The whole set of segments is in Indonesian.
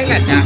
Enggak cak.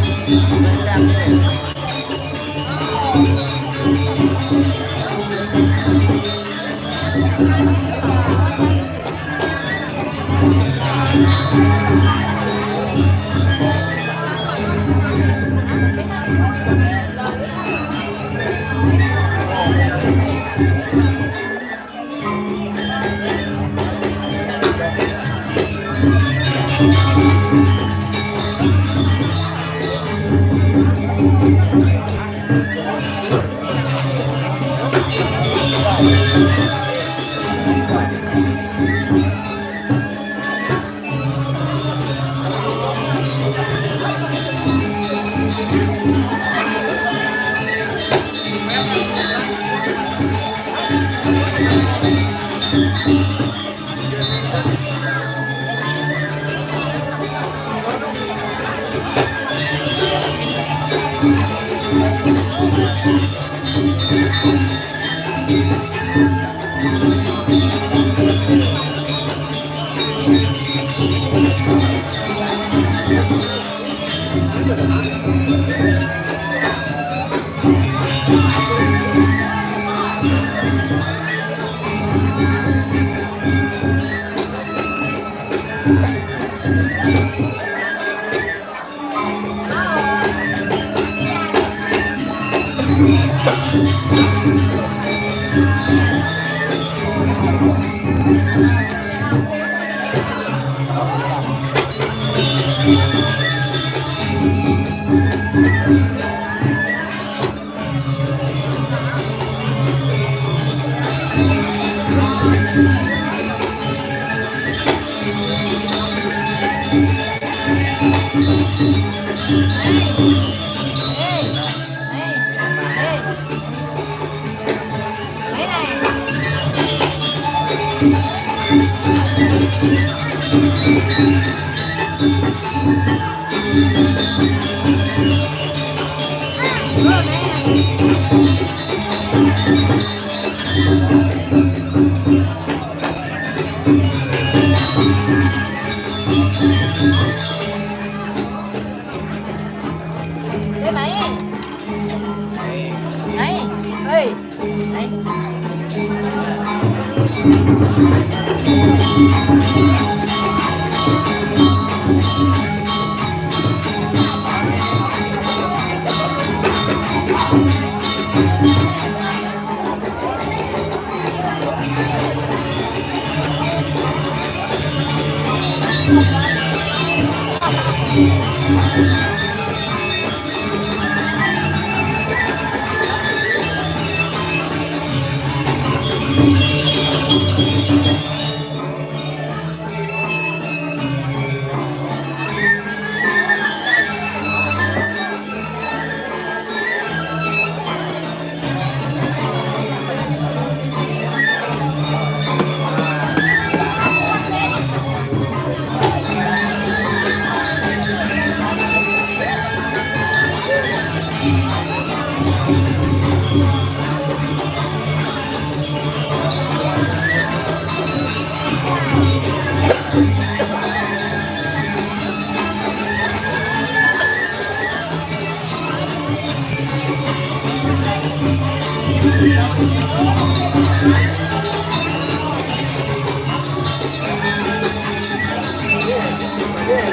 Yeah,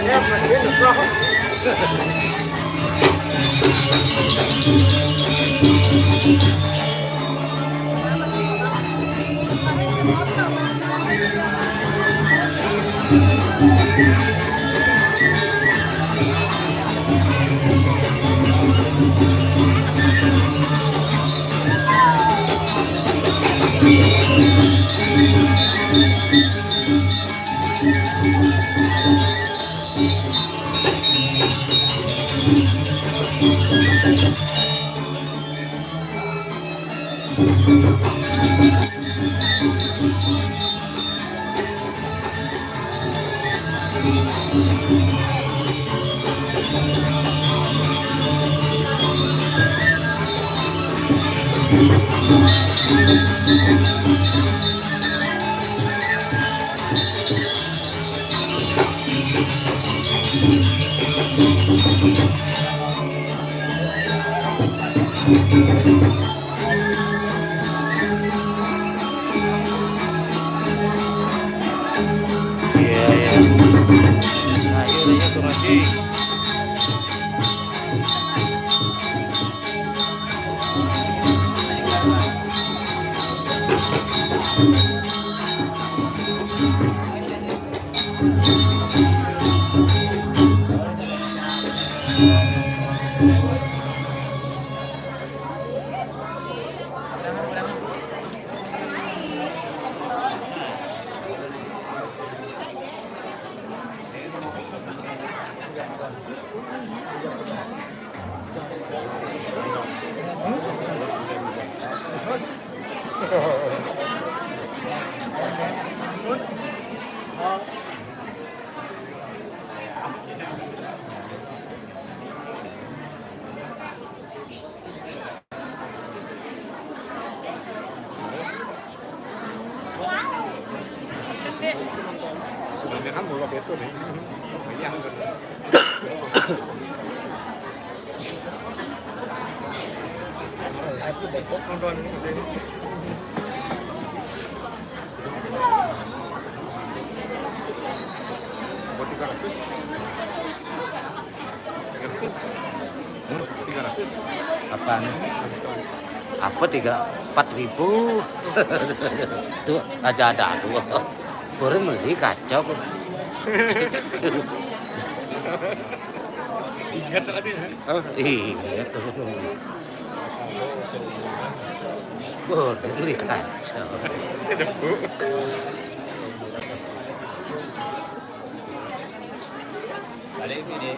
yeah, Iya ya. Ayo ya Bung Haji. Nanti kan mulai itu nih, yang aku bokok nonton ini. Buat 300. 300. Apaan? Apa 4.000? Tuh aja ada dua. Orang beli kacau. Ingat tadi ya? Oh, iya tuh. Orang beli kacau. Sedap bu. Balik sini.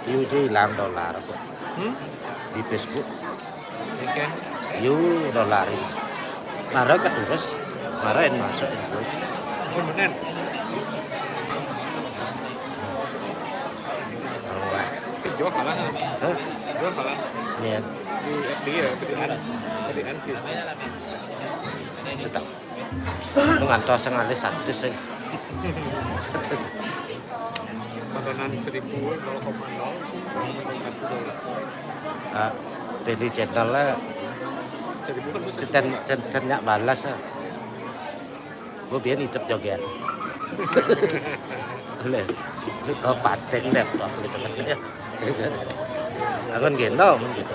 You làm dollar di Facebook. Oke. You dollar. Marah kan terus, marah yang masuk terus. Oh benar. Jual kalah kan? Jual kalah. Iya. Di FD ya, FDN bis. Sudah. Mengantar sengalis satu sih. Makanan 1.000 $0,0 $1. Pilih channelnya 1.000 kan bisa. cenyak balas ah. Gue biar hidup joget. Boleh. Kau paten deh, apa gitu kan? Akan gendong gitu.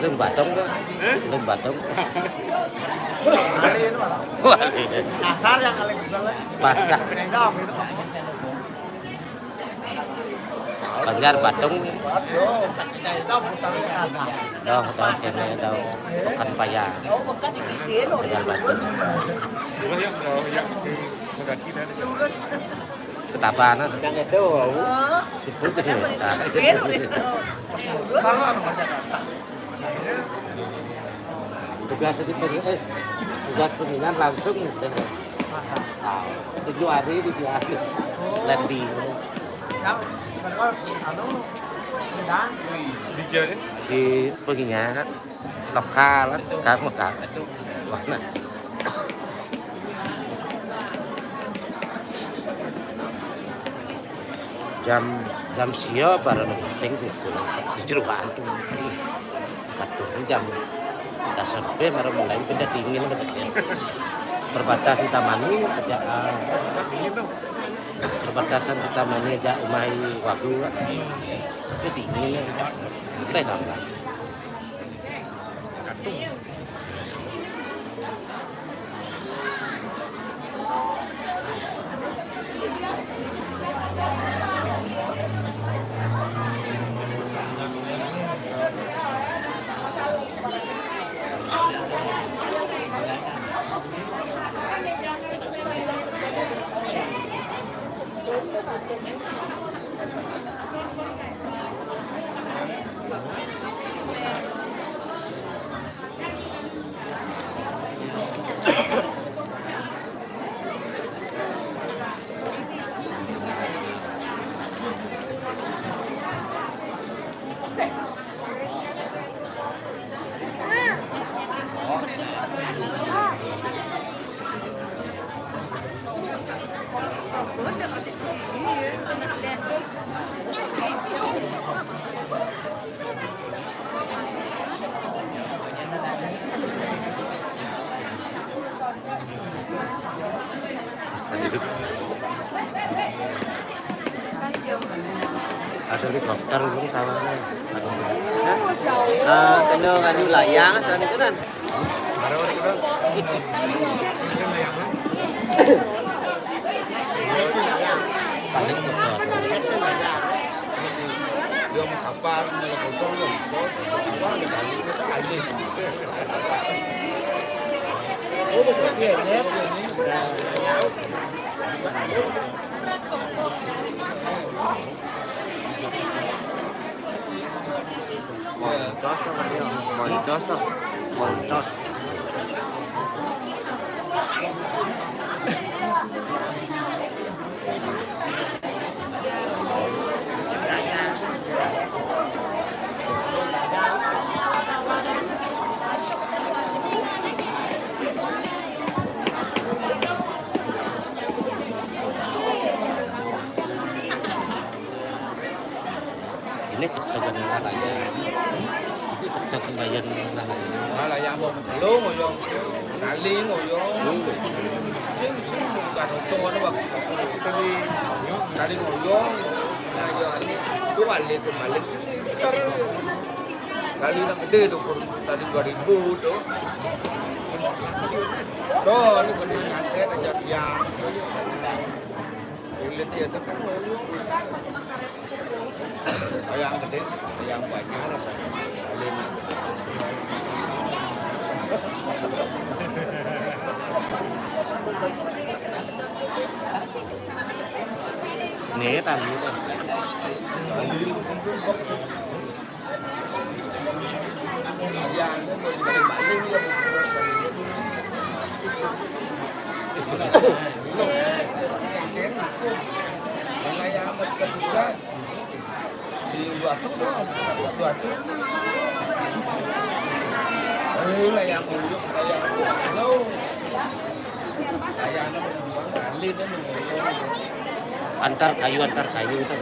Lưng Batung tuh, lưng Batung. Kali itu malah. Wali. Asal yang kali kebetulan. Batak. Nendang itu. Banjar Batung. Waduh, itu putarnya ada. Dah kene dah pekan paya. Oh, bekat dipikirin loh. Banjar Batung. Dulu yang di mendaki dari Lurus. Ketabanan. yang itu. Siput itu. Dipikirin loh. Lurus. Kalau orang Jakarta. Tugas itu tugas pembinaan langsung Masa. 7 hari di landing Yang mereka anu pindah di jalan di pengingat lokal kan Mekah mana jam siapa baru penting gitu di Jeruan tuh katuh jam kita sampai baru mulai kita dingin perbatasan kita mani kerjaan perbatasan kita mani aja umai wagu itu dingin ya kita nambah ada helikopter belum tawannya Kena ngadu layang sana itu kan. ada orang kedua paling cepat dia mau kapar mau potong lo so wah ada balik kita aja oh bisa dia net ini Moncos apa dia? Moncos. Moncos. ini kecil layang mau belum ngoyo. Kali ngoyo. Sing bukan untung ono bak. Kali ngoyo. Nah yo ani itu balik sini kali nak gede tuh tadi 2000 tuh. Tuh ini kena nyantret aja tiang. Lihat dia tuh kan ngoyo. Ayam gede, ayam banyak rasanya. Kali ini. Nih tadi. Ayamnya mau dibalik-balik lah. Ayam masih kebuka di Watu dong, Watu. Ayam uyuk, ayam lo. Ayamnya mau dibuang kali dan Antar kayu itu kan. itu.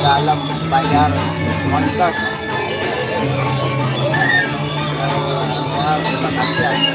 dalam bayar kontak. Terima kasih.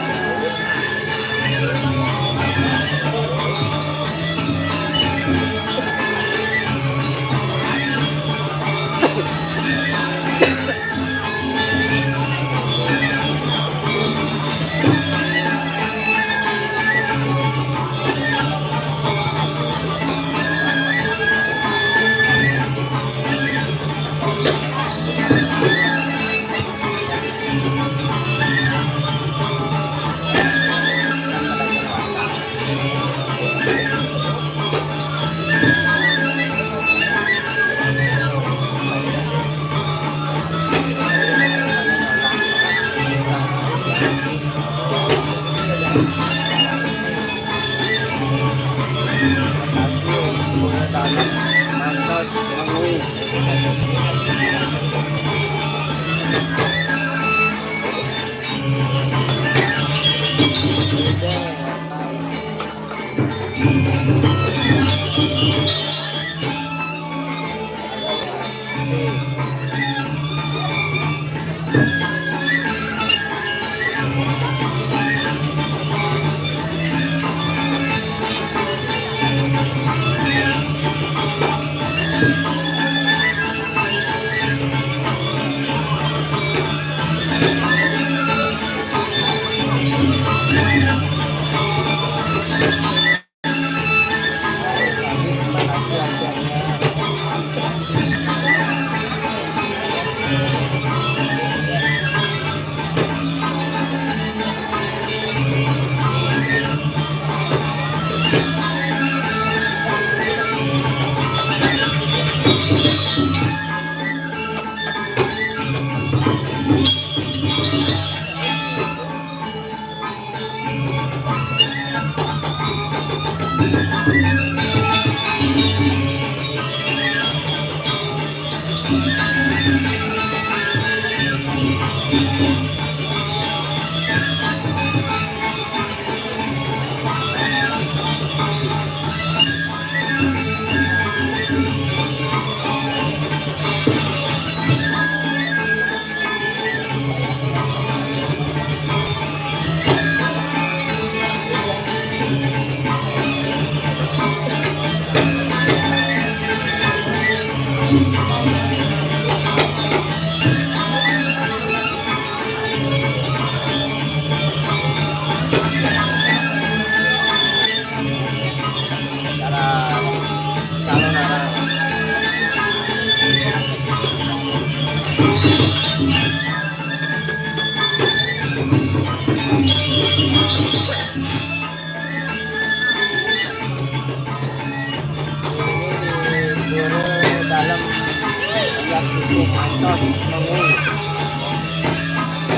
Mas Mengi.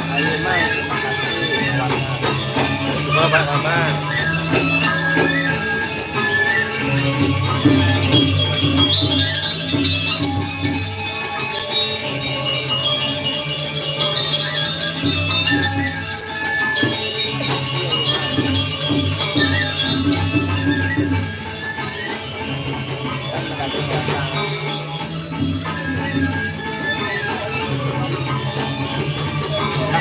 Ayo Mas, terima kasih kawannya. Coba Pak kapan?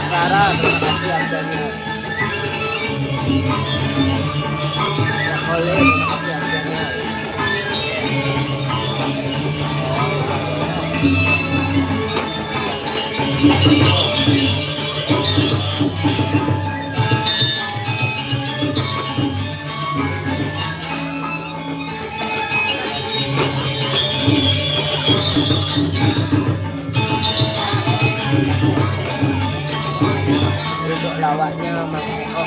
Kak Rara, terima kasih harganya. Kak Kole, terima kasih harganya. Untuk lawaknya Mas Eko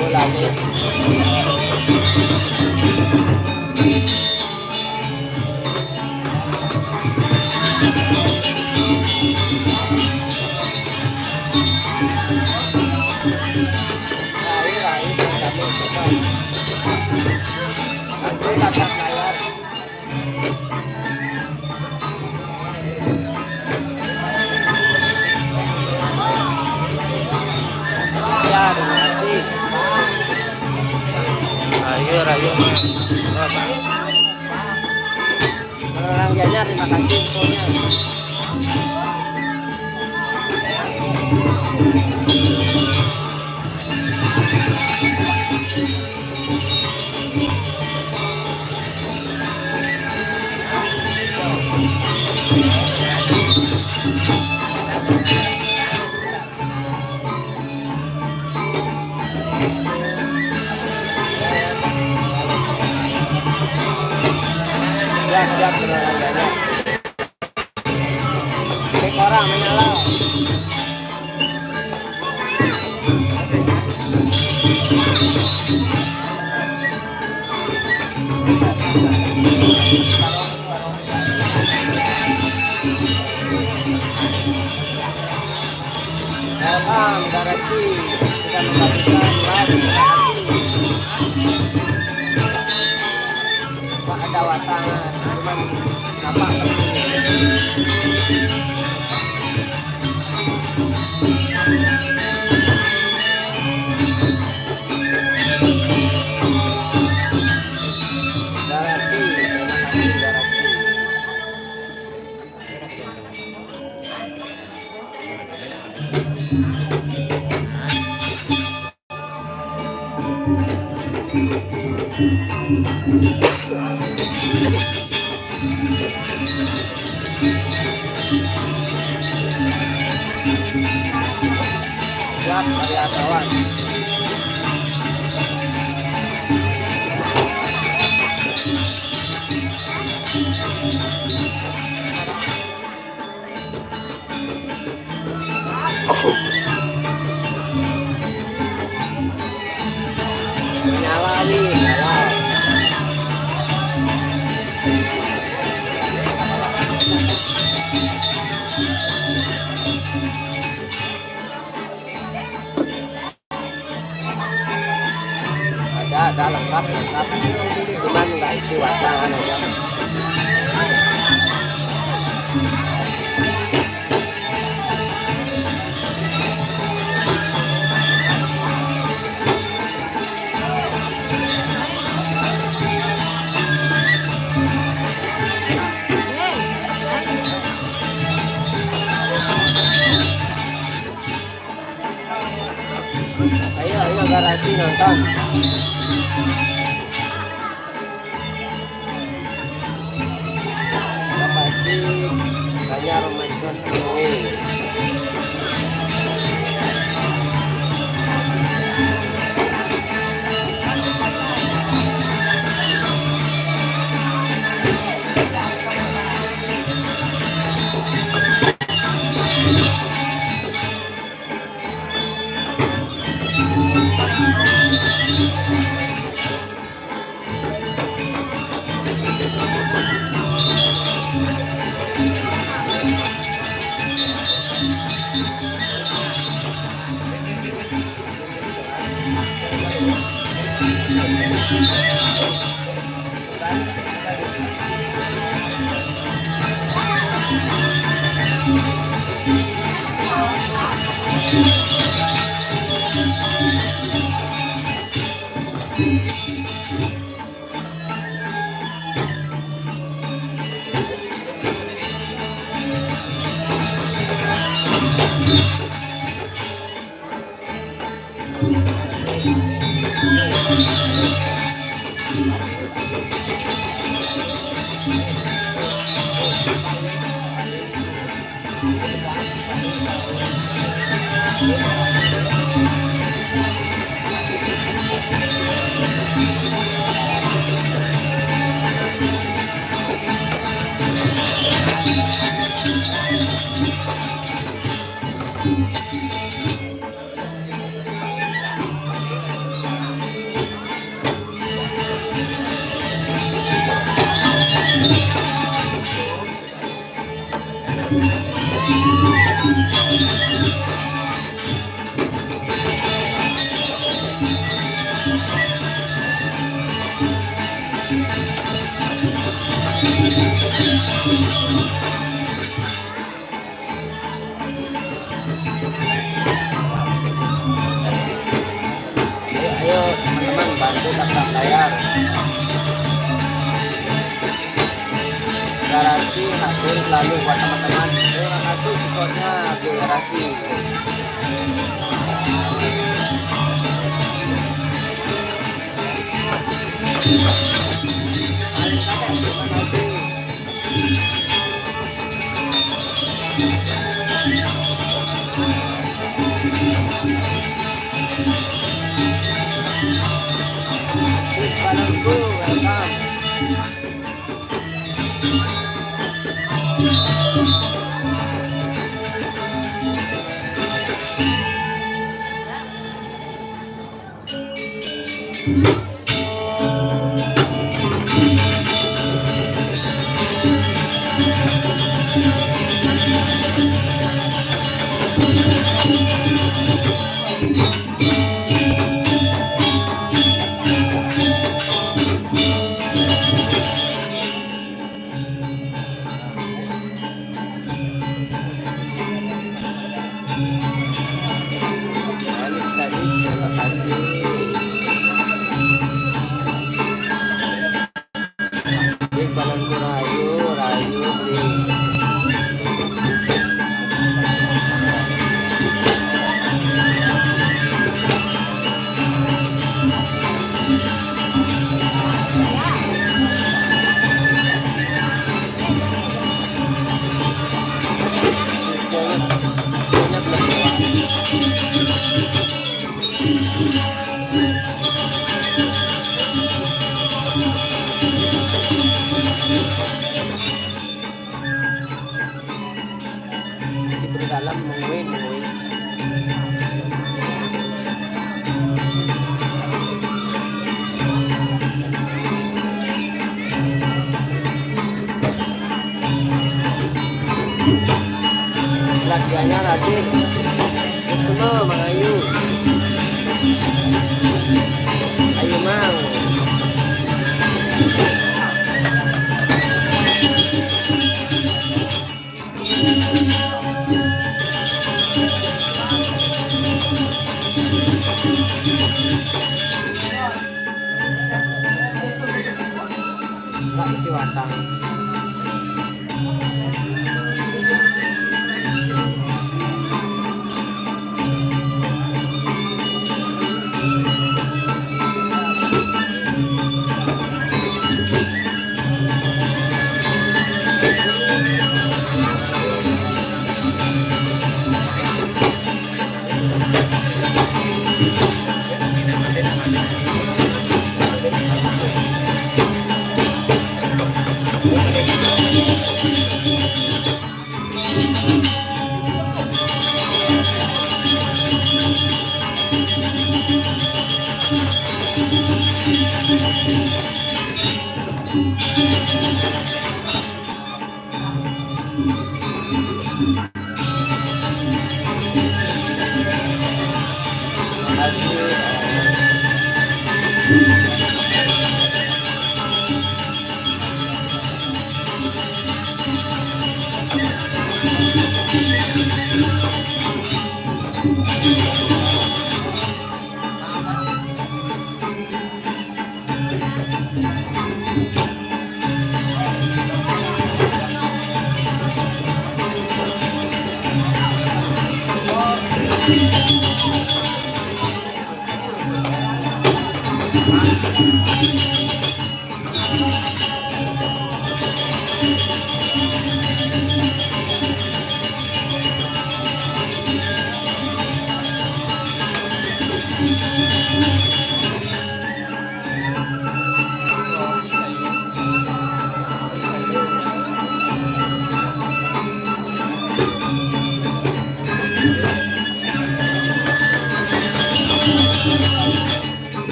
bolanya. Rai kami coba. Aku dapat layar. Ya, terima kasih. Ayo rayu Mas. Kalau langgannya terima kasih infonya. Siap berolahraga. Ini orang menyala. Welcome, Garasi. Kita membagikan live. Pak ada watangan, cuman apa Garasi, terima kasih Garasi. Siap karyawan. Nyala nih, nyala. Ada lengkap, cuman nggak isi watangan aja. Ayo Garasi nonton. Terima kasih banyak Mas Mengi. Ayo teman-teman bantu tangkap layar. Garasi hadir selalu buat teman-teman. Terima kasih supportnya Bu Garasi. Terima kasih. Panangku, welcome. Terima kasih. Di Panangku Rayu beli. Di dalam nungguin. Latihannya rajin. Semua Mang Ayu. Ayo Mang. Enggak isi watang.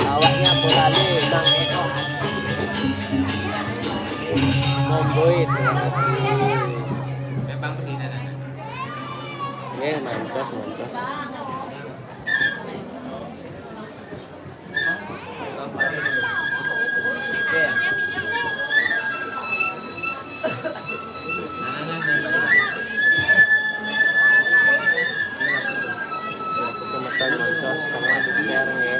Awaknya bolale Bang Eko. Momboy, terima kasih. Memang begini. Ya, mancos. Semeton mancos karena di-share ya.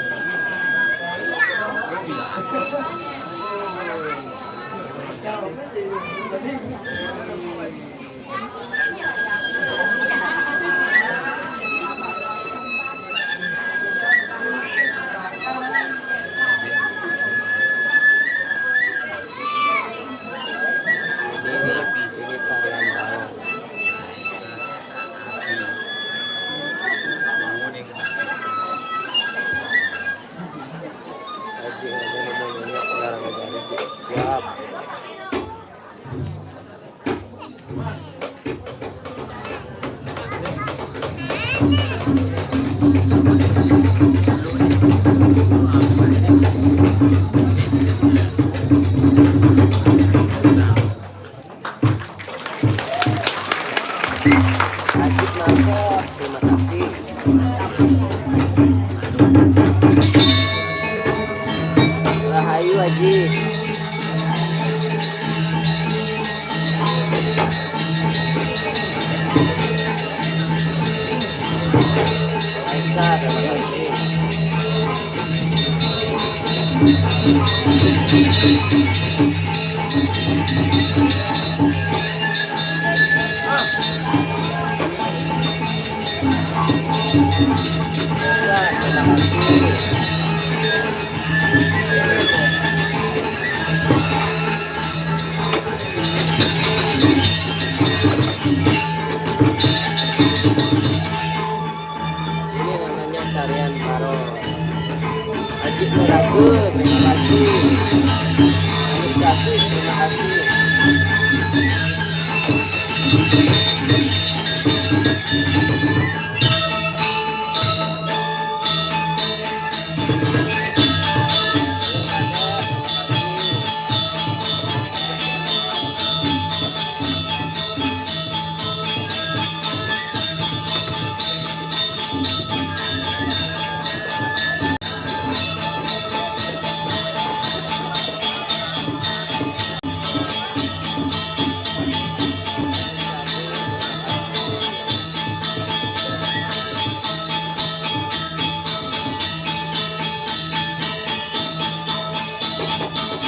Ini tarian baru. Haji ada namanya sekarang ada siap. Haji Mangkok, terima kasih. Rahayu Haji. Aisyah, terima kasih. Terima kasih. Ini namanya tarian paro. Haji Meragu, terima kasih. Anis Kasih, terima kasih.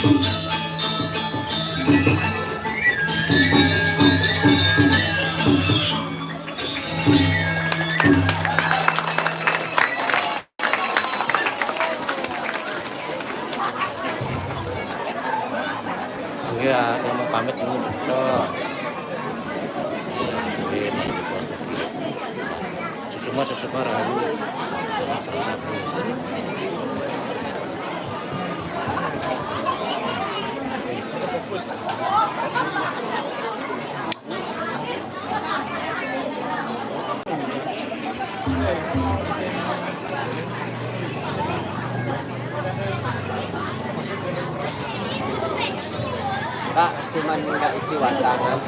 Iya, yang mau pamit ini betul. Cucuma rayu. Kak, cuman nggak isi watangan.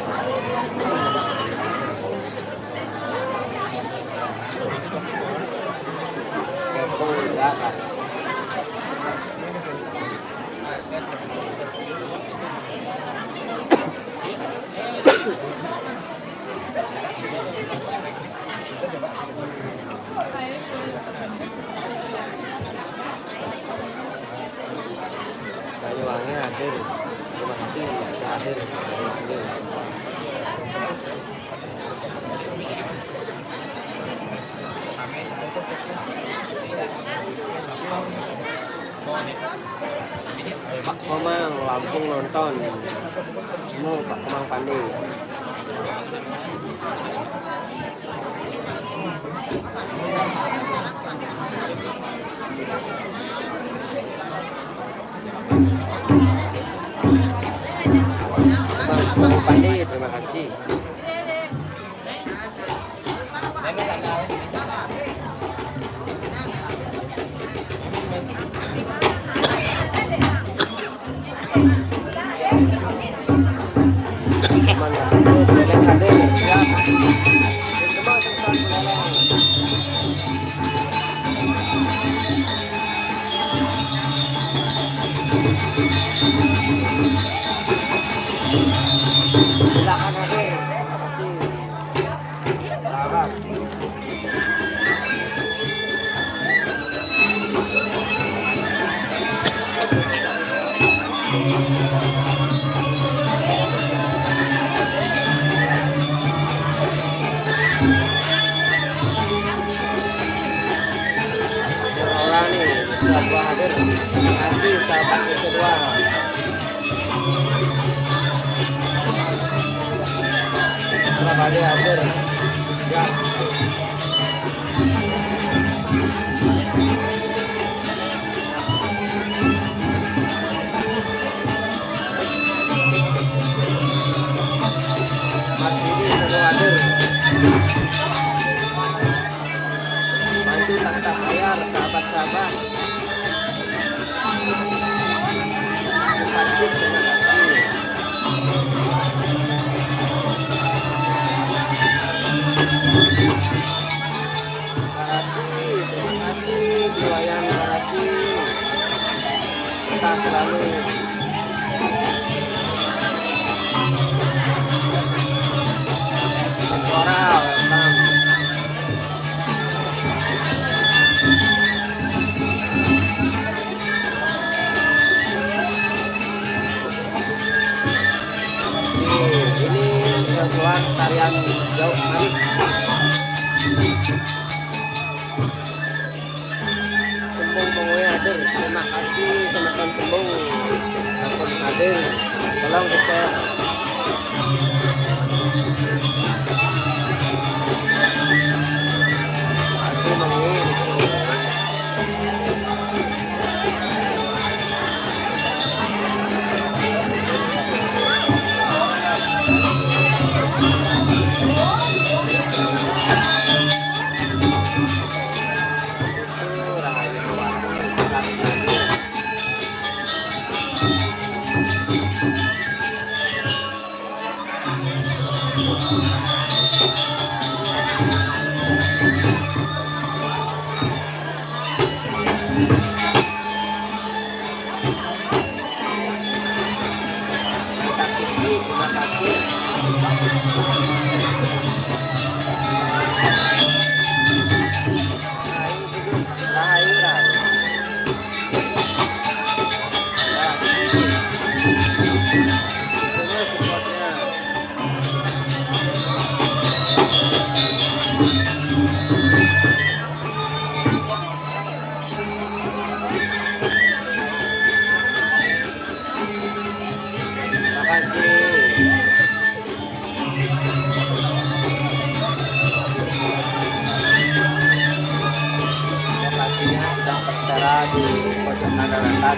Kepo enggak, Kak. Banyuwangi hadir. Terima kasih sudah hadir dari beliau. Pak Komang Lampung nonton. Semua Pak Komang Pandey. Komang Pandey, terima kasih. Silakan hadir. Terima kasih. Sahabat. Orang nih, siapa hadir? Terima kasih sahabat kedua. Hadir hadir ya. Mas ini sudah hadir. Bantu tak bayar sahabat-sahabat. Terima kasih. Terima kasih, Buayan Garasi. Kita selalu Menpora, welcome. Ini yang keluar tarian jauh manis. Sembung pengawai hadir, terima kasih teman-teman Sembung yang hadir, tolong di share. Terima kasih Mangu. Rahayu. Semua supportnya. Terima kasih. Lokasinya sedang tersedia di pojok kanan atas.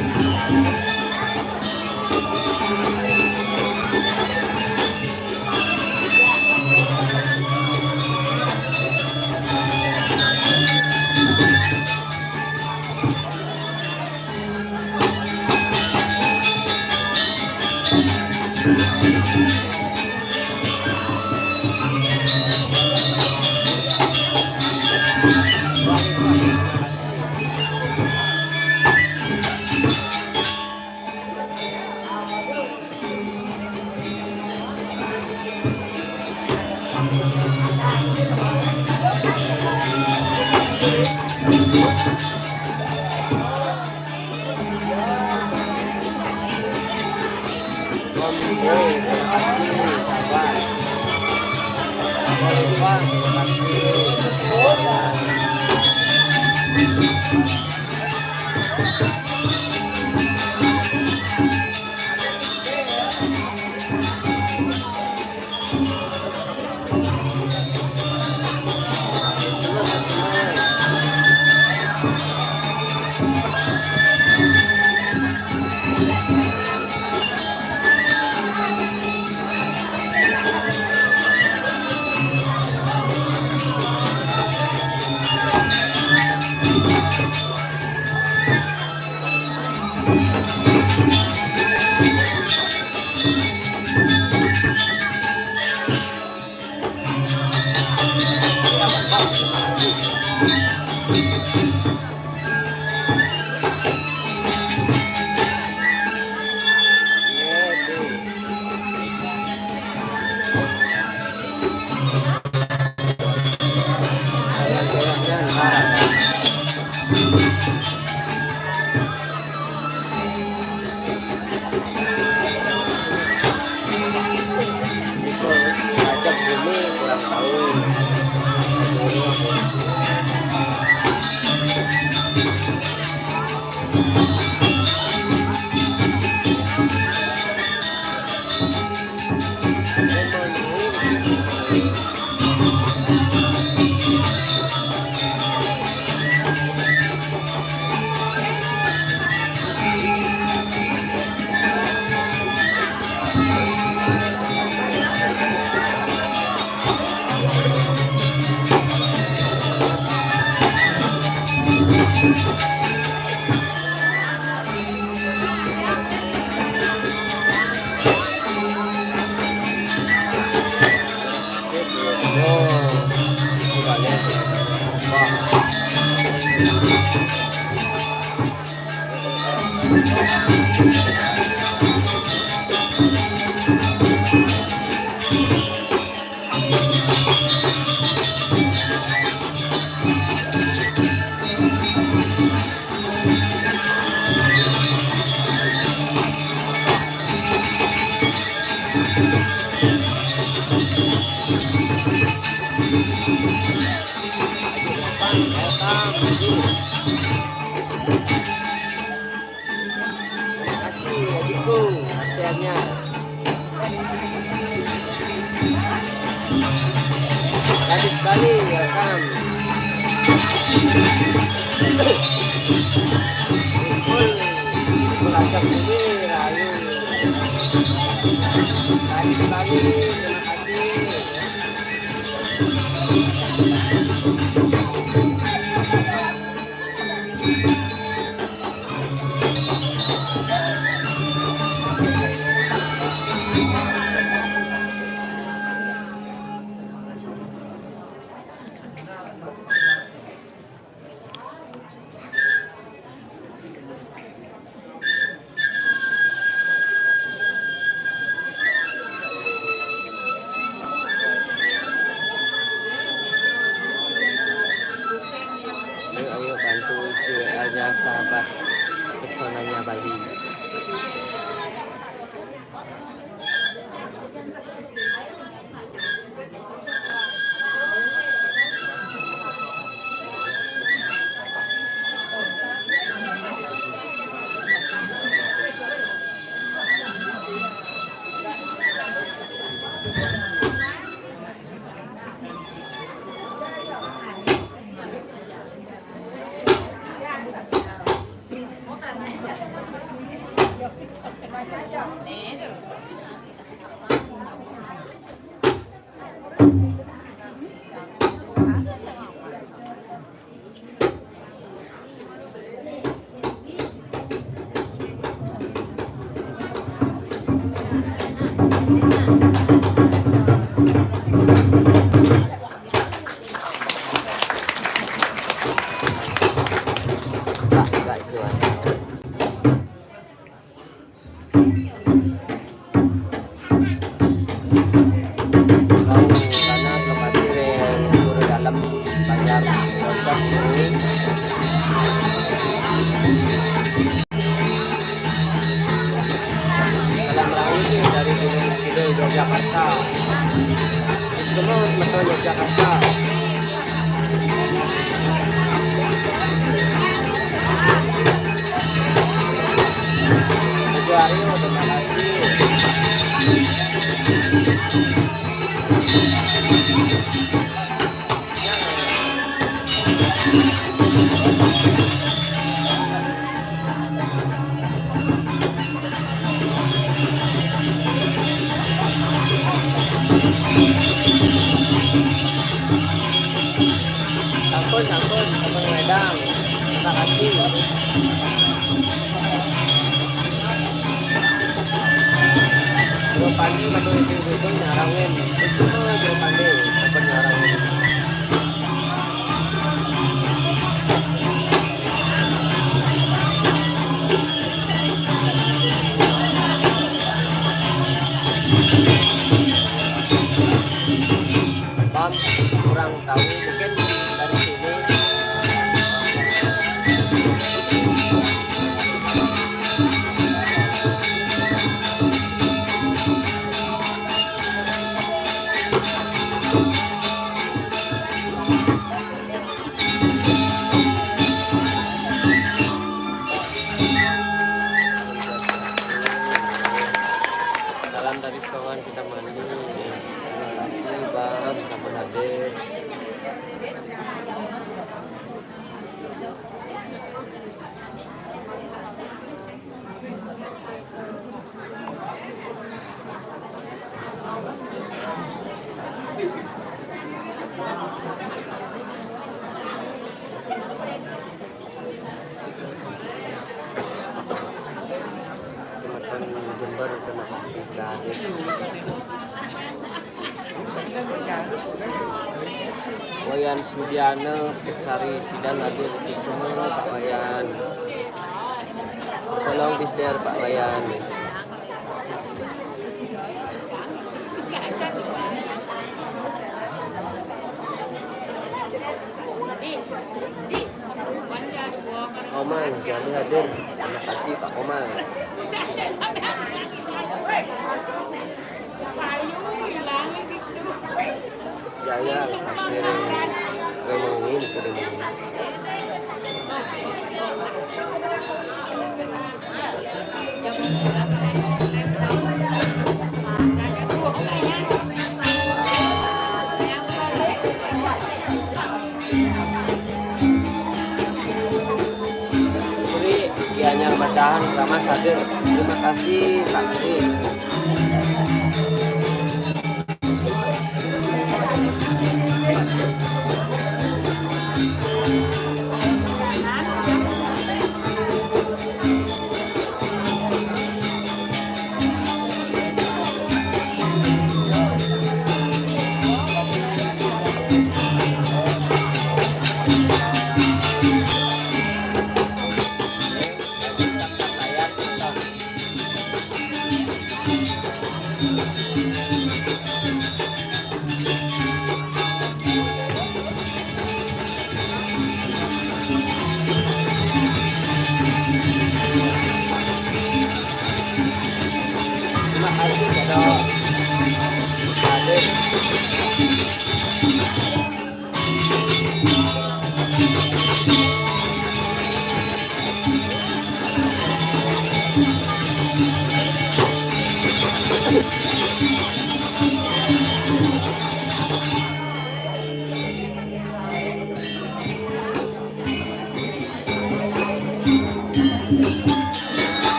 Tadi sekali rekam. Melacak bumi rayu. Tadi sekali, terima Enggak sesuai. Karena lokasi yang dalam bayar konsep ini dalam rangka ini dari Kilo Yogyakarta semua metro Yogyakarta. Tujuh terima kasih. Sampun, Abang Wedang. Terima kasih. Dua pagi menuju Gunung Nyarangin. Itu dua pagi sampai Nyarangin. Bang, kurang tahu mungkin dari sini. Dalam dari soal kita mandi. Terima kasih Bang, kamu hadir. Teman-teman Jember, terima kasih sudah hadir. Wayan Sudiana, Sari Sidan hadir di sini semua Pak Wayan. Tolong di share Pak Wayan. Oman, jadi hadir. Terima kasih Pak Oman. Jaya hasil remongin kedemi. Dianyar Bacahan Ramas hadir. Terima kasih kasih.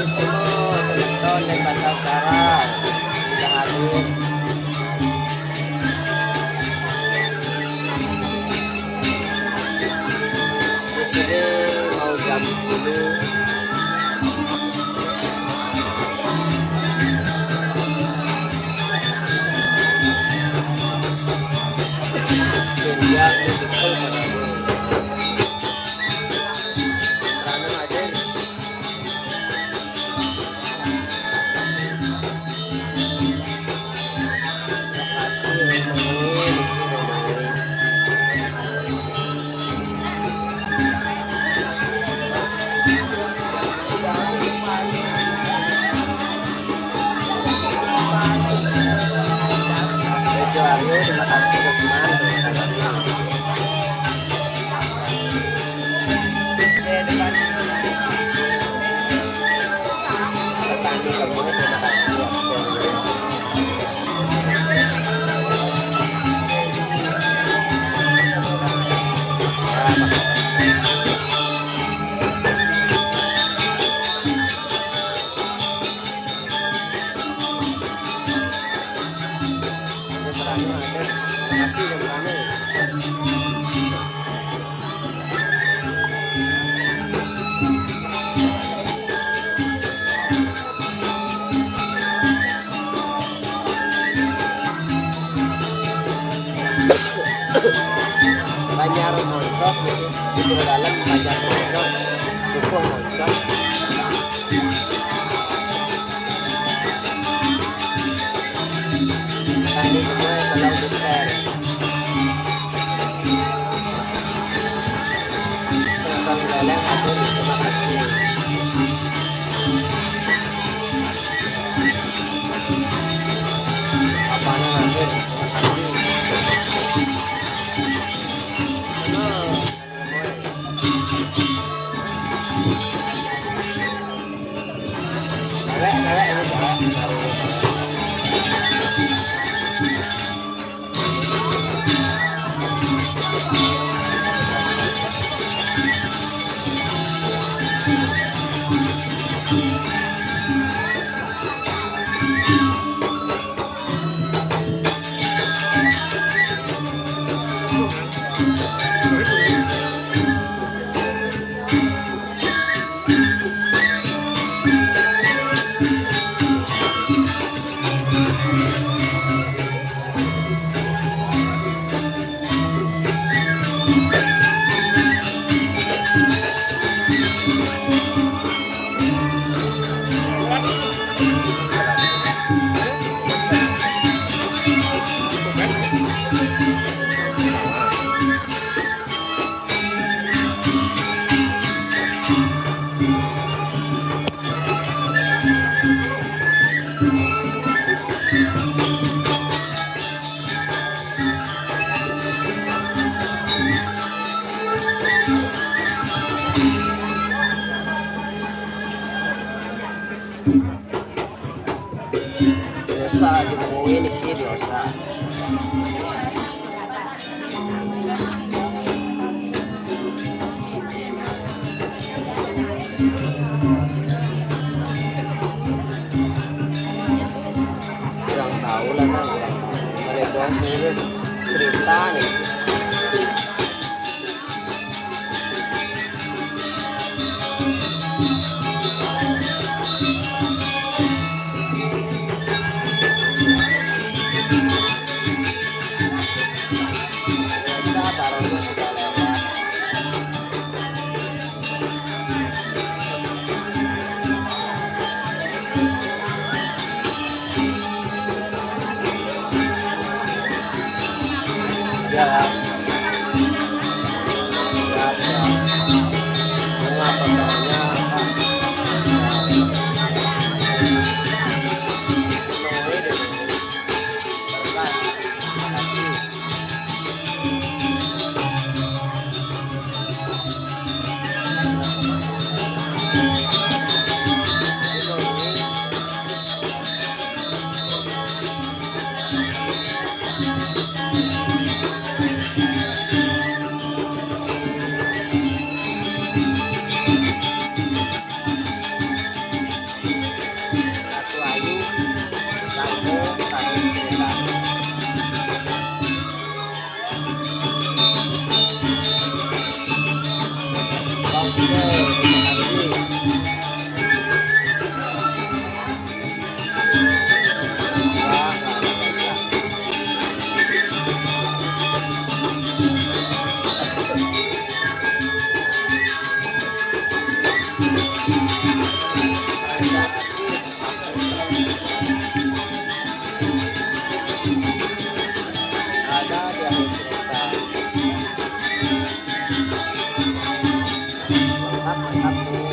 Semeton dan Batang Karang sudah hadir. Di sini mau jam dulu. Jenjang betul karena ada terima kasih teman-teman. Petani kamu terima kasih. Banyak montok di dalam banyak montok dukung montok tadi semua kalau besar tentang dalam hadir terima kasih. Apanya hadir terima kasih. Dosa ngomongin iki dosa. Kurang tahu lah kan. Mereka nulis cerita nih. Ya, mengapa soalnya Ratu Ayu, Tante, Tante Cerita. Oke, terima kasih. Ada di akhir cerita. Mantap, mantap nih.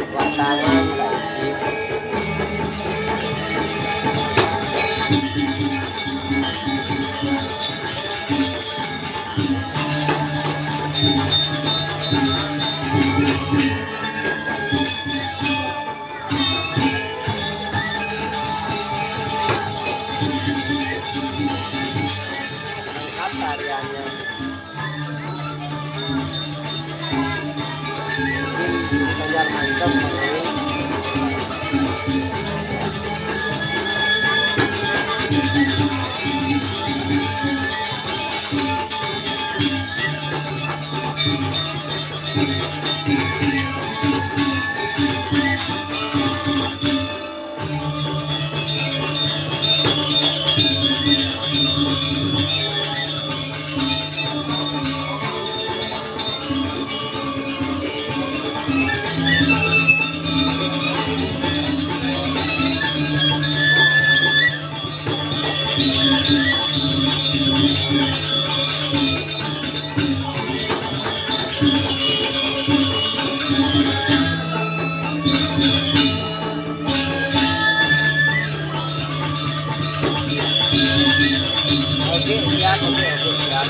Watangan guys. Lengkap tariannya. Banyak mantap ini. Oke, siap, oke, siap.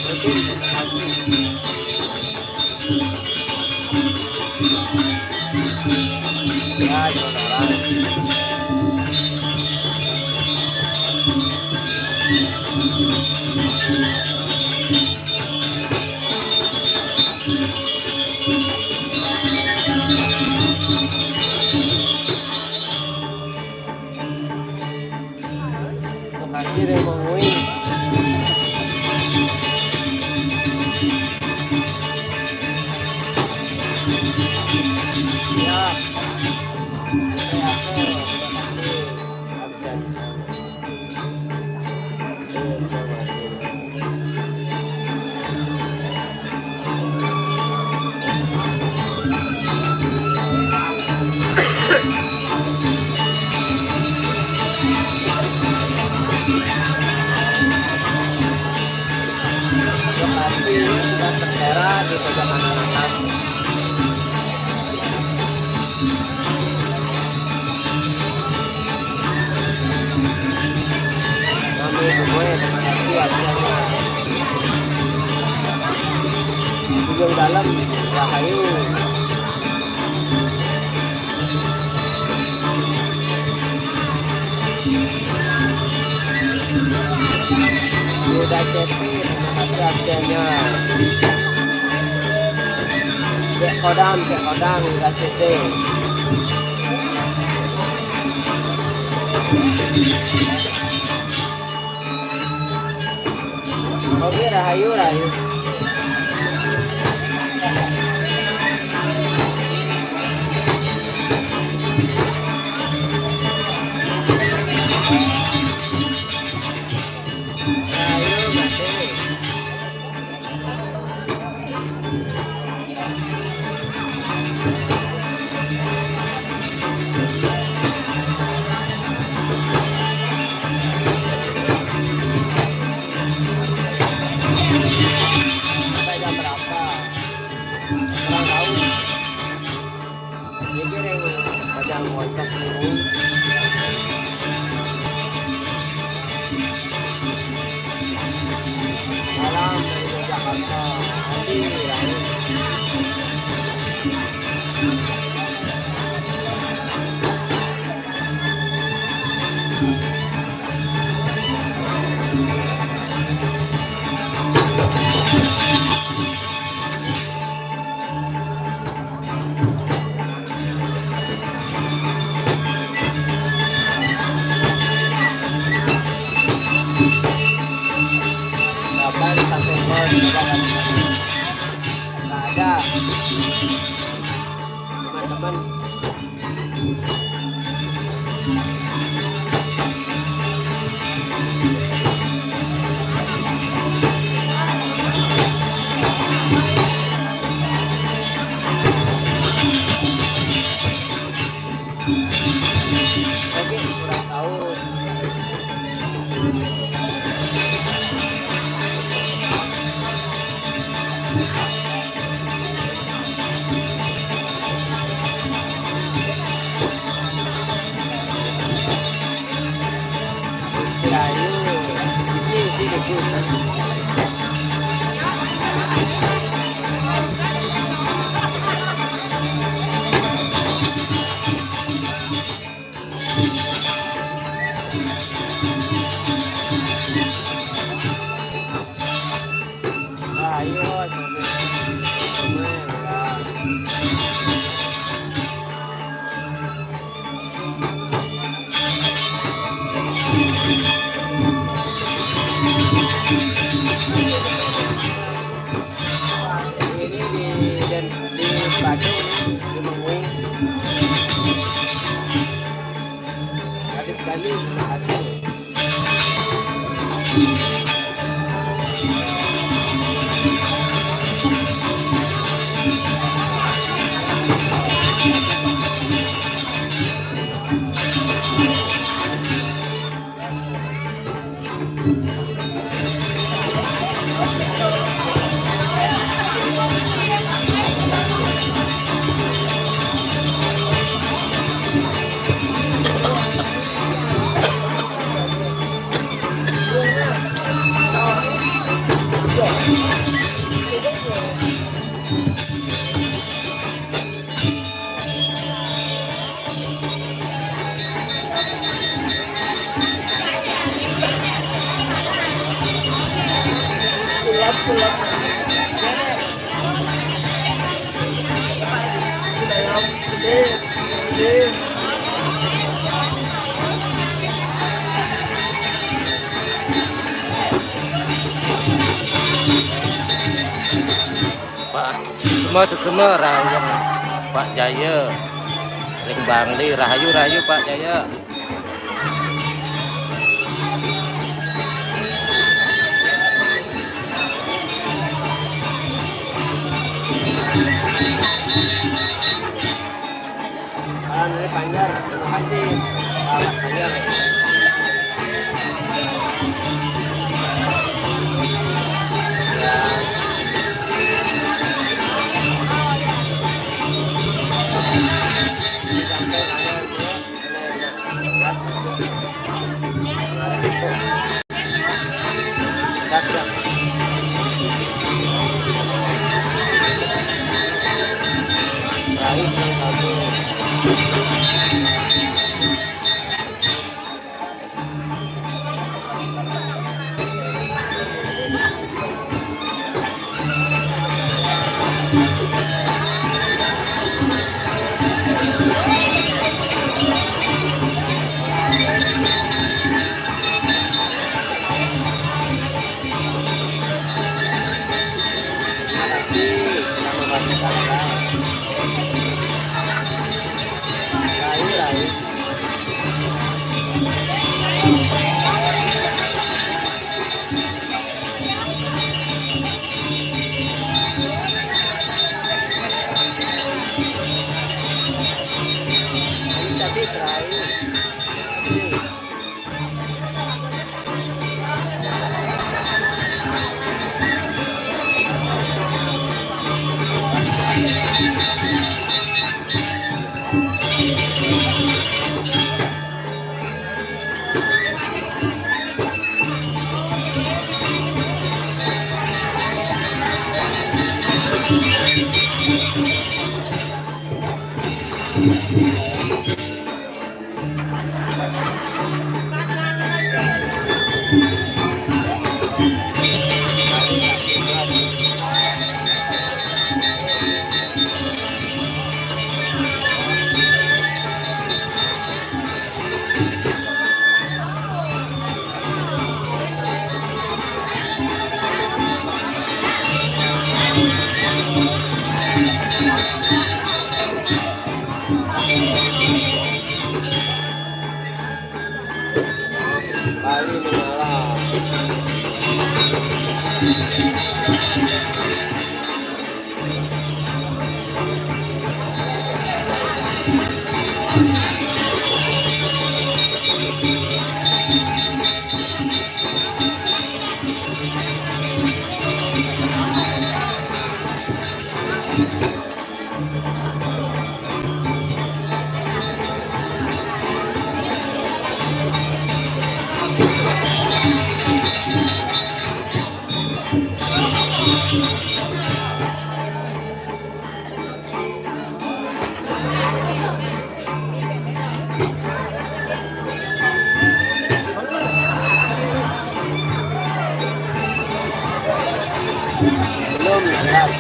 Oke, terima kasih. Ya, jualan. Makasih deh Bang Wing. Ya. Lokasi sudah tertera di pojok kanan atas. Kami gue terima kasih acaranya. Ujung dalam Rahayu. Udah Cepi, terima kasih aksennya. Cek kodam, udah Cepi. Oke, Rahayu. Malam dari Jakarta. Nanti Rayu. Kapan sampai kos nggak ada teman-teman. Oke, kurang tahu. Rayu, isi debus. Rayu, ini di Bandung di Mengui. Habis sekali hasil. Pak semua Rahayu Pak Jaya Ring Bangli Rahayu Pak Jaya. Salam dari Panjar, terima kasih sahabat Panjar. Terakhir. Kembali menyala. Belum siap.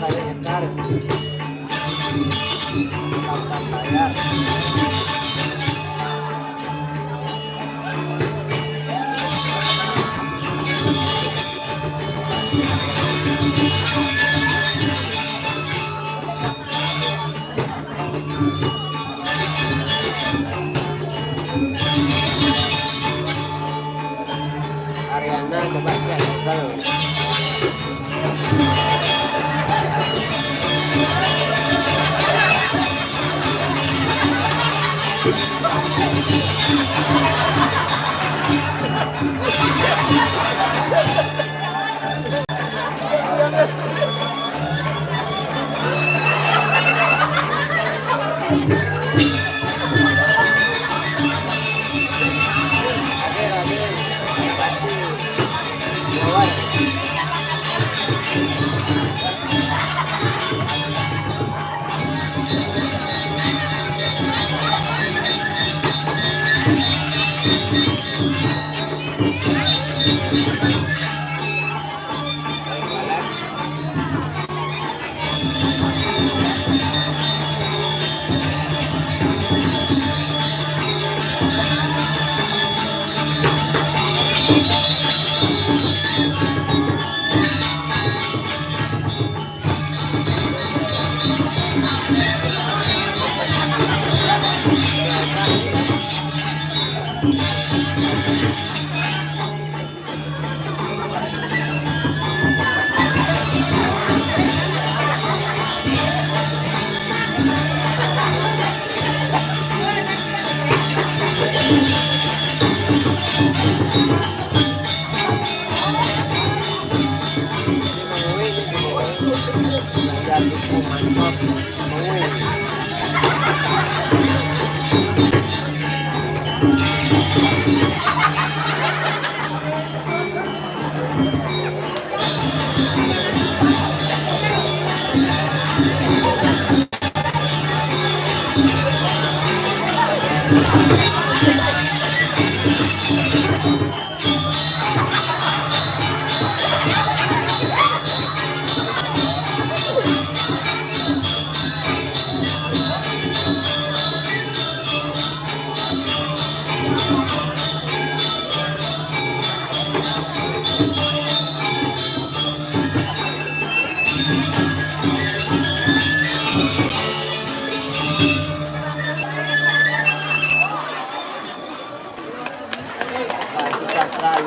Ayo nyetar. Tentang bayar. Ariana coba cek Google.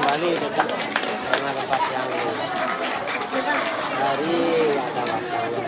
Bali dekat sama tempat yang dari ada wartawan.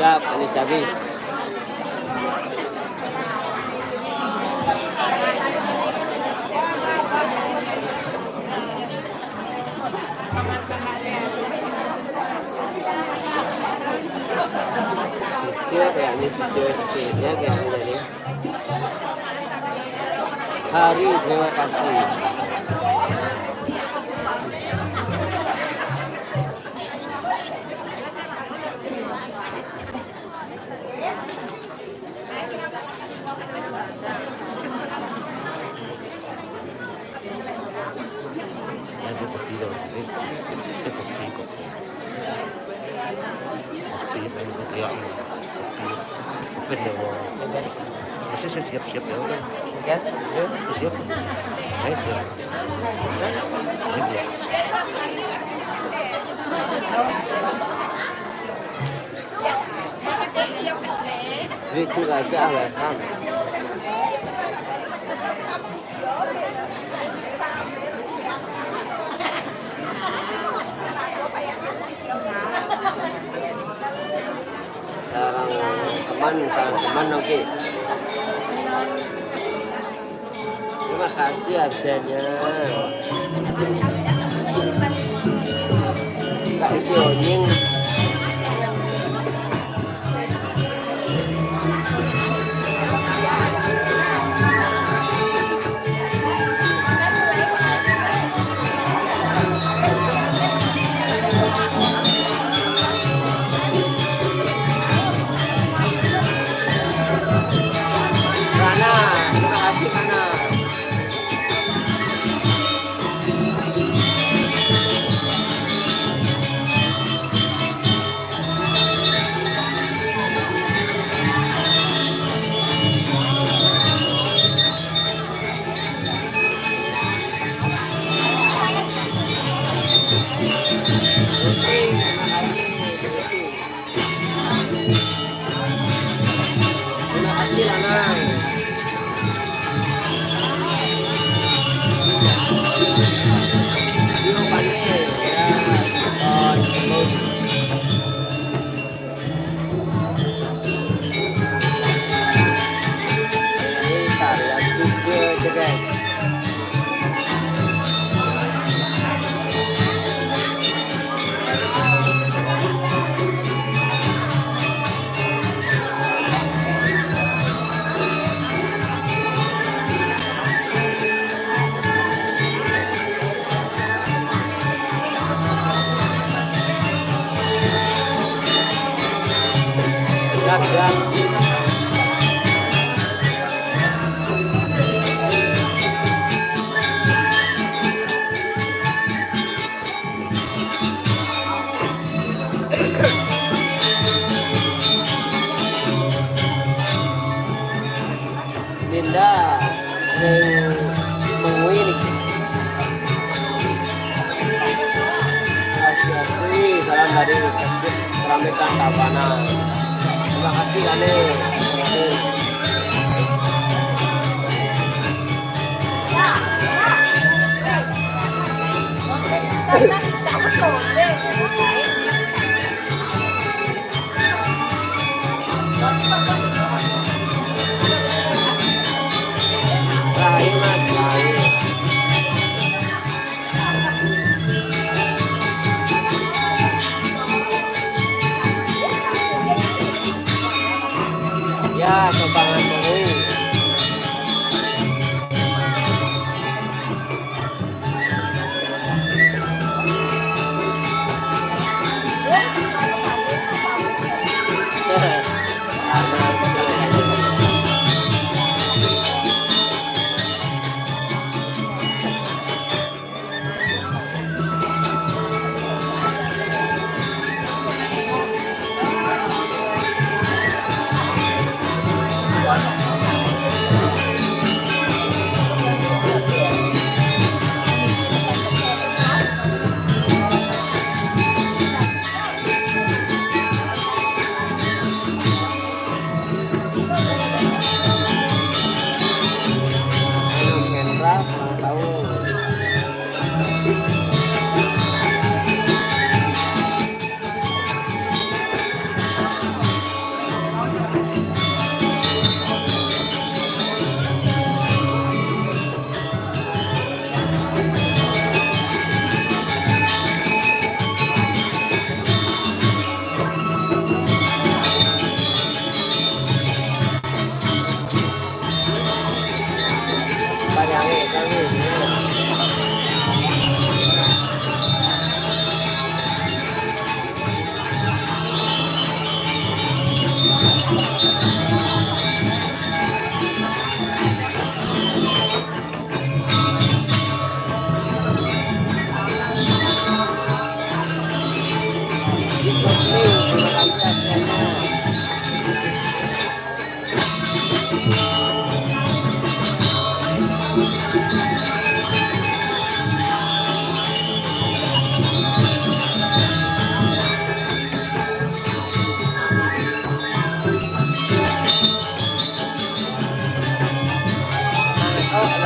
Siap, habis. Sisir ya, ini sisirnya kayak ini. Hari, terima kasih. Ya, dia kopi dah. Dia kopi. Kopi, ya. Kopi dah. Masih siap-siap ya. Ya, Siap. Ayo siap. Ayo. itu aja alasan. Sarang teman oke. Terima kasih absennya. Kak isi onying. Dinda menguinik. Asli salam dari Keramaikan Tabanan. Terima kasih Kane. Ya, sobangan mau.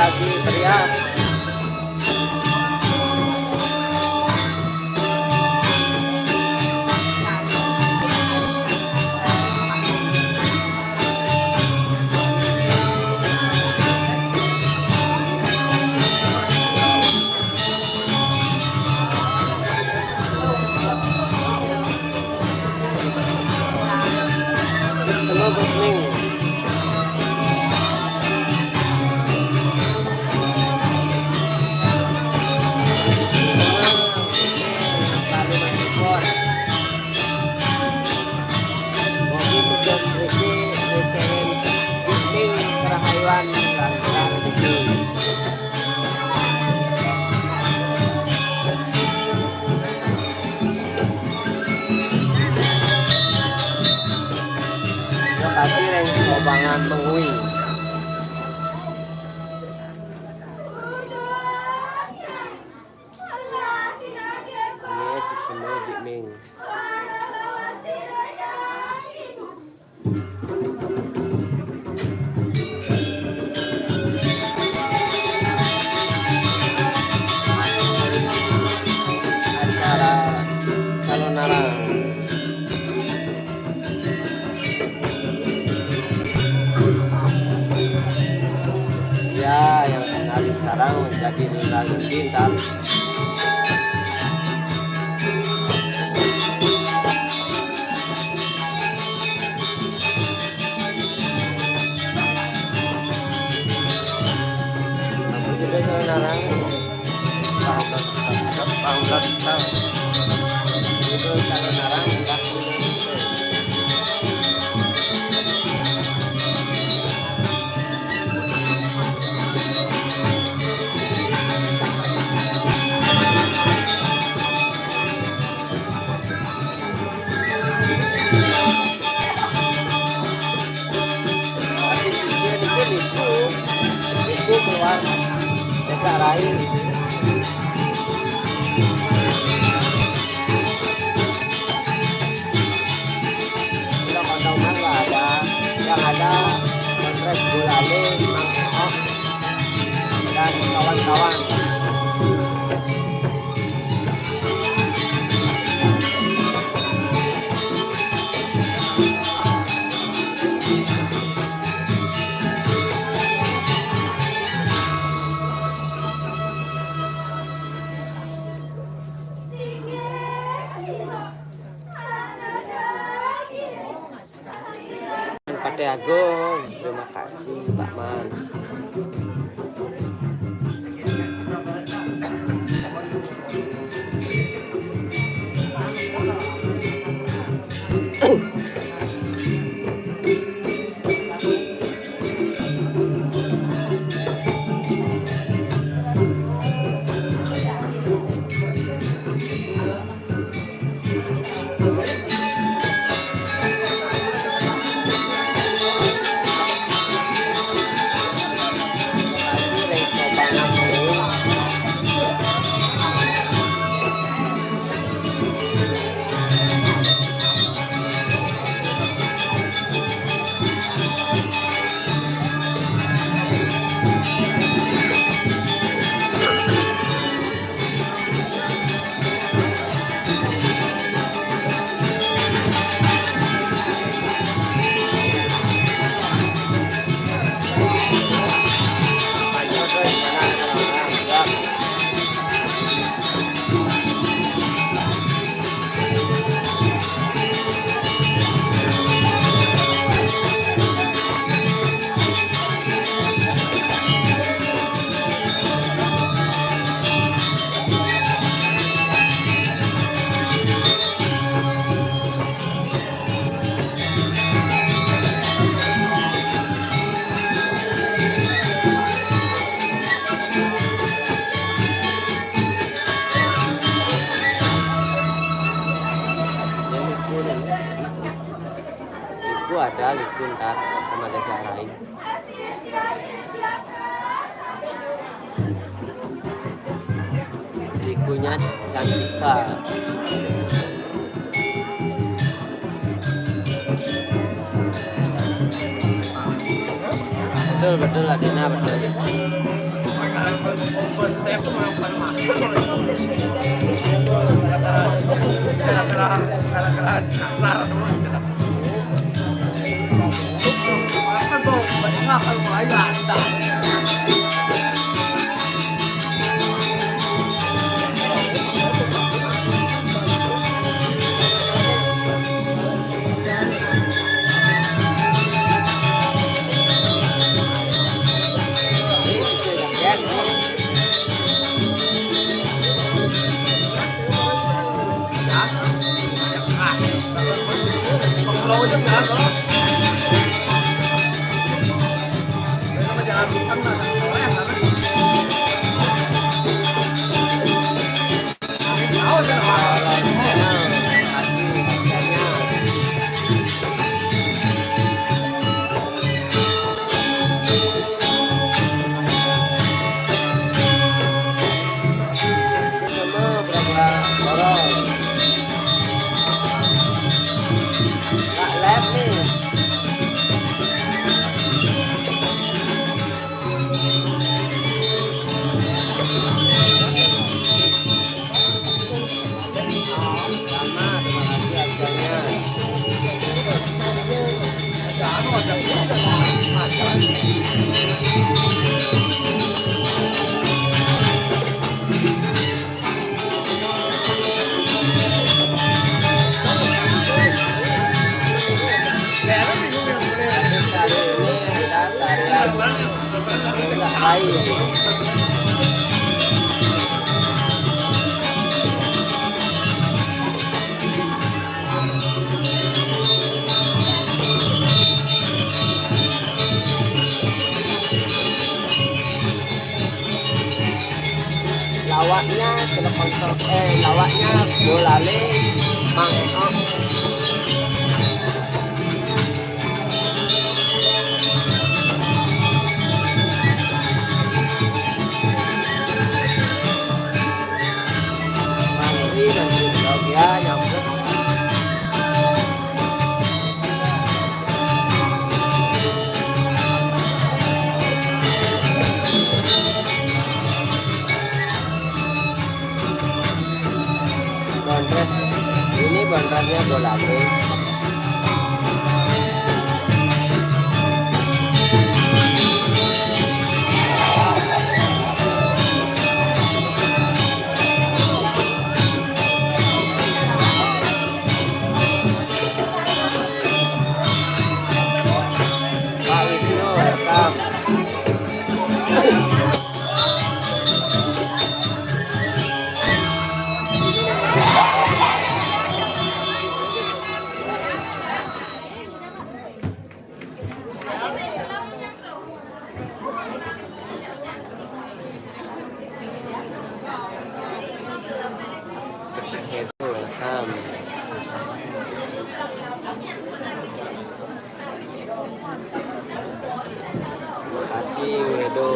lagi berias. Semua Gusming. Tapi yang sobangan mengui. Yes, semua Jikming. Acara calon narang. Ya, yang sekali sekarang menjadi ninggalin Bintan. Aku juga sekarang paham tahun itu sekarang enggak. Itu keluar desa lain. Tidak kondongan nggak ada, yang ada Polres Bulale, Mang Eok, dan kawan-kawan. Pate Agung, terima kasih Pak Man. Liku ada, Liku ntar sama desa lain. Likunya Cantika. betul betul Latina betul. Semua berapa borong? Nggak lab nih. Sama, terima kasih harganya. Hari ini ada tarian lain. Lawaknya telepon lawaknya bolale Mang Eno. Mang Eri dan Sylvia nyambut. Bondres ini bondresnya bolale. Pak Wisnu rekam. Itu rekam. Terima kasih Wedo.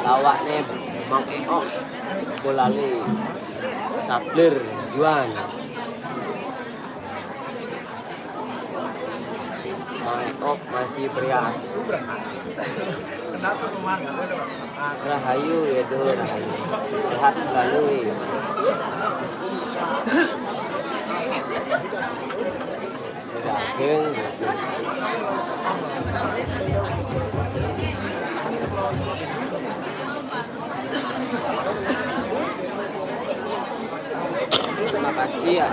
Lawaknya Mang Eno bolale Sabler Juan. Mang Eno masih berias. Rahayu Wedo Rahayu. Sehat selalu. Daging. Terima kasih ya.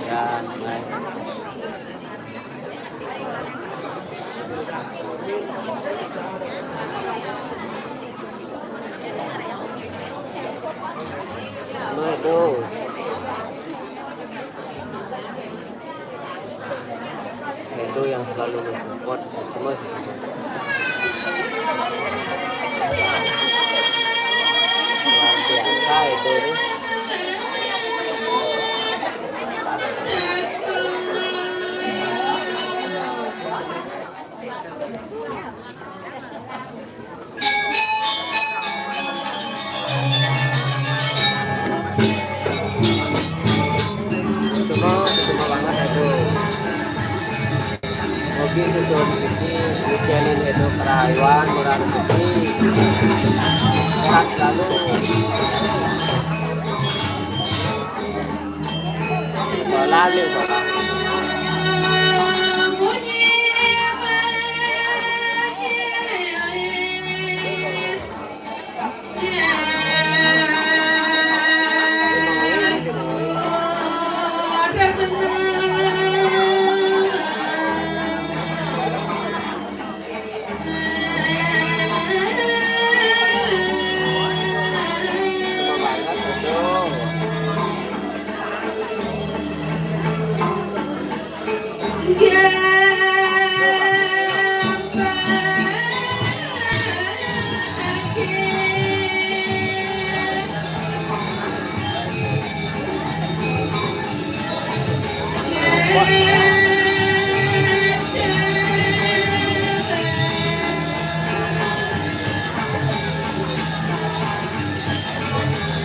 Ya, baik. Waduh. Itu yang selalu mensupport semua support. Luar biasa itu nih. Semua banget itu. Hobi itu tuh hujanin itu perawan murah rezeki sehat selalu. Selalu soalnya.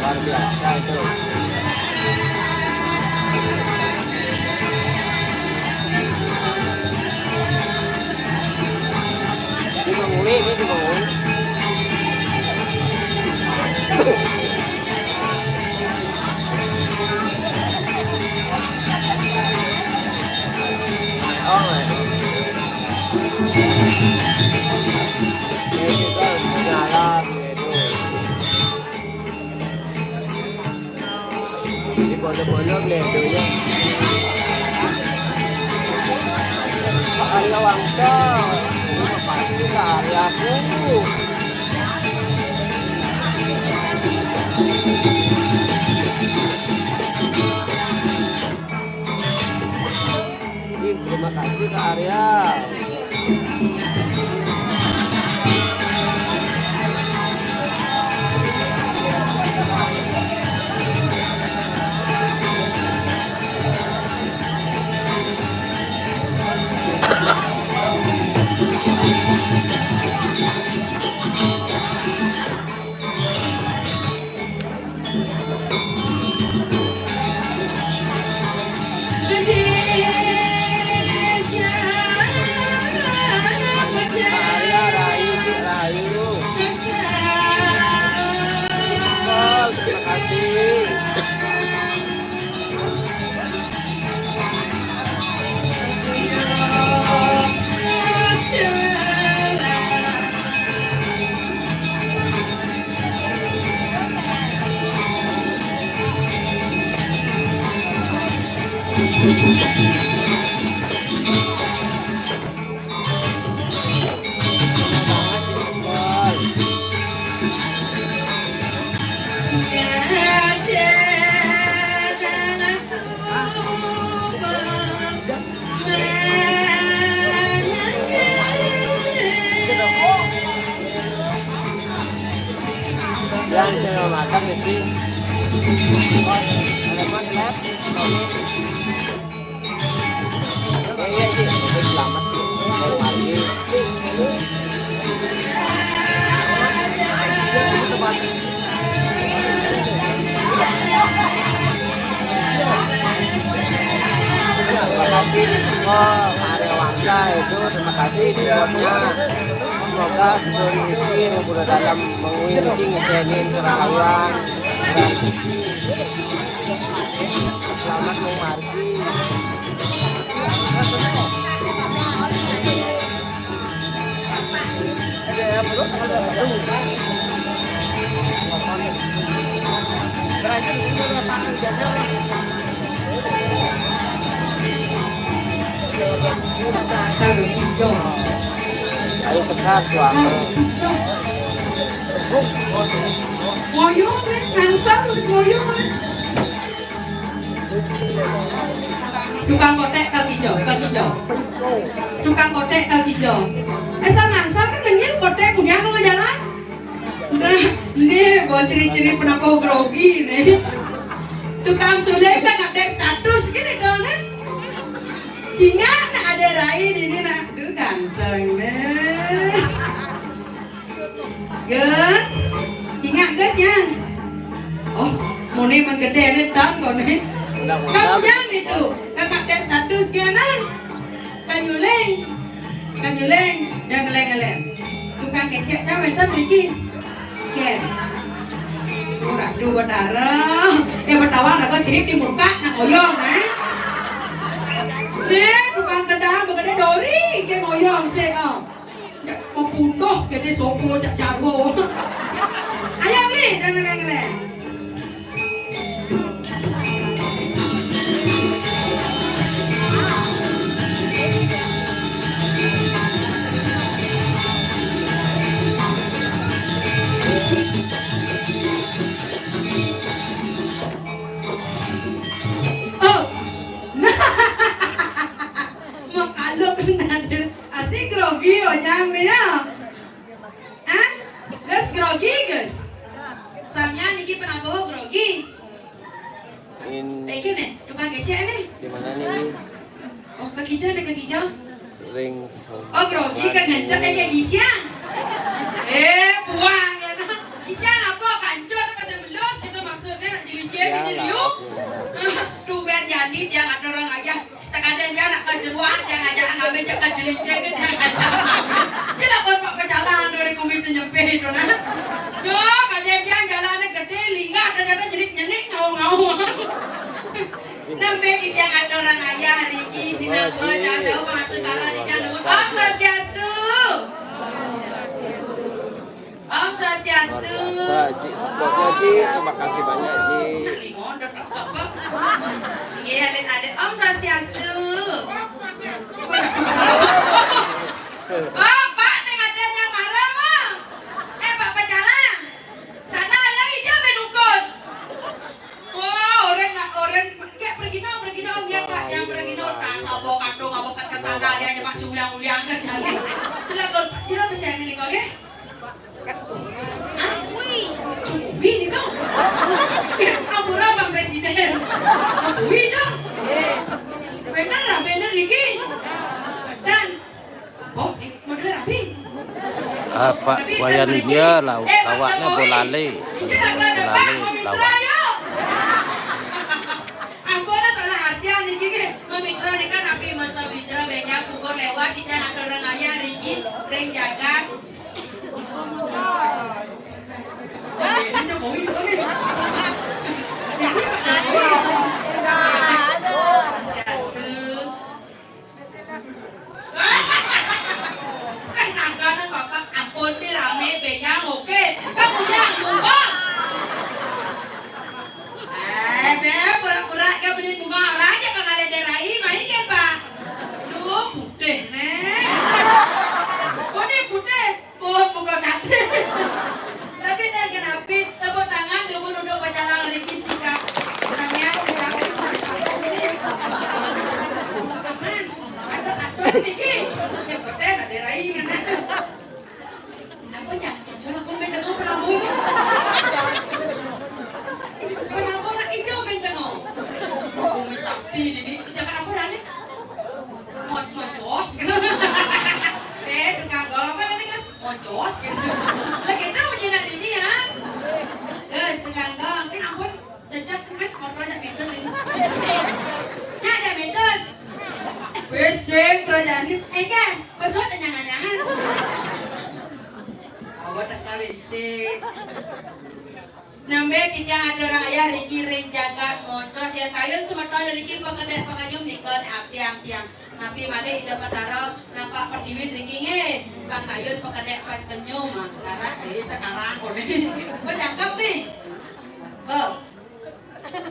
Luar biasa itu. Dimangui, ini dimangui. Oh, ini juga nyala gitu. Di pondok-pondok ledonya. Area Wangsa, ini pasti ke areaku. Terima kasih ke Arya. Yang saya makan itu selamat terima kasih Arya Wangsa itu, terima kasih supportnya. Semoga sesuai miskin yang udah dalam menguinti ngesenin kerahayan. Selamat mengarti. Ayo sekat suami. Moyong nih, cancel moyong nih. Tukang kotek kaki hijau. Tukang kotek kaki hijau. Nansal kan nengin kotek punya apa jalan? Nah, nih buat ciri-ciri penapa grogi nih. Tukang sulit kan update status gini dong nih. Singa nak ada Rai ini nak, aduh ganteng nih. Gus. Singa Gus ya. Oh, mau nih man gede nih dan kau nih. Kamu jangan itu. Kakak dek status kianan. Kanyuleng. Jangan ngeleng. Tukang kecek cawe tak beri. Ken. Ora du batara. Betawa kau cerip di muka nak oyong nah. Nih, tukang kedang begede dori ke oyong se oh. Mau pundoh ke dia sopo cak jarwo. Ayo beli, jangan. Oh, mau kalau kena asli grogi onyang nih ya. Guys grogi guys. Samnya niki pernah bawa grogi. Nih, tukang kecek nih. Di mana nih? Oh, kaki hijau. Ring Oh, grogi kan ngancet kayak gisian. Buang ya nah. Gisian apa kancot pasal belos gitu maksudnya nak jelinjeng ini liuk. Tuh biar jadi dia ada orang ayah. Kadang dia nak kejeruan dia ngajak ngambil ke jelinjeng dia ngajak. Jelas bapak berjalan dari kumis nyempit itu nah. Duh, kadang dia jalannya gede lingkar ternyata jadi nyenik ngau-ngau. Nambe di dia ada orang ayah Riki Sinapura jauh masuk karena di dia nunggu Om Swastiastu. Om Swastiastu. Ji, supportnya Ji, terima kasih banyak Ji. Limon udah terkebak. Ini alit-alit Om Swastiastu. Pak, nih adanya marah bang. Pak jalan. Sana yang hijau bedukun. Wow, orang kayak pergi no om ya Pak, yang pergi no tak sabok kadung abokat ke sana dia hanya masih ulang-ulang kan nanti. Itulah kalau Pak Sira bisa ini kau ya. Cukupi nih kau. Ampura Bang Presiden. Cukupi dong. Bener Riki. Dan model rapi. Pak wayan dia lawaknya bolale. Lawak. Ampun salah artian nih Riki. Memitra nih kan api masa mitra banyak pukul lewat tidak ada orang ayah Riki. Reng jagat. Ini Jokowi dong nih. Ini Pak Jokowi. Tangganan Bapak ampun nih rame benyang oke. Kamu yang numpang. Pura-pura kamu beli bunga orang aja kang ada derai main kan Pak. Duh putih nih. Oh ini putih. Buka kaki. Tapi dan kenapa tepuk tangan duduk pacaran Riki sikap tangannya sikap ada Riki yang putih ada derai mana namanya jangan komen dengan pelabu pelabu nak hijau komen dengan bumi sakti ini jangan apa dah ni mojos tukang apa nanti kan mojos gitu lah kita menyenak ini ya guys tukang gong kan ampun dajak kan korbannya benten ini ya ada benten beseng kerajaan ini kan besok ada nyangan-nyangan awak tak tahu beseng nambe tidak ada orang ayah Riki ring jagat moncos yang kayun sementara dari Riki pengadek penganyum nikon apiang-piang napi malih dapat taruh nampak perdiwit Riki nge bang kayun pengadek pengenyum sekarang kone berjangkap nih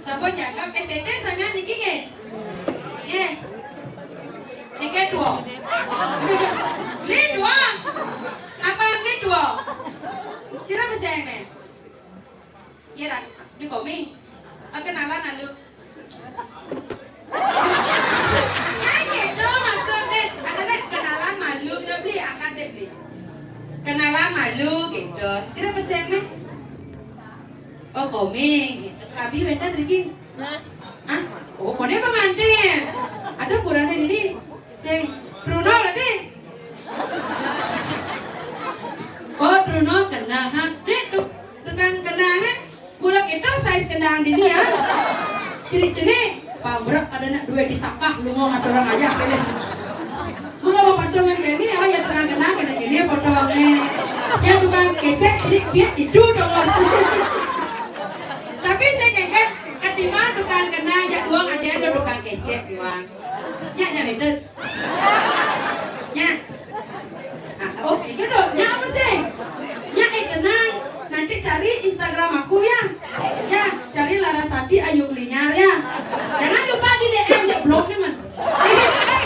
siapa jangkap STT sana Riki nge Riki dua beli dua apa beli dua sira bisa ini iya rak, di komi kenalan lalu saya gitu maksudnya katanya kenalan malu kita beli akan deh beli kenalan malu gitu siapa pesennya oh komi gitu tapi benar Riki oh kone pengantin ada kurangnya ini saya Bruno berarti oh Bruno kenal Nah, nih tukang kendang bulak itu size kendang di dia. Ciri-ciri pabrak ada nak duit disakah lu mau ngatur orang aja pilih. Mula mau potongan gini, oh ya tukang kendang kena gini potongnya. Yang tukang kecek jadi dia itu dong. Tapi saya kengket ketima tukang kendang ya doang ada tukang kecek doang. Nya itu. Nya. Oh, itu dong. Nya apa sih? Nya kendang. Nanti cari Instagram aku ya. Ya, cari Larasati Ayu Klinyar ya. Jangan lupa di DM ya blog nih man. Ini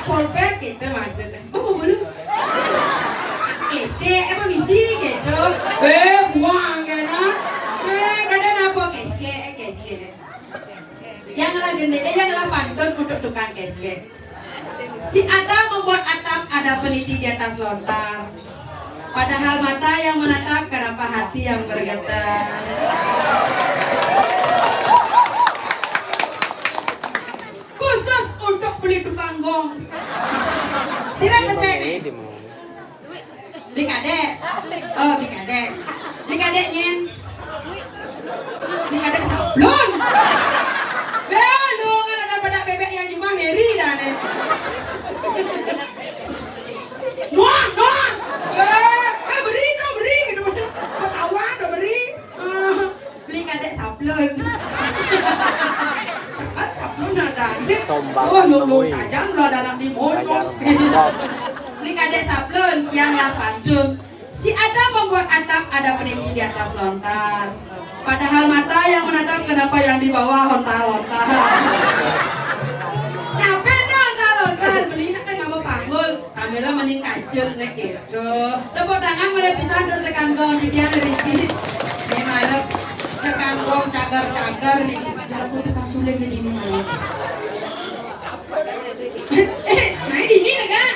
folder gitu maksudnya. Oh, boleh. Kece, apa misi gitu. Buang gitu. Kadang apa kece. Yang lagi yang pantun untuk tukang kece. Si Adam membuat atap, ada peniti di atas lontar. Padahal mata yang menatap, kenapa hati yang bergetar? Khusus untuk beli tukang gong. Siapa kesek? Beli kadek. Oh, beli kadek. Beli kadek nyen. Beli kadek sablon. Belum kan ada pada bebek yang cuma Mary dah nih. Noah. Beri gitu. Kawan dah beri. Beli kadek sablon. Sekat sablon ada. Oh, lu saja lu dalam di motor. Beli kadek sablon yang 8 jam. Si Adam membuat atap, ada peniti di atas lontar. Padahal mata yang menatap, kenapa yang di bawah lontar-lontar. Capek dah lontar-lontar. Beli kan nggak mau panggul. Sambil mending kacut nih gitu. Tepuk tangan mulai bisa untuk sekangkong di dia Riki. Ini malam sekangkong cagar-cagar nih. Jangan lupa tukang suling di sini malam. Nah ini nih kan.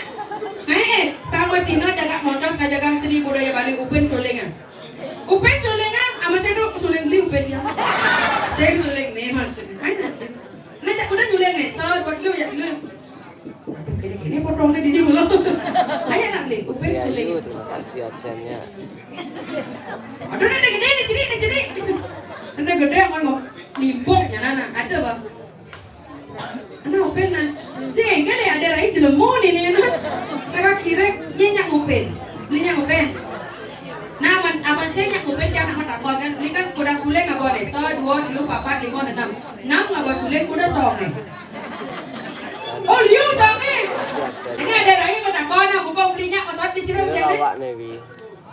Kamu Cina jaga moncos kajagang seni budaya Bali Upin sulingan. Upin sulingan, ama saya tuh suling beli Upin ya. Saya suling nih maksudnya. Nah cak udah suling nih, so buat lu ya lu. Ini potongnya di dulu. Ayo nak beli Upin suling. Terima kasih absennya. Aduh ini gede. Ini gede kan mau nimpuknya nana ada bang. Anak Upin nah. Sehingga deh ada rai jelemu nih nah. Kira-kira nyenyak Upin. Belinya Upin. Nah, aman saya nyak Upin yang nak takut kan. Ini kan kuda suling nggak boleh. 1, 2, 3, 4, 5, 6. 6 nggak boleh suling kuda song nih. Oh liu song nih. Ini ada rai yang takut nah. Bukan belinya pasal di sini siapa? Awak nih.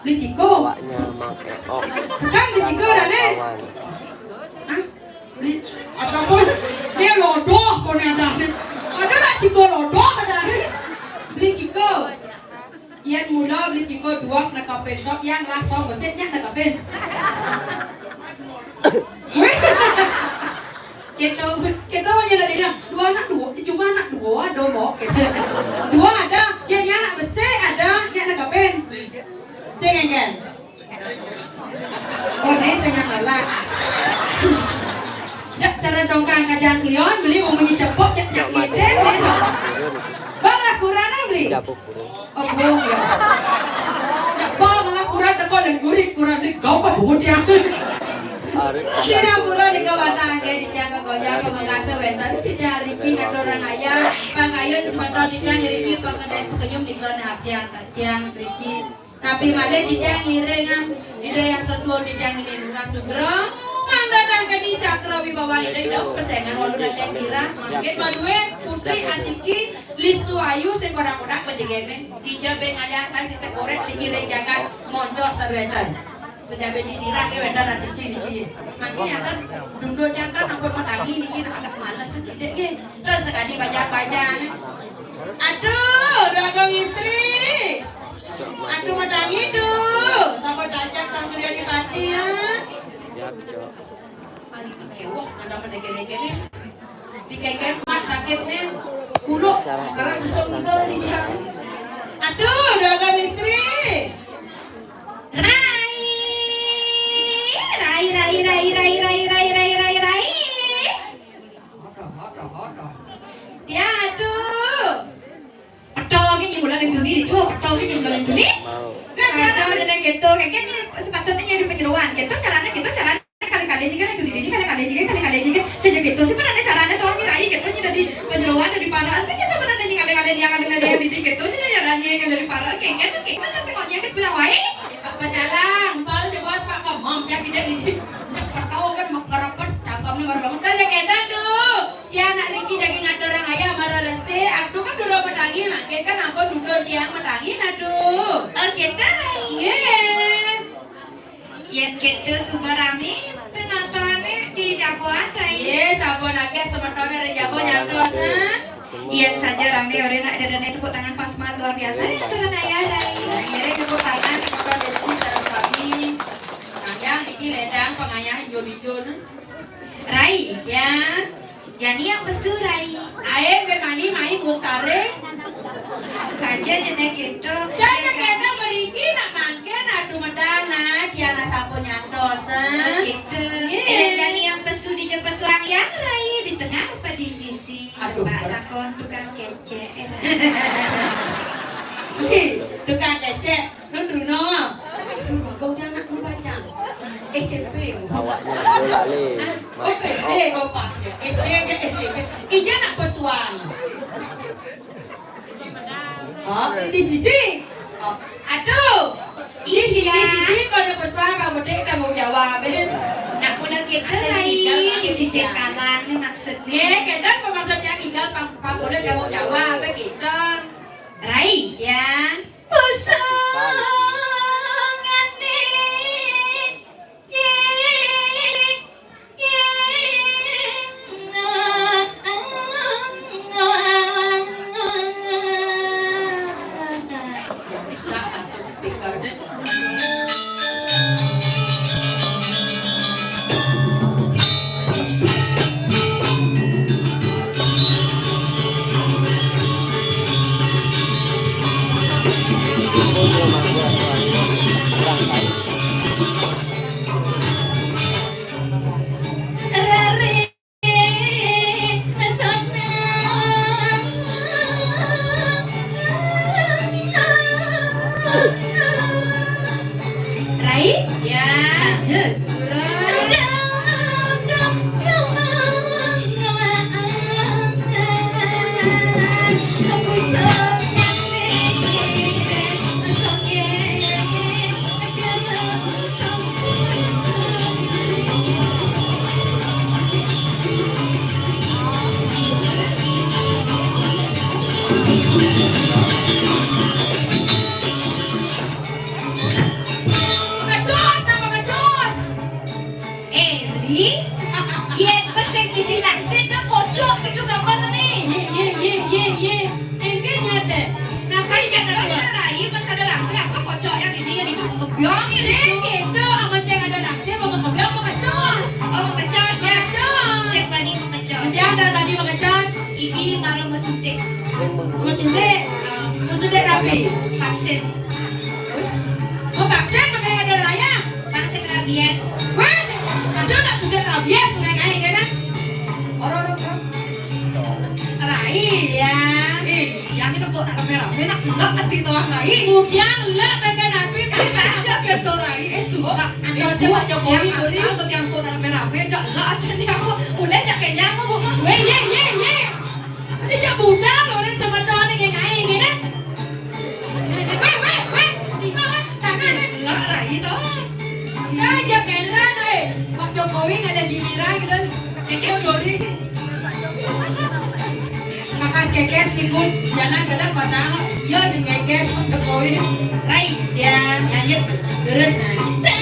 Beli Ciko. Awaknya Mang Eo. Sekarang beli Ciko dah nih. Hah? Beli ataupun dia lodoh pun ada nih. Ada nak Ciko lodoh ada nih. Beli Ciko. Yang mula beli Ciko 2 nak kapen shop yang langsung besitnya nak kapen. Kita hanya ada dia 2 anak 2 cuma anak 2 ada mau kita 2 ada yang anak besar ada yang nak kapen. Sengen. Oh ini sengen lah. Cara dongkang kajang klion beli mau menyicepok cak ide. Balah kurang beli. Oh kurang ya. Ya balah kurang tekol yang kurang beli kau apa buat dia. Sini kurang di kawasan kayak di jaga gojak pemangkasa wentan tidak Riki atau orang ayam pangayun semata tidak Riki pengadai senyum di kena tiang Riki. Tapi malah tidak ngirengan ide yang sesuai tidak ini bunga sugro. Manda dan di cakra wibawa ini dong kesengan walau dan kira. Kita badue putri asiki listu ayu sing kodak-kodak penjegene. Dijabe ngajak saya sisa korek dikira jagat moncos terwedan. Sejabe didira ke wedan asiki niki. Makanya kan dundurnya kan aku matangi niki agak malas gede ge. Terus sekali baca-baca. Aduh, dagang istri. Aduh matangi tuh. Sama dajak sang surya di mati ya. Siap, Cok. Kewah, ada pendek-pendek nih. Dikeken mak sakit nih. Kuluk, karena besok tinggal di dia. Aduh, dagang istri. Rai. Hodoh. Ya, aduh. Petol ini mulai lindungi, itu petol ini mulai lindungi. Kan dia tahu jadi gitu kayaknya sepatutnya nyari penyeruan gitu caranya kali-kali ini kan kali-kali ini sejak gitu sih mana caranya tuh nyirai gitu jadi penyeruan dari parahan sih kita mana nih kali-kali dia di gitu jadi caranya yang dari parahan kayak mana sih mau nyakis bilang wae Pak Jalang pal di bos Pak Komom yang tidak di tahu kan mengkarapat cakapnya marah-marah kan ya kena tuh si anak Riki jadi ngatur orang ayah marah lese aku kan dulu menangi makin kan aku duduk dia menangi aduh oh gitu yang gitu subarami penontonnya di Jagoan iya sabon aja sebenarnya di Jago nyatos iya saja rame orang nak ada tepuk tangan pas banget luar biasa ya turun ayah ini tepuk tangan semoga jadi sarang kami ayah Riki ledang pengayah Joni Rai ya jadi yang pesu Rai ayo bermani main bukare saja jadi gitu jadi kena meriki nak mangke aduh medana dia nasapo nyatos gitu jadi yang pesu di pesu yang Rai di tengah apa di sisi coba takon tukang kece tukang kece lu Bruno kau jangan aku baca SMP awaknya bola le. SD kau pas ya SD aja SMP iya nak pesuang oh di sisi oh aduh di sisi kau ada pesuang kamu dek tanggung jawab nak pulang kita di sisi kanan maksudnya kadang maksudnya tinggal boleh tanggung jawab begitu Rai ya pusangan bisa langsung speaker deh Rai ya Maksudnya tapi vaksin. Oh vaksin makanya ada raya. Vaksin rabies. Wah, ada nak sudah rabies mengenai kan? Orang rai ya. Yang itu kok nak rame-rame nak ngelak hati tuan rai. Kemudian ngelak dengan nabi saja gitu rai. Suka. Anda coba Jokowi beri untuk yang kok rame-rame jalan aja nih aku. Mulai jaketnya aku bu. Weh ye. Ini jak budak loh ini sebentar nih kayak gini. Weh, di mana? Tangan lah rai toh. Ya jaketnya nih. Pak Jokowi nggak ada di Mira gitu. Kekes dori. Makas kekes ikut jalan kadang pasang. Yo di kekes Pak Jokowi. Rai ya lanjut terus nanti.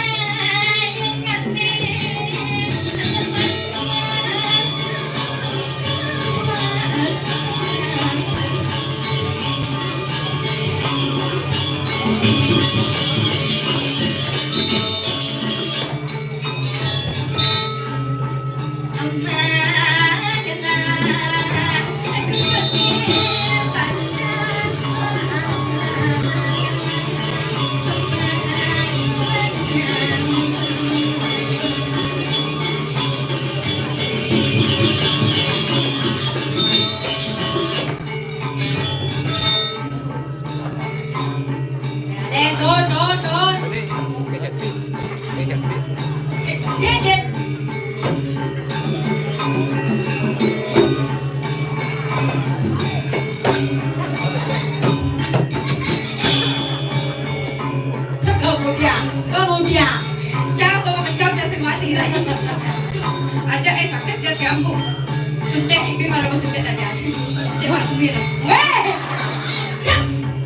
cantik. Jejet. Kemudian, jauh kau makan jauh jangan mati lagi. Aja sakit jangan ganggu. Suntik ibu malah mau suntik aja. Siapa semir? Weh,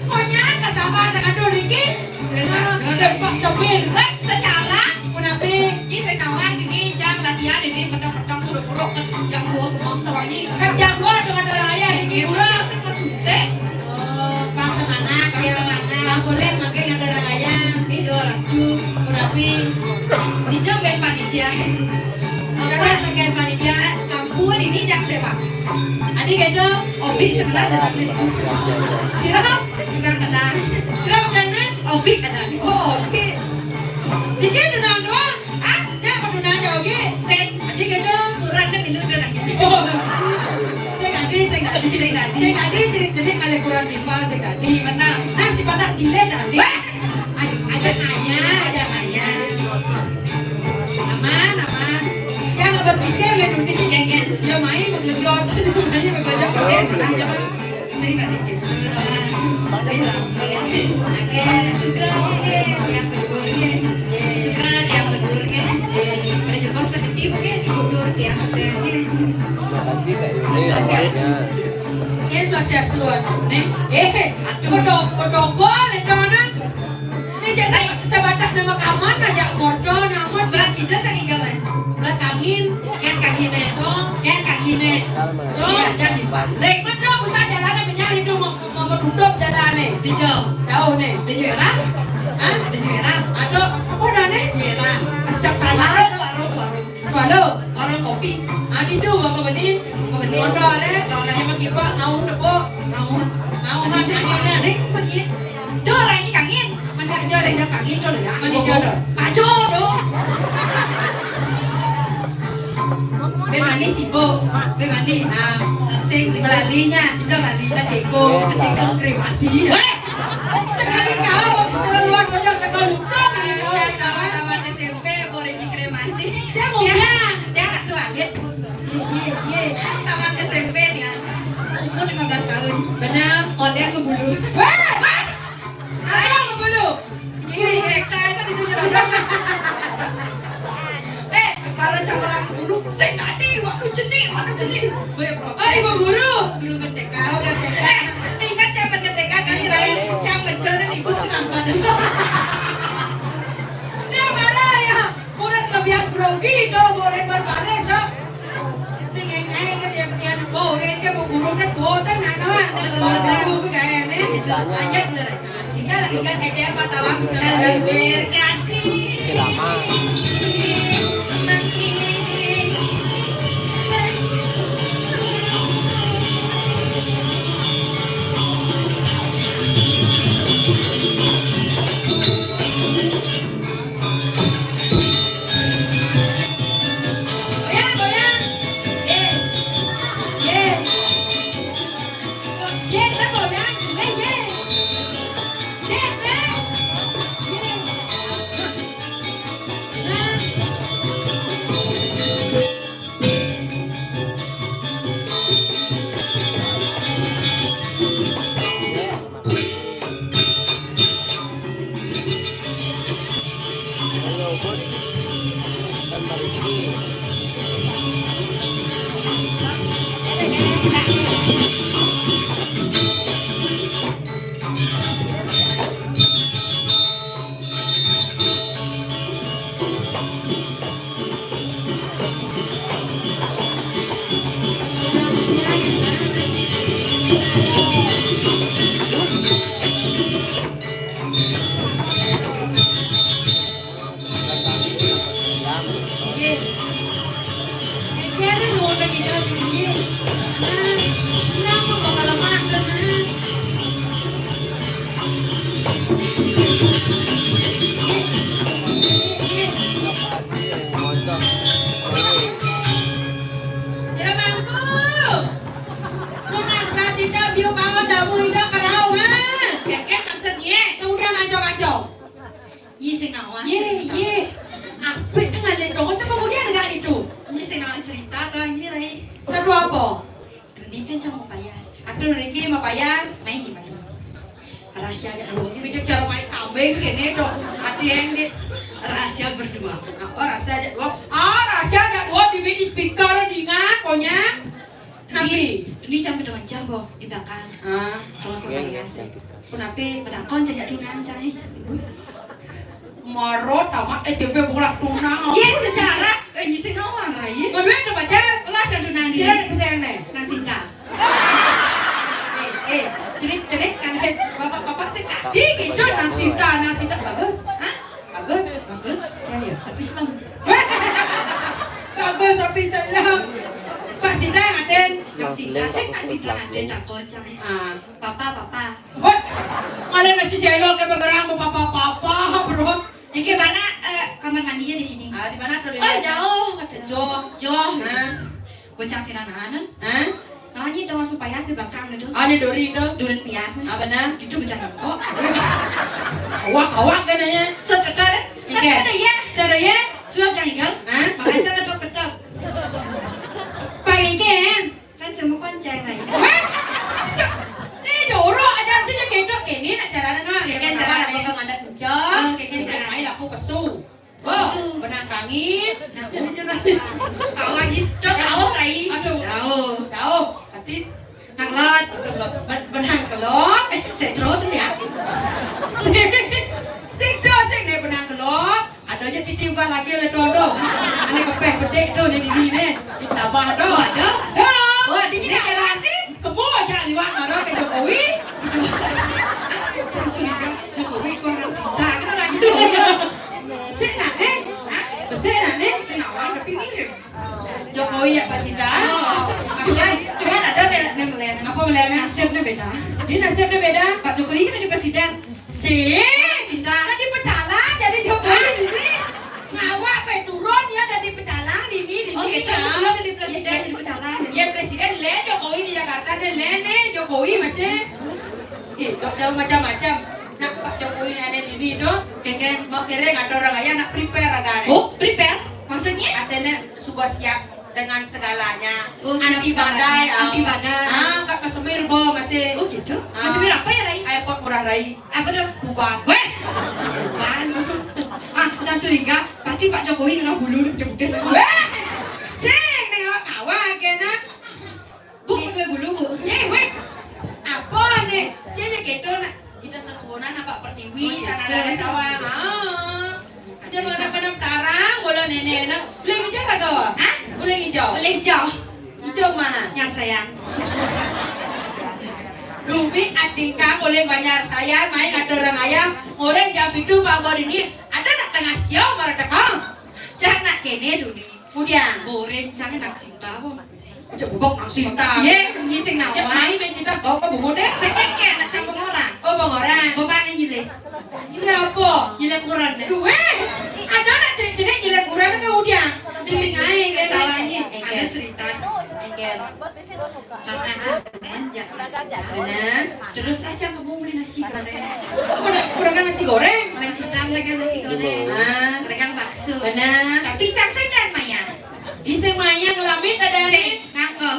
pokoknya tak sama dengan Doriki. Jangan pak semir. Weh, secara kenapa? Ini saya kawan ini jam latihan ini pedang-pedang buruk-buruk ke jam 2 semang tahu ini. Jam 2 dengan darahnya ini. Udah, saya mau suntik. Pak semana, kalau semana boleh makan yang darah ayam. Aku Murapi di jam ben panitia. Udah sekian panitia. Lampu ini jam siapa? Adik gitu. Obi sebelah ada di situ. Siapa? Bukan kena. Siapa sana? Obi ada di. Oh Obi. Dikit dunang doang. Ah, ya apa dunangnya Obi? Sen. Adik gitu. Kurangnya minum dunangnya. Saya tadi jadi kali kurang timpal saya tadi. Mana? Nasi panas sile tadi. Ada ayah. Aman. Jangan berpikir ya dunia. Dia main bergelejot. Dia bergelejot. Saya nggak dikit. Segera yang kedua. Yang kedua. Kerja kos tertib kedua yang Terima kasih Kak Yuni. Ini swastiastuan. Kodok boleh dona. Ini sebatas nama kaman aja ngocok namun berat hijau cang igal berat kangin oh jadi balik mana bisa jalan menyari itu mau tutup jalan nih jauh nih di juara atau apa dah nih cap warung kopi itu bapak benin modal yang bagi pak naung tepuk naung macamnya nih begini tuh lagi kangin Dia ada kangin tuh ya. Kacau dong. Bemani sibuk. Bemani. Nah, sing belalinya, bisa lali kita ceko kremasi. Weh. Kali kau keluar pojok tekan luka. Tamat SMP boleh di kremasi. Saya mau dia anak dua lihat. Tamat SMP dia. Umur 15 tahun. Benar. Ondel ke bulu. Weh. Ayo ke bulu. Ini mereka itu ditunjuk. Para cawaran bulu, saya tadi waktu jenih. Ibu guru gerdeka. Ingat zaman gerdeka tadi lain, zaman jalan ibu kenapa? Dia marah ya, murid lebih grogi kalau murid berbaris tak. Singeng kan dia murid dia guru kan bodoh nak guru kayak ni. Lanjut bener. Tinggal ikan edel patawang misalnya berkati. Lama. Ye sing nawan. Ye. Apik ngalih dong. Itu kemudian enggak itu. Ye sing nawan cerita ta ye rai. Satu apa? Ini kan sama payas. Aduh Riki sama payas main di mana? Rahasia dong. Ini cara main kambing gini dong. Ada yang di rahasia berdua. Apa rahasia aja dua? Rahasia aja dua di mini speaker diingat pokoknya. Nabi, ini jam dengan jam boh di belakang. Kalau sama payas. Kenapa? Pedakon cak tunang cai. Marot tamat SMP borak tunang. Yes secara. Ini sih nawang rai. Mana ada baca? Lah cak tunang dia. Siapa yang nih? Nang Sinta. Cerit kan bapak sih tadi gitu nang Sinta bagus. Hah? Bagus. Ya. Tapi selam. Bagus tapi selam. Pak Sinta ngaden. Nang Sinta ngaden tak kocak. Papa. What? Kalian masih selo ke bergerang papa bro. Ini mana kamar mandinya di sini? Di mana tuh? Jauh. Boncang sinananan. Namanya itu masuk payas di belakang itu. Ada dori itu. Duren pias. Benar. Itu bencana kok. Awak kan ya? Sekedar. Kan ya? Sudah jahil. Makan jangan ketok. Pengen. Kan semua konceng lagi. Jorok aja sih ketok kini nak caranya mah. Kan cara bakal ngadat bencong. Kan cara mai laku pesu. Benang kangit. Tahu lagi. Tahu rai. Aduh. Tahu. Tapi nanglot. Benang kelot. Setro tuh ya. Sing deh benang kelot. Ada aja titi juga lagi oleh dodo. Ane kepeh bedek tuh di sini. Ditambah doh. Wah, di sini nanti. Kamu aja liwat marah ke Jokowi. Jokowi kurang Sinta. Kita lagi tuh. Senawan tapi mirip. Jokowi ya Pak Sinta. Cuma ada yang melihat. Apa melihat? Nasibnya beda. Ini nasibnya beda. Pak Jokowi kan jadi presiden. Sinta kan dipecalang jadi Jokowi ini. Ngawak pe turun ya dari pecalang ini. Oh iya, sudah jadi presiden di pecalang. Ya presiden lain Jokowi di Jakarta dan lain Jokowi masih. Jauh macam-macam. Nak Pak Jokowi ini ada di itu. Keken mau kira ada orang kaya nak prepare agak. Oh prepare? Maksudnya? Artinya sudah siap dengan segalanya. Anti badai. Kak Kasumir bo masih. Oh gitu? Kasumir apa ya Rai? Airport Murah Rai. Apa tuh? Buban. Weh. Jangan curiga, pasti Pak Jokowi kena bulu gede-gede. Sing nengok awak kena. Bu, bulu bu. Weh. Apa nih? Siapa gitu nak? Kita sesuonan apa pertiwi sana ada tawang. Dia mau nak pendaftaran, boleh nenek. Boleh hijau atau? Hah? Boleh hijau. Hijau mana? Yang sayang. Dumi atika boleh banyak saya main ada orang ayam. Orang jam itu bangor ini ada nak tengah siang marah tekang. Jangan nak kene dulu. Kemudian. Boleh jangan nak Sinta bu. Coba nak Sinta. Ye, ni sing nawa. Main Sinta kau bumu deh. Sekek nak campur orang. Oh bang orang. Bapak ni jile. Jile apa? Jile kuran. Weh, ada nak cerita jile kuran kemudian. Sing aing ke tawanya. Ada cerita. Engkel. Karena benar. Terus aja kamu beli nasi goreng. Udah kan nasi goreng? Mencinta mereka nasi goreng. Mereka bakso. Benar. Tapi cak sedan Maya. Di sing Maya ngelamit ada nih. Nganggo.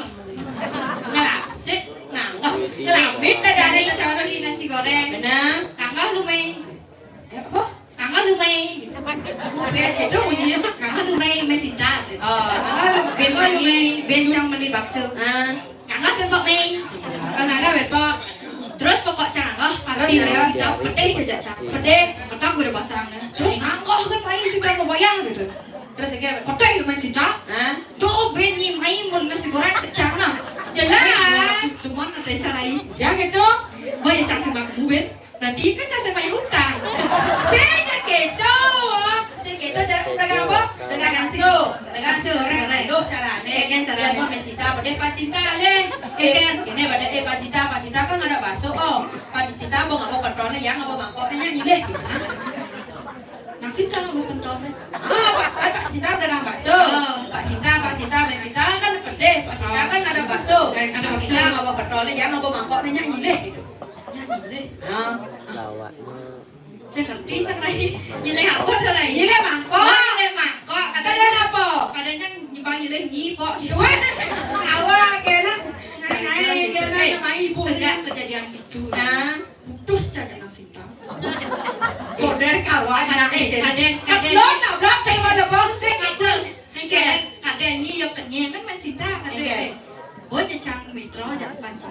Ngelamit ada nih cara beli nasi goreng. Benar. Nganggo lumai. Apa? Nganggo lumai. Itu bunyinya. Nganggo lumai Mesinta. Nganggo lumai bencang beli bakso. Nganggo bembok mei. Nganggo bembok. Terus pokok canggoh parti Mesinta pedih aja cak. Pedih. Otak gue udah pasang nih. Terus nganggoh kan Maya sudah mau bayar gitu. Terus kayak pedih Mesinta. Tuh benyi Maya mau nasi goreng secana. Jelas. Teman ada cara ini. Ya gitu. Boleh cak sama kamu Ben. Nanti kan cak sama hutang. Saya gitu. Dagang apa? Dagang nasi. Dagang nasi goreng. Hidup carane. Kan carane. Dia mau Cinta, pada Pak Cinta le. Kan ini pada Pak Cinta kan ada bakso. Oh, Pak Cinta mau ngapa kontrolnya yang ngapa mangkoknya nyanyi le. Nang Cinta ngapa kontrolnya? Pak Cinta dagang bakso. Pak Cinta kan pede. Pak Cinta kan ada bakso. Ada bakso ngapa kontrolnya yang ngapa mangkoknya nyanyi le. Nyanyi le. Lawaknya. Saya ngerti cak rai. Nyileh apa tuh rai? Nyileh mangkok. Nyileh mangkok. Kadang apa? Kadangnya nyibang nyileh nyipok. Weh, awak kena ngai kena sama ibu. Sejak kejadian itu, Nah, putus saja nang Sinta. koder kawan anak ini. Kadang Kadang nabrak saya pada bang saya kadang Engke. kadang ni yo kenyang kan main Sinta kadang. Oh jecang mitro jangan pancing.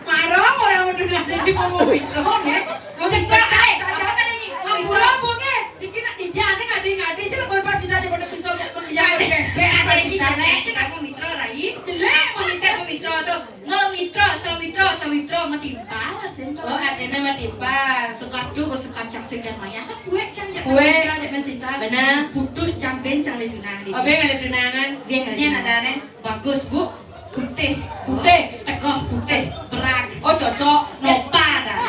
Marah orang udah nanti ngomong mikro ya. Mau cekak Jangan kan ni. Ngurang bunge. Dikira di jane ngadi jadi kon pas sudah pada pisau yang Ada ni jelek kita mau mitro rai. Jelek mau mitro tu. Sawitro matimpal atin. Oh, artinya matimpal. Suka tu suka cang sing dan maya kan kue cang Kue. jangan Sinta. Benar. Putus cang ben cang le tunang di. Obe ada tunangan. Ini ada nih. Bagus bu. Putih. Putih. Tekoh putih. Berat. Oh, cocok. Nopa dah.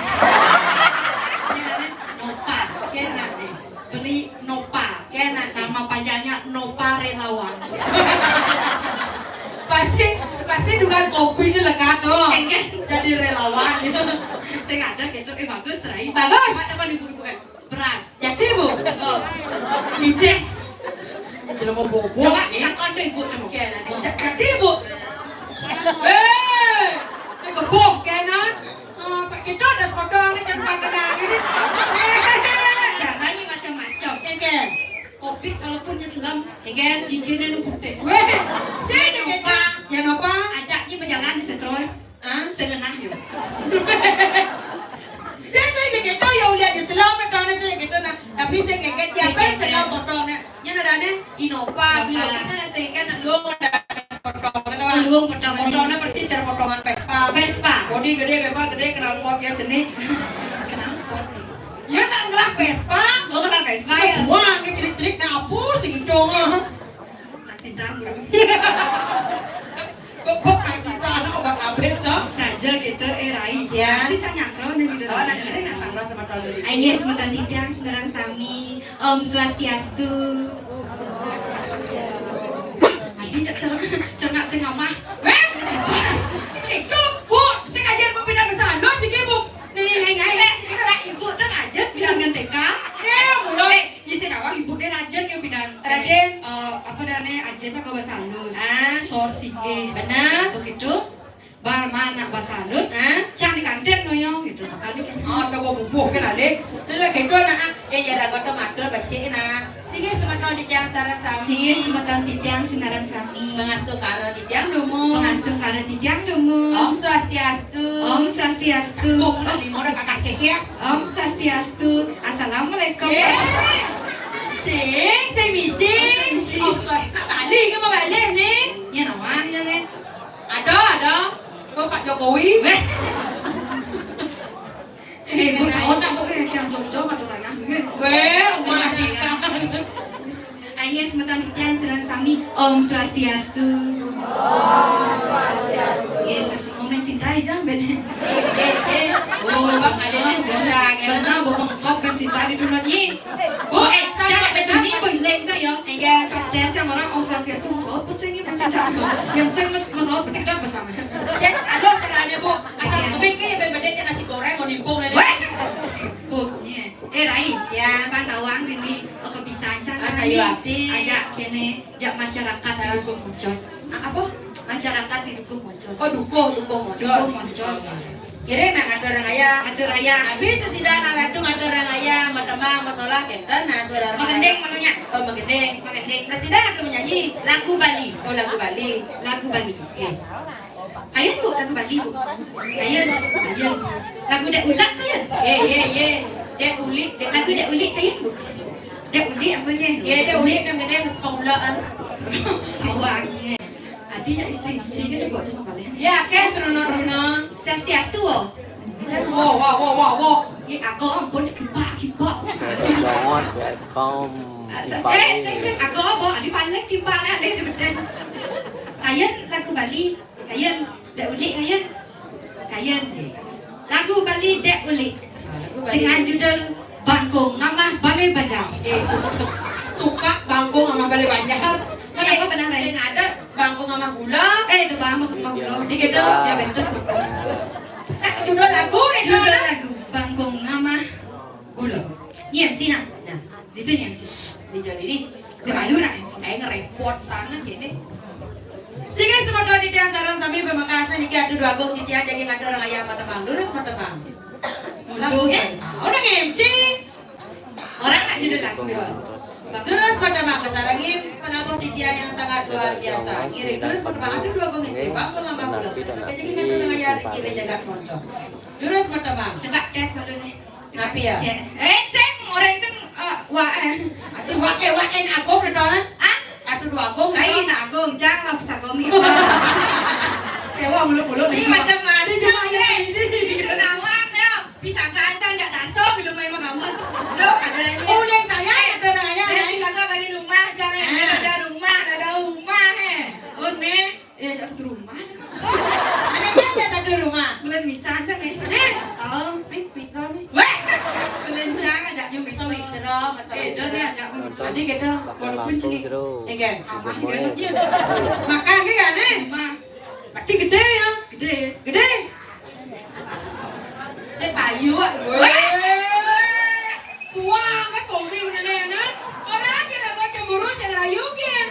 Nopa. Kena deh. Beli Nopa. Kena deh. Nama panjangnya Nopa Relawan. Pasti dugaan kopi ini lekat dong. Enggak. Jadi relawan. Saya nggak ada gitu. Bagus terakhir. Bagus. Apa ibu-ibu berat. Jadi bu. Tekoh. Ide. Sudah mau bobo. Coba kita kondo ibu nemu. Kena. Jadi bu. Ini kebuk kenan. Pak kita ada potong nih jangan pakai ini. Caranya macam-macam. Ken. Kopi walaupun nyeselam. Ken. Giginya nu putih. Weh. Saya juga. Jangan apa? Ajaknya berjalan di setroy. Ah. Sengenah yuk. Saya gitu ya udah di selam potongnya saya gitu nah. Tapi saya kayak tiap hari selam potongnya. Yang ada Innova beliau kita saya kan lu ada potongnya. Belum potong. Potongnya persis cara potongan Vespa. Bodi gede, bebas gede, knalpot ya jenis. Kenapa? Ya tak ngelak Vespa. Lo kenal Vespa ya? Wah, kayak cerik-cerik nah apa sih gitu mah. Nasi campur. Bebek nasi tanah obat abet dong. Saja gitu Rai. Ya. Si canyakro nih di Oh, nah ini nggak sanggup sama tahun ini. Ayo sebentar tiang senerang sami. Om Swastiastu. Adi cernak sing omah. Weh, itu bu, saya ngajar mau pindah ke sana sih ibu. Ibu udah ngajak bilang dengan TK. Mulai. Iya sih awak ibu dia rajin yang bilang. Rajin. Apa namanya ajen mah ke bahasa halus. Ah. Sor sige. Benar. Begitu. Mana bahasa halus. Ah. Cang di kantin noyong gitu. Makanya kan. Oh, ada bubu kan ada. Terus gitu nah, ya ada kota matur baca nah. Sige sematau di tiang sarang sami. Sige sematau titiang sinaran sami. Pengastu karo di tiang dumu. Pengastu karo titiang dumu. Om Swastiastu. Om Swastiastu. Kok udah lima udah kakas kekes. Om Swastiastu. Assalamualaikum. Saya misi. Om Swastiastu. Balik ke balik nih. Ya nawan ya le. Ada. Kok Pak Jokowi? Bu sahot nak bu yang cocok atau raya. Weh, masih Ayo sematau titiang sinaran sami. Om Swastiastu. Yesus momen cinta aja ben. Oh, Bang ada yang sedang ya. Benar bohong kok ben cinta di dunanya. Bu, Jangan ada dunia boleh saya. enggak. Tes yang orang Om Swastiastu masalah pusing ben cinta. Yang saya masalah petik dah bersama. Jadi, aduh caranya bu, asal kebik kayak beda-beda nasi goreng mau nimpung aja. Weh, buknya. Rai, Ya. Pantawang ini kebisacan Sayuati. ajak kene, ajak masyarakat didukung Mocos. Apa? Masyarakat didukung Mocos. Oh dukung Dukung modal. Mocos. Kira nak ada orang ayah. Atur raya. Habis sesudah naratu ada orang ayah, matembang masalah kita nah saudara. Magendeng manunya. Oh magendeng. Magendeng. Presiden akan menyanyi Lagu Bali. oh lagu Bali. Lagu Bali. Oke. Kalian bu lagu Bali bu. Kalian. Lagu Dek Ulak kalian. Ye. Dek ulik, Lagu Dek Ulik kalian bu. Dek Ulik apanya? Ye dek ulik nam gedeng pengulaan. Awangnya. Adinya istri-istri kan dibawa sama kalian. Ya ke trono. Swastiastu. Wow. Ya aku ampun kibak. Bongos, welcome. Sing aku apa? Adi paling timbang ada di beden. Kalian lagu Bali, kalian Dek Ulik kalian. Lagu Bali Dek Ulik dengan judul Bangkong Ngamah Balai Banjar. Suka bangkong sama balik banjar. Kenapa benar Rai? Yang ada bangkong sama gula. Itu bang mau Di gitu. Ya betul. Judul lagu nih. Judul lagu Bangkong Ngamah Ini MC nah. Nah, Itu ini MC. di jadi ini. Malu nak MC. Saya ngerepot sana gini. Sige semua di tiang sarang sami pemakasan iki adu dua agung di tiang jadi ngadu orang ayam mata bang. Lurus mata bang. Mundur kan? Orang MC. Orang nak judul lagu ya. Terus pada bang kesarangin penabuh di tiang yang sangat luar biasa. Kiri terus pada bang adu dua agung istri bang pulang bang pulang. Jadi ngadu orang ayam kiri jaga moncos. Terus mata bang. Coba tes malu nih. Kenapa ya? Seng orang seng wah Aduh waken agung dah dah. ah Adu dua agung. lain agung jangan bisa gomi. Kewa mulu-mulu Ini macam mana ni? Senawang dah. Bisa kacang jak daso belum main mengambil. Dok ada lagi. Udah saya ada orang ayam. Bisa kau lagi rumah jangan ada rumah Oh ne, jak satu rumah. Ada satu rumah. Bulan bisa aja nih. Oh, Mikro nih. weh. Bulan jangan ajak nyum Masa itu. mikro, masa Don ni ajak Tadi gitu. walaupun cilik. Ya kan? Amah dia Makan ke kan nih? rumah Berarti gede ya? gede. Gede. Saya payu ah. Wah, cái cổ view này nè nó. Orang aja dah kau cemburu saya layu kan.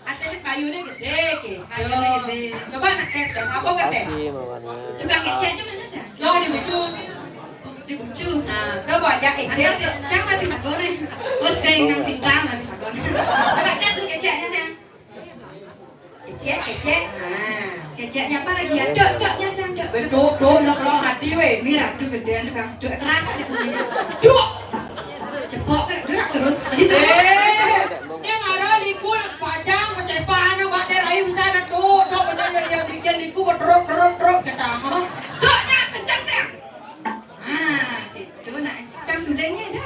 Atlet payu ni gede gitu. Payunya gede. Coba nak tes deh. Apa kan tes? Tukang kecetnya mana sih? Lo di bucu. Di bucu. Nah, lo bawa ajak SD. Anda sih, jangan nggak bisa goreng. Oh, saya nang sintang nggak bisa goreng. Coba tes dulu kecetnya sih. Kecek. Nah. Kecetnya apa lagi ya? Dok-doknya sih, dok. Betul, lo hati weh. Ini ratu gedean tukang. Dok kerasa deh bunyinya. Dok. Cepok kan, dok terus. Gitu. Dia marah liku panjang pasepan ang bater ayo bisa na do betul yang diken liku berderok kita ha. Doknya kencang sih. Ah, gitu nak. Kang sudengnya ada.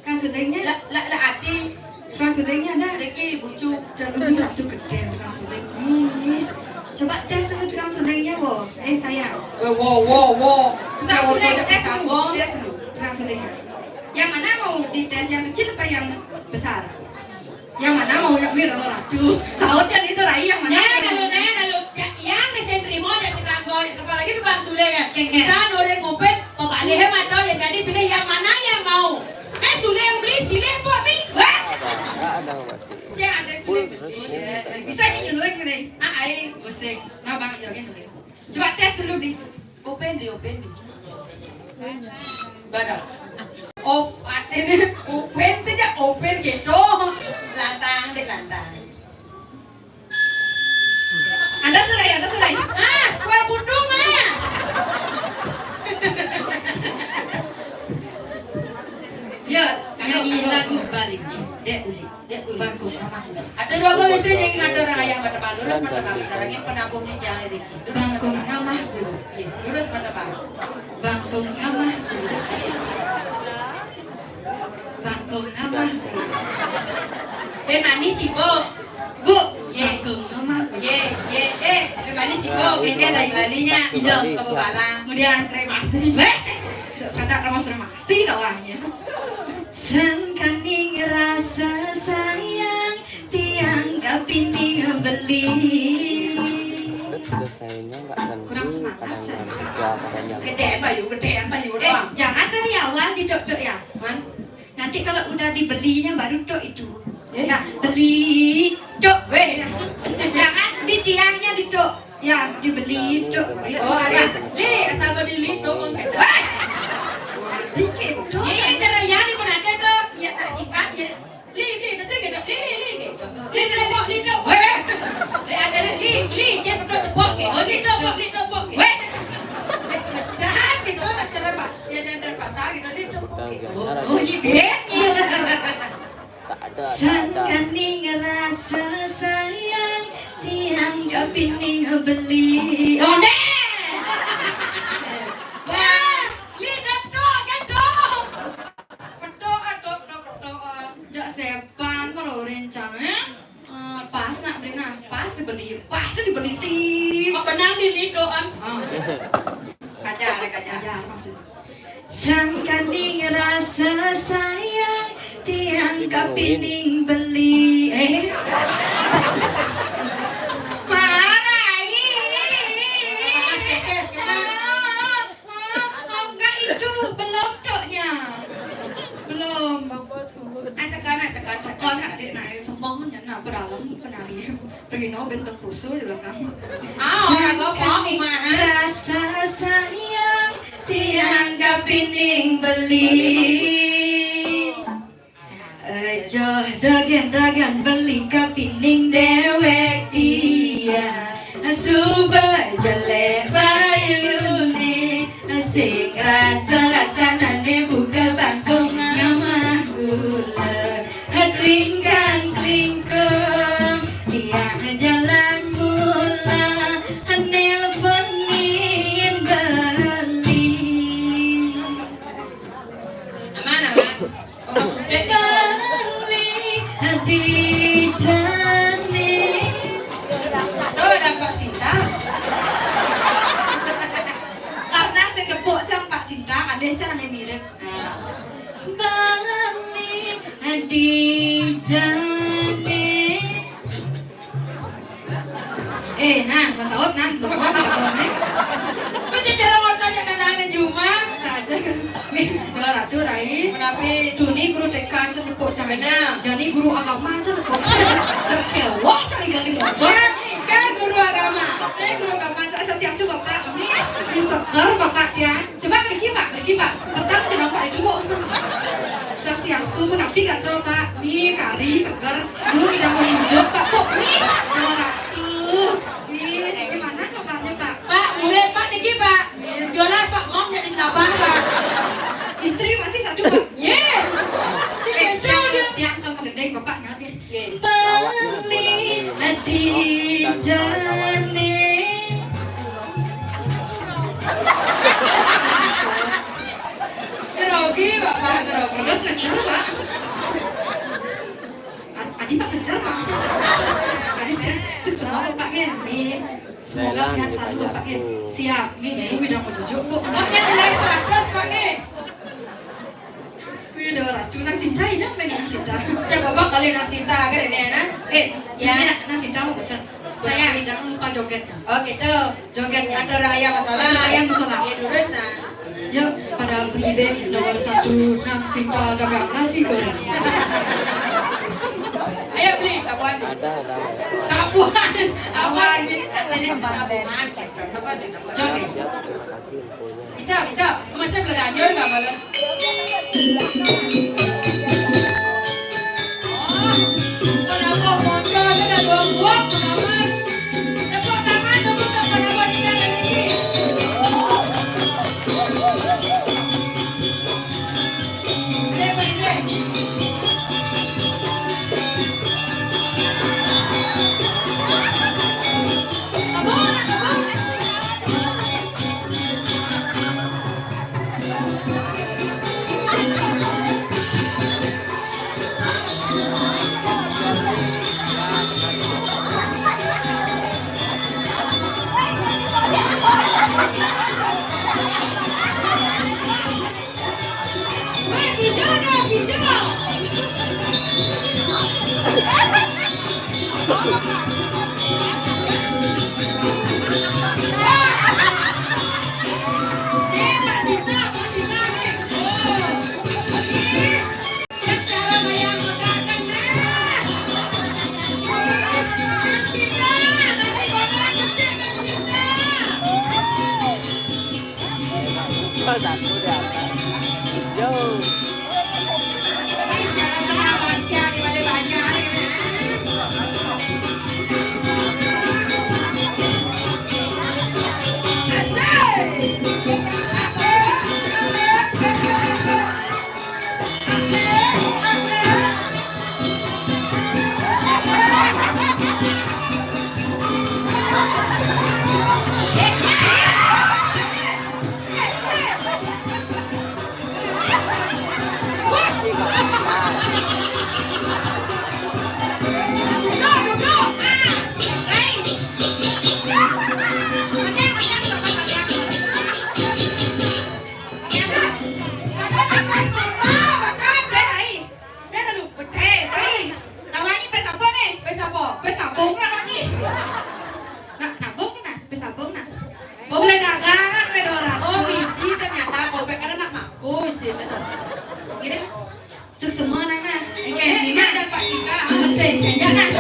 Kang sudengnya. La ati Kang sudengnya ada. Riki bucu. Dan ini ratu gedean tukang sudeng. Nih. Coba tes dulu tukang sudengnya, wo. Sayang. Wow. Tukang sudeng tes dulu. Tes dulu. Tukang sudengnya. Yang mana mau dites yang kecil apa yang besar? Yang mana mau yang mirip ratu? Saudnya itu Rai yang mana? Lalu yang di sentri mo jadi kanggo apalagi tukang sule kan. Kengkeng. Bisa noreng ngopet pembalik hemat tau ya jadi pilih yang mana yang mau. Sule yang beli silih buat mi. Siang ada sule. Bisa nyeluk nih. Ai. Bosek. Nah bang jauhin dulu. Coba tes dulu di. Open di. Badak. Oh, artinya open saja open gitu. Lantang. Anda surai. Mas, kue putu mas. Ya, nyanyi lagu balik. Dek uli. Bangku. Ada dua buah istri yang ada orang ayam pada bang. Lurus mata bang. Sekarang ini penabungnya jangan Riki. Bangku ngamahku. Lurus mata bang. Bangku ngamahku. Bangku ngamahku. Manis sih bu. Bu, bangku ngamahku. Manis sih bu. Ini dari Balinya. Hijau. Kamu balang. Kemudian remasi. Kata remasi doangnya. Sengkaning rasa sayang tiang kapini beli. Kurang semangat saya. Gedean bayu doang. Jangan dari awal didok-dok ya. Man. Nanti kalau udah dibelinya baru dok itu. Ya, beli dok. Jangan di tiangnya didok. Ya, dibeli dok. Oh ada. Nih asal kau dili dong kita. Dikit dok. Ini cara yang di mana ada ya tak singkat ya. Li mesti gitu. Li terobok. Ada li jangan betul tepok. Oh li tepok. Jahat gitu nak cara pak. Ya dan pasar gitu li tepok. Oh iya. Sangkaning rasa sayang tiang kapini beli. Oh deh. Wah, li dok kan dok. Betul. Jak sepan baru rencana. Pas nak beli nah, pas dibeli ti. Kok benang di li doan. Kajar. Ajar maksud. Sangkaning rasa sayang tiang kapining beli. Marai. Enggak itu belum doknya. Rino benteng krusul di belakang. Orang kok kumaha? Rasa sayang tiang pining beli. Joh dagan beli kapining dewek dia. Suba jelek bayuni sing rasa-rasane buka bangkong ngamah gula kringkang tiang jalan mula nelponin beli Mana? Kalau sudah beli di jani. Tuh ada Pak Sinta. Karena saya nepuk cang Pak Sinta, ada cang yang mirip. Balik di jani. Nah, Mas Aop, nah, lu mau nontonnya? Macam cara motornya kadang-kadang Juma. Saja kan, dua ratu rai. Kenapa? Duni guru TK cang nepuk cang. Benar. Jadi guru agama cang nepuk cang. Cang kewah cang gali motor. Kan guru agama. Guru agama cang sasiastu bapak ini diseker bapak dia. Coba pergi pak. Petang jangan pak itu bu. Sasiastu menapi kan pak. Nih kari seger. Dulu tidak mau jujur pak bu. Nih dua ratu. Nih gimana kabarnya pak? Pak, murid Pak Niki Pak. Jualan Pak Mom jadi 8 Pak. Istri masih satu pak. Ye. Dikendel dia. Ya kalau gede bapak ngadin. Ye. Balik di jani. Grogi Bapak, grogi. Terus ngejar pak. Adi pak ngejar pak. Adi semua bapaknya nih. Semoga sehat selalu bapaknya. Siap. Nih, ibu udah mau jujur bu. Maknya nilai 100 Pak Niki. Wih, udah ratu nasi Sinta aja main nasi Sinta. Ya Bapak kali nasi Sinta kan ini ya. Ya, nasi Sinta mau pesan. Saya jangan lupa jogetnya. Oh gitu. Jogetnya. Ada raya masalah. Ada raya masalah. Ya durus nah. Yuk, pada PIB nomor 1 Nang Sinta dagang nasi goreng. Ayo beli kapan? Kapuan, apa lagi? Ini tabungan apa deh? Joget. Bisa. Masa belajar enggak malam? Kenapa motor ada buang-buang kenapa? Tepuk tangan untuk kenapa tidak lagi? Semua anak-anak, kayak Dina dan Pak Sika, mesin, jangan.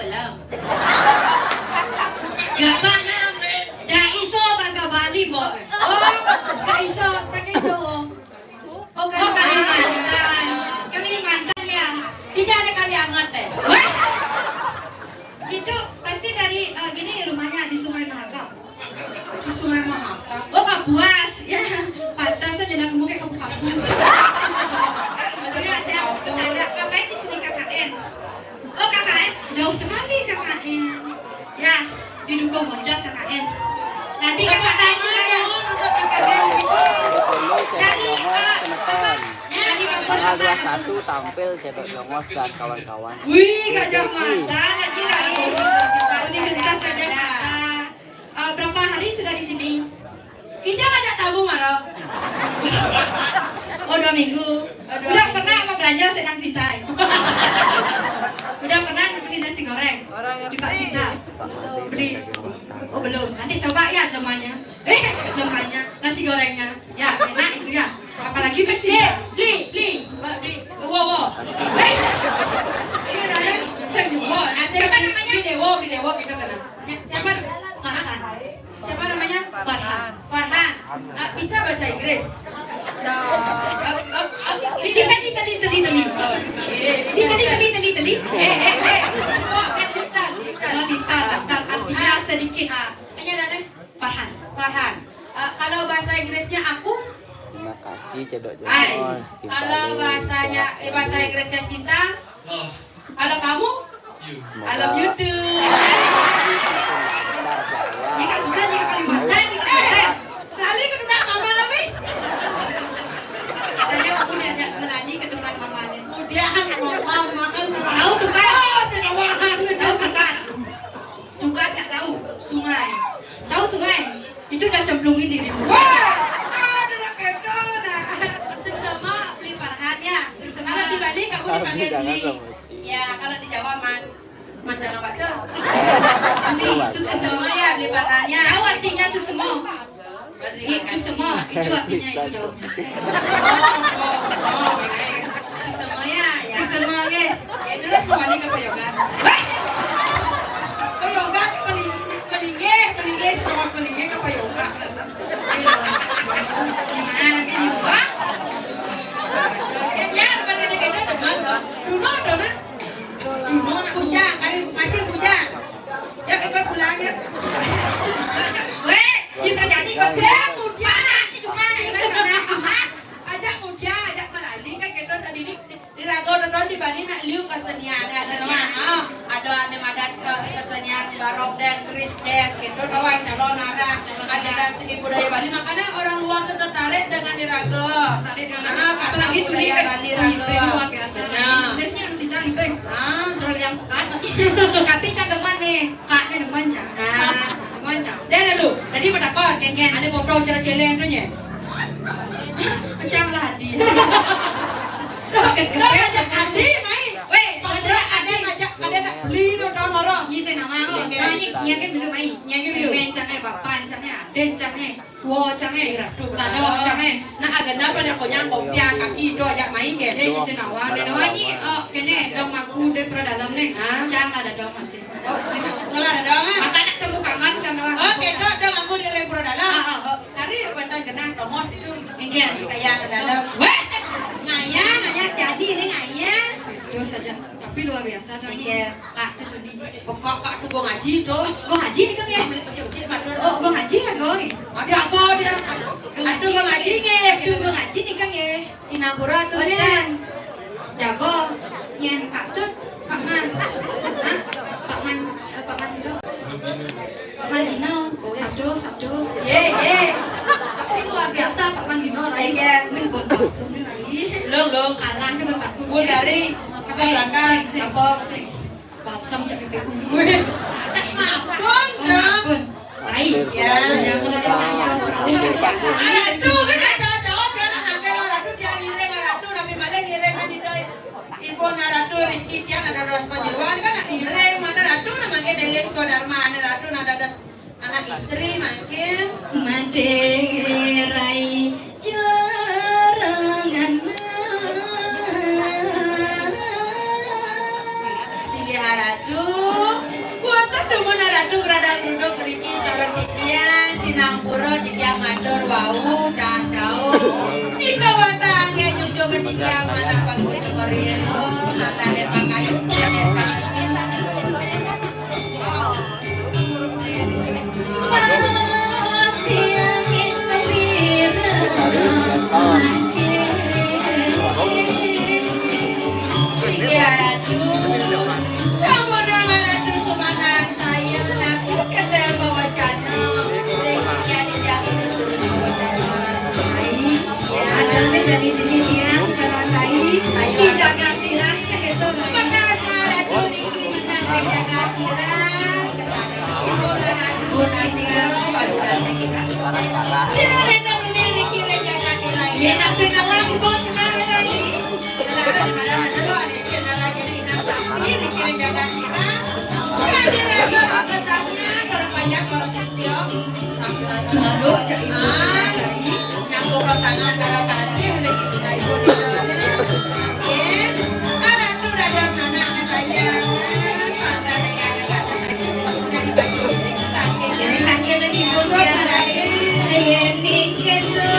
Belum. Gak paham. Gak iso bahasa Bali, boy. Oh, gak iso. Sakit dong. Oh, Kalimantan. Kalimantan ya. Tidak ada Kaliangat deh. Itu pasti dari gini rumahnya di Sungai Mahakam. Di Sungai Mahakam. Oh, Kapuas. Ya, pantas aja nak kamu kayak kapu-kapu. Sebetulnya saya bercanda. Ngapain di sini KKN? Oh, KKN jauh sekali KKN. Ya, di Dukuh Moncos KKN. Nanti kakak nanya ya. Dari kampus Tanggal apa? 21 tampil Cedok Jongos dan kawan-kawan. Wih, Gajah Mada lagi dari Universitas Gajah Mada. Berapa hari sudah di sini? Kita ngajak tamu Maro. Oh, 2 minggu. Udah pernah apa belanja sedang Sintai? Udah pernah beli nasi goreng di Pak Sinta? Beli? Oh belum. Nanti coba ya jamanya. Nasi gorengnya. Ya enak itu ya. Apalagi kecil. Beli. Wow. Saya juga. Siapa namanya? Bidewo kita kenal. Siapa? Siapa namanya? Farhan. Bisa bahasa Inggris? Teli. Artinya sedikit. Hanya ada Farhan. Kalau bahasa Inggrisnya aku? Terima kasih Cedok Jongos. Kalau bahasa Inggrisnya cinta? Kalau kamu? I love you too. Jika bukan jika Kalimantan, lali ke dekat mama lebih. Tadi aku diajak melali ke dekat mamanya. Kemudian mama kan tahu dekat. Tahu dekat. Dekat nggak tahu. Sungai. Tahu sungai? Itu udah cemplungin dirimu. Wah, ada kedon. Sesama beli Farhan ya. Kalau di Bali kamu dipanggil beli. Ya kalau di Jawa Mas jangan bakso. Beli suksemo ya beli Farhannya. Tahu artinya suksemo? Suksemo itu artinya itu jawabnya. Suksemo ya. Suksemo ya. Ya dulu kembali ke Peyogan. Peyogan pelingge sama pelingge ke Peyogan. Gimana nanti dibuat? Ya bukan gede-gede teman dong. Duno dong. Duno punya, masih punya. Ya ikut pulang ya. Weh, ini terjadi kok sih muda. Juga ajak muda, ajak melali kan kita tadi di Rago nonton di Bali nak liu kesenian ada semua. Ada nemadat kesenian barok dan keris dan gitu doang calon arah ajaran seni budaya Bali makanya orang luar tuh tertarik dengan di Rago. Apalagi itu di Bali Rago luar biasa. Lihatnya harus cari bang. Soal yang pekat. Tapi cadangan nih, kaknya demen cang. Dan lu, tadi pendakon, ada foto cara celeng tu nya. Macam lah Adi. Keren aja Adi main. Weh, ada tak beli tu tahun orang. Ni saya nama aku. Nyanyi belum main. Nyanyi belum. Bencangnya bapak, bencangnya, dencangnya. Dua canggih, Ratu nggak ada canggih. Nah agak napa nih konya kopia kaki do ajak main ke. Eh di sini awal, di awal ni, kene dom aku di dalam nih, cang ada dom masih. Oh, nggak ada dong ah. Makanya temu kangen cang dom. Oke, dong aku di repro dalam. Kari bentar genang domos itu. Iya. Kayak ada dalam. Weh, Ngaya jadi ini ngaya. itu saja. Tapi luar biasa tuh ini. Iya. Kak itu tuh di. Pokok kak tuh gua ngaji tuh. Gue ngaji nih kang ya. Beli kecil-kecil matur. Oh, gue ngaji ya goy. Ada aku dia. Aduh gua ngaji nge. Aduh, gue ngaji nih kang ya. Sinapura tuh ya. Otan, jago, nyen kak tut, kak man, hah? Pak man Sido, Pak Man Dino, oh Sabdo. Ye. Tapi luar biasa Pak Man Dino, Rai. Iya. Wih, bon parfum nih Rai. Long. Kalah nih bon parfum. Gue dari Casablanca, Kampung. Balsam jadi bebum. Wih. Mampun dong. Bun, Rai. Ya. Jangan ada Aduh, kan cocok dia nak ngambil ratu dia ngiring ratu tapi malah ngiring kan itu ibu naratu Riki dia ada dos penjeruan kan nak ngiring mana ratu nak makin delik saudara mana ratu ada dos anak istri makin Maderai jarangan sini ratu puasa dulu ratu rada duduk Riki seorang titian sinang puro titia matur wau cacau di kawan tangga nyujo ketitia mana panggung korea mata dan pakai nyambung tangan karo kaki udah gitu nah ibu di sana anak tuh udah ada anak saya pada dengan kasih sudah dibagi kaki lagi ibu ya ini gitu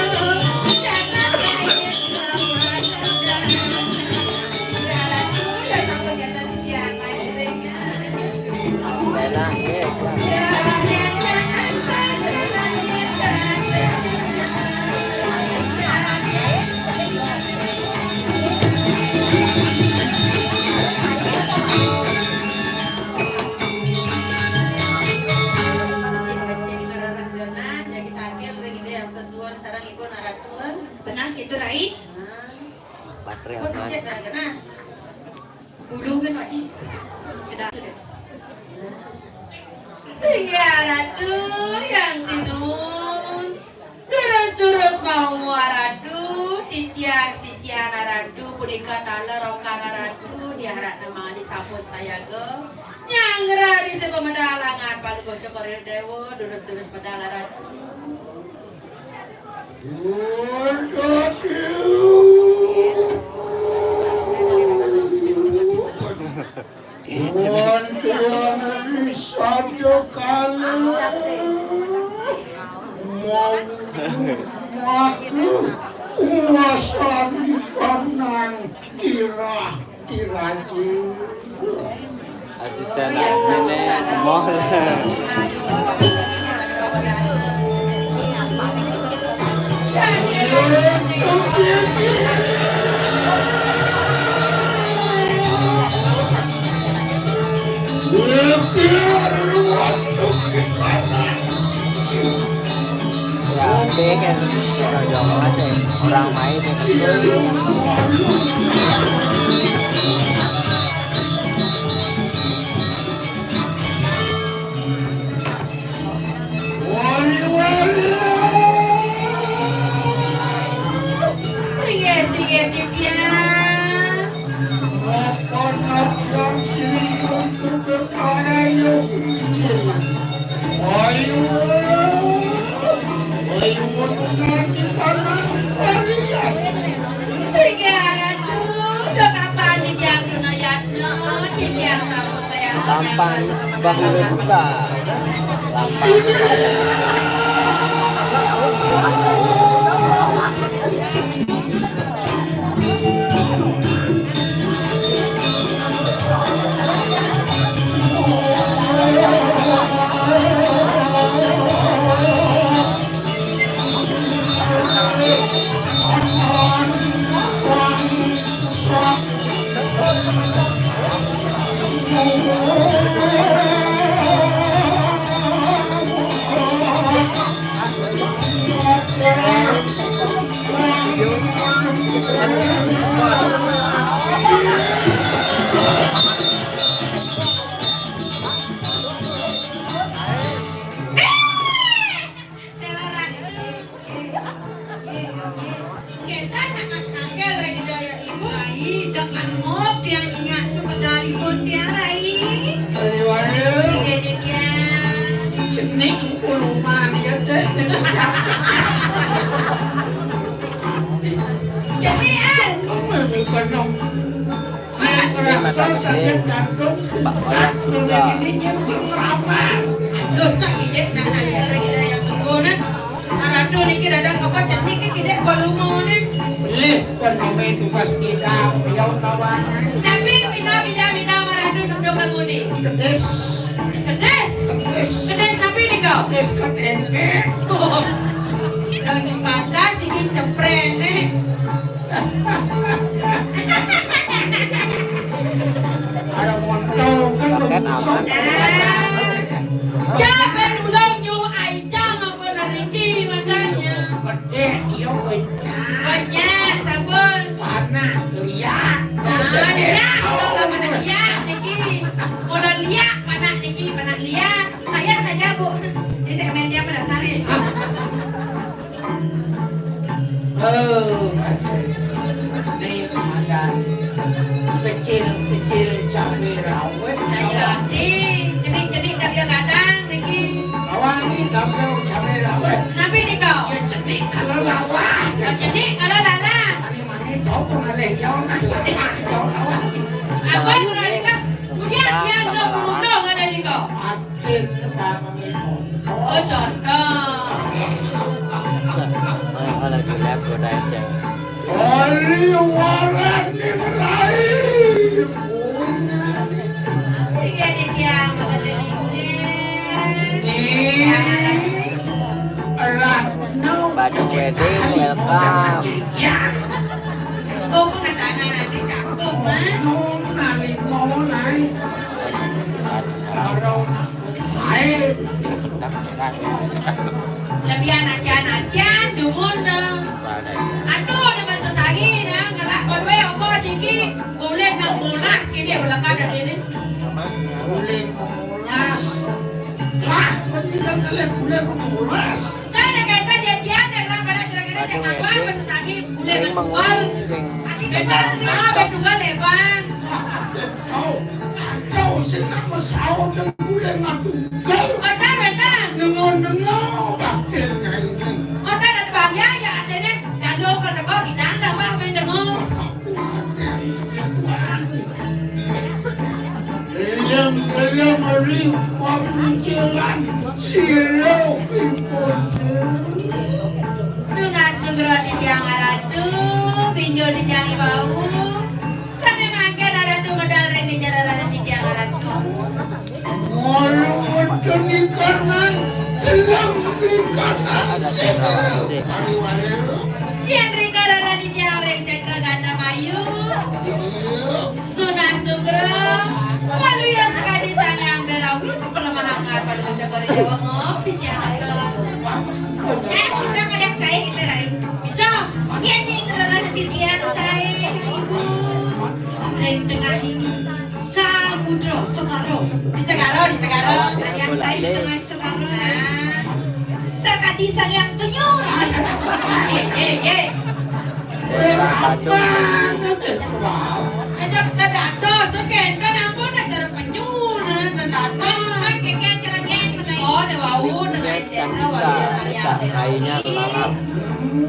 benar gitu Rai Baterai pun aman. cek kena bulu kan Pak Ji sudah sehingga ratu yang sinun terus mau muaradu titian sisian ratu pudika tala rongkara ratu diharap nama disambut saya ke nyanggra di sepemadalangan palu gocok korir dewo terus pedala ratu Sabdo kali mau kuasa di kanang kira-kiraji Asisten adminnya semua. Ya, nanti kan orang main Sige titian Ayo, Dunot yang sambut saya. Lampan bahula buka. Lampan Kita jangan angkel lagi daya ibu. Rai, jangan ngop yang ingat kepada ibu dia Rai. Jadi dia Jenik puluhan ya deh. jadian. Kamu bukan dong. Merasa sakit jantung. Pak Wayan surga. Ini berapa? Terus nak ide nak angkel lagi daya susunan. Arado niki dadang apa jenik ide balumo ni. Lih, pertama tugas kita. Beliau tawanan. Tapi bida marado duduk kamu ni. Kedes. Kedes. Kedes. Kedes tapi ni kau. Kedes ketengke. Lagi panas dingin cepren ni. Ada montong kan Paket aman. Jangan ulang yung aijang apa nariki makanya. Kedes, dia kenyang. Banyak sabun. Panah, lihat. Liak, kalau lah mana liak lagi. Orang liak mana lagi, mana liak. Saya tak jago. Di segmen dia pada sari. Ini ada kecil-kecil cabai rawit. Saya jadi dia kadang lagi. Awang ini cabai rawit. Nabi ni kau. Ya jadi kalau lawan. Jadi kalau lala. Mani tahu pengalih yang nak jauh lawan. Apa tu ni kau? Kemudian dia nak berundang ada ni kau. Akhir lepas meminum. Oh contoh. Mana lagi lab godai cek. Oli waran ni meraih. Sige dia mengelilisin. Erat no. Baju wedding welcome. Kau pun nak tanya nanti cakap mah. No nali mau nai. Kalau nak main. Lebih anak-anak dumun dah. Aduh, dia masuk sagi dah. Ngelak konwe apa siki. Boleh nak mulas kini belakang ada ini. Boleh mengulas. Lah, pentingkan kalian boleh mengulas. Kan ada kata dia dalam pada kira-kira yang apa masuk sagi boleh Yang menjual. menguling Betul, betul leban. Kau senang bersahur dan boleh matukan. Betul. Dengar-dengar bakilnya ini. Otak ada bahaya ya ada ni. Kalau kau nak kau kita dah bah main dengar. Belum hari pemikiran silau ibunya. Tugas negara di tiang aradu, pinjol di tiang bau. Sana makan aradu modal di jalan di tiang aradu. Walau ada di kanan, telang di kanan. Tiang rika dalam di tiang reset ke ganda mayu. Tugas negara. Walau ya sekali sayang berau itu pelemahan pada menjaga Jawa ngopi tiang aradu. Saya bisa ngeliat saya kita Rai. Bisa. Ya nih terus di piano saya ibu. Rai tengah samudra Sekaro. Di Sekaro, di Sekaro. Yang saya di tengah Sekaro. Sekadi sayang penyur. Ada dados tu kan kan apa nak cara penyur dados. Oh, dah bau dengan cendol wajah saya. Rainya laras.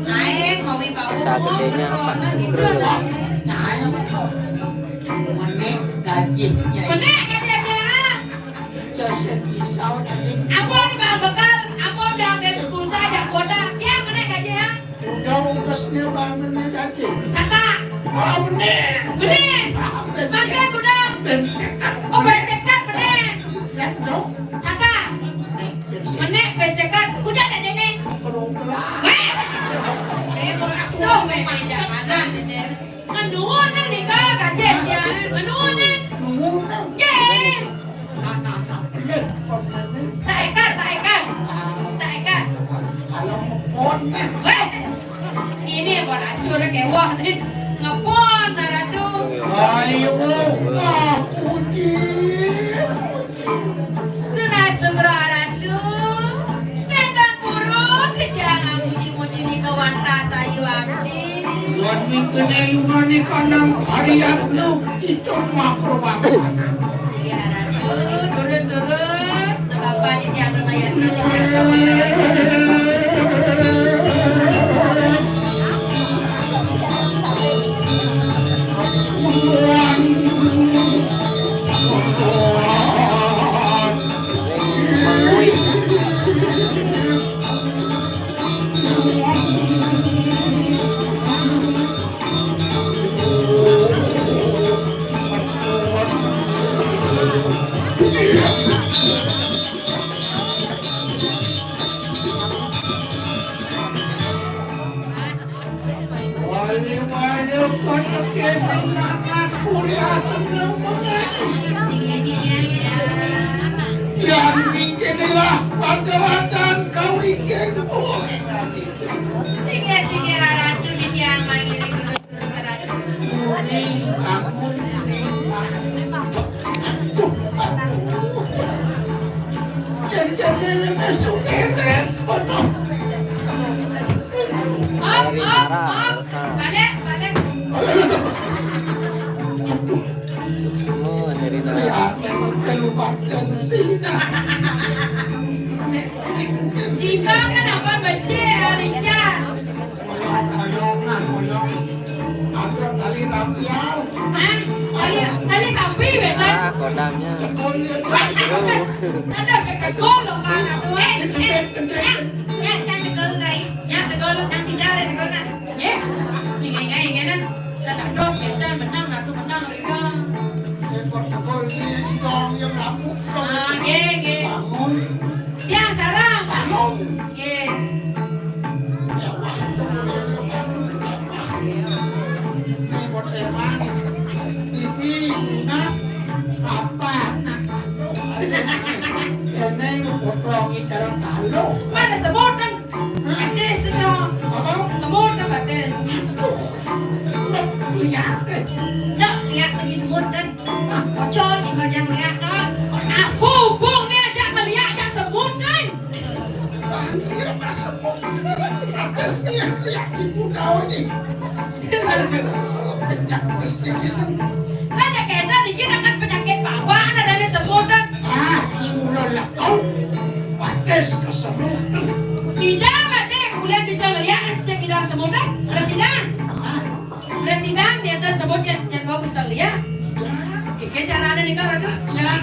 Naik mau ikut Kita gedenya umum Pak gitu. Sugro. Menikah gajinya. Mana gaji dia? Ya sepisau tadi. Apa ni bang bekal? Apa dah ambil pulsa jak kuota? Dia mana gaji ya? Udah ungkasnya mana gaji? Sata. Oh bener. Benih. Makan kuda. Bensekat. Oh bensekat benih. Lihat dong. Sata. Benih bensekat. Kuda tak ada ni. Kerongkrak. Tuh meja mana ni? Menurut ni kau gaji dia. Menurut ni. Nunggu dong. Ye. Anak-anak pelik. Tak ikan, tak ikan, tak ikan. Kalau ngepon nih. Weh, ini buat acur kewah ni. Ngapon naradu. Ayo, puji. Sudah segera radu. Kendang purun jangan muji-muji ni kawan tak sayu akti. Wani kena yunani kanang harian lu itu makro waktu. Sige radu, terus. Apa ni dia ada nayat Yang bikin adalah pada-padaan kau ingin buang hati. Sige radu ni dia manggil terus radu. Muni, bangun, jadi masuk beres, betul. Balik. Semua dari Ya, memang kelupaan sina. Jika kenapa benci Alican? Koyong. Ada kali rapiau. Hah? Ali sapi betul? kodamnya. Ada kekegolong kan aduh. Ya jangan tegol lagi. Ya tegol kasih darah tegol kan. Ya. Ingai kan. Ada dos kita menang menang mereka. Ekor ini dong yang rambut. Ye. Bangun. Ya sarang. Bangun. Ye. Ini buat emang. Ini nak apa nak? Ini potong dalam kalau. Mana semut kan? Ada sudah. Apa? Semut kan ada. Lihat. Nak lihat pergi semut kan? Kocok ni macam lihat kan? Aku bung ni ajak melihat ajak semut kan? Ini apa semut? Atasnya lihat ibu kau ni. Kejak sedikit. Nanya kena dikira kan penyakit bawaan ada dari semut kan? Ibu lola kau. Pates ke semut. Tidak lah deh, kuliah bisa melihat dan bisa ngidang semut kan? Presiden dia dan semut yang kau bisa lihat. Kiki cara ada nih kau ada? Ya.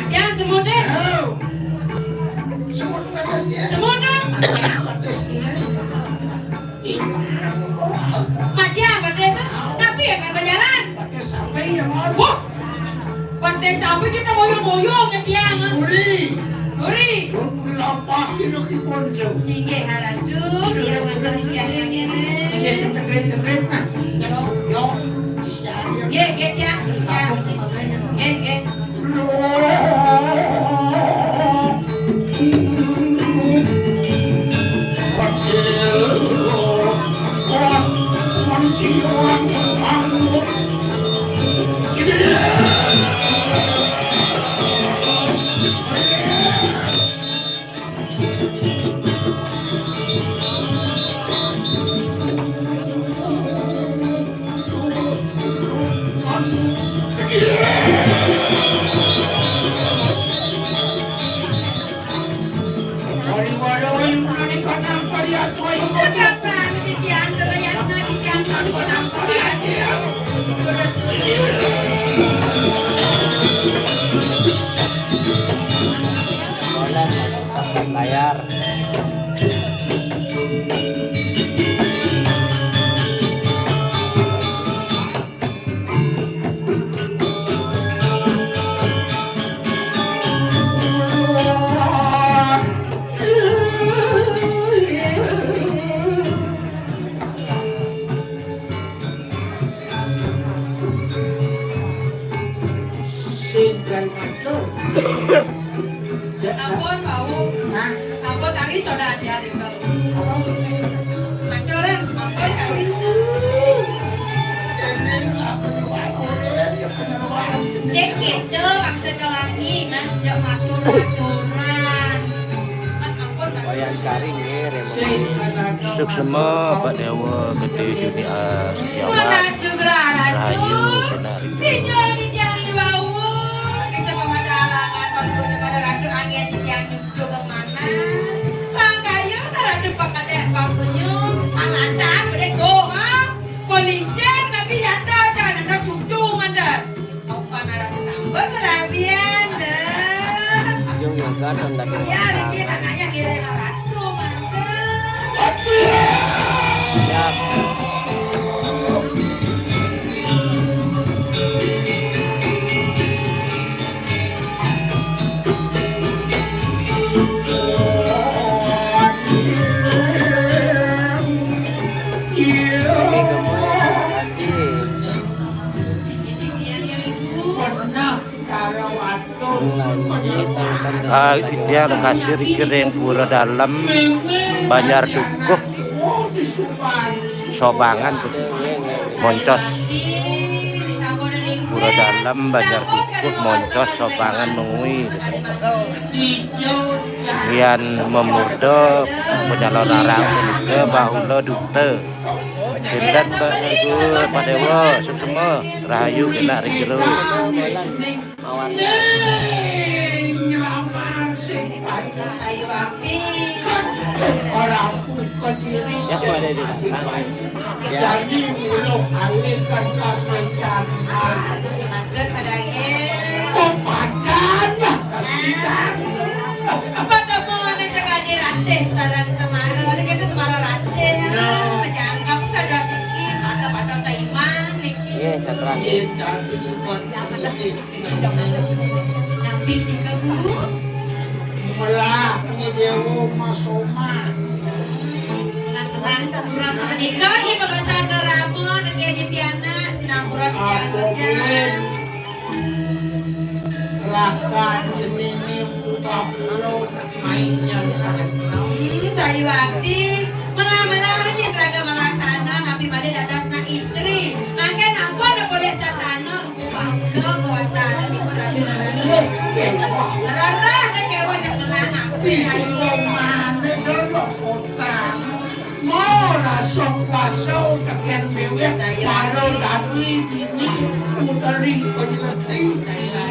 Yang semut deh. Semut patasnya. Semut kan? Patasnya. Madia pates. Tapi ya kan berjalan. Pakai sampai yang mau. Wah, pates sampai kita moyong-moyong yang dia kan? Uri. Pasti nak kibonjau. Sige haraju, dia mana sekian yang ini. Ini tegret nak. Yo. Ye ya. Ye. dan jak matur-maturan. Wayan cari ngir Suksema Pak Dewa Gede Junia Setiawan Munas juga Rahayu ratu. kena Tinyo di tiang bawah. Kisah pemadalangan Paku juga ada ratu angin di tiang juga mana. Pangkayu ada ratu pakadek pakunya. Alatan berdeko ha. Polisi tapi ada sana ada cucu mana. Kau kan ada sambal kerabian dah. yung nagatan na Ya, Riki nanganya kira ratu mana. Siap. Dia kasih kering pura dalam Banjar Dukuh Sobangan Moncos pura dalam Banjar Dukuh Moncos Sobangan mengui Rian memurdo menyalon arang ke bahula dukte Kindan bagus Pak Dewa semua Rahayu kena rigeru Sayu api. Orang bukan diri Ya, ada di sendiri. Ya. Jadi belum alihkan kasih jangan. Madret padanya. Kepadan. Pada mau sekali rante sarang semara, kita semara rante. Menjangkap ada sikit, pada saiman, niki. Iya, setelah Nabi tiga bu. Melah ni dewa masoma. Jika ini pembahasan Ramon, dia di Tiana, sinampuran di jalannya. Lakan jenini buta pulau mainnya kan. Sayu akti, melah-melahnya raga malaksana, nabi balik dadasna istri. Makan apa ada boleh satana, paulo kewasana di perabi-rabi. Rara kekewa yang melana, Bisa mana dulu utang. Mau langsung kuasa tekan bewek. Kalau tadi ini puteri penyelenggara.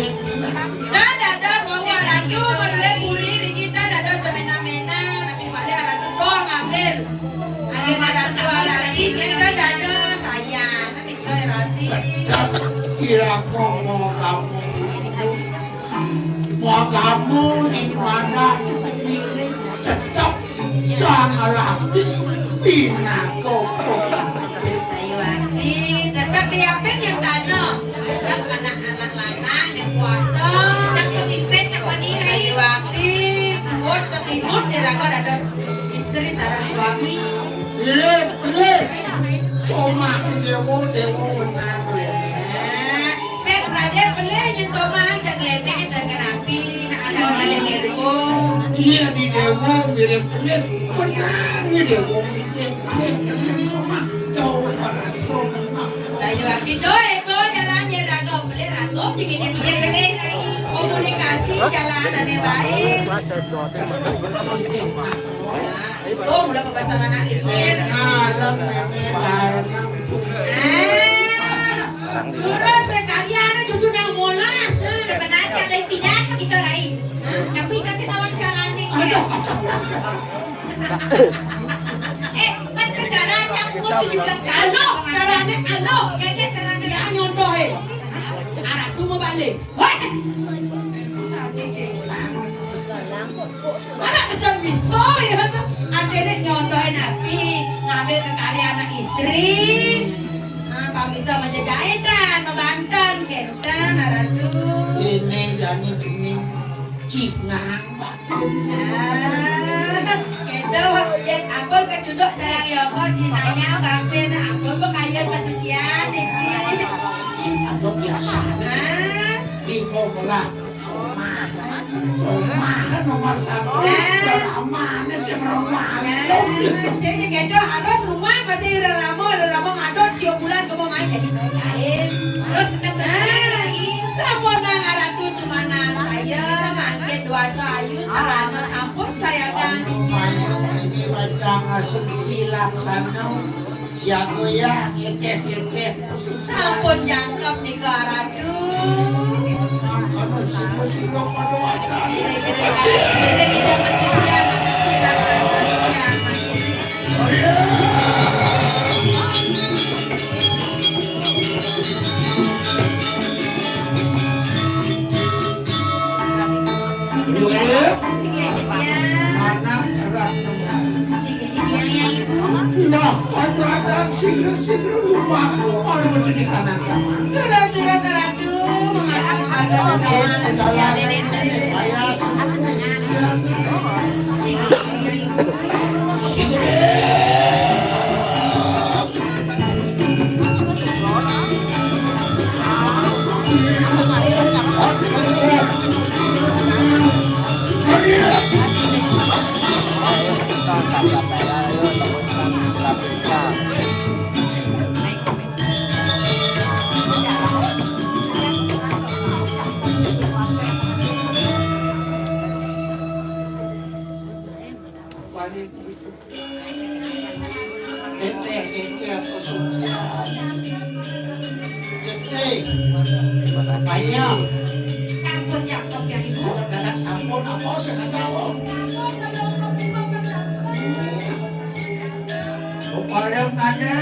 dan dada mau ratu boleh puri di kita dada semena-mena, nabi balik ratu doang ngambil. Akhirnya ratu lagi, kita dada sayang, nanti ke rati. Kira mau kamu di mana pilih tetap sama lagi bina koko. Sayu akti, tetap diapin yang tanah. Tetap anak-anak lanang yang puasa. Sayu akti, buat setimut diraga ada istri sarang suami. Pilih sama dewa menang. Bet raja beli yang sama yang lepek dan kenapi. Nak ada orang yang ngergo. Iya di dewa mirip pilih menang di dewa mirip pilih sama jauh pada sama. Sayu akti doe ko jalan yang raga beli raga jadi dia komunikasi jalanan yang baik. Oh, udah pembahasan anak dikir. Alam memang Udah sekalian cucu yang molas. Sebenarnya lagi pidato dicorai. Tapi kasi wawancarane. Kan secara cak umur 17 tahun. Caranya ano? Kaya carane Dia nyontoh anakku mau balik. Wah, mana ada bisa ya? Adanya nyontohin Nabi ngambil kekayaan anak istri. Apa bisa menjajahitan, membantan, kentan, aradu. ini jadi ini Cina Kendo, yang ampun kecuduk sayang Yoko jinanya bangkin ampun pekayan pasucian ini. atau biasa di mobelah Soma kan nomor 1 mana sih rumah Saya kendo harus rumah masih ramo ngadot siok bulan kamu main jadi main. terus tetap berlari. Semua nang aratu sumana saya puasa ayu sarana sampun saya gantinya. Ini macam suci laksana. Siapa ya ngiteh-ngiteh. Sampun jangkep nih ke Ratu. Kalau si kok pada wadah. Kira-kira kita masih Sigro rumahku kalau menjadi kanan kanan. Sudah Ratu menghadap harga penawaran nenek banyak. Sampun jangkep ya Ibu. Dalam sampun apa saya jawab. Kepada mana?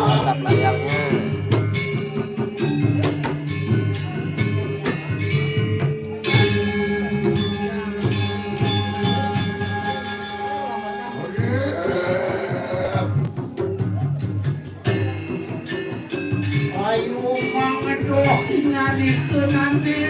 Mantap layarnya. Ayo mangedoh ingatikeun nanti.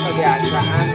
Kebiasaan.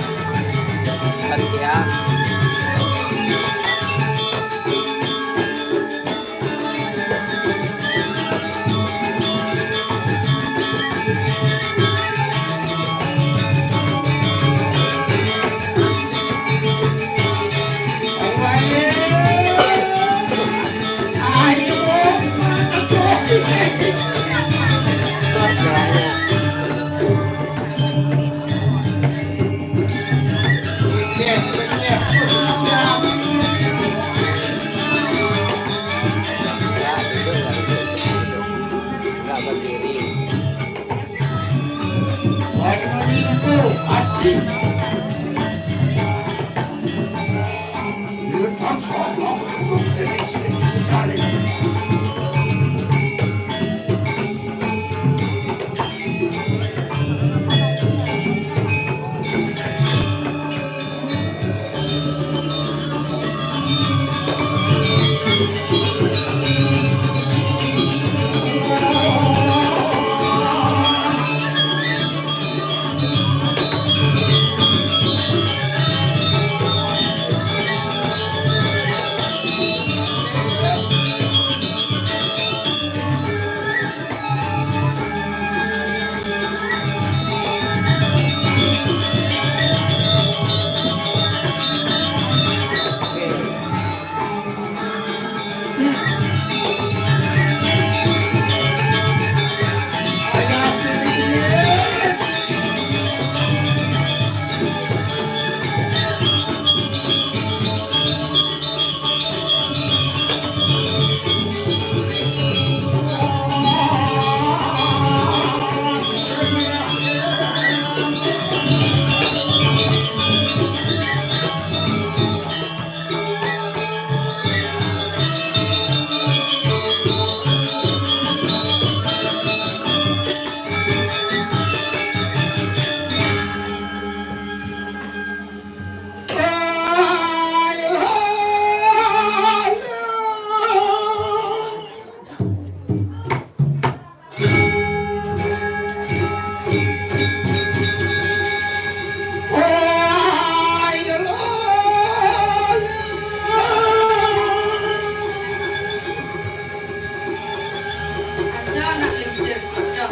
Aja anak lingsir sudah.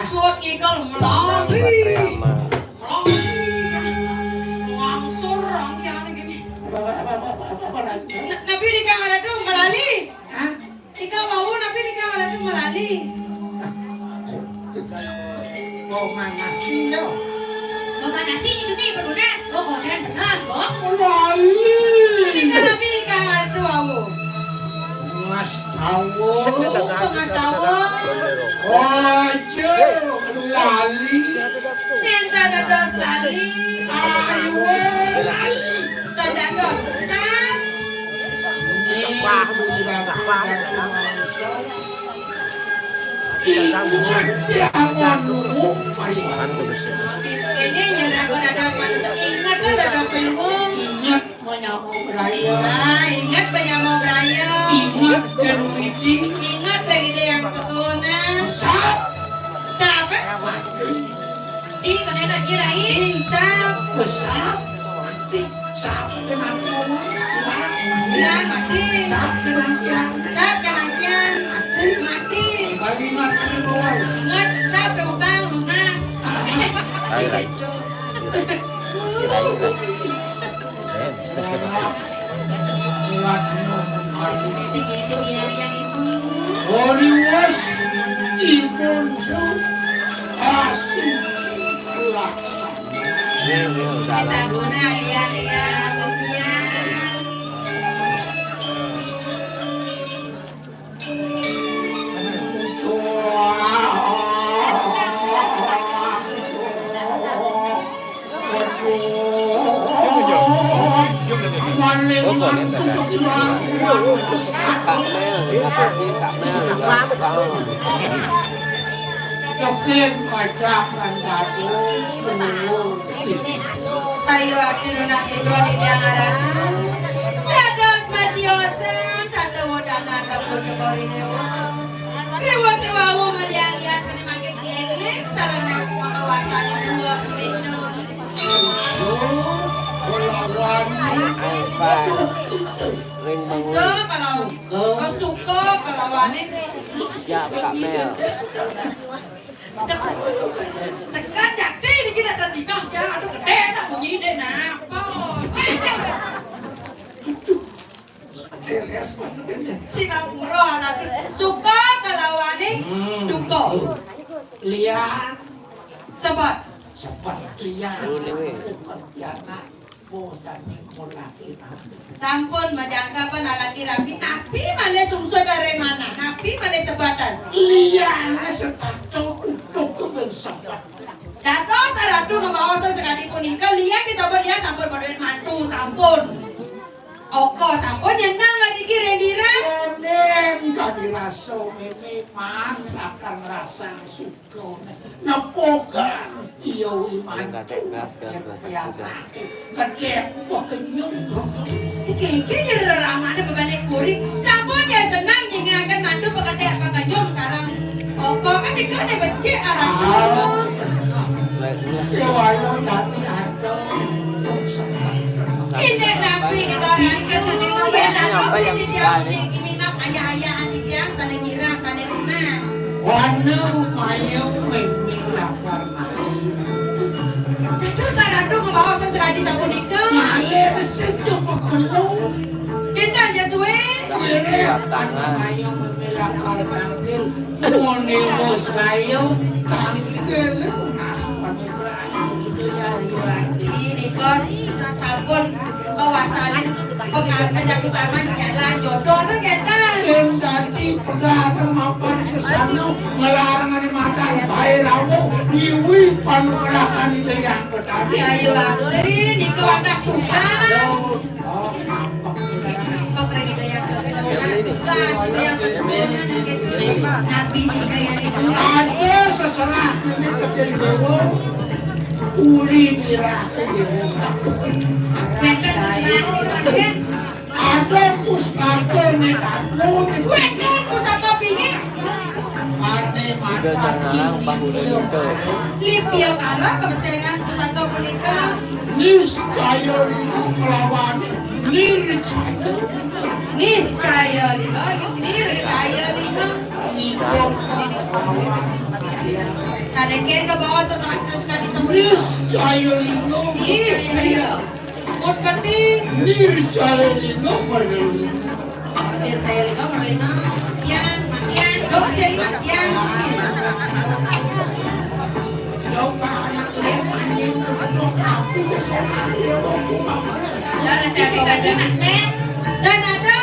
Suot gigal melalui. Ngangsur angkian gini. Nabi di kamar itu melali. Ika mau nabi di kamar itu melali. Mau mana sih yo? Bapak nasi itu nih berlunas. Oh, keren benar, Bok. Lali. Ika nabi di kamar itu aku. Mas tahu. Pengas tahu. Ojo lali. Ninda dados lali. Ayo lali. Tanda dos. San. Ini yang dados manusia. Ingat lah dados selubung. Ingat menyambung raya. Ah, ingat penyamuk raya. Ingat keruiti. Ingat lagi dia yang sesuna. Sap. Siapa? Ih, kau nak kirain. Insap. Besar. Mati. Sap dengan kawan. Dan mati. Sap dengan yang. Sap kanangkian. Mati. Kalimat kedua. Ingat sap ke utang lunas. Rai. Segitu yang itu. Oriwas Ibunju Asyik Laksana. Bisa guna lihat-lihat asosial. Yakin macakan dadu menunggu Tayo akin na ito ni Diangara. Dados matiosan, tatawa danan tapos sa korino. Kaya sa wawo maliang-liang sa namakit kilik, sarang na kumakawasan ng mga pinino. Suka kalau suka kalawanin. Siap Kak Mel. Sekat jadi ni kita tadi kan jangan aduh gede nak bunyi deh nak. Sina umroh anak suka kalawanin duka. lihat Sebab seperti yang bukan biasa bosan laki sampun majangka pa lalaki rapi tapi male sumsud dari mana? Napi male sebatan. lihat sepatu untuk bersahabat Dato saratu kebawasan sekali punika lihat kisabun lihat sampun pada mantu sampun. Oko sampun nyenang ngariki rendira. Kemudian jadi rasa memang akan rasa suka nepokan iyo iman kedek pekenyum Dikikir jadi ramana berbalik kuring. Sampun dia senang jengakan mantu pekerja pakanyum sarang. Oko kan dikone benci arah. ya walau tadi ada Ini nabi kita orang kesini ya dato sini dia unik minap ayah-ayahan dibiang sana kira sana benar. warna mayu memang lapar Itu saratu kebawa sekali sampun nikah. Male besejo pekelung Kita aja suwe. tangan. Ayo membela kalbantil. Monemos kayo. Tanggil ko naspan Ini kos sabun kawasanin pengaruh jalan jodoh tuh kita. Yang tadi pedagang mapan sesana ngelarangan di mata bayramu iwi panurahan itu yang petani. Saya lagi ini ke anak sudah. Kau pergi daya ke Nabi juga yang itu. Ada seserah ini kecil dewa uri mirah Mereka terserah. ada pustaka nekatmu Wekan pusaka pingin. ane Udah sangang bangunan itu. Lipio karo kebesaran pusaka punika. nis kayo itu melawan lirik saya Nih saya lino, ini saya lino. ikut Sadekin ke bawah sesaat sekali sembuh. nis saya lino Nih saya. Mut kerti. lirik saya lino berdiri Dir saya lino merena. Matian. Dok jadi matian. coba anak leman yang kedok api kesana dia mau Dan ada kajian. Dan ada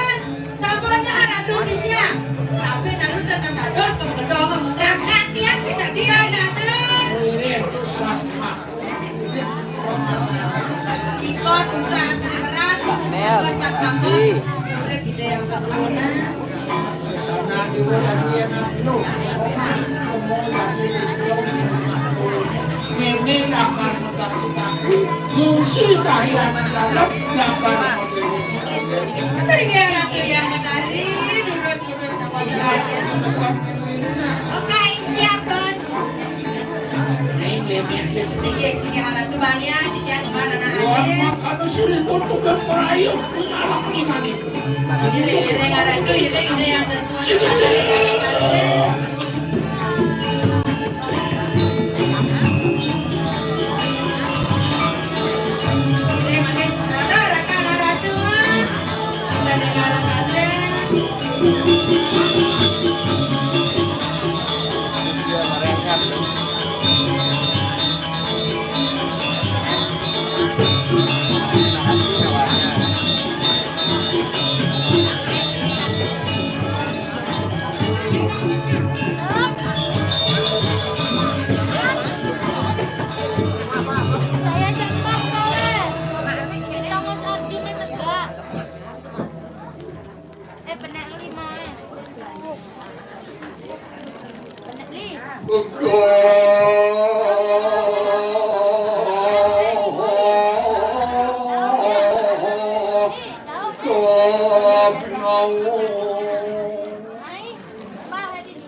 sampelnya ada dunia. Tapi nanti tetap dos kedong. Dan latihan sih tadi ada. itu sama Ikut bukan sebenarnya. Besar kamu. Tidak yang sesungguhnya. sesana dibuat dia nafsu sama ngomong lagi di blog ini akan mengganti mungsi kahilangan dalam lapan Sering ya orang yang menari. Duduk sama saya. Oke, siap bos. Sige harap tuh banyak. Tidak mana nak Tuhan ada. makanya sirikun tugas perayaan mengalami iman itu Ini harap tuh ini yang sesuai. Saya jambak kawan. Kita nggak sardi menegak. Benak lima. Benak lima. Hai, bah hadir.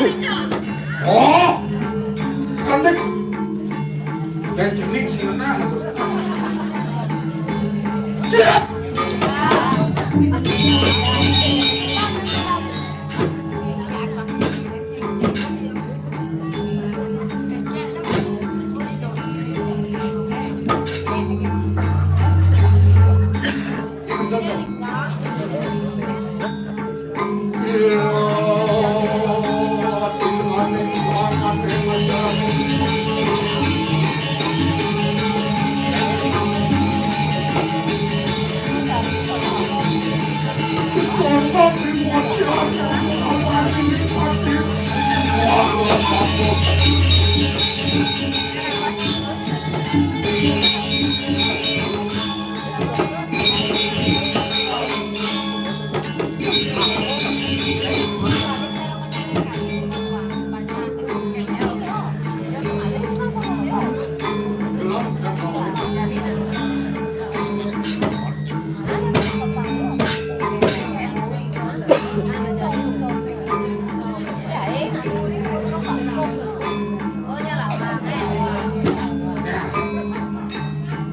Oh, sekandek. Dan jening sinena. Siap.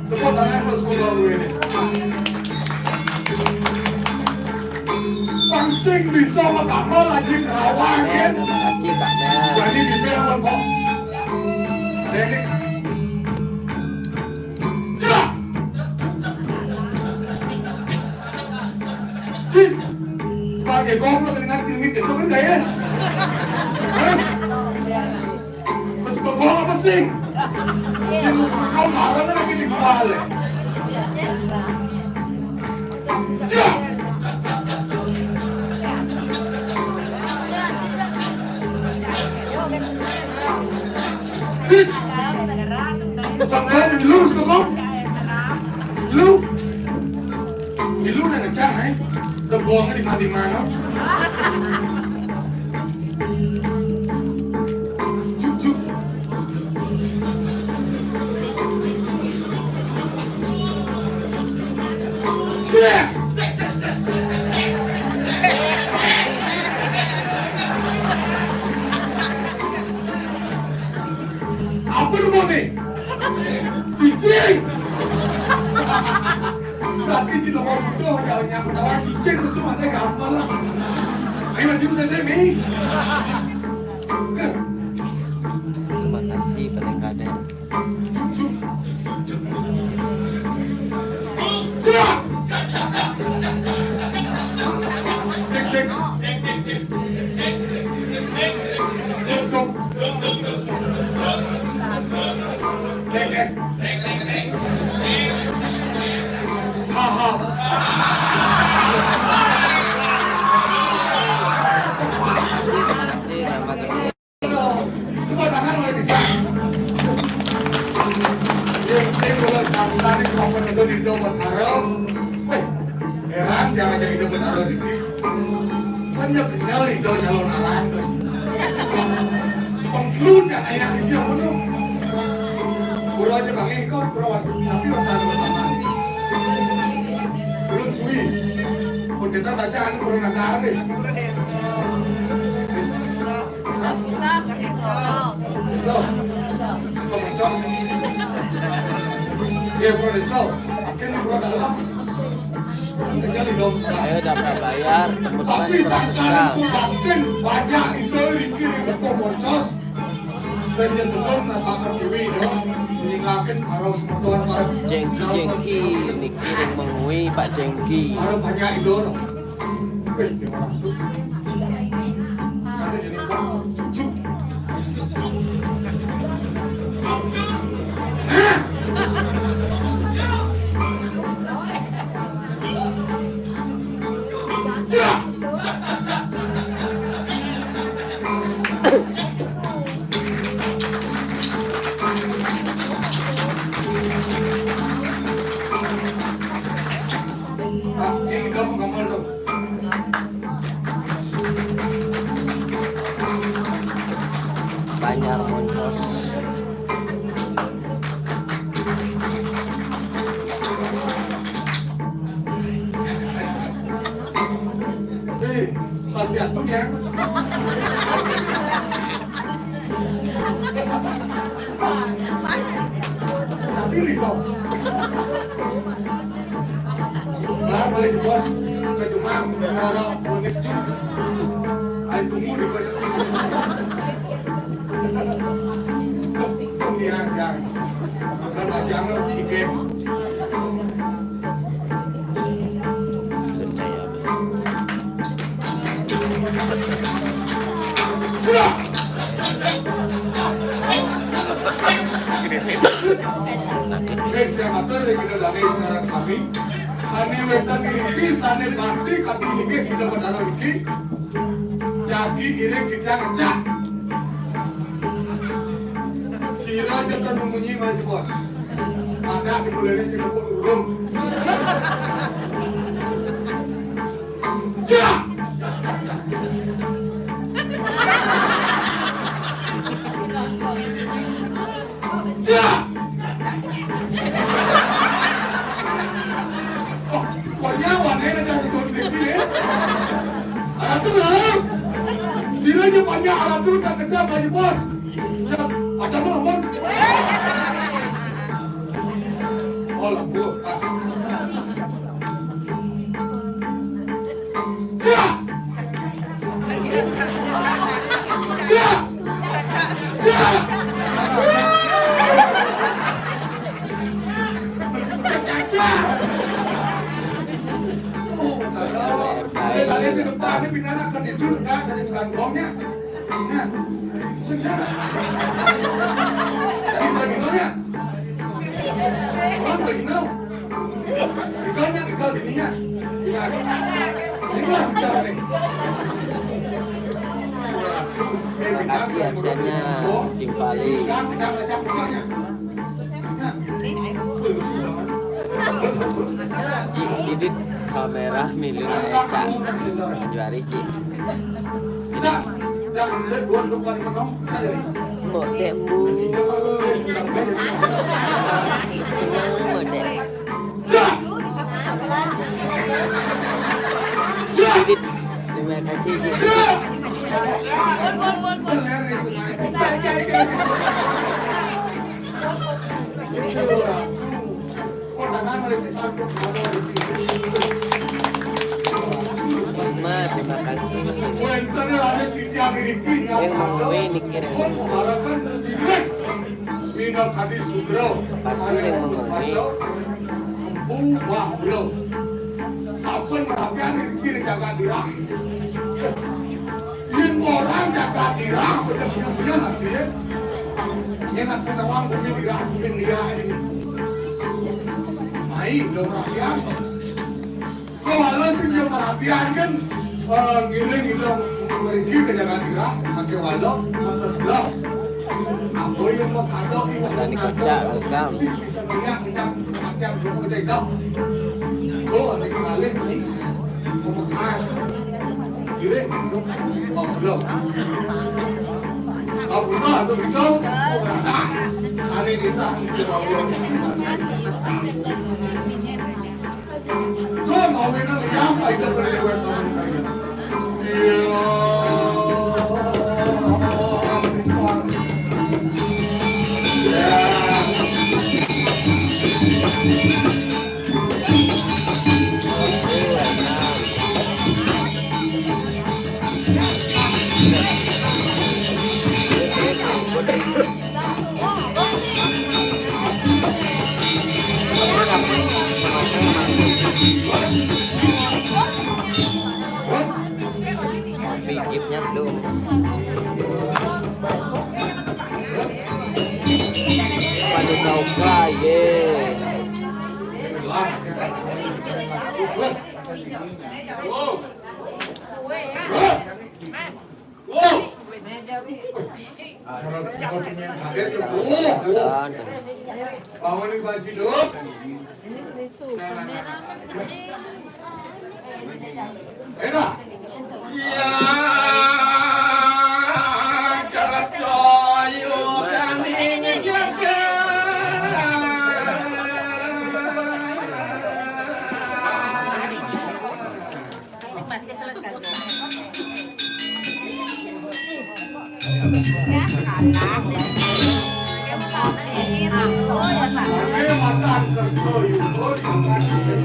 Tepuk tangan buat sekolah gue ini. Pangsing bisa makanya lagi kerawang kan. Terima kasih Kak Mel. Jadi bibir apa kok? Ada yang ini. Cila. Cik. Pakai goblok dengan tinggi itu kan gaya. Masih berbohong apa sih? Terus kau marah kan lagi di kepala. Cila. Sit. Bang, lu suka kau? Lu nak ngecang, udah buangnya di mana? Cuk. Siap. Apa lu mau nih? Cicing! Tapi di nomor itu yang pertama cicing itu semua saya gampang lah. Ayo maju saya nih. Terima kasih peningkatnya. Cuk. Siap! Dek. Dek. Haha. Terima kasih teman-teman. Coba tangan lagi. Ini kalau tadi kompon itu di dompet Arel. Heran jangan jadi dompet Arel ini. Kan dia kenal itu calon alam. Pengklun yang ayah dia penuh. Pura aja bang engkau, pura wasit tapi wasit pertama. Belum suwi. Pun kita bacaan kurang nakar deh. Bisa mencos. Iya pura desa. Akhirnya pura dalam. Sekali dong. Ayo dapat bayar tembus Tapi ban 100 sancaran gram. subatin banyak itu dikirim ke Mencos. Dan yang betul bakar kiwi dong. Meninggalkan harus motor para Jengki niki mengui Pak Jengki. harus banyak itu dong. Ini orang tuh. Ada jadi cucuk. Ini kamu gambar dong. Banyak moncos. Kasih asuh ya. mau. Lah balik bos, saya cuma orang polis di. Ayo tunggu di bawah. Kemudian karena jangan sedikit. Jabatan yang kita dari saudara kami, sane wetan ini, sane parti kami ini kita berdarah ini, jadi ini kita ngecak. Sira jangan memunyi maju bos, ada dimulainya sinapur urung. Jak. Jak. Siranya banyak alat tu tak kecam lagi bos. Ada mana? Oh lampu. Siap. Siap. Siap. Kalian di depan ini pindah akan dicurkan dari sekantongnya. Nah, sudah. Jadi bagaimana? Orang bagaimana? Ikannya, ikan bininya. Inilah bicara ini. Makasih absennya Tim Pali. Ji didit kamera milik Eca Anjuari Ji. Mode bu. Senang mode. Didit terima kasih Ji. Mama, terima kasih. Yang mengwe nikir. Kasih yang mengwe. Saben rapian nikir jaga dirah. Yang orang jaga dirah punya hati. Yang sedang bumi dirah mungkin dia ini. Mai dong rapian. Kalau dia merapian kan giling-giling mereka ke jalan dirah sampai walau masa sebelah. Apa yang mau kado ibu Tadi kocak rekam. bisa melihat yang macam belum ada itu. Oh, ada kembali ni. Memekas. Giling oh belum. Oh belum tu itu. Hari kita mau minum apa itu berlewat Gipnya belum. Padu kauka ye. Bangun di baju hidup. Enak. Ya, karat joyo kami jaga. Kami makan kerja itu kamu mau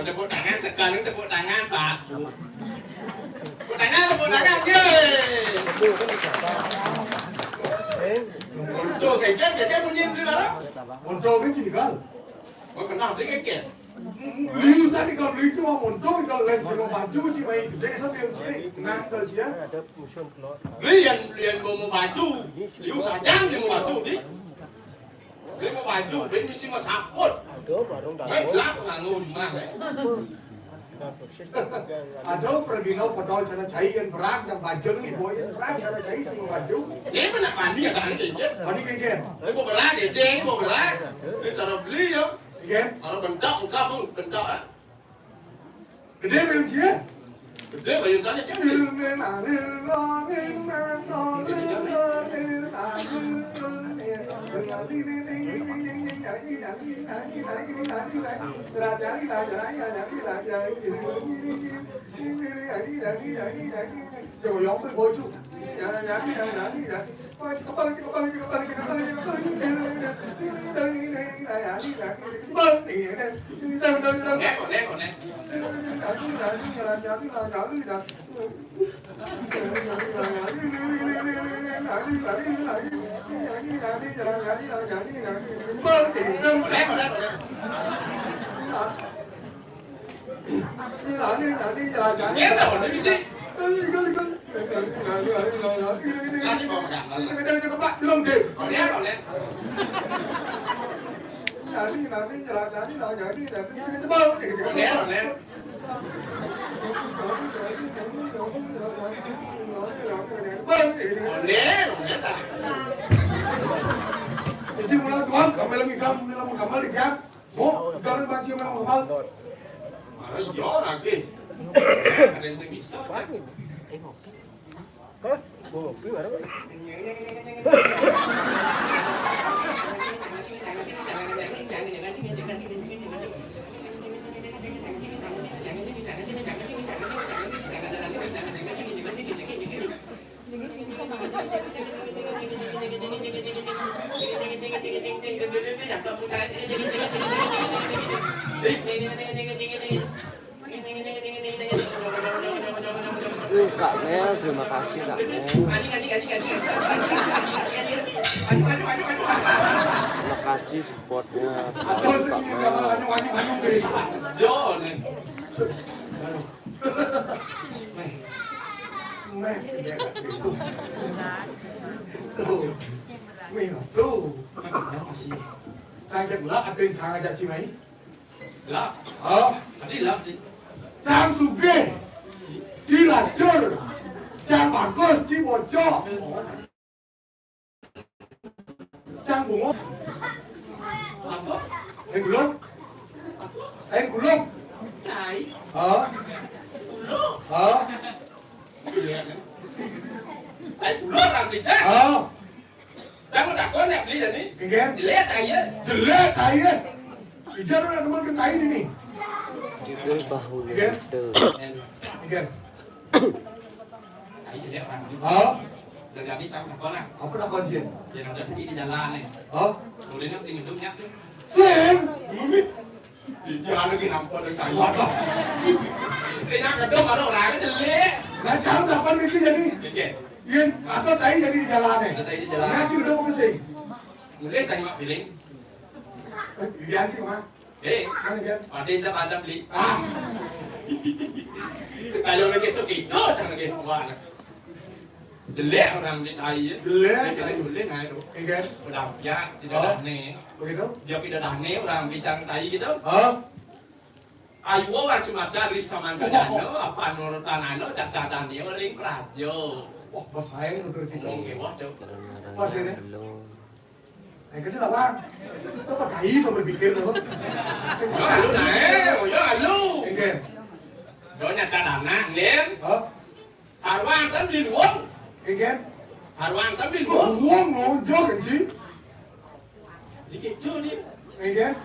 Tepuk tangan sekarang, tepuk tangan Pak. Tepuk tangan, Untuk kayaknya bunyi di mana? Untuk cái gì cơ? Oh kenapa dia kayaknya? Liu sa đi còn lý cho untuk kalau lên sini mau baju sih main gede sampai yang sini nang kalau sih Lian mau baju, Liu sajang dia mau baju di. Dia mau baju, dia mesti mau saput. Baik lah nganggur mana? Ada pergi nau padahal sana cai yang berak dan baju ni boy berak sana cai semua baju. Dia mana mandi ya kan dia? Mandi kan? Dia mau berak, dia mau berak. Dia cara beli ya. Kan? Kalau bentak engkau pun bentak ah. Gede macam sih? Gede macam tadi kan? Rồi giống với bố chủ. Nè còn nè. Nhét đầu đi xí. Ăn đi bỏ mà đảm là. Các bạn lông kì. Còn nè còn nè. Còn nè còn nè. Còn nè còn nè ta. Isi mula tuan, kami lagi kamal di kan. Mo, kami baca malam kamal. Mà gió là kia. Anh em sẽ bị sốt. Kak Mel, terima kasih Kak Mel. Terima kasih supportnya selalu Kak Mel. Gió này. Sang chân lắc, anh tên sang aja si Mai. Lap. Tadi lap sih. Sang Suge, si Lacur, Sang Bagus, si Boco, Sang Bungo, Apa? Anh Kulung, Cai. Anh cũng lót làm gì chứ? Chẳng có đặt có nẹp ly rồi đi. Again, Lé tay á. jelek kaya. Bicara teman ke tai ini. Judul bahu Again, itu. again. Tay gì lé làm đi. Giờ đi trong có nào. Apa nak konsien? Giờ nào đợt đi jalan này. Rồi đến lúc đi mình đúng nhắc chứ. Sing. Di jalan lagi nampak ada kayu. Saya nak kedua baru orang itu jelek. Nah, jangan dapat ke sini jadi. Okey. Yen, ada tai jadi di jalan ni. Ada tai di jalan. Ngaji udah mau ke sini. Mulai cari mak pilih. Lihat sih kemana? Mana dia? Ada yang macam beli. Ah, Kalau lagi tu kita jangan lagi buat. Jelek orang di Thai ya. Jelek. Kita jelek ngai tu. again. Udah ya tidak ada ni. Begitu? Dia tidak ada ni orang bincang Thai gitu. Oh, Ayu orang cuma cari sama kerjanya, apa nurutan anu cacadan dia orang rajo. wah, bos saya udah di Ngomong ke waktu. Kadang-kadang belum. Cái thứ là bang. Nó có thấy mà mình bị kêu nữa. Yo alu nae, yo alu. Again. Yo nya cadan na, nen. Harwang sambil wong. Again. Harwang sambil wong. Uống nó vô cái gì? Dikit tu ni. Again.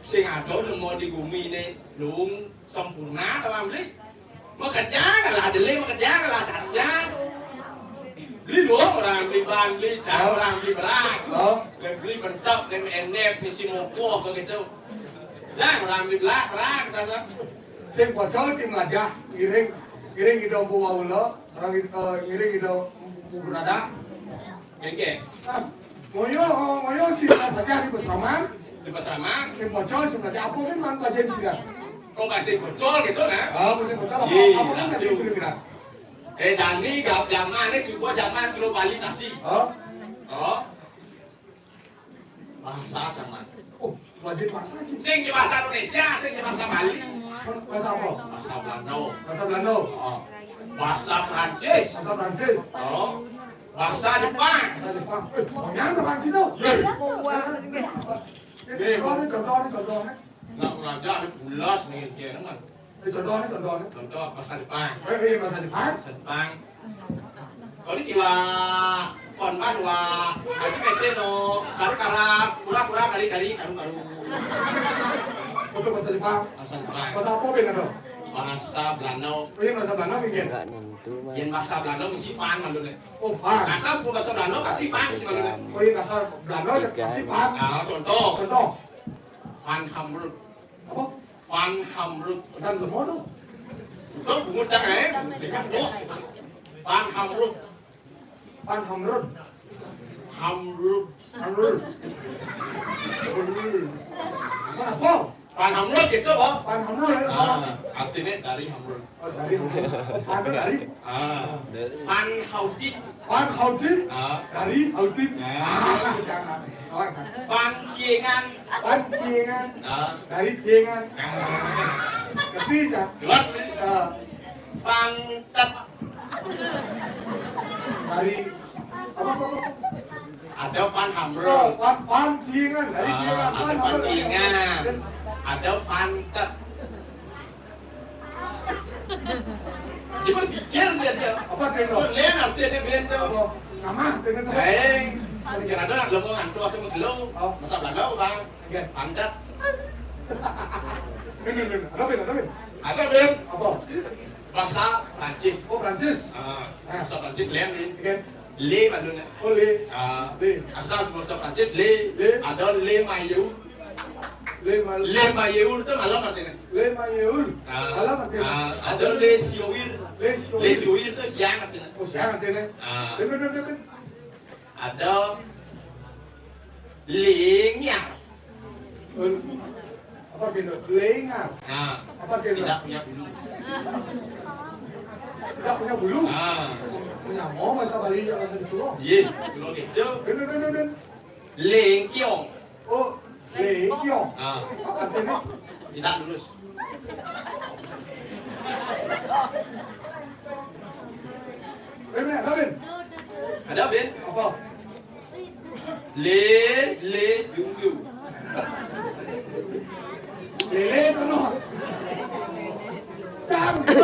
Sing ada mau di bumi ni lung sempurna dalam beli. Mau kerja kalah jeli, mau kerja kalah kerja. Beli luang orang beli ban, beli car orang beli beras. Beli bentuk, beli enep, misi mopo begitu. Jangan orang beli beras, beras. Xem quả chó chim là cha. Giring itu bawa ulo. Orang giring itu berada. Okey. Ngoyo chim là saja di Pesaman. Di Pasaman. Xem quả chó chim là cha. Apa kan man baca juga. Kau kasih bocor gitu nah. Musim quả chó là apa kan nanti sudah bilang. Dani gặp zaman ni sebuah zaman globalisasi. Bahasa zaman. Oh, wajib bahasa chim. Sing di bahasa Indonesia, sing di bahasa Bali. Bahasa apa? Bahasa Belanda. Bahasa Belanda. Bahasa Prancis. Bahasa Prancis. Bahasa Jepang. Bahasa Jepang. Yang depan situ. Contoh. Nak belajar di pulas ni kira kan. Contoh. Contoh bahasa Jepang. Bahasa Jepang. Bahasa Jepang. Konnichiwa, konbanwa, arigato no, kara-kara, kura-kura, kari-kari, karu-karu. Itu bahasa Jepang. Bahasa Jepang. Bahasa apa Ben ada? Bahasa Belanda. Oh iya bahasa Belanda mungkin. Enggak nentu mas. Yang bahasa Belanda mesti fan malunya. Oh Pak. Asal semua bahasa Belanda pasti fan mesti malunya. Oh iya bahasa Belanda pasti Pak. Nah, contoh, Contoh. fan hamburg, Apa? fan hamburg. Dan semua tuh. Itu mengucap dekat bos. Fan hamburg, Pan Hamrun. hamburg. Hamrun. Apa? Fan hamburg gitu, Pak. Pan Hamrun. Artinya dari hamburg. Oh dari. Pan dari. Fan haujit, Pan Hautin. Dari Hautin. Nah. fan kiengan. Pan Piengan. Nah. Dari Piengan. Ketiga. Dua. Fan tet. Dari apa? Ada fan Oh, hamburg. Pan Piengan. Dari Piengan. Ada fan kiengan. Ada fan tet. Dia mah pikir dia. Apa tendo? Lihat artinya dia Apa? Nama tendo. yang ada lemongan tuh asam gelo. Masa Belanda bang. Fan tet. Ada Ben, ada Ben. Ada Ben. Apa? Bahasa Prancis. Oh Prancis. Bahasa Prancis lain ni. Kan? Le malunya. Oh Le. Le. Asal bahasa Prancis le. Ada le mayu. Le Mal. Le mayu itu malam artinya. Le Mayul. Alam artinya. Ada le siwir. Le Le siwir itu siang artinya. Oh siang artinya. Ben. Ada lengyang. Apa tendo? Lengan. Apa tendo? Tidak punya bulu. Tidak punya bulu. Punya mau bahasa Bali yang bahasa Jawa. Iya, bulu kecil. Ben. Lengkiong. Oh Legion. Apa tendo? Tidak lulus. Ben, ada Ben. Ada Ben? Apa? Le dunggu. Lele kono. Tam gitu.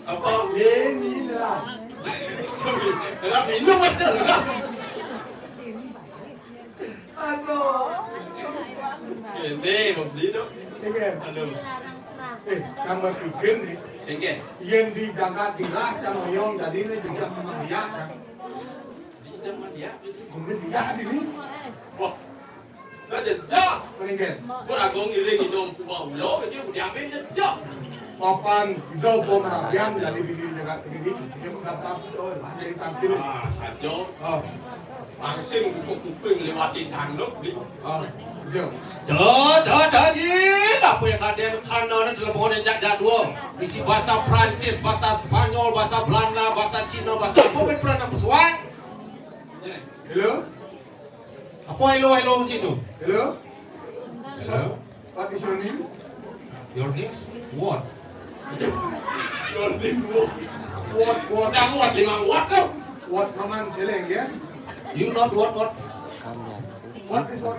Apa? Lenila. Ada minum aja lah. Aduh. Ini mau beli dong. Ini Aduh. sama pikir nih. Oke. Yang di Jakarta Tengah sama yang jadi ini juga memang dia kan. Jangan dia. Mungkin dia ini. Wah. Ada jauh. Mungkin. Kau aku ngiring hidung mau lo, itu diambil jauh. Papan hidup pemerabian dari di Jakarta ini. Dia mendapat jadi tampil. Satu. Oh. Langsung kuping lewatin tanduk. Oh. Jom. Apa yang kalian kenal dalam pohon yang jadwal isi bahasa Prancis, bahasa Spanyol, bahasa Belanda, bahasa Cina, bahasa apa yang pernah sesuai? Hello. Apa hello macam itu? Hello. Hello. What is your name? Your name what? What? Udah muat 5 watt kau. What Maman Celeng ya? You not what? Kamyasi. What is what?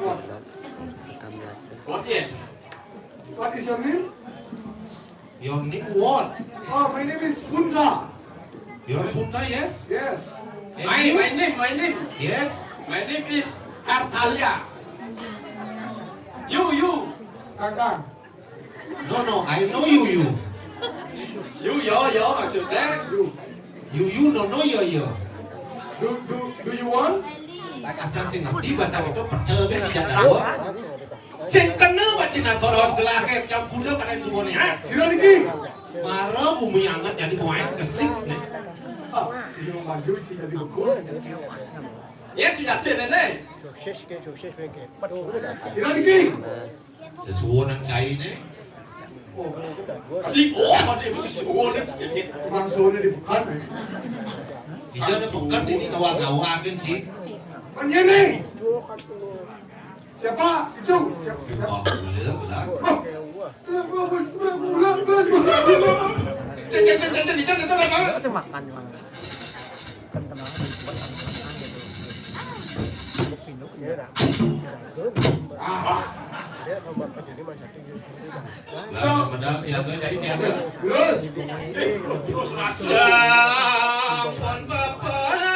Kamyasi. What yes? What is your name? Your name what? Oh, my name is Punta. Your Punta yes? Yes. And My you? name. Yes. My name is Kartalia. You. Kakak. No, I know you. Yo maksudnya. You don't know you. Do you want? Acan sing ngerti bahasa itu padahal kan sejak dahulu. Sing kena baca nagoros gelahir jam kuda pada semuanya. Sila lagi. Marah bumi hangat jadi pemain kesik nih. Ini mau maju sih jadi bagus. Ya sudah cene nih. Sila lagi. Sesuatu yang cair nih. Si dia mesti semua nih. Bang Sony dibuka nih. Kita ada pekat ini kawan-kawan sih. Mana nih? Siapa? Itu. Wah, boleh lah. Lah, padahal siapa saya siapa? Terus. Terus masuk. Sampun bapak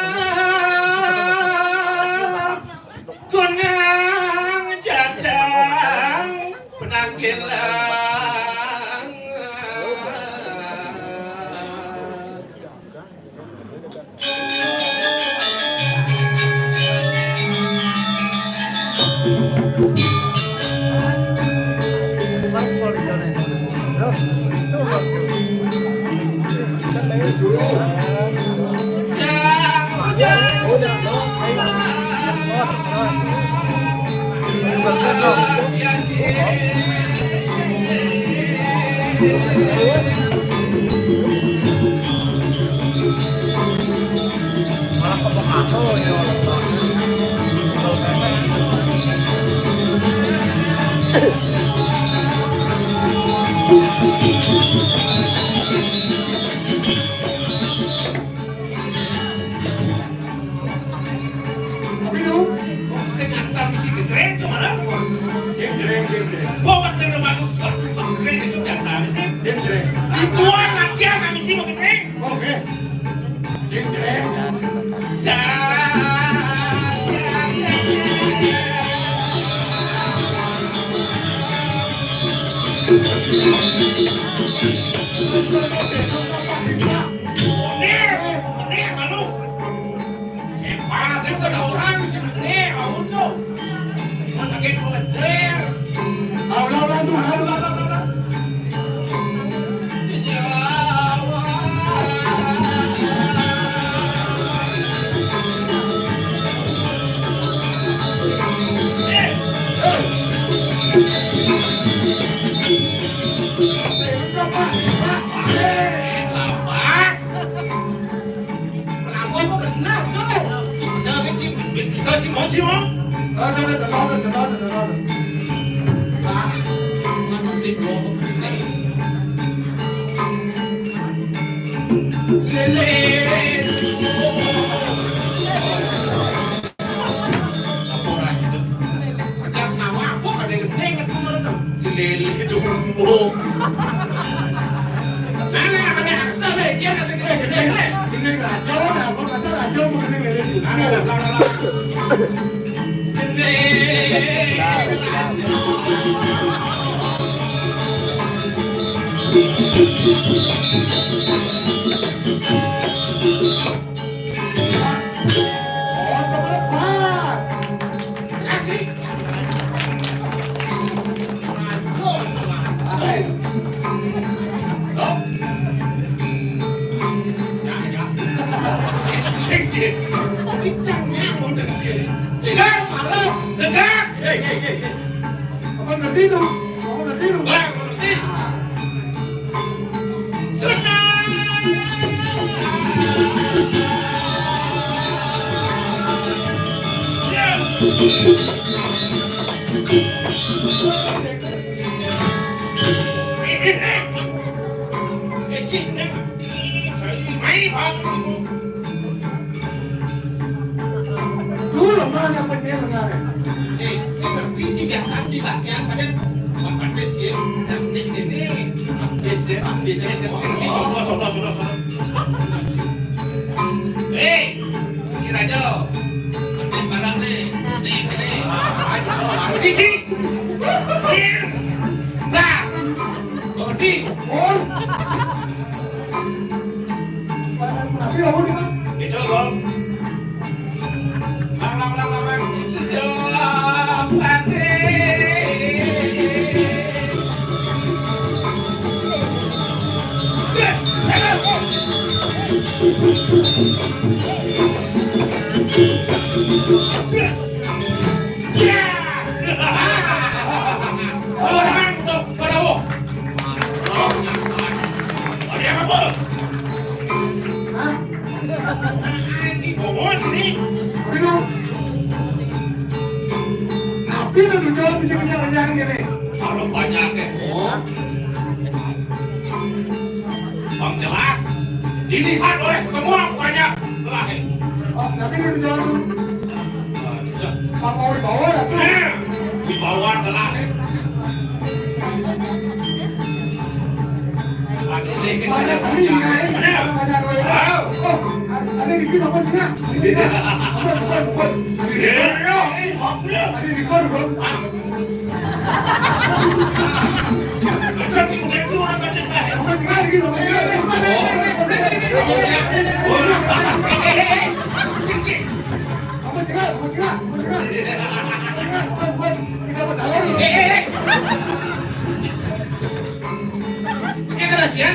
jelas ya.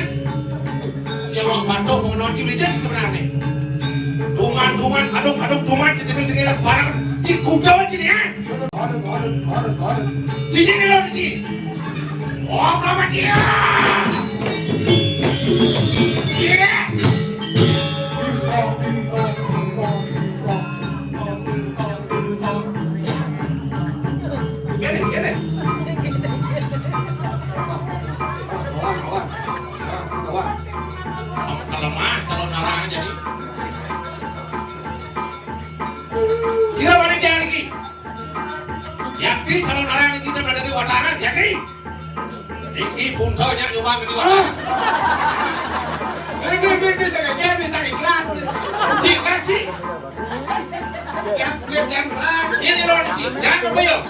Siapa patok mengenal cilik sih sebenarnya. Tuman kadung tuman cengeng barang si kuda sini ya. Sini nih lo di sini. Oh kamu dia. Sini. Gini. Lemah calon narang jadi. Siapa mana dia lagi? Yakin calon narang kita berada di wartanan, yakin? Ini pun kau yang nyumbang di wartanan. Ini saya bisa ikhlas. Sikat sih. Yang berat. Ini loh di sini, jangan bayar.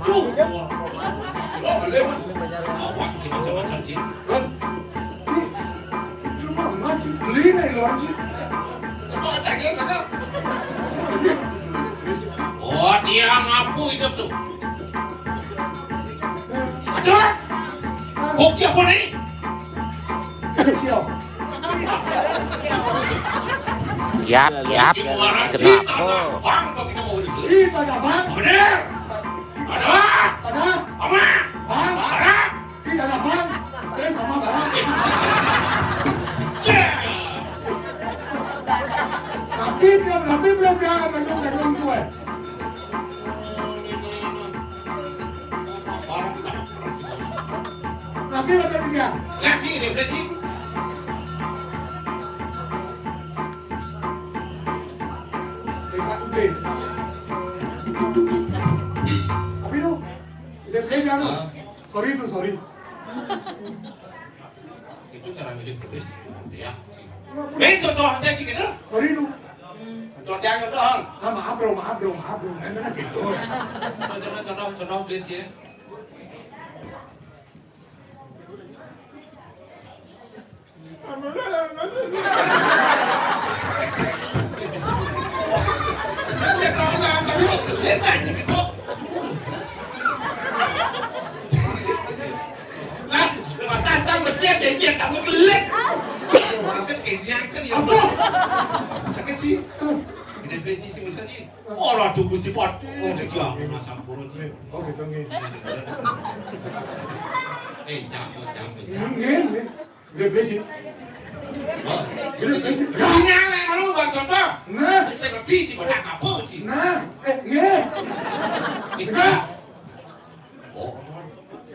Tuh. Oh, lewat. Awas sih macam-macam sih. Beli nih lo anjing. Oh, cakep kan? Oh, dia ngapu hidup tuh. Aduh. Kok siapa nih? Siap. Yap, kenapa? Orang apa kita mau beli? Ih, pada bang. Bener. Ada. Ada. Apa? Bang. Ada. Tidak ada bang. Sama barang. Tapi belum dia menung gue. Tapi macam dia. Lihat sini, lihat sini. Tapi tu, dia beli jangan. Sorry. Itu cara hidup berbeda. Ya. Contoh aja sih gitu. Sorry tu. Contoh jangan dong. Maaf bro. Enak gitu. Contoh lihat sih. Dia kamu gelek. Makan kenyang kan ya. Sakit sih. Gede beli sih bisa sih. Oh, aduh Gusti Pot. Oh, dia masa puro sih. Oke, tunggu. Jangan. Dia beli sih. Kenyang lah malu bang contoh. Nah. Saya ngerti sih benar apa sih. Nah, Lega. Oh,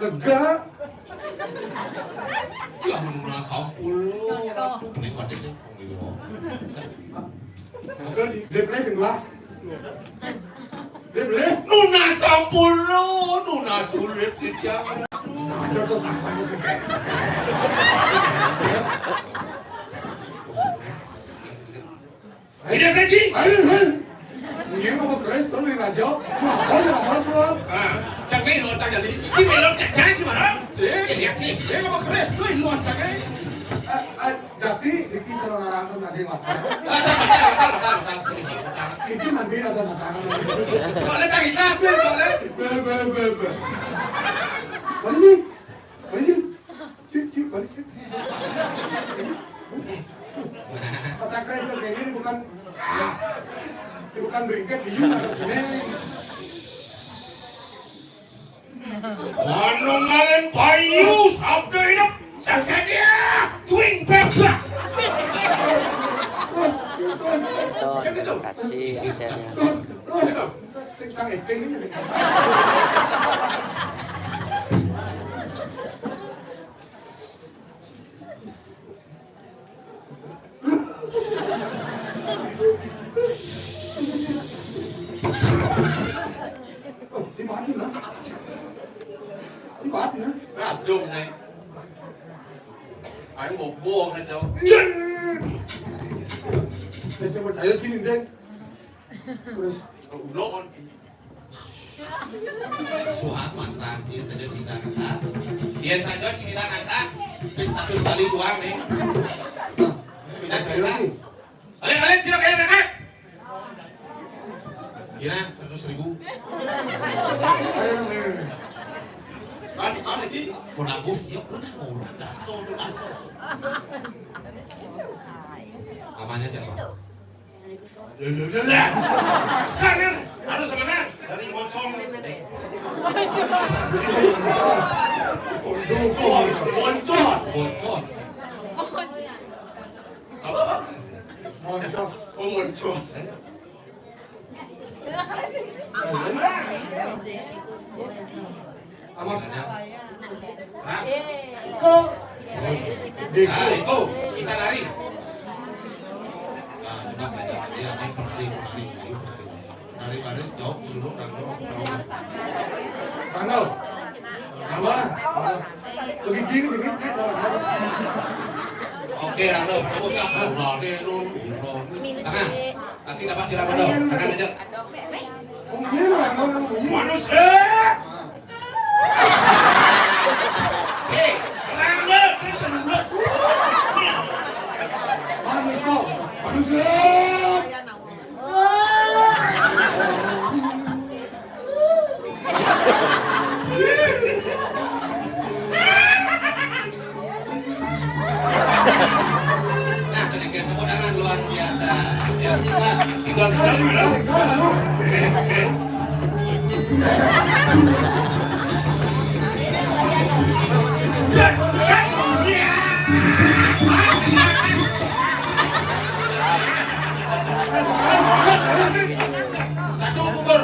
Lega. ya nuna sampul. Ini ada sih. Dia beli tinggal. Dia beli. Nuna sampul lo, nuna sulit dia. Contoh sampahnya kayak. Ini apa sih? Ayo. Ini mau keres sorry aja. Mau. Jangan lo jangan di sini lo jangan sih mana? Lihat sih. Dia mau keres, tuh luar cakep. Jadi iki kalau narangkan ada yang apa? Iki nanti ada makanan. Boleh cari kelas, boleh. Balik. Cik, balik. Kata keres kayak gini bukan berikat di Yuna atau sini. Mana ngalen payu sabda hidup saksadia swing back. Terima kasih absennya. Sang acting ini. Dùng này. Phải một vuông hay đâu. Đây xem mà chạy ra chín đây. Lộn. Suhat mantan sih saja tidak angkat. Dia saja tidak angkat. Bisa satu kali doang nih. Tidak cerita. Kalian siapa kalian angkat? Kira 100.000. Mana lagi? Kona bus ya kona orang daso. Namanya siapa? Sekarang harus sebenarnya dari Moncong. Boncos. Moncos. Oh muncul. Amat. Ras. Cô. Ah, itu bisa lari. Nah, coba belajar dia ini penting dari baris jauh seluruh rangkau. Rangkau. Rangkau. Begini. Oke, Rangkau, kamu siap? Tangan, nanti nggak pasti Rangkau. Tangan aja. Manusia. Hei, Rangkau, saya cenderung. Manusia. Nah, tadi kita kemudahan luar biasa. Ya, silakan. Tinggal kita. Satu gugur.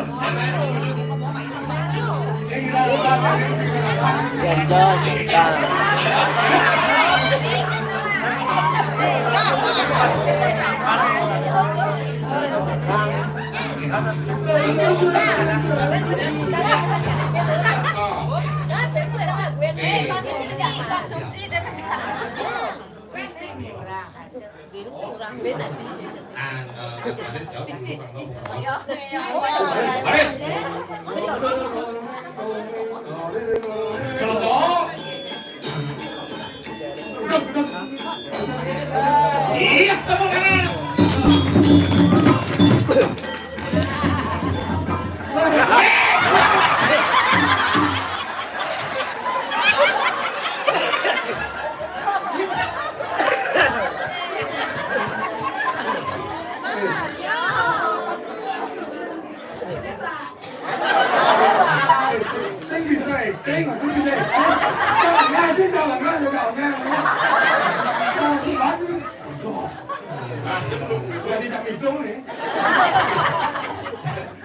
Baris. Selesai. Iya, kamu kanan.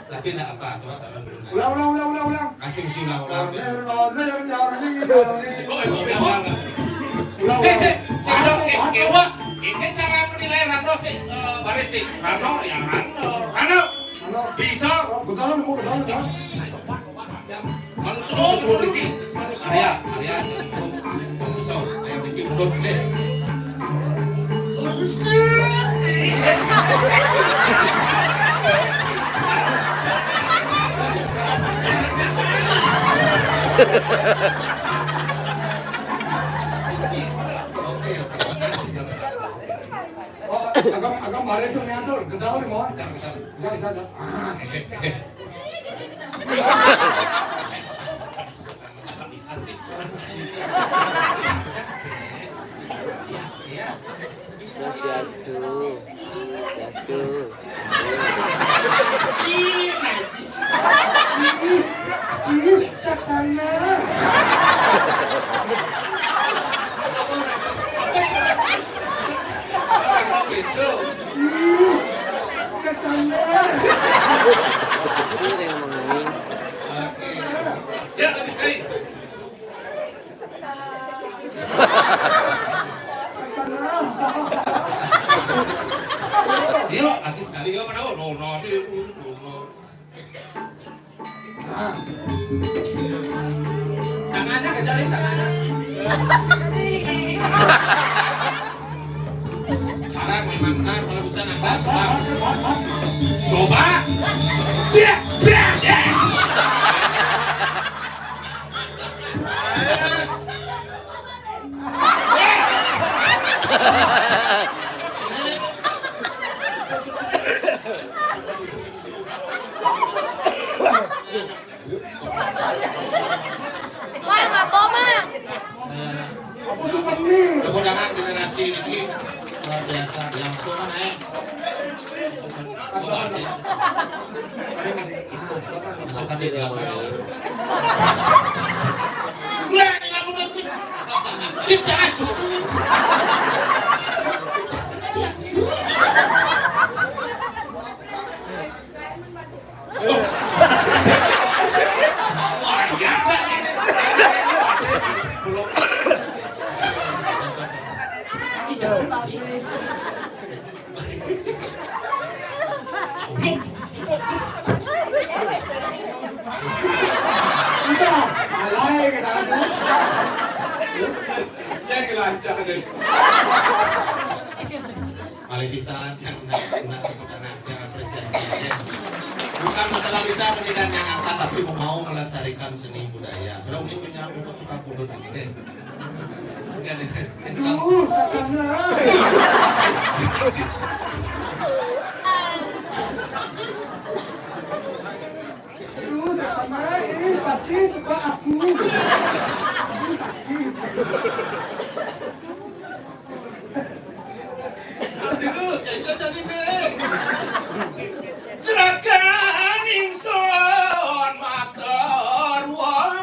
Tapi enggak apa, coba taruh dulu. Ulang. Kasih mesti ulang-ulang. Kewa, ini cara menilai Rano sih, baris sih. Rano, ya Rano. Bisa. Langsung suruh Riki. Arya, bisa. Ayo Riki mundur deh. Agak balik tuh nyantul, gedau nih mau. Jangan. Bisa sih. Swastiastu. Ya, lagi sekali. Iya, lagi sekali ya mana? No. Tangannya kejalin tangannya. Sekarang memang benar kalau bisa nangkap. Coba. Siap. Wah, ini. Kemudahan generasi ini luar biasa. Yang mana naik? Masukkan di dalam. Nah, ini kamu ngecip. Cip aja. Jangan lancar deh. Malih bisa jangan nasib anak yang apresiasi aja. Bukan masalah bisa atau tidaknya angkat, tapi mau melestarikan seni budaya. Sudah umi punya untuk tukang kudut ini. Tapi juga aku. Jerakan ingsun makarwang.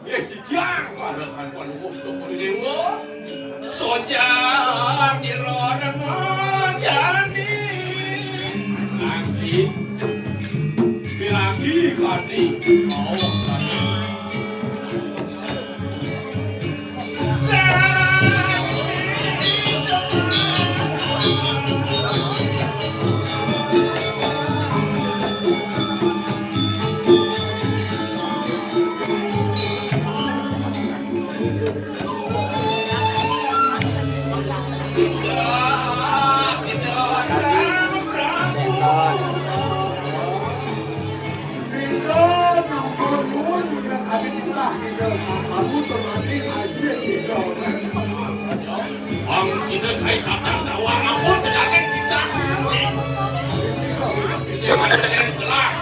Ya cicang, kan dewa. Sojar dirorem jani. Lagi kadi, oh kadi. Ang sida saya cerdas dakwah aku sedangkan cicak. Siapa yang telah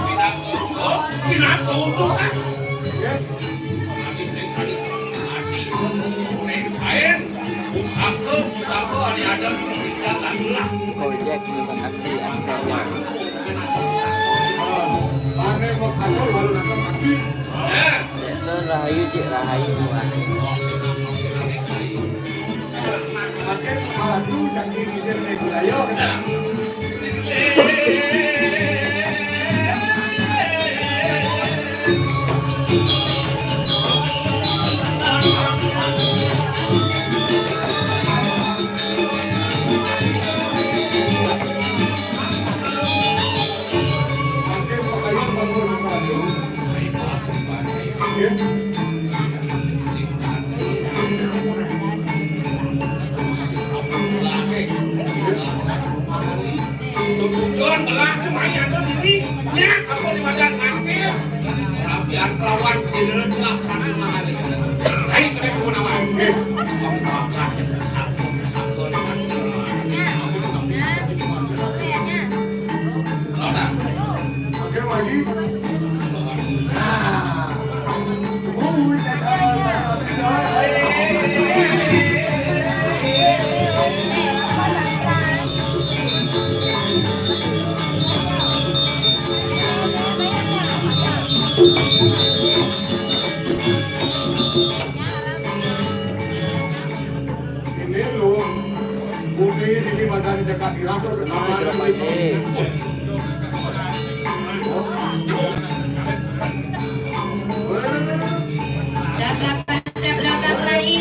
tidak keutusan. Nanti periksa itu, nanti periksain pusaka hari ada kegiatan lah. Gojek, terima kasih aksennya. Pane mau kantor baru datang sakit. Itu Rahayu Cik Rahayu. Makin maju jadi leader budaya. Tujuan telah kemana diri, ya aku di badan akhir. Rapian kelawan sineun telah kami mahali. Saya kena semua nama. Makin lagi. Ini lo, budi ini badan dekat di rakyat sekarang. Dapat Rai.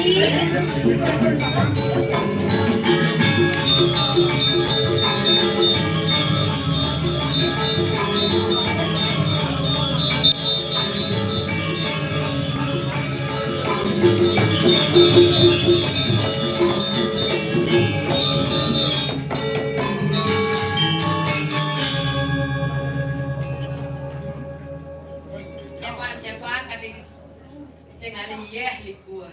Siapa kadang sing aliyeh liku.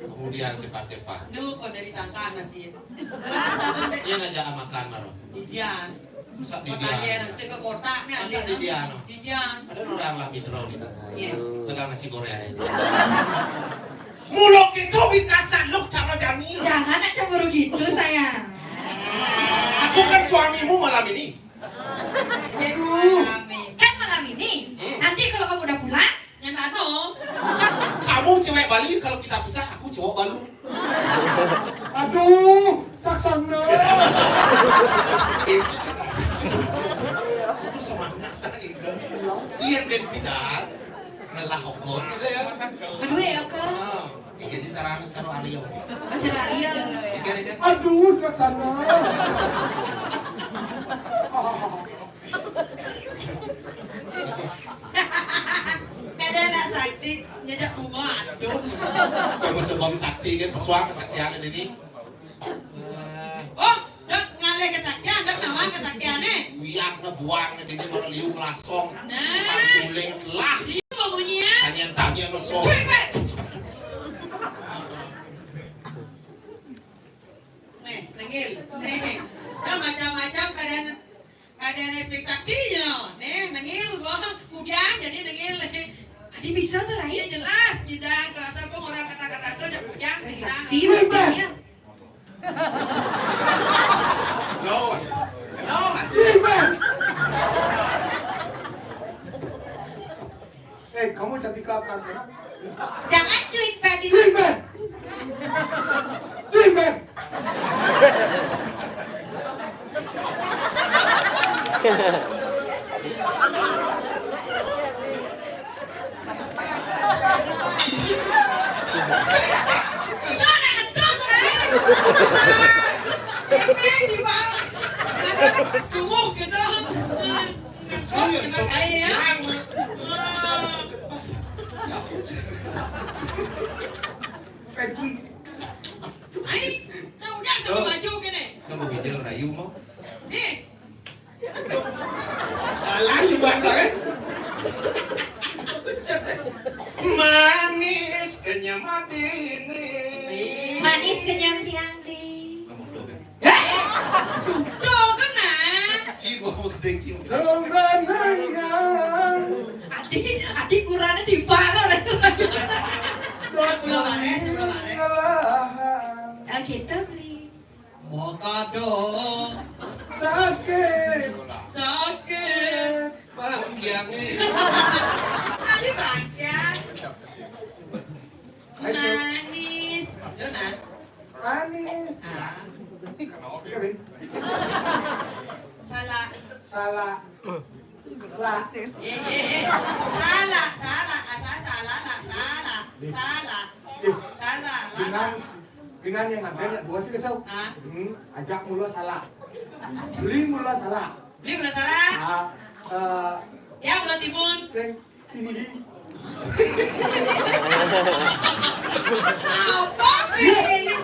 Kemudian sepak-sepak. Nu kok dari tangkah nasi. Iya ngajak makan maro. Didian. Sak Kotanya didian. nang sing ke kota nih Masa didian? Didian. Ada orang lah mitro nih. Iya. Tegang nasi goreng. bingkasnya lu cara jani. Jangan nak cemburu gitu sayang. Aku kan suamimu malam ini. Kan malam ini. Nanti kalau kamu udah pulang, nyandano. Kamu cewek Bali, kalau kita pisah aku cowok Balu. Aduh, saksana. Itu semangat Iyan din tidak nalahokos nila yan. Aduh ya kak. Jadi cara Aryo. Acara iya. Aduh, saksana. Kada nak sakti nyedak bunga aduh. Kamu sebang sakti kan pesuang kesaktian ini. Oh, dok ngalih kesaktian, dok nama kesaktiannya. Wiyak na buang na dini mga liung lasong. Nah. Pagsuling lah. Dia mau bunyinya. Tanya-tanya na song. Cuy, Pak. Nih, nengil. Nih. Nah, macam-macam keadaan seks sakti ya. Nih, nengil. Wah, hujan jadi nengil. Adi bisa tuh Rai. Ya jelas, tidak. Dasar pun orang kata-kata itu ada hujan sih. Sakti, makanya. Los. Steven! Kamu cantik ke atas sana? Jangan cuy, Pak. Steven! Steven! Di bawah. Tunggu kita. Ngesok kita kayak ya. Ay, tahu dah sama baju gini. Kamu bicara rayu mau? Nih. Layu banget eh. Manis kenyang ini. Manis kenyang tiang-ti. Kamu dobe. Tuh kena. Cium kamu gede cium. Adi kurangnya di balo lah itu. Belum bares. Kita beli. Mau kado. Sakit. Bangkiangnya. Adi bangkian. Manis. Donat. Manis. Salah. Salah. Salah. Salah. Binan yang ada buat sih kau. Ah. Ajak mulu salah. Beli mulu salah. Beli belah salah. Ya belah timun. Sing ini. Apa ini?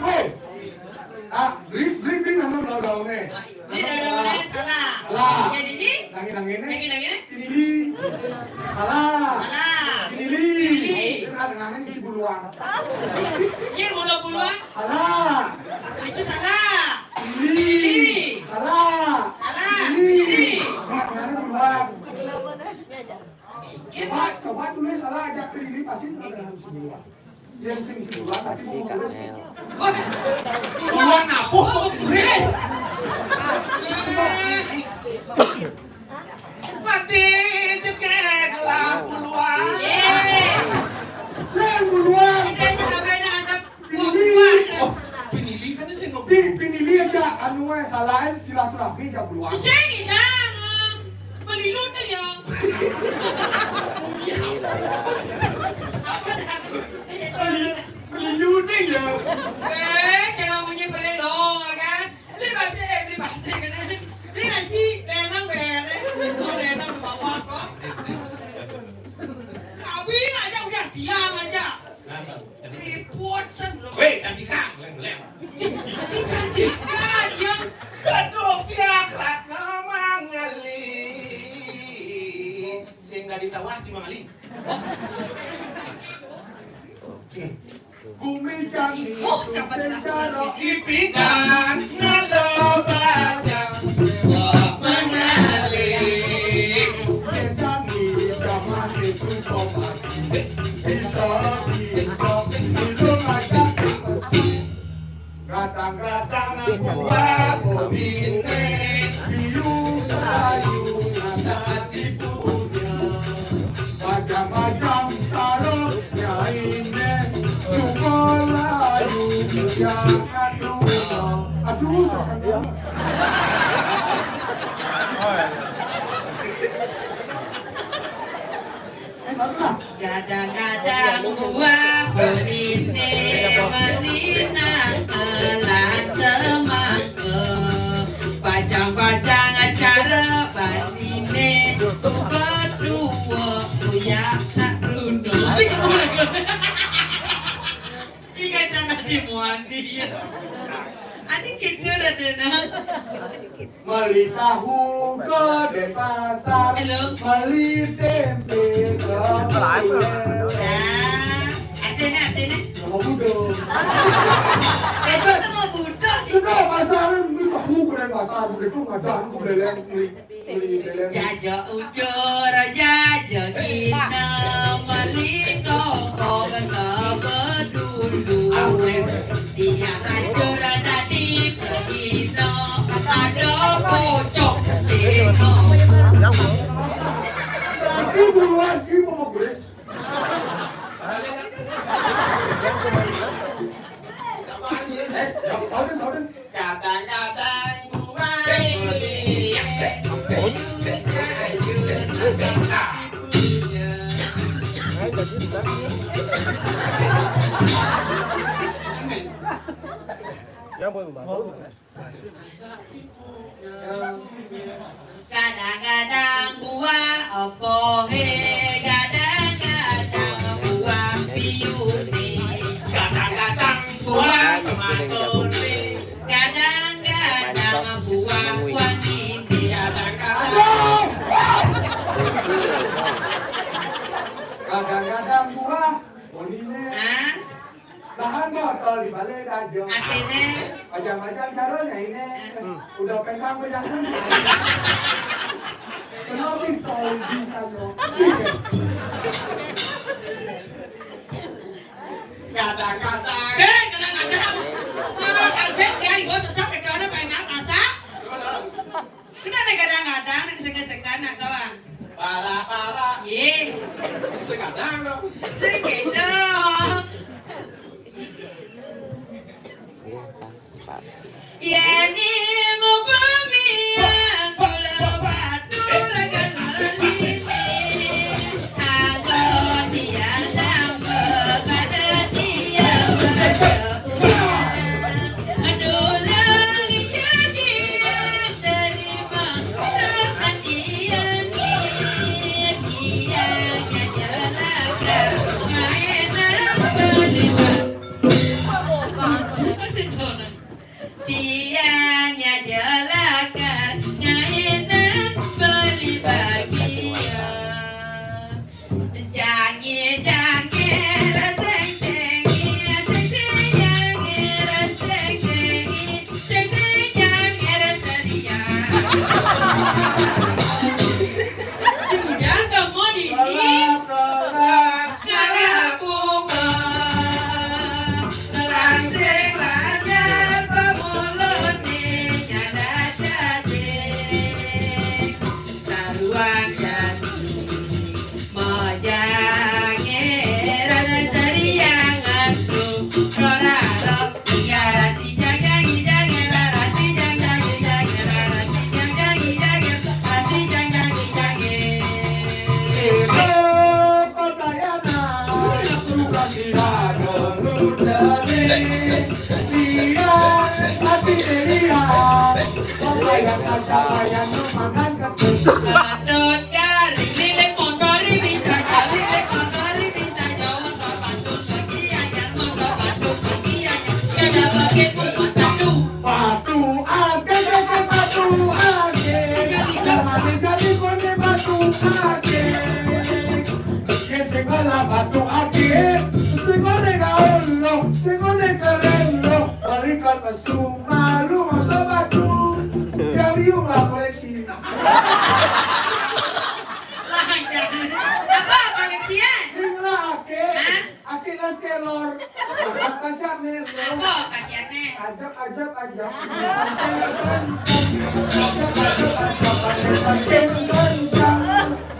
Beli nama belakang nih. Ini daunnya salah. Salah. Jadi ini? Nangin Nangin. ini. Salah. Salah. Ini. Nangin si buluan. Ini bulu-buluan. Salah. Itu salah. Ini. Salah. Salah. Ini. Nangin buluan. Coba tulis salah aja pilih pasti ada si buluan. Yang sing si buluan. Kasih Kanel. Buluan apa? Beres. Mati cekek lah buluan. Sing buluan. Kita sampai nak ada buah-buah. Pinili kan sih ngopi. Pinili aja anu salahin silaturahmi aja buluan. Sini dah. Melilut ya. Gila ya. Apa dah? Meliyuting ya. Jangan bunyi pelelong kan? Beli basi kan? Beli nasi, lenang bere, lenang bawa kok. Kawin aja udah diam aja. Report sebelum. Weh, cantika, lem. Ini cantik kan yang Aduh, kiakrat mangali. Sehingga ditawar di mangali. Bumi kami secara Ipidan nalobanya mengalir. kami zaman itu sobat. Bisa itu macam Kadang-kadang aku bine biu kayu saat ibunya. Macam-macam taruhnya ini Sukolayu jangan lupa. Aduh, Kadang-kadang buah penite melina kelan semangka. Pacang-pacang acara penite berdua punya nak rundo. Ikan cana di muandi ya. Ani gitu dah denang. Beli tahu ke di pasar, beli tempe ke pasar. Ada ni. Mau budok. Itu tu mau budak. Sudah pasar, beli tahu ke di pasar, begitu macam aku beli. Jaja ujur, jaja kita melino kota berdulu. Dia lajur ada di pelino, ada pocok seno. Tapi buruan kita mau beres. Saudara. Kadang-kadang Kadang-kadang buah opo he, kadang-kadang buah piune, kadang-kadang buah semangkuri, kadang-kadang buah wanita. Kadang-kadang buah bonine. Hah? Bahan botol di balai dajo. Artinya? Macam-macam caranya ini. Udah pegang jangan. Kenapa pistol di sana? Kadang-kadang Kadang-kadang. Albert dia ibu sesak ke dalam pengen masak. Kenapa kadang-kadang gesek-gesekan nak doang? para Ye, sekadang dong. segitu. Yani ngobami kula batu ragan melini. Agon dia nama kada dia berjauh. Aduh lagi jadi terima rasa dia jalakan main dalam beliau. Tiangnya jalakan ngainan beli bagia. Jangi raseng sengi, seng jangi raseng sengi, seng jangi rasaria. Sudah kamu dini, kalah bunga, langsing lajar pemulutnya nyada jadi, saruang jadi, mojange rada sarianganku, rorarop, ya rasi jangangi jangan, rasi jangangi jangan, rasi jangangi jangan, rasi jangangi jangan. Kedut garing lilik motori bisa jauh, lilik motori bisa jauh, motor batu pergi aja, motor batu pergi aja, kada pakai kuat batu. Batu ake, jangan jadi kone batu ake. Segala batu ake, segone gaullo, segone karello, balikan mesu malu masa batu, jadi umlah koleksi. Lah jangan. Apa koleksian? Inilah ake, Hah? ake las ke kelor. Kasihannya. Apa kasihannya? Ajak aja.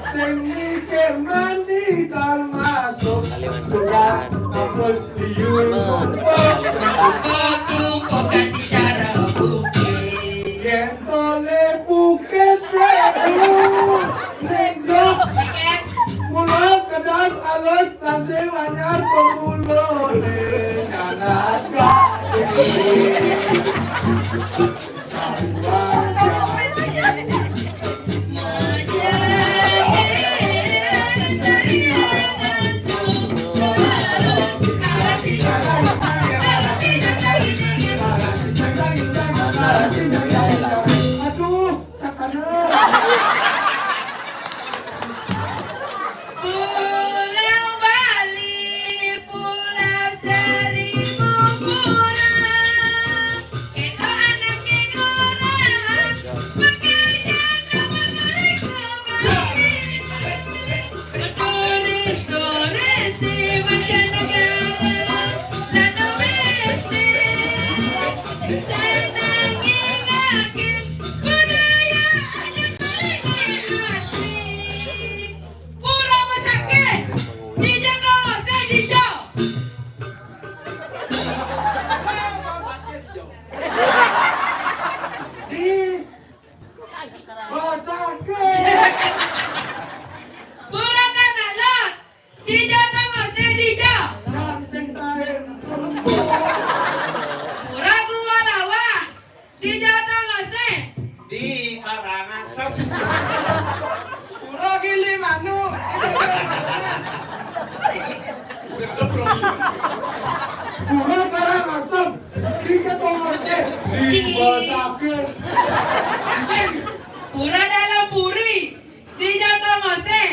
Sing mikir mandi kan masuk. Tugas hapus liun. Tumpukan di cara bukit. Yen tole bukit lehu. Nenjok. Mula kadang alat tasing anyar pemulo anak aduh sakana. Pulau Bali, Pulau Seribu Murah, itu anak orang bekerja dapat balik ke Bali. Turis si mancanegara dan domestik senang ingatin budaya anak balik di asli. Pura Masake, di Jakarta, saya di Jawa. Di Basake. Pura Tanah Lot, di Jakarta, saya di Jawa. Dan sing tahen Pura Gua Lawa, di Jakarta, saya. Di Karangasem. Pura Gilimanuk. Pura Karangasem. Di Ketomorte. Di Basake. Pura Dalam Puri, di Jakarta, saya.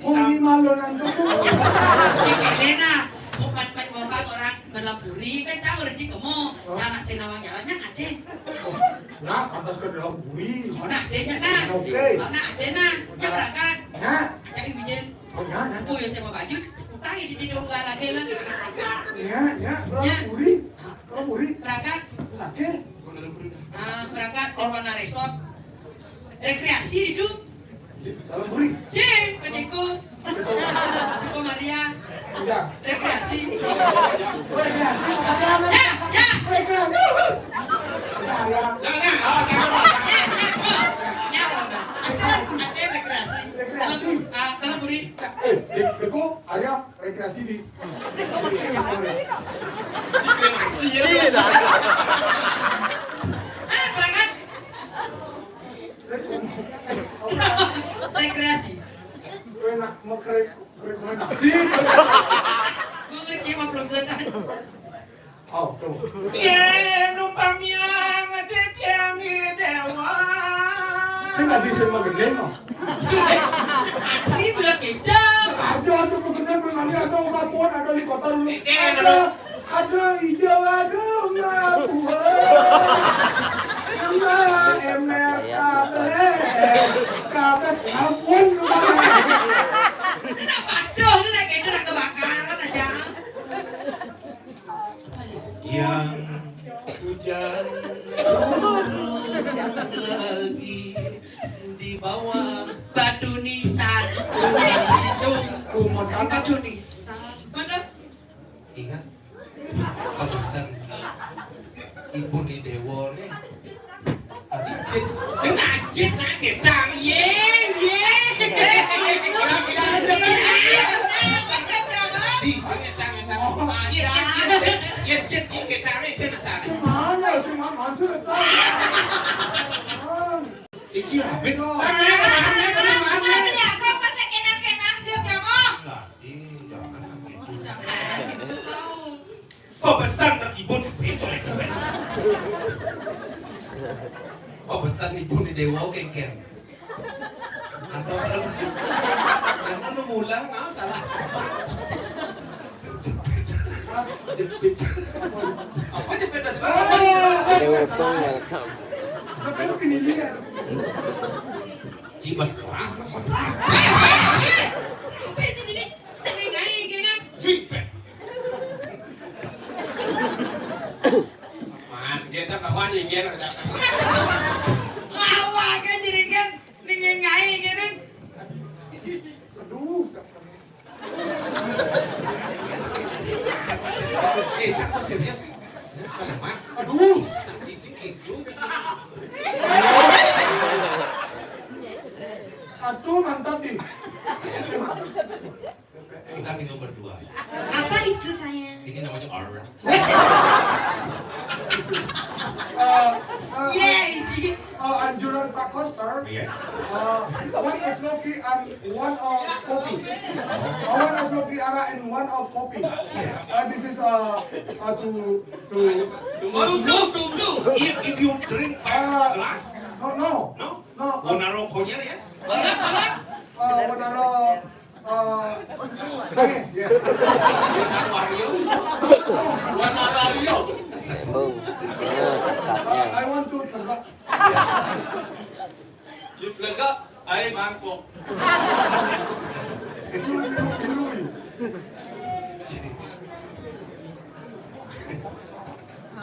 Umi malon ang tuko. Kena, umpat-umpat bapak orang berlapuri kan cawer di kemo, cana senawang jalannya ada. Nah, atas ke dalam bumi. Oh nah adanya nah, Oke. oh nah ada nah, yang berangkat. Nah, Ada ibunya. oh ya, Oh ya saya mau baju, utang di tidur gak lagi lah. ya, dalam bumi. Berangkat, Sakit. berangkat di mana resort. Rekreasi itu, Dalam bumi. sih keciku, Ciko Maria, Ya. rekreasi. Ya. Ada rekreasi. Dalam buri. Beko ada rekreasi di. Berangkat. Rekreasi. Enak mau rekreasi. Gue ngecip belum sedang. Oh, tuh. Ya, numpangnya ngececang dewa. Saya nggak bisa mengenai no. Ini udah kejam. Ada tuh mengenai mengenai ada obat pun ada di kota dulu. Ada hijau ada merah. Emer kabeh ampun Tidak paduh, ini naik itu udah kebakaran aja. Yang hujan lagi di bawah Batu nisan, hidung, batu nisan. Mana? ingat pesan ibu di dewo nih Adicit Adicit nak kita Ye. di sini tangan ya cit kita itu besar mana sih mana tuh? iki rabit Ya, kok masih kena-kena dia kamu? jangan gitu kok pesan ibu itu kok pesan ibu di dewo kengken atau salah karena lu mulang salah jepit apa jepit tadi Kan ini dia. cibas keras Ini setengah gini. jepit Dia tak kawan dia dia nak dapat. Awak kan jadi kan nyai gini. Aduh, Siapa serius? Kalau mah, aduh. isi itu. Satu mantap nih. Kita minum berdua. Apa itu sayang? Ini namanya R. Yes. Anjuran Pak Koster. Yes. One is Loki and one of kopi. One is Loki ara and one of kopi. Yes. This is to Tunggu. If you drink 5 glass, no. warna rokoknya yes. Wanaro yeah. Wario. Warna Mario. I want to tegak. You pelegak, air mangkuk.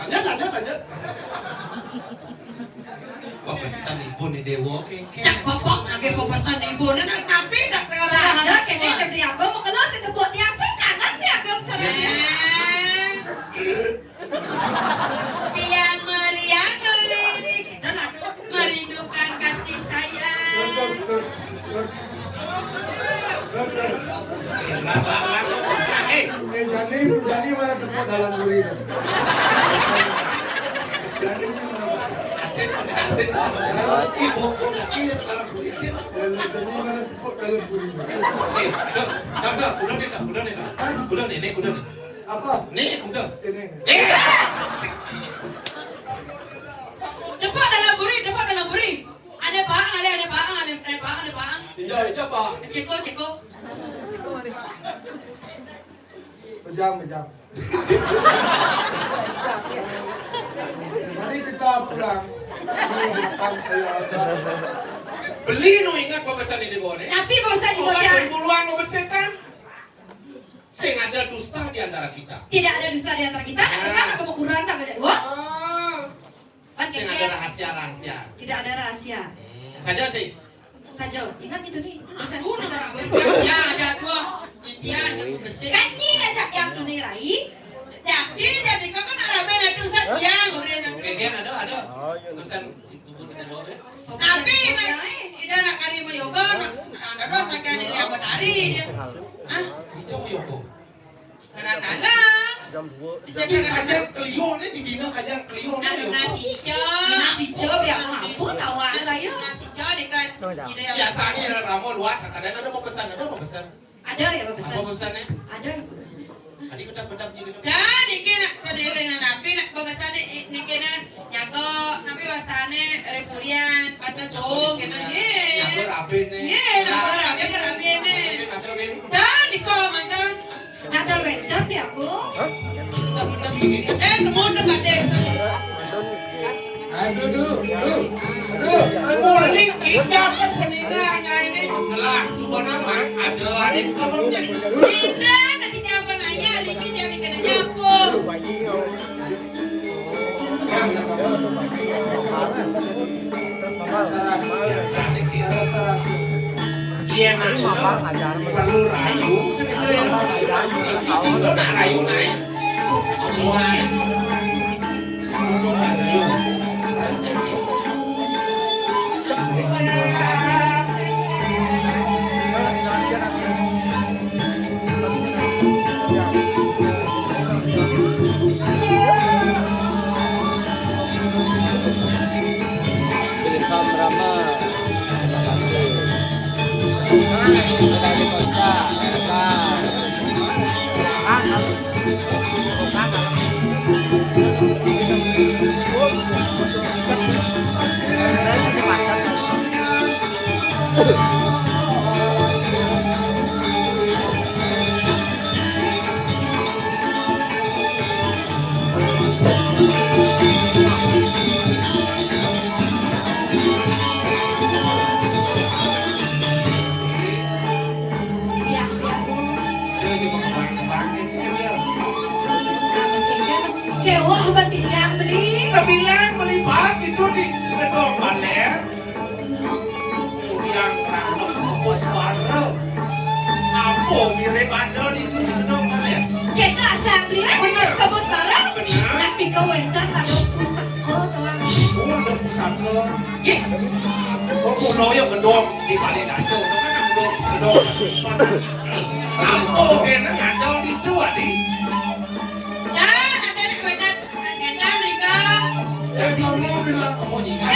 Lanjut. Wah pesan ibu nih Dewo. Cak popok lagi pesan ibu nana tapi nak dengar Saja kini dari aku mau keluar si tebuk tiang sekangan dia aku caranya. Tiang meriang keliling dan aduh merindukan kasih sayang. Jadi mana tempat dalam gurih? Jadi Ibu udah ini dalam kulit. mana tempat dalam gurih? Kuda nih. Apa? Nih kuda. Ini. Depan dalam buri. Ada paang. Hijau Pak. Ceko. Pejam. Mari kita pulang. Ini depan saya ada. Beli no ingat pesan ini Dewo nih. Tapi bosan di Orang bawah. berbuluan no beset kan? Sing ada dusta di antara kita. Tidak ada dusta di antara kita. Nanti kan aku mau kurang tak ada dua. Sing ada rahasia. Tidak ada rahasia. Saja sih. Saja. Ingat itu nih. Pesan. Ya ada dua. Dia aja bersih. Kan ni ajak yang dunia rai. Jadi kau kan arabe na tu sa tiang ore na. Kegian ada. Pesan ibu Dewo nih. Tapi ida nak kari mo yoga na do sa kan dia buat hari dia. Hah? Hijau Yoko. Karena bisa Ini kajar Clio nih di dina kajar Clio nih. nasi co. Nasi jauh yang mampu tawa raya. Nasi co dekat ida Biasanya Ramo luas, kadang ada mau pesan. Ada ya pesan. Apa pesannya? Ada ibu. Adik kedap gitu. jadi kena tadi dengan napi nak pembahasan ni kena jago napi wastane repurian pada song kena ye. Yang berabe nih. Ye, nak berabe ni. Dan di komandan. Ada vendor di aku. Semua dekat deh. Aduh. Ini kijapan peninggalnya ini. Telah sebenarnya ada adik kabarnya. Tidak, nanti nyapa ayah, Riki jadi kena nyapu. Iya nak, perlu rayu, segitu nak rayu naik. Untuk rayu. Terima kasih. Kewah batin yang beli. 9 melipat itu di gedung balik. Yang rasa kebos baru. Apa mirip ada di gedung balik? Kita asal beli. Bener. Kebos barang. Bener. Tapi kau enten ada pusaka doang. Oh, ada pusaka. Soalnya gedung di balik aja. Itu kan gedung. Apa kena ada di itu adi? Dan ada yang benar. Kita mereka. Jadi kamu bilang kamu ingat.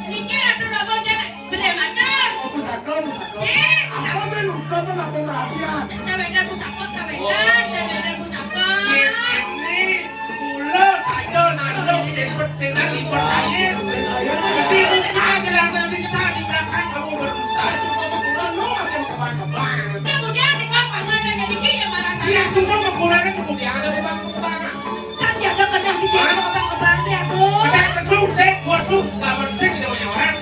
Nikir atau dogon dan beli mana? Pusaka. Si. Apa belum? Kamu nak perhatian? Tak benar pusaka. Tak benar pusaka. Ini pula saja nandung senang dipercaya. Jadi kita di belakang kamu berdusta. Kemudian di kampanye dengan dikit yang marah Dia saya. semua kekurangan kemudian ada beban kebangan. Kan jaga kedah di tiap kebang ya tuh. Kita teguh set buat lu, lawan set di banyak orang.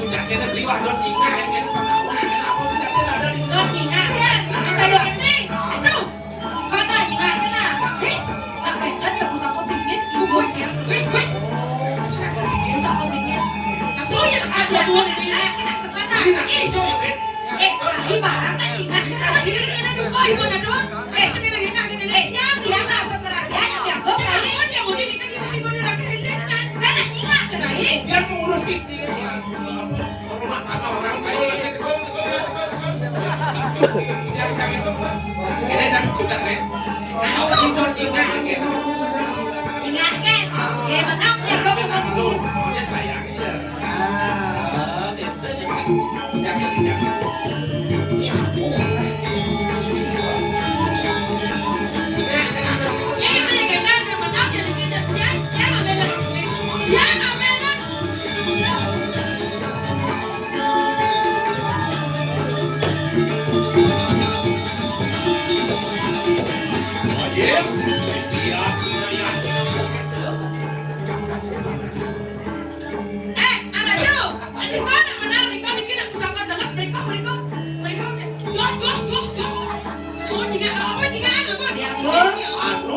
Sudah kita beli wadon ingat yang kita tahu kenapa sudah kita ada di Dia mengurus sisi rumah tangga orang baik. Siang-siang itu, ini saya sudah kan. Kalau tidur tinggal lagi. Dulu, dia sayang aja. Siang-siang. Ya,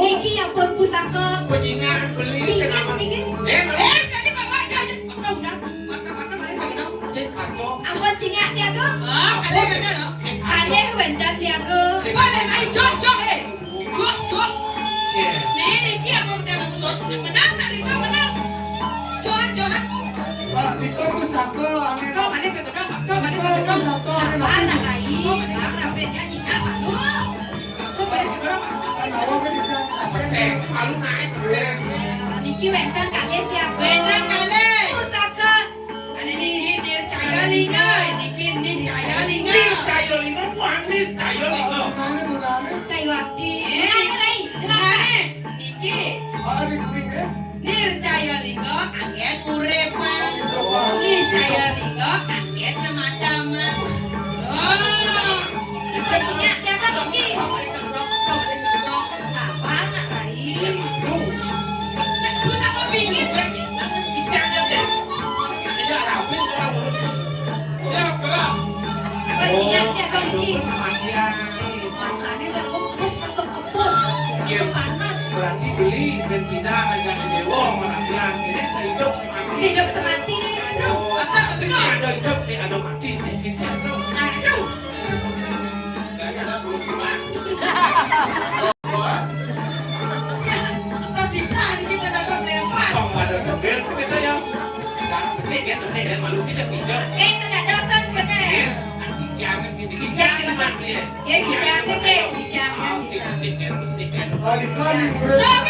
Iki yang pun pusaka. penyinar beli senama. Jadi bapak jangan udah. Warna-warna balik lagi dong. Saya kacau. Ampun singa dia tuh. Kalian benar dong. Kalian wendan dia tuh. Boleh main jok eh. Jok. Cie. Nih, ini apa udah khusus? Menang tadi kau menang. Jok. Itu pusaka. Kau balik ke gedung. Kau balik ke gedung. Mana kai? Rapenya jika malu. Kau balik ke gedung. Persen, malu naik persen. Niki wendan kalian dia. Wendan kalian. Pusaka. Ada ini cahaya lingga. Ini cahaya lingga. Nis cayo lino, bukan nis cayo lino. Saya waktu. Kai, jelas. Niki. Nircaya lingga angin urepan. Niscaya lingga angin kemadaman. Oh. Kucingnya dia kan pergi. Kau balik ke gedung. Sabar nak kai. Bisa kau pingin. Isi aja deh. Ada rapin kita urus. Siap gerak. Kucingnya dia kan pergi. Dia Makanya udah kempus masuk ke pus. Masuk panas. berarti beli dan tidak ajak dewa merapian. Ini saya hidup semati. Hidup semati. Oh, apa kedua? Ada hidup sih, ada mati sih. Aduh. Kau tidak kita dapat lempar. Kau ada dobel sebenarnya yang karena besi dan manusia dan hijau. Tidak dosen kena. Nanti siangin sini, siangin teman dia. Ya disiapin deh. Disiapin. Bisikan. Kau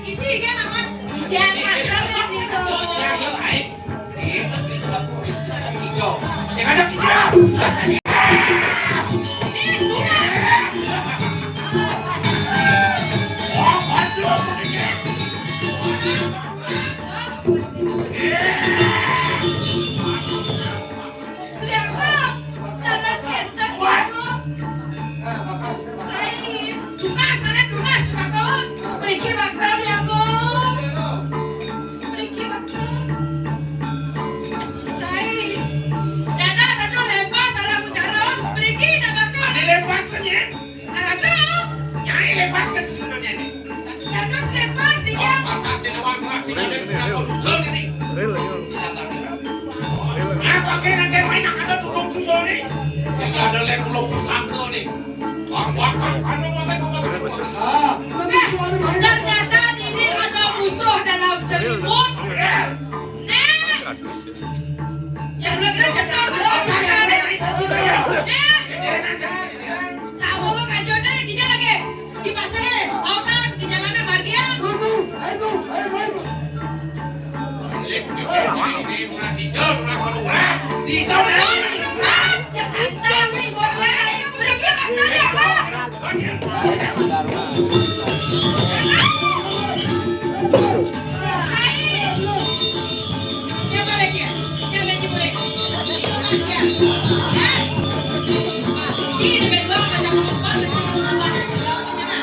kisi kan apa? Disiapin. Terus itu. Siangin baik. Sih, tapi kalau polisi ada hijau. Siang ada hijau. Ini bukan. pasti nawang masih ada kenapa duduk ini. Apa kena dia main nak ada duduk nih. Sehingga ada lem pulau pusaka nih. Wah, kan Ternyata ini ada musuh dalam selimut. Yang belum kena cekal kalau kasar nih. Sama lo kan jodoh di jalan lagi. Di pasar, lautan, di jalannya bagian. ini masih jauh nak berdua. Di jauh Di depan, yang tantang nih, boleh yang beragam tantang ya pak. Siapa lagi ya? Yang lagi boleh. Itu aja. Sini berdua aja perempuan lecet kenapa ada lawan nyana.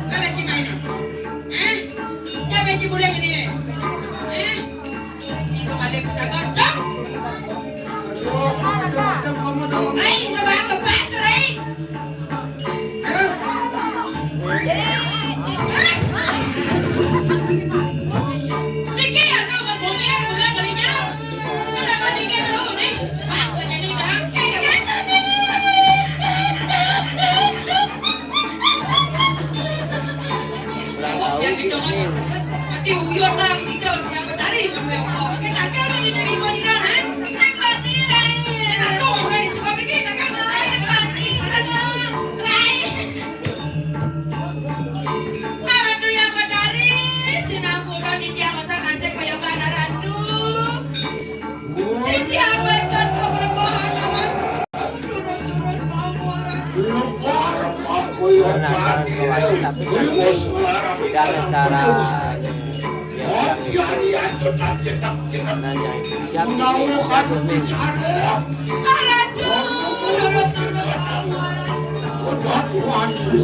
Kan lagi main. Siapa yang boleh gini nih? Itu balik pusaka. Cok. Rai, coba lepas tuh Rai. Dikit ya kau berbumi bulan kalinya. Kenapa dikit dulu nih? Pak, jadi bangke. Yang itu kan mati uyur lah itu yang bertari berdua kok. Kita kan ini dari mana nih? Mati Rai. Kita tuh bukan disuka pergi kan? Mati Rai. Arandu yang bertari sinapura di dia masak asik koyokan arandu. Di dia benar kau berbohong arandu. Terus mau arandu. Tidak ada cara Arandu. Terus mau arandu.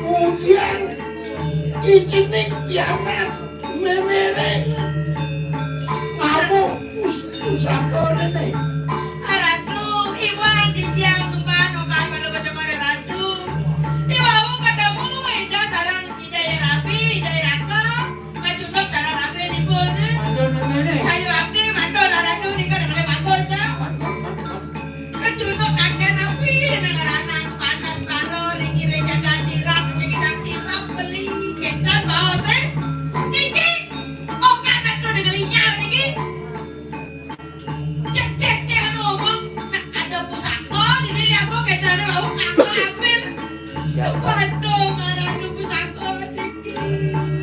Kemudian ikinik pianan memereng mabuk pusaka nenek. Arandu, iwan di dia kembang okan malu kocokore arandu. Iwamu ketemu ida sarang ida rapi, ida raka, ngajundok sarang rapi di pun. Sayu akti mandor arandu di kan mulai bagus ya. Kejundok kakek napi dengan anak panas karo di kiri jaga dirak jadi nang sirap beli kencan bawa teh. Niki, okan arandu dengan linyar niki. Cek dia ngomong ada pusaka di diri aku kedane mau aku ambil. Kepandong arandu pusaka siki.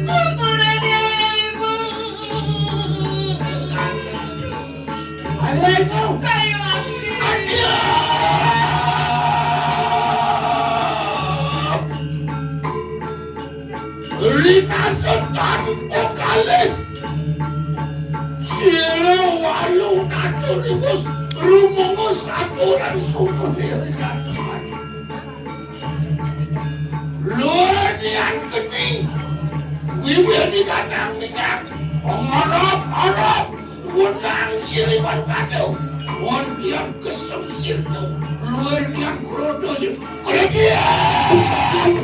Ampun dia ibu. Ayo, Sayu akti. Rina setan okale. Sire walu naturius rumungu sapuran suku diri teman. Luar yang geni. Wiwi di kandang minyak. Arab. Wunang siriwan kado. Wondian kesem sirtu. Luar yang krodos. Kemudian.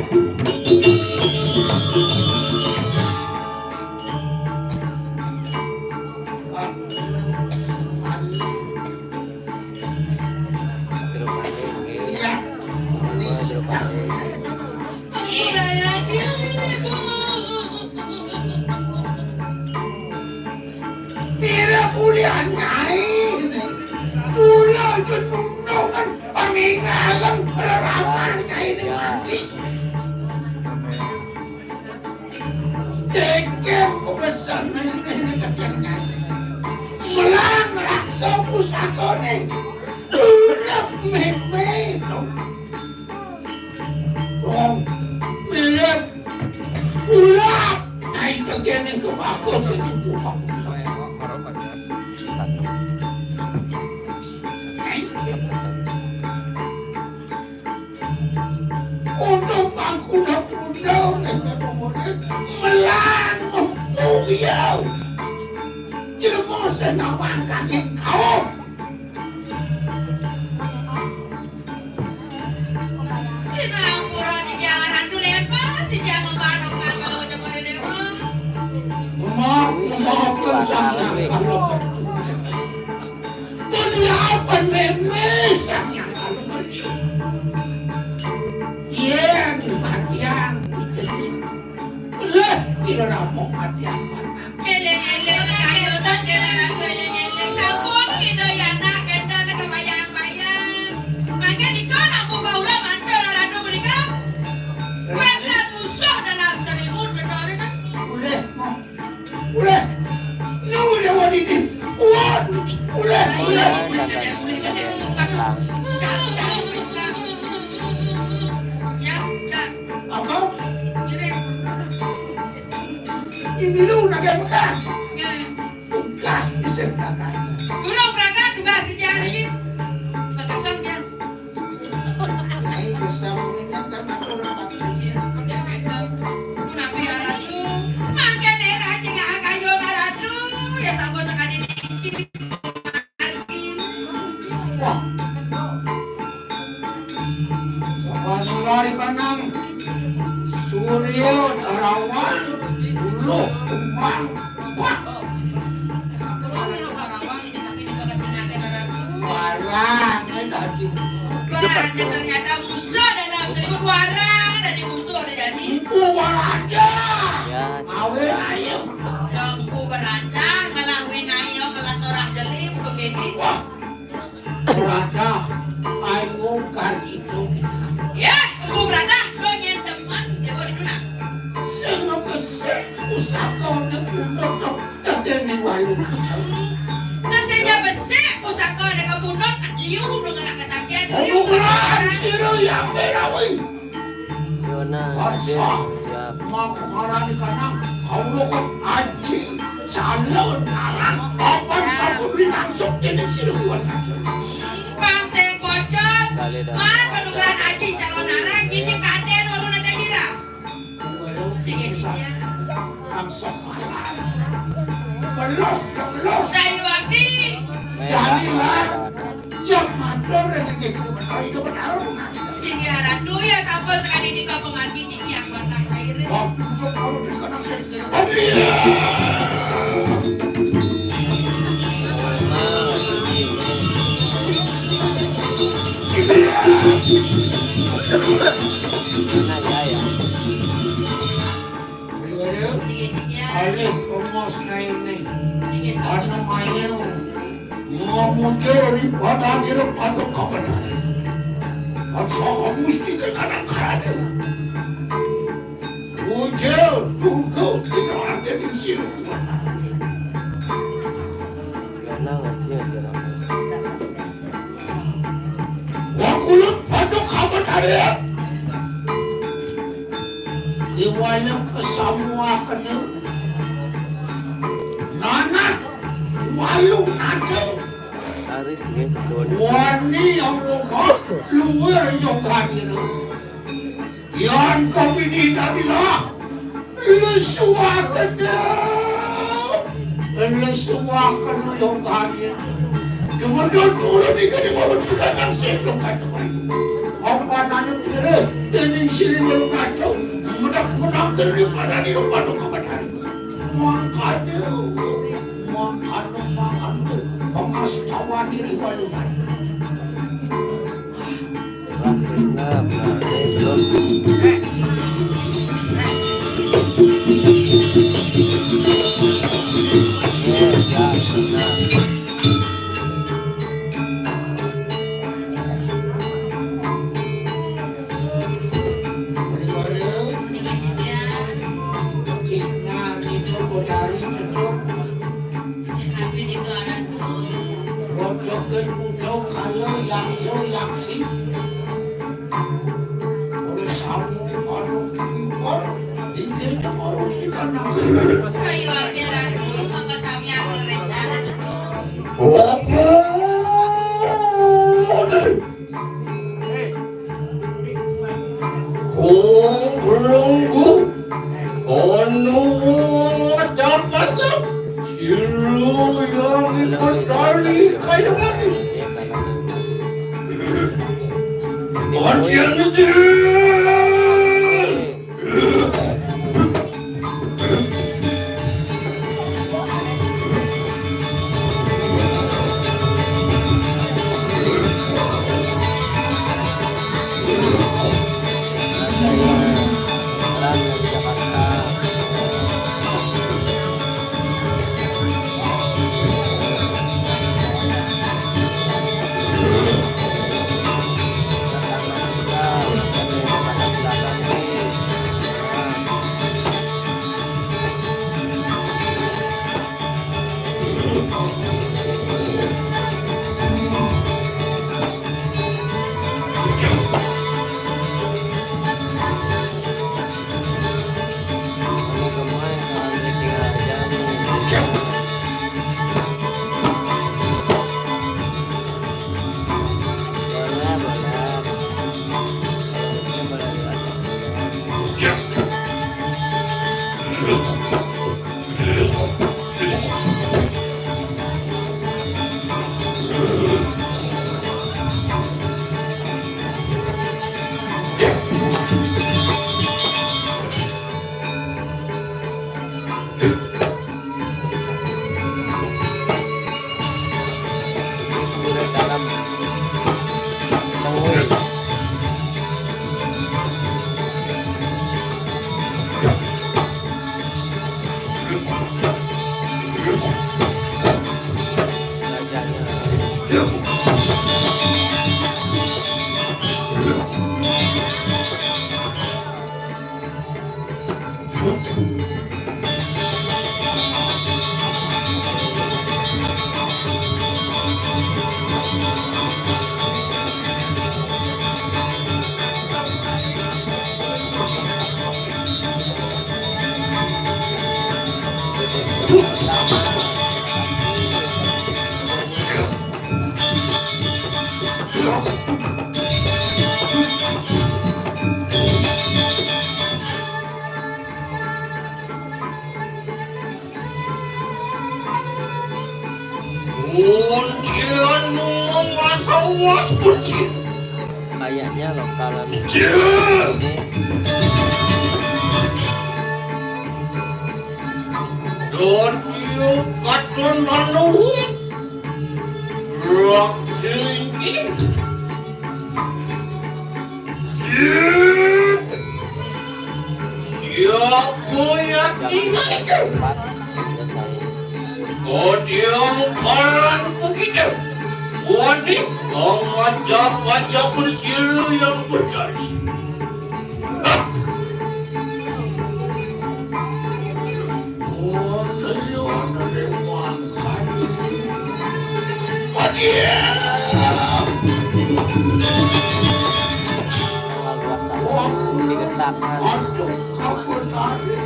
Iya ya dia ibu. Tidak kuliah nyai. Kuliah jenunungan peninggalan perawannya ini mati. Tekem kebesan ini katanya. Melang raksa pusaka nih. Urap meme. yêu chứ bố sẽ nào mang cả tiền không. Sinang pura di jalan dulu lepas si jangan barokan kalau jangan ada dewa. Memaafkan sang yang kalau dunia apa nenek sang yang kalau pergi. Yang hatian tidak rampok hatian mana. Eleng ayo tak eleng sampun kita ya nak kita nak kebayang-bayang. Makin di kau nak mau bawa mantul ratu mereka. Buatlah musuh dalam selimut betul tak? Boleh. Nunggu dia wanita. Boleh. Apa? Ini lu nak apa? Tugas disediakan. Guru berangkat tugas dia lagi. Kekesan dia. Ini bisa mengingatkan aku rapat. Kunapi aratu. Makin era jika kayo aratu. Ya sambut sekali dikit. Wah. Sopan lari kanan. Surya Darawan. Dulu Umang. Wah. Sambut aratu barawang ini tapi dikekasinakan aratu. Warang tadi. Wah, ternyata musuh dalam selimut warang ada di musuh ada jadi. Warada. Awin ayo. Dongku beranda ngelakuin ayo kelas orang jelim begini. Wah. Warada. Ayo kali itu. Ya, aku beranda lo nyen teman ya boleh duna. Semua besar pusaka untuk menonton terjadi wayu. Nasinya besar pusaka ada kabunot liu dengan kesakian liu. Ukuran kira yang berawi. Yona, Bangsa. siap. Mau kemarin di kanan. Kau rokok aji. Calon narang. Apa sabun langsung jadi siluan. Pangseng bocor. Kali dah. Man penukaran aji calon narang gini kaden walau nada kira. Singinya. Langsung kalah. Belos. Saya waktu. Jadilah. Jangan dorong di kehidupan kau itu bertaruh nasib. Sini aratu ya sampel sekali di kau pengantin ini yang batang sayur. Waktu itu kau di kanan Serius. Singinya. Alih pengos na ini. Sige Ano sampel. mayo? Mga mujari pada hirap atau kabanan. At saka musti ka kanang-kanang. Mujal, tungkol, tinawan din yung sino ka. Yona ngasih siapa? Wakulot pada kabanan. Iwalang kasamua ka na. Nanak, walong nanaw. Aris guys, sesuatu. Wani ang lugar, luar yung kanina. Yan kabinita nila. Luswakan na. Luswakan na yung kanina. Dumadoduro di ka di mabutikan ng silo ka naman. Ang pananong nila, dining siliwal nato. Mudak-mudak ka rin panani ng paano kabatan. Mangano. Pemastawa diri waluman. Krishna, belum. Saya akhir-akhir mengesami aku rencana itu. Kung belunggu, ono dapat kayu mati. Ya salah. Bagian ngejer. Orang dari Jakarta. Kuncian merasa was buncit. Kayaknya lokalan. Dan you kacun anu rak tinggi. Siapa yang tinggal? Kodiang paran begitu. Wadik mengajak-ajak bersilu yang berjas. Untuk kamu tadi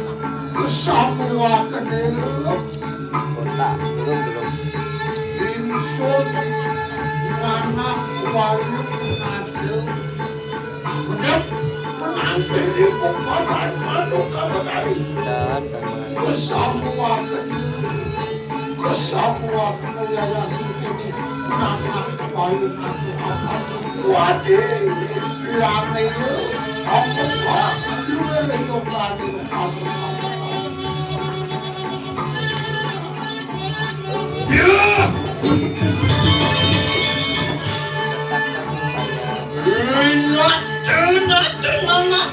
kesamua kenal Kota belum. insun anak waluk nasil udah menanggil di pokokkan madu kamu tadi Dan kesamua kenal yang ini anak waluk nasil apa wadah yang itu apa lu ada yang tadi kamu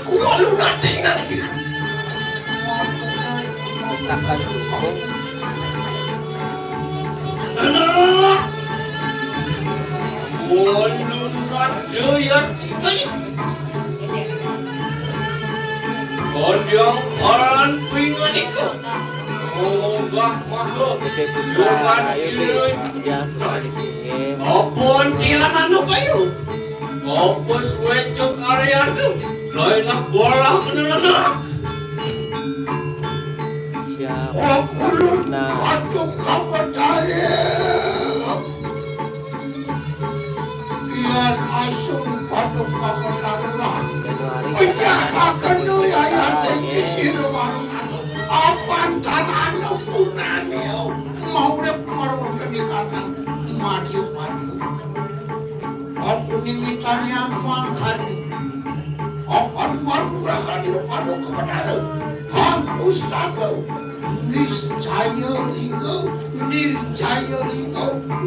Aku lalu nanti. letakkan dukung. Walun rajayat tinggal. Kodiang paran pingan itu. Ogah mahal. Gede putra ayo dia sudah dikirim. Apaan dia nanu kayu? Apa suweco karya tu? Lain nak bola menenak. Aku Nah, untuk kamu tadi Ian asum untuk kamu lalang Januari Penjahakan tu yang dikisir warung Apaan tanah gunanya Mau dia pengaruh ke kanan Mari tanyaan mangkani. Apan marmurah di depan kebenaran. Hapus tahu. Niscaya lingo.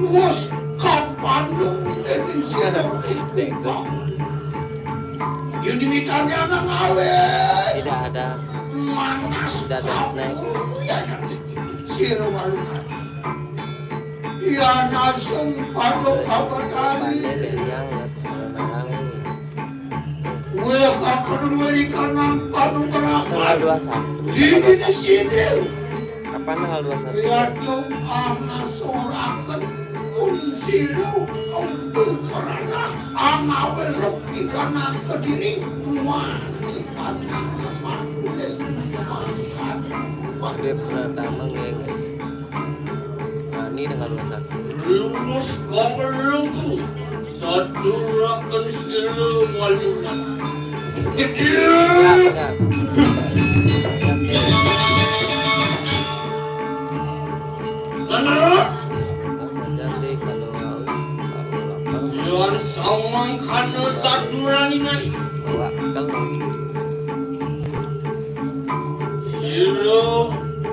Wus kapandung dengan siapa kita. Yang diminta anak awet. Tidak ada. Manas. Tidak ada snack. Ya, siro walungan. Ya nasum padok kabatari. Wek akan weri kanang padok Tanggal berakan. 21. Di sini. Kapan tanggal 21? Ya tuh anak sorakan unsiro untuk merana amawe roki kanang kediri mati kanang manulis makan. Dia pernah damang yang ini tanggal 21. Lurus kamerungku satu rakan sila walungan. Kecil. Mana? Jadi kalau Yang samang kana satu raningan. kalau Sila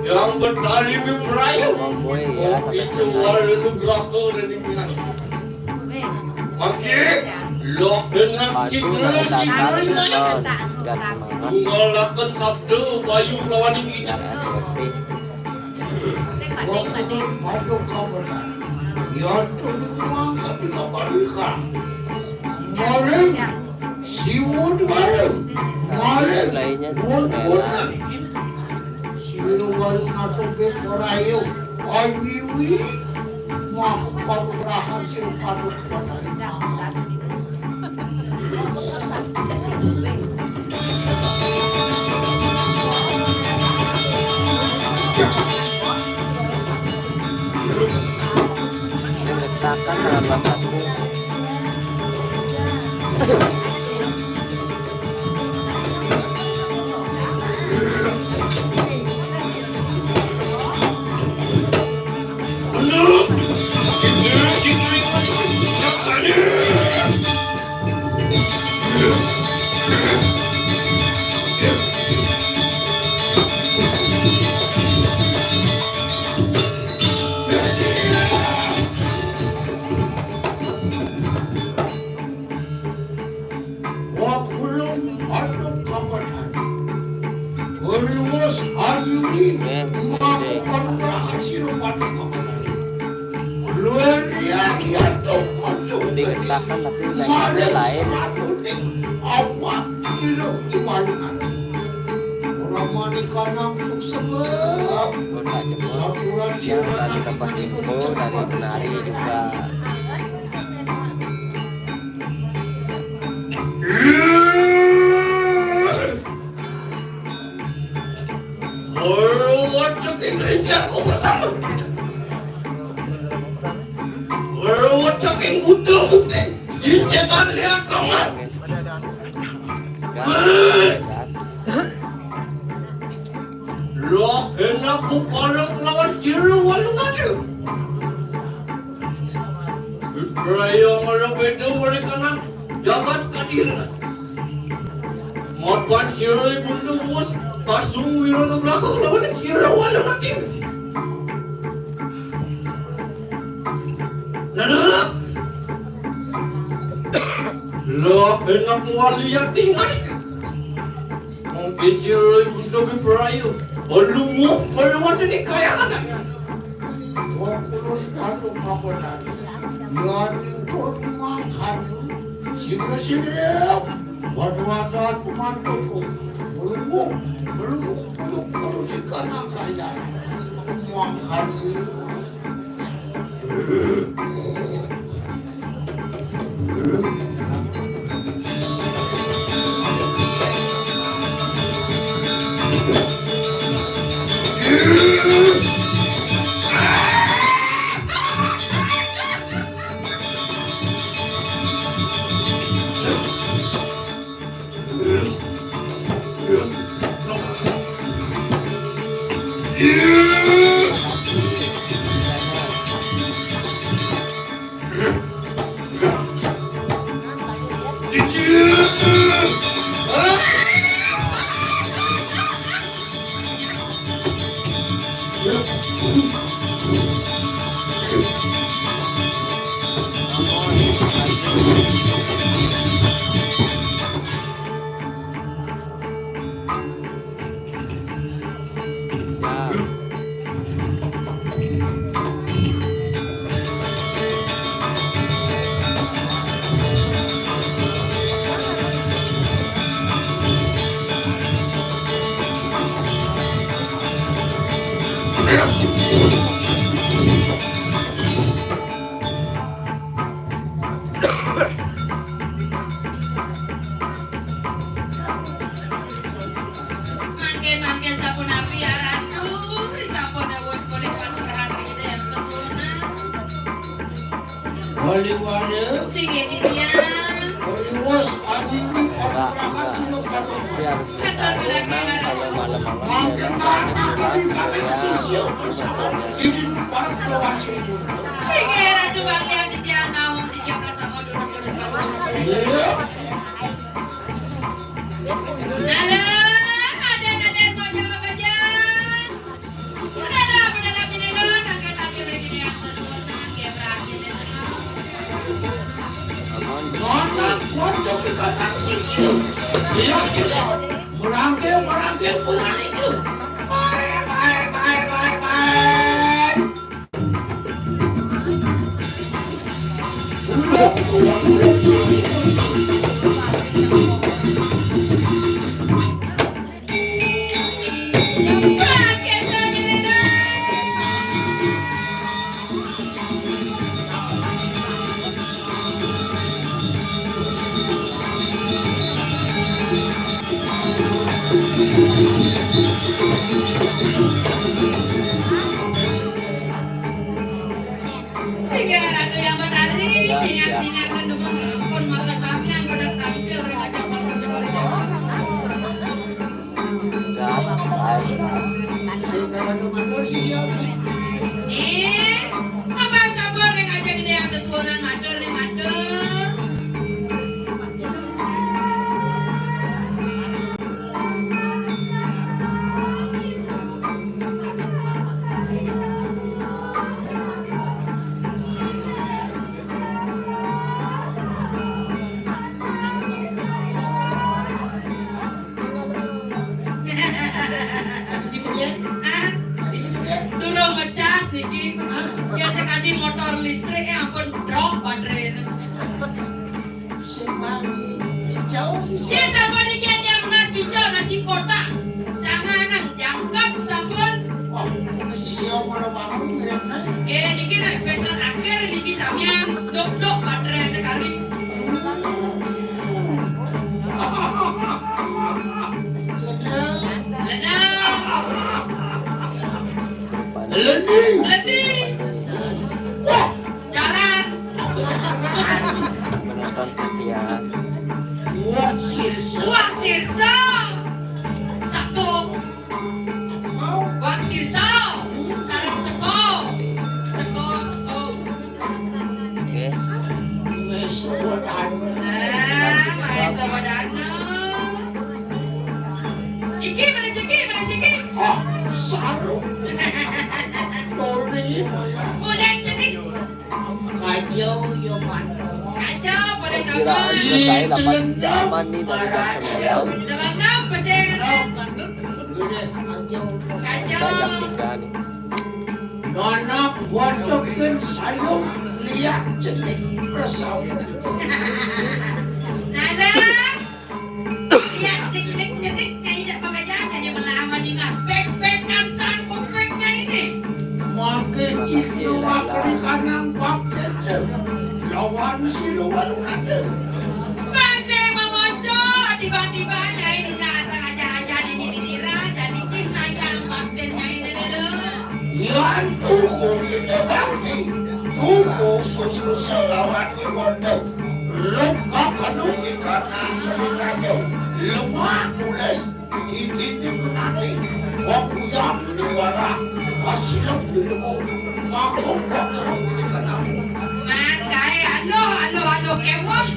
yang bertali berperaya. ngomongin ya sampai Itu selesai. warna nugraha dan dimana. Makin lo dengan Maju cikgu dengan si dasar raningan. seton dan semangat Tungalakan sabda bayu lawan kita. dari RDP. Waktu padok kabatari. Ya tuh diangkat di kabarika. Mari siwun baru. Mari Mulainya wun-wunan. Siro walungan tuh beporayo. Ayiwi. Mak padokrahan siro padok kabatari. Letakkan tanggal 21. Wakulung padok kabatari. Oriwas ayiwi. Mak padokrahan siro padok kabatari. Luar dia tuh maju. Dikatakan tapi lainnya lain. Awak ilo iwalungan. Orang manika nampuk sebab. Kota Jember Saturan yang tadi dapat info dari penari juga. Wacak ini jago pertama. Wacak yang buta-buta. Jincetan lihat kamu. Gas. Loh, enak paling lawan siru walungan tu. Raya malam itu mereka nak jagat kadiran. Mapan siru buntu bos pasung wirono belakang lawan siru walungan tu. Nana. Loh, enak wali yang tinggal. Mungkin siru buntu berperayu. Belum ada ni kaya kan? Wakulung padok kabatari. Ya ningkor makan. Siro-siro. Waduh-waduh kumantoko. Belum perlu dikana kaya. Makan. Mangkin sapun api ya ratu, sapun wis boleh panugrahan ide yang sesuna. Wali-wali, Sige dia. wali-was, adini, panugrahan sino panugrahan. Atur lagi Malam-malam Mangkin kakak sisyo, ini para pelawan sini. Sige ratu bagian di tiang ngomong si siapa sama durus-durus Nala, ada mau jawab kerja. Udah bingung, angkat lagi dia sesuna, kayak berarti dia tenang. Nona, wajah kakak sisyo. Dia sudah merangkil pulang itu. Bye. Berakhir lagi Nala. Sige ratu yang menari, cinak-cinak kan demam sampun mata sampean pada tampil rela jamal kecori jamal. Apa sabar reng aja gede yang sesuonan matur nih matur. Durung ngecas niki. Ya sekali motor listrik ampun drop baterai. Ya sama niki ada lunas bicara nasi kotak. Jangan nang jangkap sampun. Niki nak spesial akhir niki sampean dok baterai sekali. Lebih. Wah, jalan. Menonton sekian. Wak sirso. Sako. Wak sirso. Sarang seko. Seko. Oke. Maesa wadana. Iki mana siki. Sarung. Tori. Boleh cedik. Kayo yung Kaca boleh Kira nonton. selesai 8 jaman nih dari jam 9. Dalam enam pasangan. Kaca. Saya jam 3 nih. Nona wadokin sayong liat jenik presau. Nala. Lihat dik nyai tak pakai jalan dia melamar dengan bek-bekan sangkut beknya ini. Makin cistu makri kanang paket. Lawan siru walungan. Masih memuncul tiba-tiba nyai nuna asal aja di dira jadi cinta yang bakten nyai dulu. Yan tuku kita bagi. Tuku susu selawan ikonde. Luka kanung ikanan meninggalnya. Lemah tulis. Titik menanti. Wakuyam di warang. Hasilong di lemu. Makong wakarang ikanan. Man kaya halo kewong.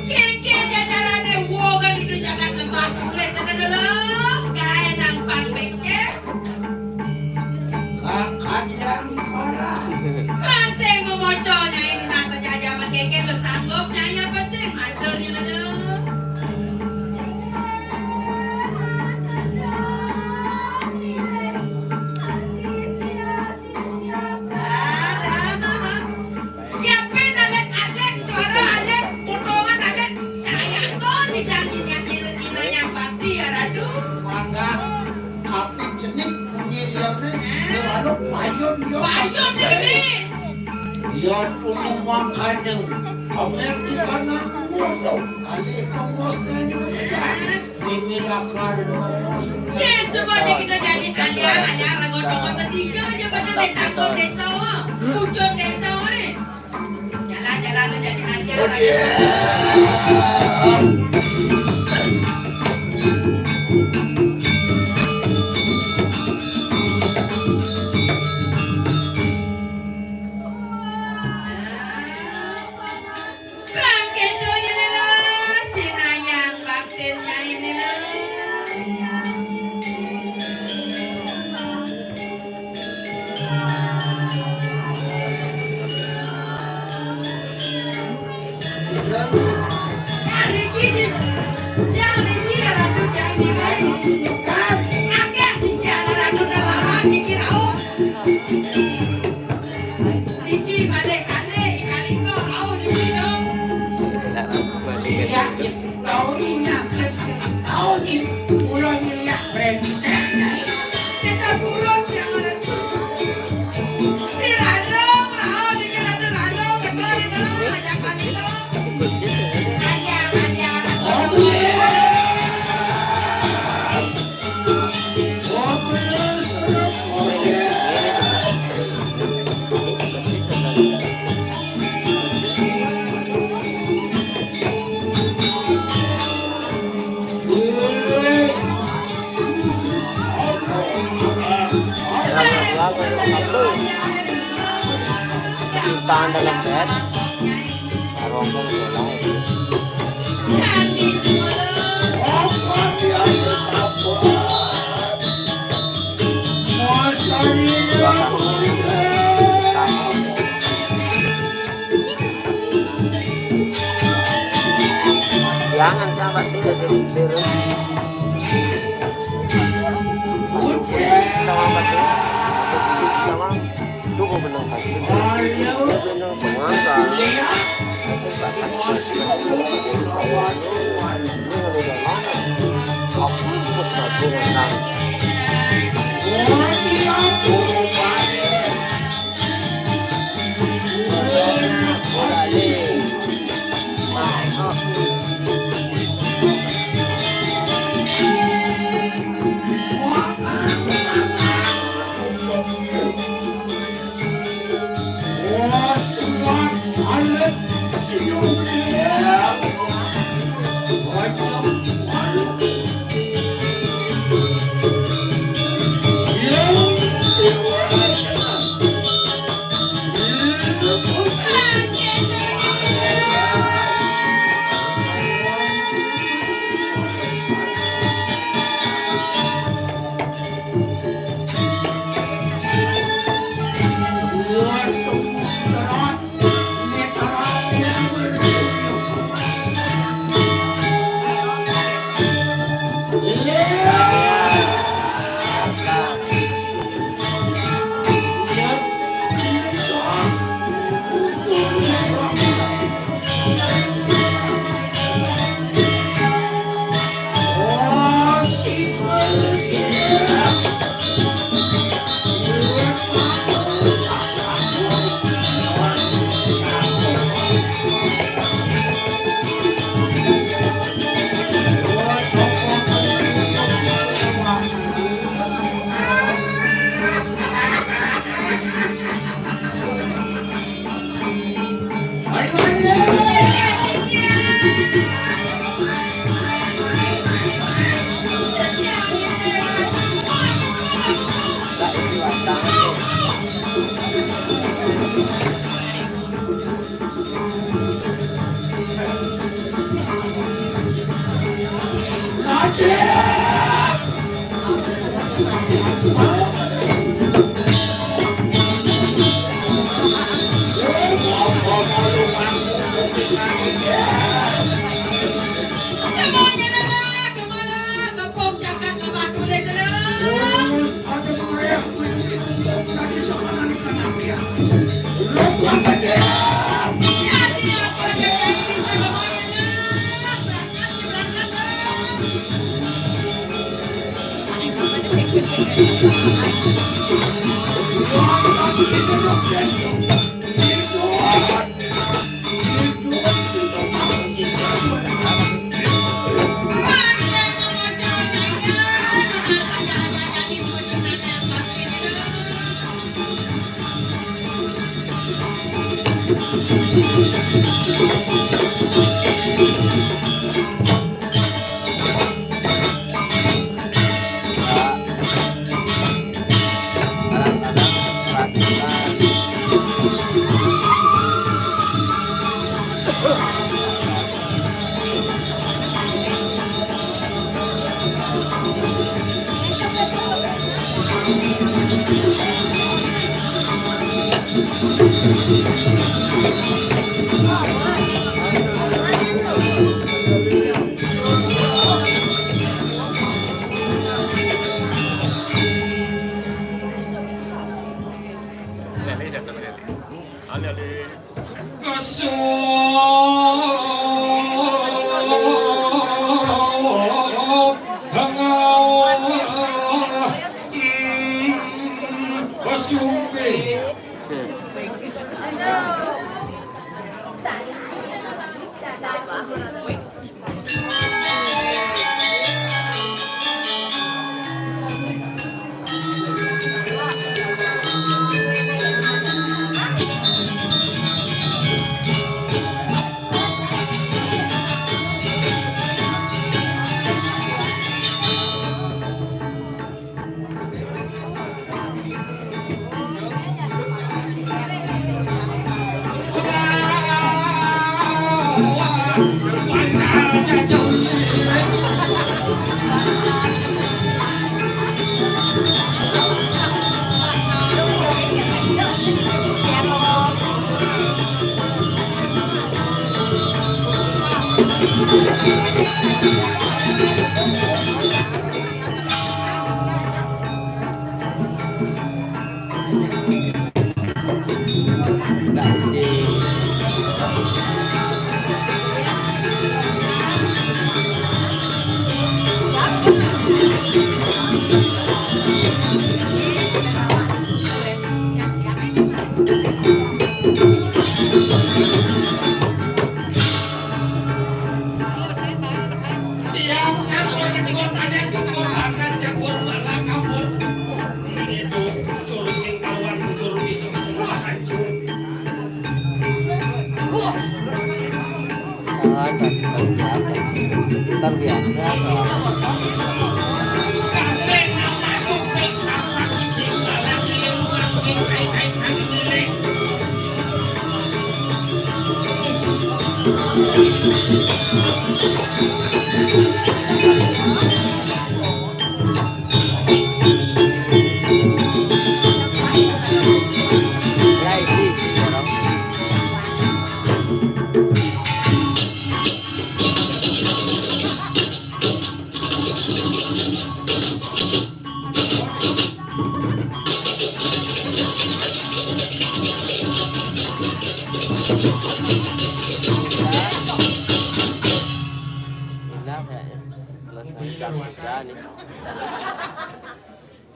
Kiri-kiri Bayun ni kami. Yan po naman kanyang kamer di sana mundo. Ali pangos na niyo kaya. Hindi na karnos. Yan semuanya kita jadi alia ragon tongos setijo aja bener deh takut desa. Ujung desa ni. Jalan-jalan lu jadi alia ragon. Tahan dalam bed. Rombong pulang. Jangan sahabat tidak terus. Sama mati. Sama tunggu benang kaki. Benang penguasa. Ntar biasa.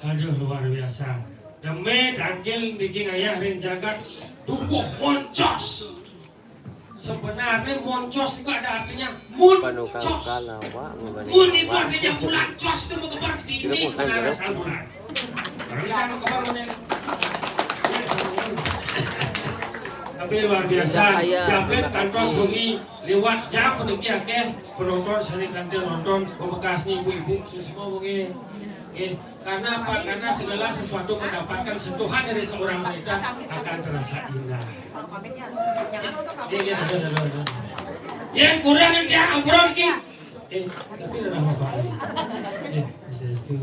Aduh, luar biasa. Demi dagil bikin ayah rin jagat dukuh moncos. Sebenarnya moncos itu ada artinya muncos. Mun itu artinya bulan cos itu mengebar ini sebenarnya asal bulan. Baru kita mengebar bulan. Tapi luar biasa. Dapat kantos bengi lewat jam peniki akeh penonton sering kantil nonton pembekas nih ibu-ibu semua bengi. Karena apa? Karena segala sesuatu mendapatkan sentuhan dari seorang wanita akan terasa indah. Yang kurang nanti obrolan ki. Tapi udah apa? Bisa itu.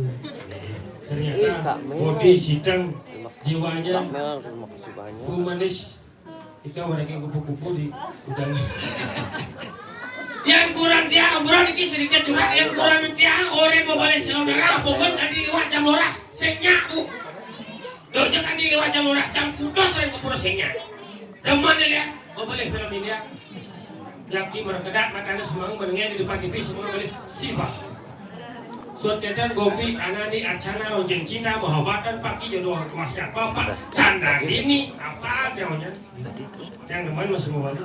Ternyata body sidang jiwanya humanis. Ika mereka kupu-kupu di udang. Yang kurang dia obrolan iki sedikit curhat, yang kurang dia orang mau balik saudara apapun tadi lewat jam loras sengnya bu. Tuh jangan di lewat jam loras jam kudos saya kepura sengnya. Deman dia mau balik film ini ya. Laki merkedat matanya semang menengah di depan TV semua balik sifat. Suat kedan gopi anani arcana ojeng cinta mahawatan paki jodoh kemasnya bapak canda ini apa namanya yang namanya masih mau balik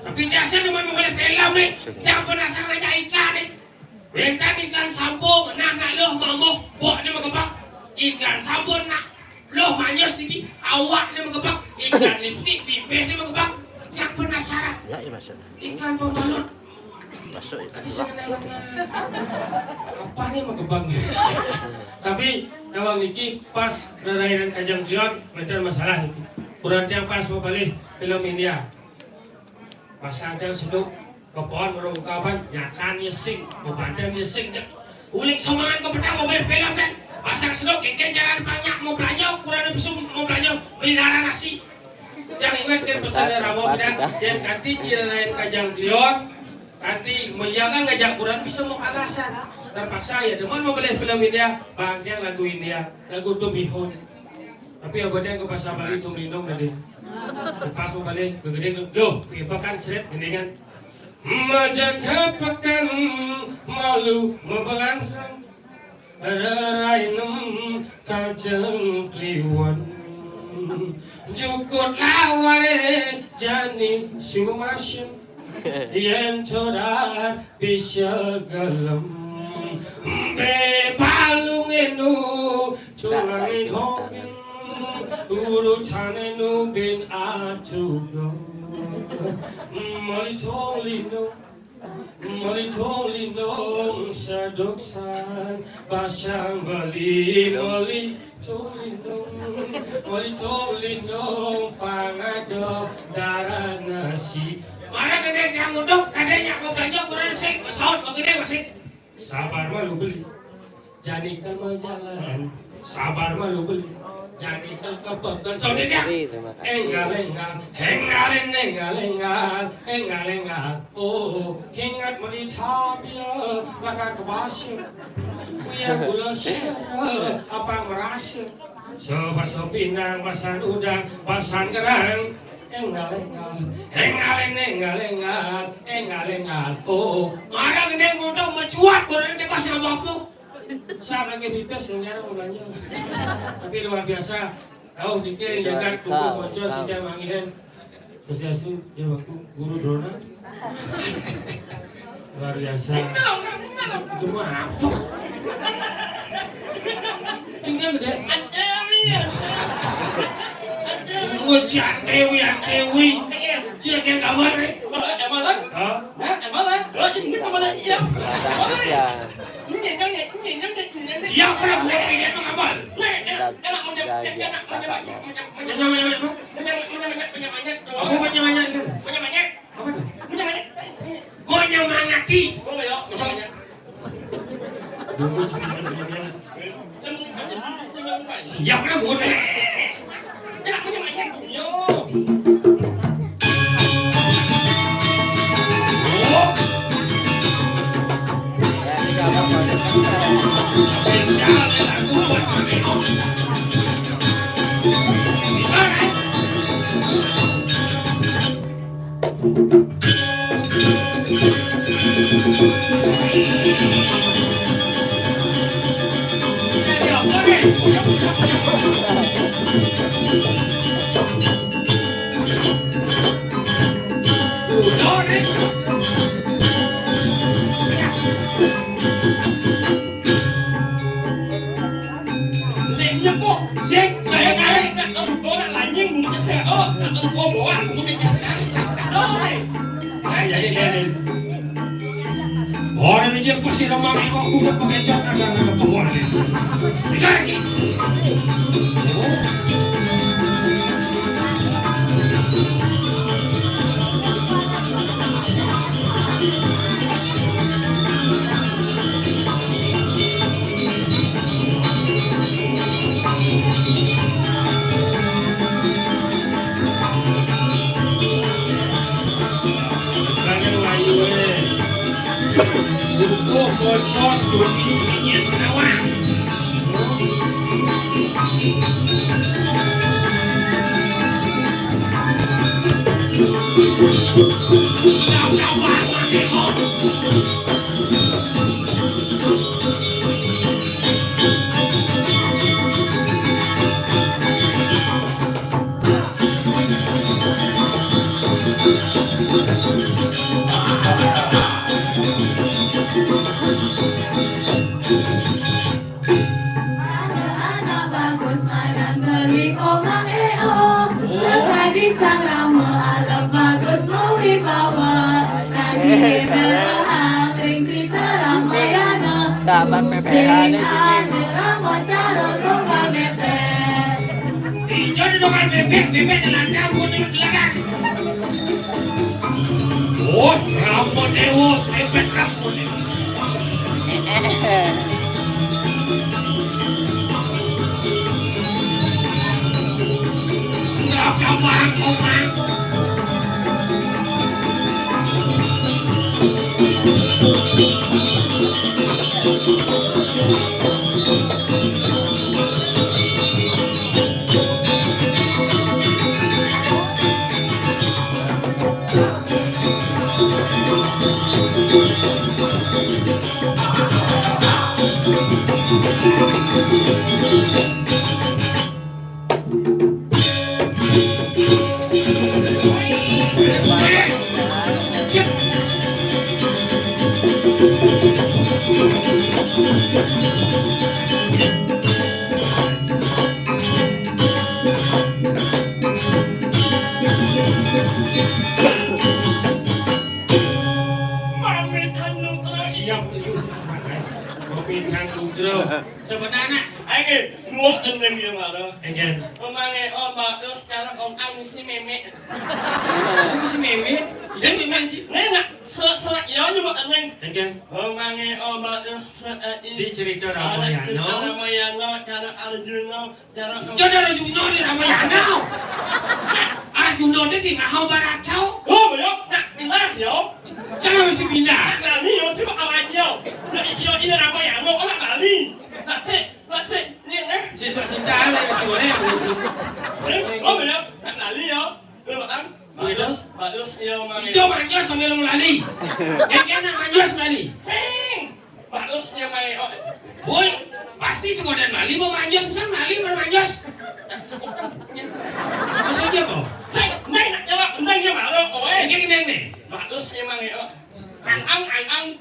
tapi biasa namanya mau balik film nih yang penasaran aja iklan nih bentar iklan sampo nak loh mamoh buat nih mengebak iklan sabun nak loh manyos nih awak nih mengebak iklan lipstick bibir nih mengebak yang penasaran iklan pembalon masuk ya. Tadi saya kenal apa nih mengebang. Tapi nawang niki pas rarainan Kajang Klion bener masalah niki. Kurang yang pas mau balik film India. Pas ada seduk ke pohon merungkapan nyakan nyesing, badan nyesing. Ulik semangat ke pedang mau balik film kan. Pasang seduk kengkeng jalan banyak mau belanja kurang besum mau belanja beli darah nasi. Jangan ingat kan pesan Ramo pedang dan kanti cirarain Kajang Klion. Nanti menjaga ngajak Quran bisa mau alasan terpaksa ya teman mau beli film India bangkang lagu India lagu Tumihon tapi abadnya ke pasar balik tumlindung tadi pas mau balik kegede loh ibakan seret gendingan menjaga pekan malu membelangsang rainem Kajang Klion jukut laware jani sumasyen yang toda bisa gelem be palung enu tulang token urutan enu bin atugo mali tolino sadoksan basang bali mali tolino pangado darah nasi mana gede yang mudok, kadenya mau belanja kurang sih, pesawat mau gede masih. Sabar mah lu beli, janikal mah jalan. Sabar mah lu beli, janikal kepekan. So dia, engal. Oh, hingat mau dicapia, laga kebasir. Yang gula sih, apa merasa? Sebaso pinang, basan udang, basan gerang. Engal. Oh, marah gede mudah mencuat kurang dia kasih apa? Saya lagi pipes yang jarang belanja. Tapi luar biasa. Tahu dikirim jagat kuku bocor sejak mangihan. Persiasu ya waktu guru drona. Luar biasa. Itu mah apa? Tinggal gede. Ngucian kewi. Cia kayak kabar nih. Emalan? Hah? Emalan? Ini emalan iya. Siapa yang buat ini emang abal? Enak menyemangati. Siapa yang buat ini? Orang ini pasti ramai kok bukan pakai cat agak tua. Dikasih. Buku bocor isinya senawang. Anak bagus magang beli komang Sekali sang rama alam bagus mewibawa Nagih berahang ring cerita Ramayana Sahabat PPH nih, ada rama carut lokal bebek Hijau di lokal bebek jalan nyambut dengan silakan. Oh, rambut dewa sepet rambut. Enggak kabar komang. Sebenarnya, ayo nuak dengan dia malah. Enggak. Memangnya ombak terus cara om ang si meme. Si meme? Jadi manci. Nggak. Selat ya cuma dengan. Enggak. Memangnya ombak terus di cerita Ramayana. Ramayana cara Arjuna cara. Cara Arjuna di Ramayana. Arjuna di Mahabharata. Oh belum. Nak pindah yo. Jangan mesti pindah. Nah ni yo cuma awal yo. Nak ikut ini Ramayana orang Bali. Nak se, ni eh. Si Sinta ni si boleh boleh. Oh belum, nak lali yo. Belum kan? Bagus yo mangi. Coba manjos sambil lali. Yang nak manjos lali. Sing. Bagus yo mangi. Boy, pasti sekolah lali mau manjos, misal lali mau manjos. Maksudnya apa? Sing, neng nak jawab, neng dia malu. Oh, yang neng ni. Bagus yo mangi. Ang.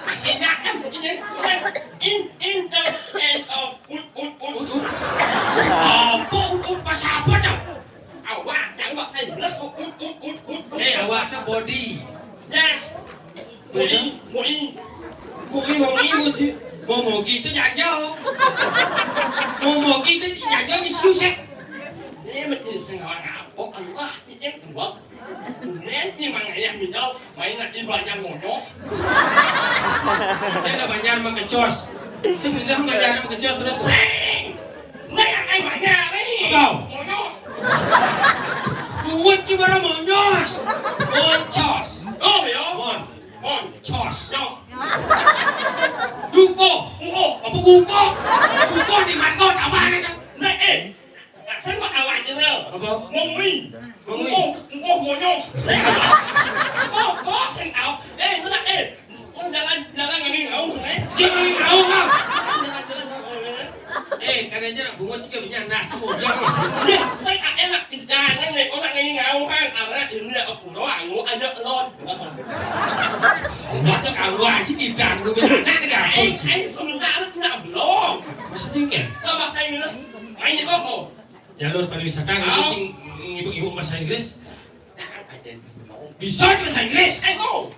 Masihnya in apa ut pasal apa tau? Awak jangan buat saya belas ut. Awak tu body. Ya. Mau gitu jajau. Mau gitu jajau di susah. Ini menjadi sengawan apa? Allah ini tuh. Nanti mana yang minta main nak dibayar mono. Saya nak bayar makecos. Saya bilang bayar makecos terus. Nah yang ay bayar ni. Kau. Mono. Buat cibara monos. Moncos. Oh ya. Moncos. No. Duko. Apa guko? Guko di mana tak mana kan? Nah saya buat awak je lah. Apa? Mungwi. Mono. Oh, sing out. Tu nak jalan ngani ngau. Jangan ngau kau. Kadang je nak bunga juga punya nasi muda. Saya enak jangan ni orang ngani ngau kan. Arah ini aku doang ngau ajak lon. Macam awak sih tidak aku bisa nak dekat. Sebentar tu nak belum. Maksudnya kan? Apa saya ni lah. Main apa? Jalur pariwisata ngikutin ibu-ibu bahasa Inggris. Bisa bahasa Inggris? I know.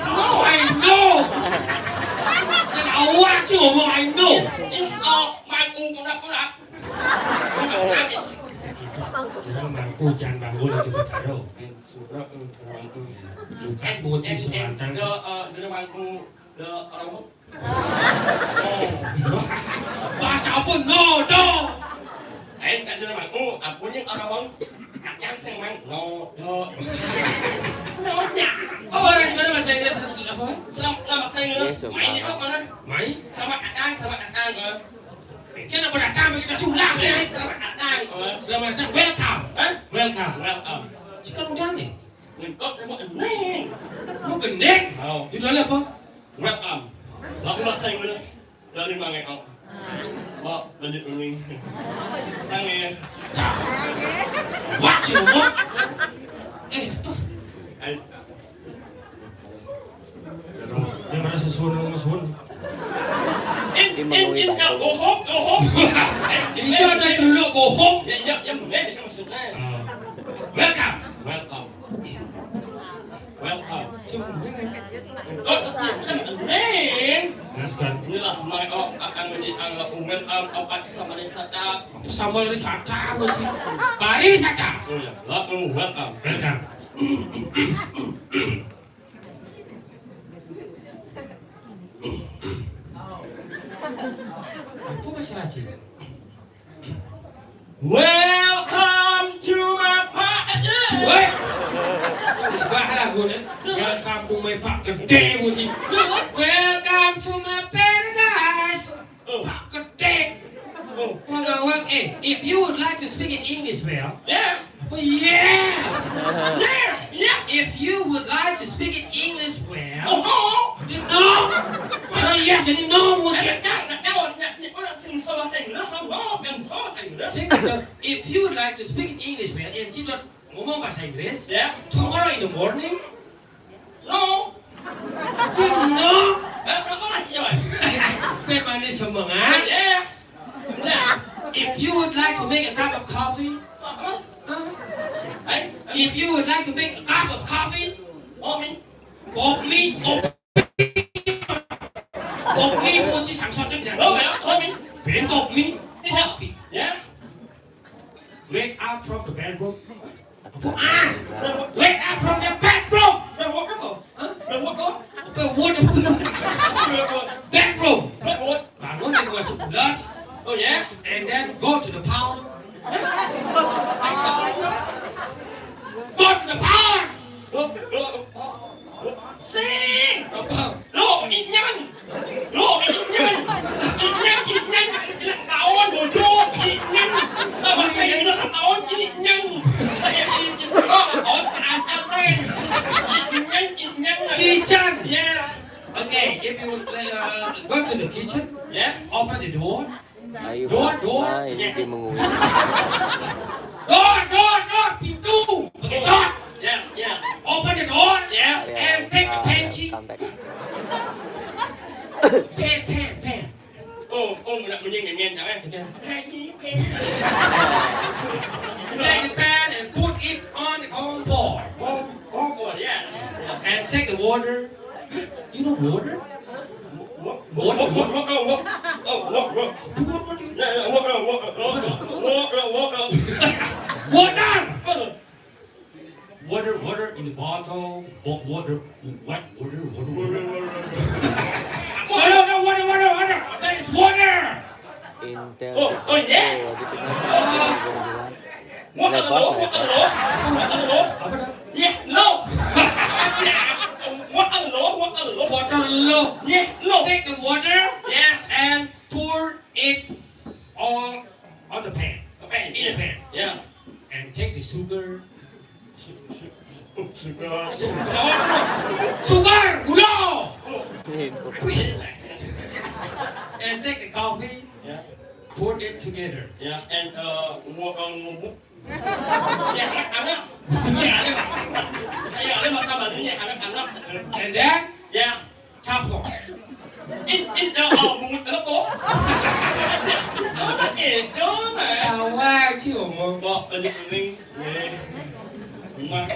No, I know. Dan awak je ngomong I know. It's all mangku pulak-pulak. Jangan mangku, jangan bangun lagi bertaruh. Sudah, luka bocil sebatang. Dia mangku, dia orang. Bahasa apa? No. Tak ada mangku, apunya orang. Yang senang no. Selamanya. Oh, orang mana bahasa Inggris apa? Selamat bahasa Inggris. Main apa mana? Main? Selamat datang. Kita berdatang kita sulah sih. Selamat datang. Welcome. Welcome. Jika mudah ni. Ngentot mau neng. Mau gendeng? Mau. Judulnya apa? Welcome. Lagu bahasa Inggris dari Mangekok. Mau lanjut uling. Sange. Wah, cuma. Tuh. Yang merasa suara masuan. Go home. Ini ada celuluk go home. Ya boleh itu maksudnya. Welcome. Cuma Ngentot neng. Jelaskan. Inilah mereka akan menjadi welcome sama wisata. Sambal wisata sih. Pariwisata. Lalu welcome. Welcome. Apa bahasa Aceh? Welcome to my party. Woi. Wah lagu ni. Welcome to my park gede muci. Welcome to my paradise. Park gede. Wang, if you would like to speak in English well. Yes. Oh yes. Yes. If you would like to speak in English well. Oh no. No. Kalau yes ini no muci. If you would like to speak in English well, and Cito ngomong bahasa Inggris. Yeah. Tomorrow in the morning. No. You know. Yeah. Biar manis semangat. If you would like to make a cup of coffee. If you would like to make a cup of coffee. Bột mì bukan sih sản xuất cho cái này. Biến bột mì. Coffee. Wake up from the bedroom. Wake up from the bedroom. Bedroom. Bangun jam 2:11. Oh yeah. And then go to the pound. Go to the pound. Sing. Apa? Lo ít nhanh. Áo đồ vô ít nhanh. Mà phải nó áo ít nhanh. Kitchen. Yeah. Okay, if you go to the kitchen, Yeah. open the door. Ayo, Door. ini dia mengui. Door, pintu. Okay, shut. Yeah. Open the door. Yeah. And take the pencil. Pen. Oh, mình nhìn nghe chẳng em. Take the pen and put it on the compost. Oh, yeah. And take the water. You know water? Water in the bottle. Water. What? Water. No, water. That is water. Intel. Oh, yeah. What are the law? Apa dah? Yeah, no. What are the law? Water low. Yeah, no. Take the water. Yeah. And pour it all on the pan. Okay, In the pan. Yeah. And take the sugar. Sugar. Sugar, gula. Input. And take the coffee. Yeah. Put it together. Yeah, and yeah, anak. Yeah, ada masalah ini anak. And then Yeah. chapel. Mungut anak tu. Itu mah. Wah, cium mau. Kok pening. Bunga.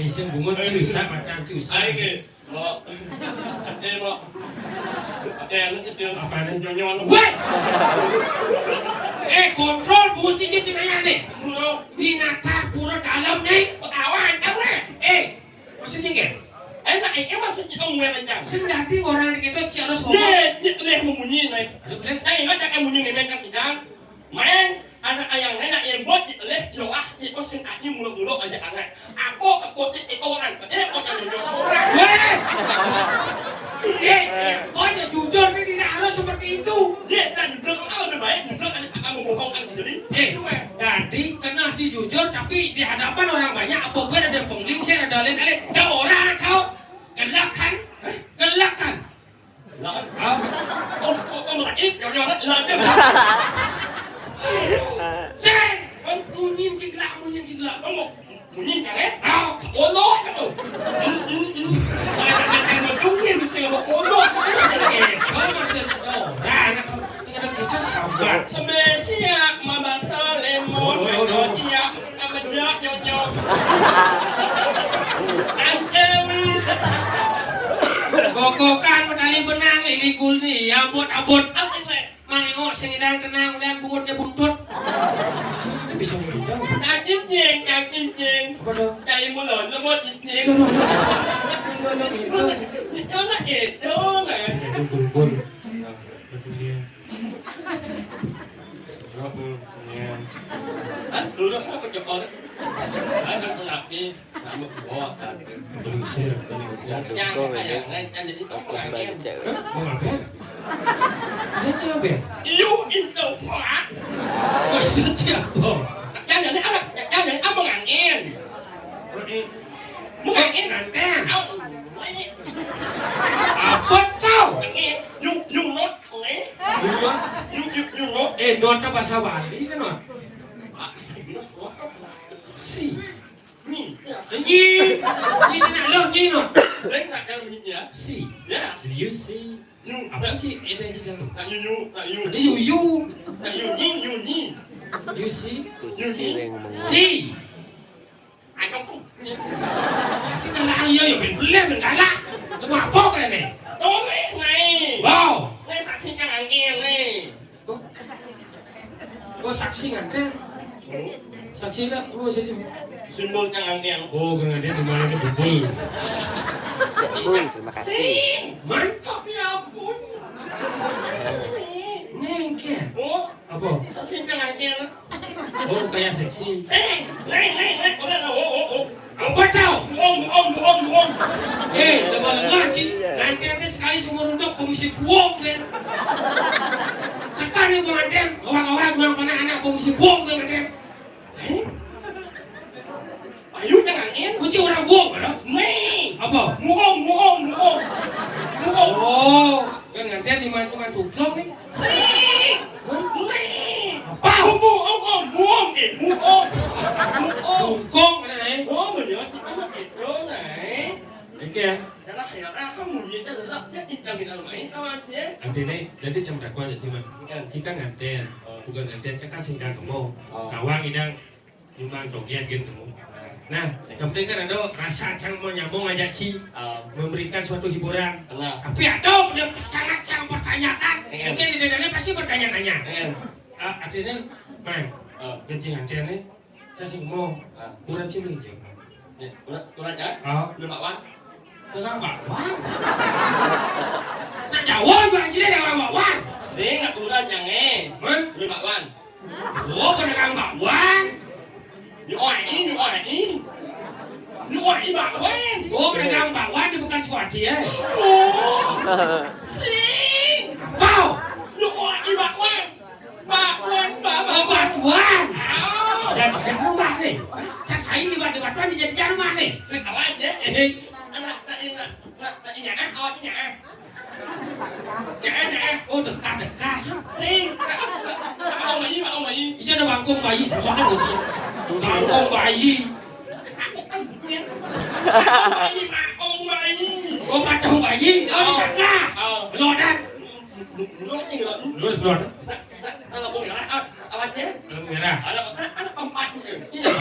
Sen bunga cium sak makan cium sak. Ai ke. Mo. Mo. Anak itu Apa ni? nyonya. Wait. Kontrol bunga cincin saya ni. Mu. Binatang pura dalam ni. Awan, awan. Maksudnya ke? Enak, masuk ông nghe anh chẳng. Sebenarnya orang ni kita ci harus ngomong. Dia munyi này. Boleh? Anh nói anh munyi này men kan tidak. Men, anak ayang nenek yang buat leh yo itu sing aji mulu-mulu aja anak. Aku orang. Kau jangan Banyak jujur ni tidak harus seperti itu. Dia tak duduk lebih baik duduk kamu bohong kan jadi. Tadi kena si jujur tapi di hadapan orang banyak apa gue ada penglingsir ada alin orang kau gelakan ông lại ít nhỏ nhỏ lời biết xem ông nhìn chích lạ ông một nhìn cả đấy ôi lỗi các ông thành một trung niên sự một ôi lỗi không mà sự ra nó không nó chỉ có sao bạn mẹ siap mà bà sa lemon rồi nhạc mà nhạc nhau anh em Kokokan medali benang ilikul nih abot apa mangengok sengedang tenang dan bungutnya buntut bisa ngomong cacing jeng dari mulut lemot jeng itu lah itu dulu aku kejebak ada lagi một bộ đừng xe Cô về đây Ông bà chợ nó chưa biết yêu in đầu phá có sự chèo rồi cha nhận áo bằng ngàn yên muốn ngàn yên ngàn đen bắt trao dùng nốt dùng nốt ê nốt nó bahasa Bali kan nốt si Nhi nak lo nyi no. Leng nak kalau nyi ya. Si. Ya. You see. Apa sih? Ada je jangan. Nak you. Nak you. You see. Si. Ai không. Kita lah yo yo ben pelem ben galak. Lu apa kan ni? Oh ngai. Wow. Ngai saksi jangan ngeng ni. Oh saksi kan? Saksi dah. Oh saksi. Simbol jangan ngeng. Oh kan dia di mana ni bubul. Terima kasih. Mantap ya ampun. Nengken. Oh, apa? Saksi jangan ngeng. Oh kayak seksi. Neng. Oh. Apa tahu? Buong. Dah lengah cik. Nanti sekali seumur hidup komisi buong kan. Sekali pengantin, orang-orang anak komisi buong kan. Ayo jangan kunci orang buong ada. Nih. Apa? Buong. Oh, kan ngantian di mana cuma tuklok nih. Nih. Apa? Buong. Tungkong ada nih. Oh, menurut anak itu nih. Oke. Dalam hayat kamu dia adalah jadi jaminan lain aja. Artinya jadi jam berapa aja cuma. Jika ngantian, bukan ngantian cakap singkat kamu. Kawang idang nyumbang joget gitu kamu. Nah, yang penting kan ada rasa cang mau nyambung aja Ci, memberikan suatu hiburan. Tapi ada yang sangat cang pertanyakan. Mungkin di dalamnya pasti bertanya-tanya. Artinya, man, kencing artinya, saya sih mau kurang cium lagi. Kurang ya? Udah bakwan? Udah bakwan? Nak jawab juga jadi ada orang bakwan. Sih nggak kurang jangan. Udah bakwan? Oh, pedagang bakwan. Nyuai bakwan. Oh, pedagang bakwan itu bukan Swati ya. Oh, sing. Apa? Nyuai bakwan. Bakwan. Dan jangan rumah nih. Saya saing di bakwan di jadi rumah nih. Saya tahu aja. Anak ini awaknya. Oh dekat. Sing. Ông bayi. Itu ada bangkong bayi, sesuatu kunci. Bangkong bayi. Ông bayi. Oh patung bayi. Oh disaka. Lodan. Lod. Kalau mau merah, apa aja? Kalau merah. Ada empat gitu. Iya.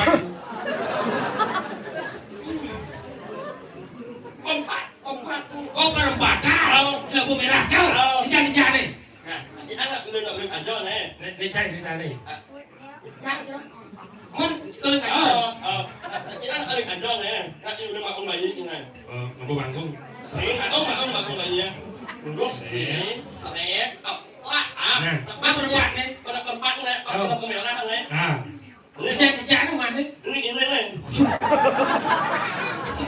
Empat. Oh perempatan. Lampu merah jauh. Di jalan nih. Nah, kita nggak boleh anjol nih. Ini saya cerita nih. Mon, kalau nggak kita nggak boleh anjol nih. Nanti udah makan bayi ini. Lampu bangkong. Sering makan bayi ya. Duduk ini, seleb. Nah, masuk buat nih. Kalau perempat nih, kalau lampu merah nih. Di jalan mana? Ini.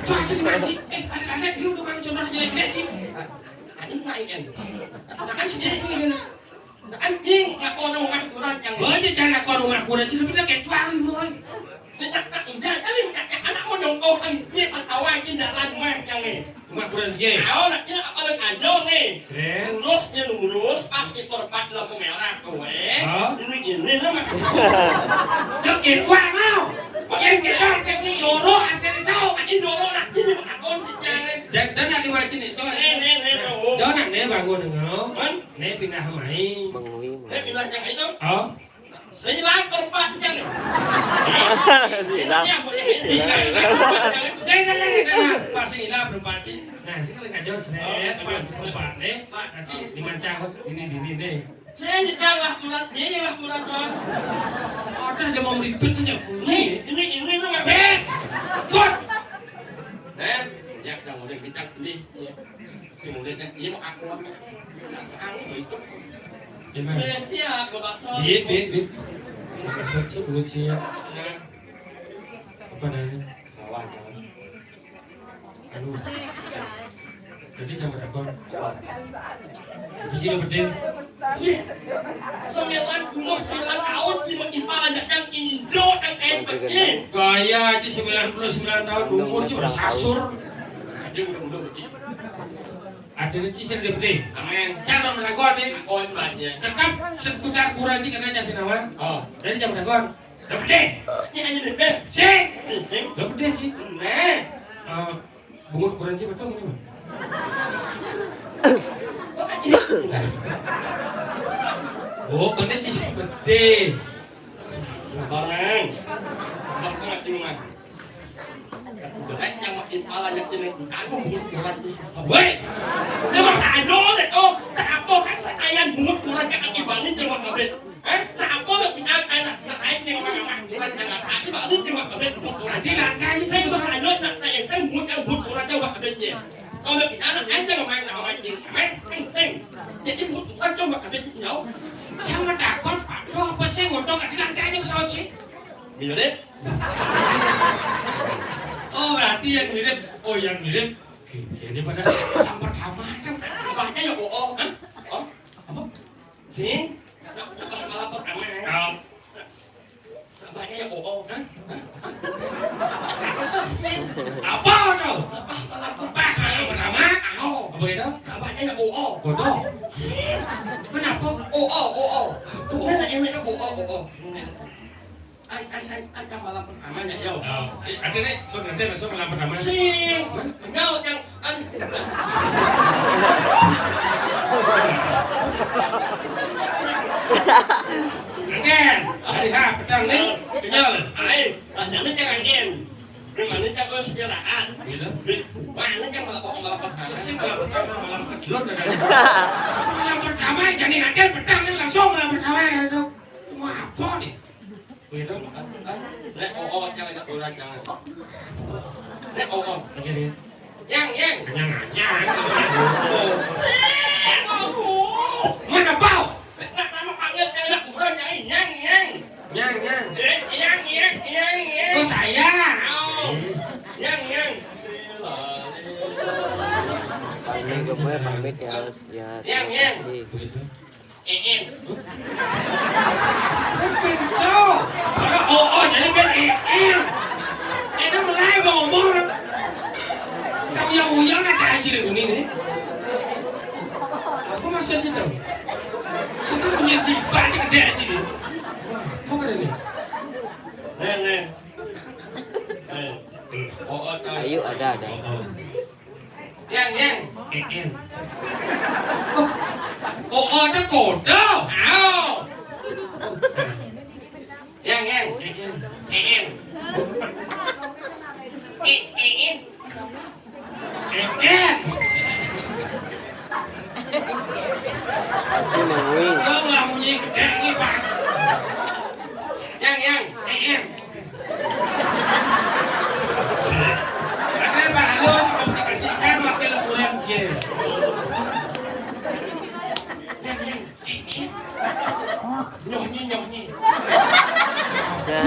Cuaca sih. Ada dia udah makan contoh jelek sih. Anjing naik anjing aku rumah kurang yang jangan aku rumah kurang sih tapi dia kayak cuali boy anak mau dong kau ini awal ini jalan mah yang nih. Cuma kurang sih. Awal nak ini apa lagi aja nih. Seren. Lurus pasti perempat lampu merah kowe. Ini nama. Cho kiệt qua mau. Bọn em kể ra cái gì đồ ăn cái đâu ăn đi đồ ăn đi mà con sẽ chơi. Jangan dan nak lima sini coba. Nè đồ. Đó nak nè bangun dengar. Nè pindah mai. Mengui. Nè bilang jangan itu. Oh. Silang perempat jangan. Silang. Jangan. Pas silang perempat. Nah, sekali kacau senet. Pas perempat nih. Nanti dimancang ini nih. Saya jangan pulang, dia yang pulang kan. Ada yang mau ribet saja. Ini tu ngapain? Kut. Dia dah mulai kita ni. Si mulai dia mau aku. Sang itu. Malaysia ke bahasa. Bit. Saya lucu ya. Apa namanya? Sawah. Aduh. Jadi sampai akon. Di sini penting. 9 tahun di Ipa aja yang hijau yang begini. Gaya aja 99 tahun umur sih udah sasur. Dia udah begini. Ada nanti sih ada penting. Amin. Cara melakukan nih. On banyak. Tetap seputar kurang sih karena jasa nama. Oh. Jadi jam melakukan. Dapat deh. Ini aja deh. Sih. Sing. Dapat deh sih. Nah. Bungut kurang sih betul ini mah. Oh, kena sih betul. Sabarang. Bakal tinggal. Jelek yang makin pala yang jenis aku bungut di sisa. Woi. Saya sado deh tuh. Tak apa kan sekalian bungut kurang yang ibalik cuma kabet. Tak apa lebih anak naik yang mama kurang jangan tak ibalik cuma kabet kurang. Nanti langkahnya Saya saya bisa sado tak yang saya bungut yang bungut kurang jauh kabetnya. Kalau lebih anak jangan main sama main sing. Jadi bungut kurang jauh kabet jauh. sama dakon Pak. Lo apa sih ngotong di langkahnya pesawat sih? Mirip. Oh berarti yang mirip. Oh yang mirip. Kayaknya pada yang pertama kan. Apanya ya oh kan? Oh apa? Sing. Apa malam pertama? Apanya ya oh kan? Apa tuh? Pas malam pertama. Apa itu? Apanya ya oh. Kodok. Kenapa? Oh. Nah ini itu oh. Anh malam pertama ya yo. Ada nih, nanti besok malam pertama. Sing. Enggak yang anh. Angin, hari ha, petang nih, kenyal. Tanya ni jangan angin. Memang jangan kesejarahan. Gitu. Mana jangan malam pertama. Sih malam pertama, malam kedua dah. Malam pertama jadi angin petang nih langsung malam pertama itu. Mau apa nih? Gitu. Lek oh jangan ulang jangan. Lek oh. Begini. Yang. Kenyang. Sing. Mana bau? Nak nama panggil kayak bukan yang. Yang. Oh saya. Yang. Pamit gue pamit ya. Yang. Begitu. Pintu. Ada oh jadi kan itu mulai ngomong. Kau yang uyang ada aja di sini nih. Apa maksudnya itu? Sini punya jibat aja gede aja nih. Kau ada nih? Nih. Oh tahu. Ayo ada. Yang. Oh ada kode. Yang. Si mengui. Kau lah punya gede nih pak. Yang. Ada pak halo komunikasi saya pakai lemburan sih. Nyonya. Ada.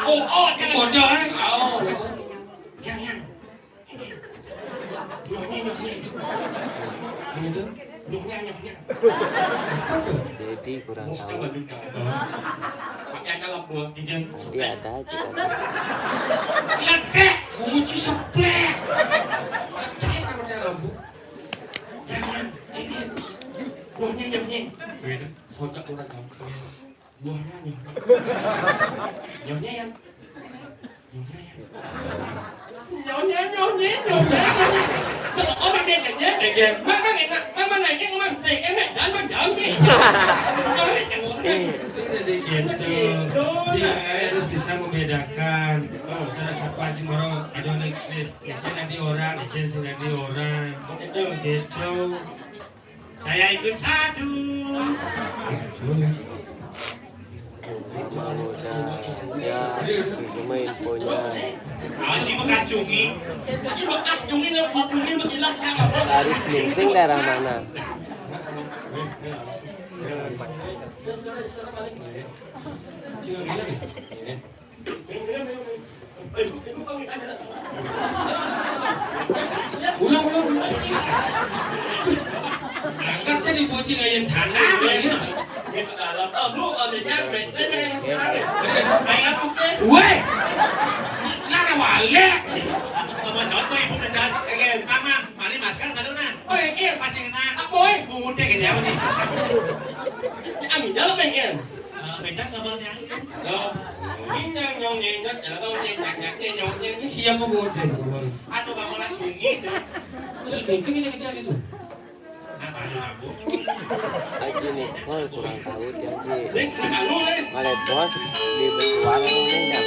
Oh, jangan Kode. Oh, yang. Nyonya. Begitu. Nyonya. Jadi kurang tahu. pakai kalau gua izin. Dia ada aja. Ledek, nguci seplek. Cek apa dia lampu? Jangan, ini. Nyonya. Sodak orang kampung. Nyonya. Nyonya yang. Oh, mà đen cảnh nhé. Mang này nè, mang này cái mang xì cái này đỡ mang đỡ đi. Dia harus bisa membedakan cara satu aja moro ada lecen di orang, lecen di orang. Gitu. Saya ikut satu. Cuma infonya. Aji bekas cungi. Aji bekas cungi nih, cungi menjelaskan. Laris Ningsing daerah mana? Ulang. Angkat saya dipuji ngayen sana. Kita dalam lu ada yang beda dengan ayat tuh. Weh. Nara walek. Mas Oto ibu mendas. Mama, mari masker saluran. Oh, iya. Pasti kena. Apa oi? Bungut ke jauh nih. Ami jalan pengen. Bencang kabarnya. Loh. Ini yang nyenyak, kalau nyenyak siapa buat dia? Atau kamu lagi cungi. Jadi kejar itu. Apa ada aku? Aji nih, kurang tahu dia Aji. Sing kalau Malah bos di bersuara ngomongnya.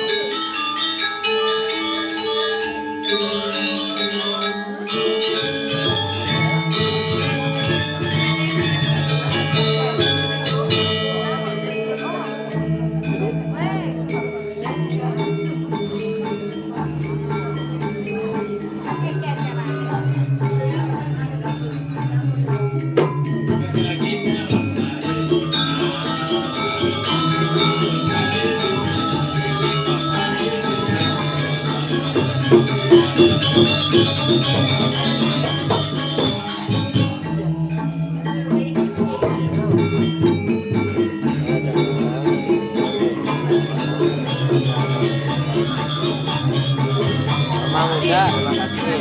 Udah, terima kasih.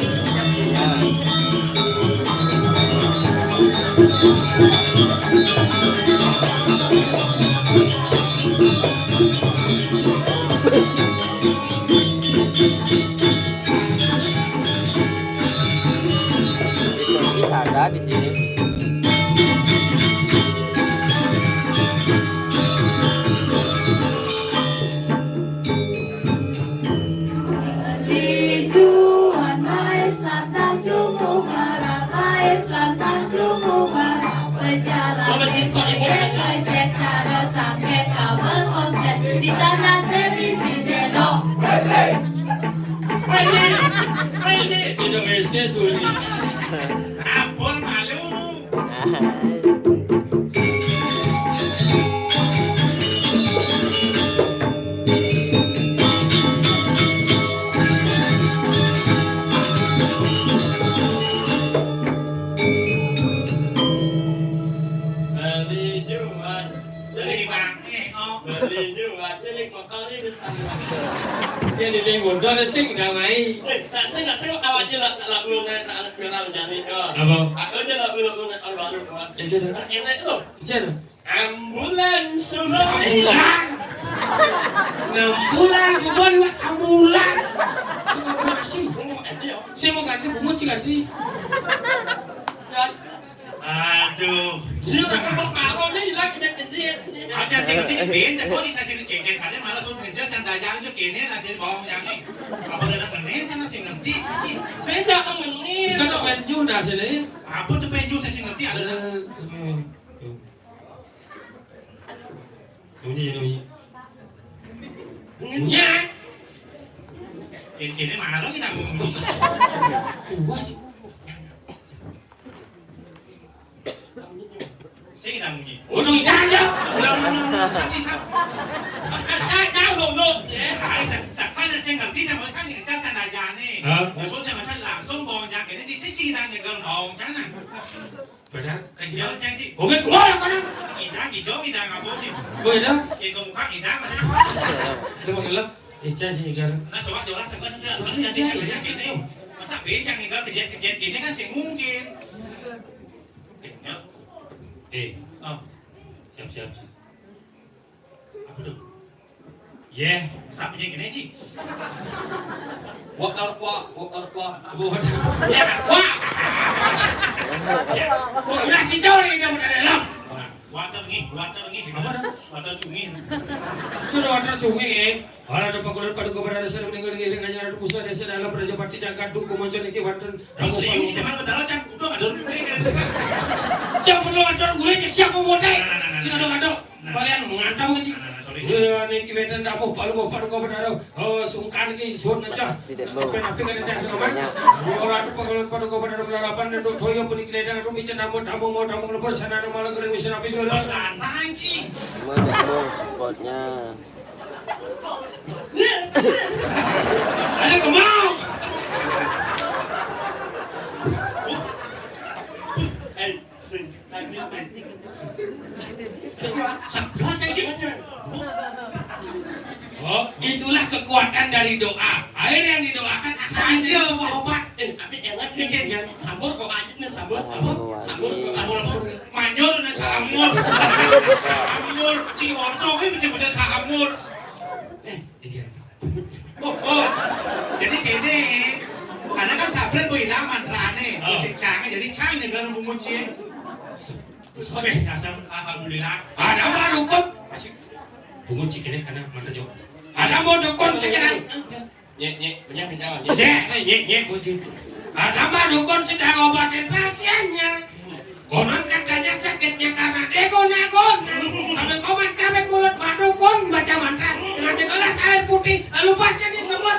Itu ada di sini. Di tanah semisi cedok. Tidak bersih suri. Ampun malu. Dia di lingkungan ada sing damai. Saya nggak awalnya lagu lagu jadi. Apa? Aku aja lagu baru. Enak itu. Jadi. Ambulans semua. 6 bulan semua lewat ambulans. Saya mau ganti bunga ganti. Aduh. Dia akan berparonya hilang kejadian. Aja sih kecil, kok di sini keken kalian malah suruh kerja tanda jangan juga kene nasi bawang yang ini. Apa ada kenen sana sih ngerti? Saya jangan menir. Bisa nak penju dah sini. Apa tuh penju saya sih ngerti ada. Bunyi. Bunyinya. Kene mana lo kita bunyi. Wah. Saya kita bunyi. Udah aja. Udah. Saya tahu dong. Ai sakkan saya ngerti sama kan yang tanda jangan nih. Yo jangan saya langsung bawang yang ini di sini kita yang gerong jangan. Padahal Kan dia janji. Oke, keluar kan. Kita Hidang hijau, hidang apa sih? Boleh dah. Ikut muka hidang mana? Dia pakai lap. Cah sini kan. Nah coba diolah sekarang enggak, jadi kayak gini. Masa bencang enggak kejadian gini kan sih mungkin. Oh, siap. Apa tuh? Yeah, sapinya gini sih. Wah. Ya, wah. Udah si jauh ini udah dalam. Water lagi. Apa dah? Water cungin. Sudah water cungin. Orang ada pakulan pada kepada dasar meninggal giring hanya ada pusat desa dalam Prajapati Jangkat Duku Moncon iki water. Asli di mana betul cang? Udah ada dulu kan sekarang. Siapa perlu water gue siapa modal? Sing ada. Kalian mengantau ke sih? Ya, ni kiwetan dah mau palu kau pada oh sungkan ki suat ngecah. Apa kan ada sama? Orang tu pakulan kau pada melarapan dan toyo pun ikledang tu bicara tamu lepur sana malah kering bisa api dulu. Santai sih. Mana spotnya? Ada kemau. Sebelah aja. Oh, itulah kekuatan dari doa. Air yang didoakan saja semua obat. Tapi enak kan? Sambur kok aja nih sambur. Sambur. Manjur na samur. Si orto kan bisa samur. Oh. Jadi gini. Karena kan sablen boleh hilang mantrane. Musik cangnya jadi cang negara memuji. Oke, alhamdulillah. Ada apa dukun? Masih bungun cikini karena mata jauh. Ada mau dukun sekarang? Nyek, ada apa dukun sedang obatin pasiennya? Konon katanya sakitnya karena degona-gona. Sambil komat kabet mulut Pak Dukun baca mantra dengan segelas air putih lalu pasnya disumur.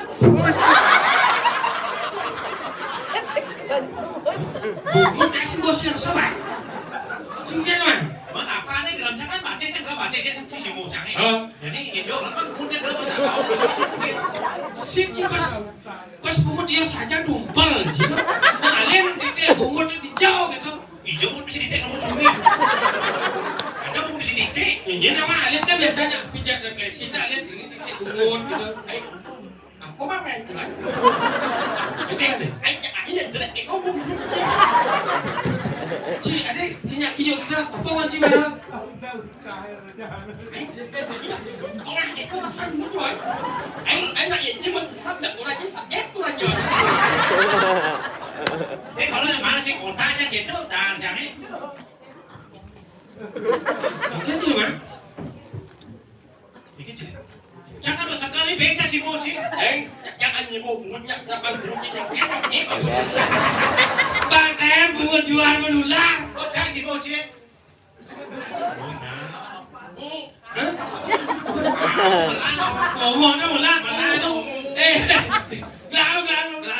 Bungun nasi bos yang sobat. Sungguh mah. Mengapa nih dalam jangan batik si musang ini. Jadi hijau kan bungunnya dalam masalah. Sini pas bungut dia saja dumpel. Nah alien dia bungut di jauh gitu. Hijau pun bisa ditek kamu cumi. Ada bungut bisa ditek. Ini nama alien kan biasanya pijat refleksi tak alien ini titik bungut gitu. Apa bang yang jelas? Ini ada. Ini jelek kamu. Cik, adik, tinyak hijau kita. Apa wajib mana? Orang itu rasa mudah. Anak ini mesti sabda kurangnya sabda kurangnya. Saya kalau yang mana sih kota aja gitu dan jangan. Mungkin tu mana? Jangan sekali beca si moci. Jangan nyebut munyak dapat bunyi yang enak ni. Badan bungut jual menular. Oh, jangan si moci. Ngomong dah mula. Lalu.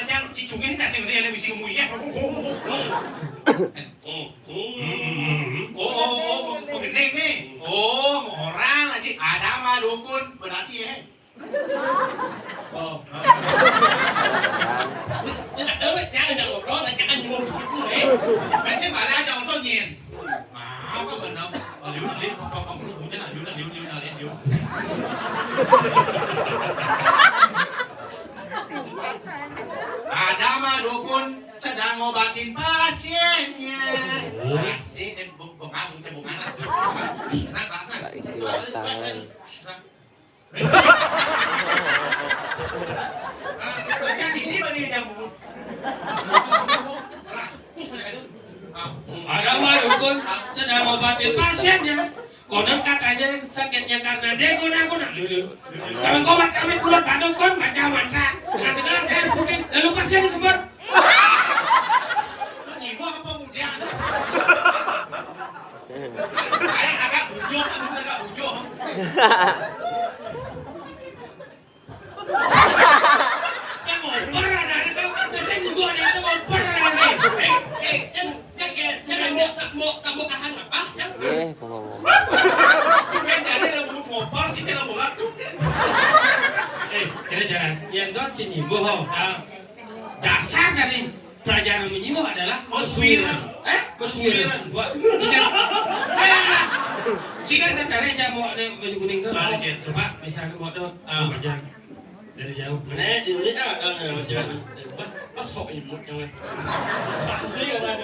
Jangan cicungin tak sih dia lebih sih muya. Oh, gendeng nih. Oh, orang aja ada mah dukun berarti ya. Oh. Jangan ngobrol, jangan nyuruh begitu Masih mana aja orang nyen. Mau ke benar. Liu, kok hujan liu. Ada mah dukun sedang ngobatin pasiennya. Asik dan bongkang lah. Senang. Jadi ini bagi yang keras pus banyak itu. Ada mah dukun sedang obatin pasiennya. Konon katanya sakitnya karena degona-gona. Sampai komat kami keluar Pak Dukun baca mantra dengan segelas air putih lalu pasien disumur. Lu nyimu apa pemudian? Agak bujok. Yang ngoper ada itu biasanya juga ada itu ngoper ada. Jangan mau tahan apa? Ngomong. Kan jadi lu ngoper sih cara bola tuh. Kira jangan. Yang dot sini bohong. Dasar dari pelajaran menyimu adalah Meswiran. Meswiran. Jika Sini kan dari jamu baju kuning tuh. Coba misalnya mau tuh pajang dari jauh. Nè, điều đấy là bắt sội một trong này. Bạn thấy là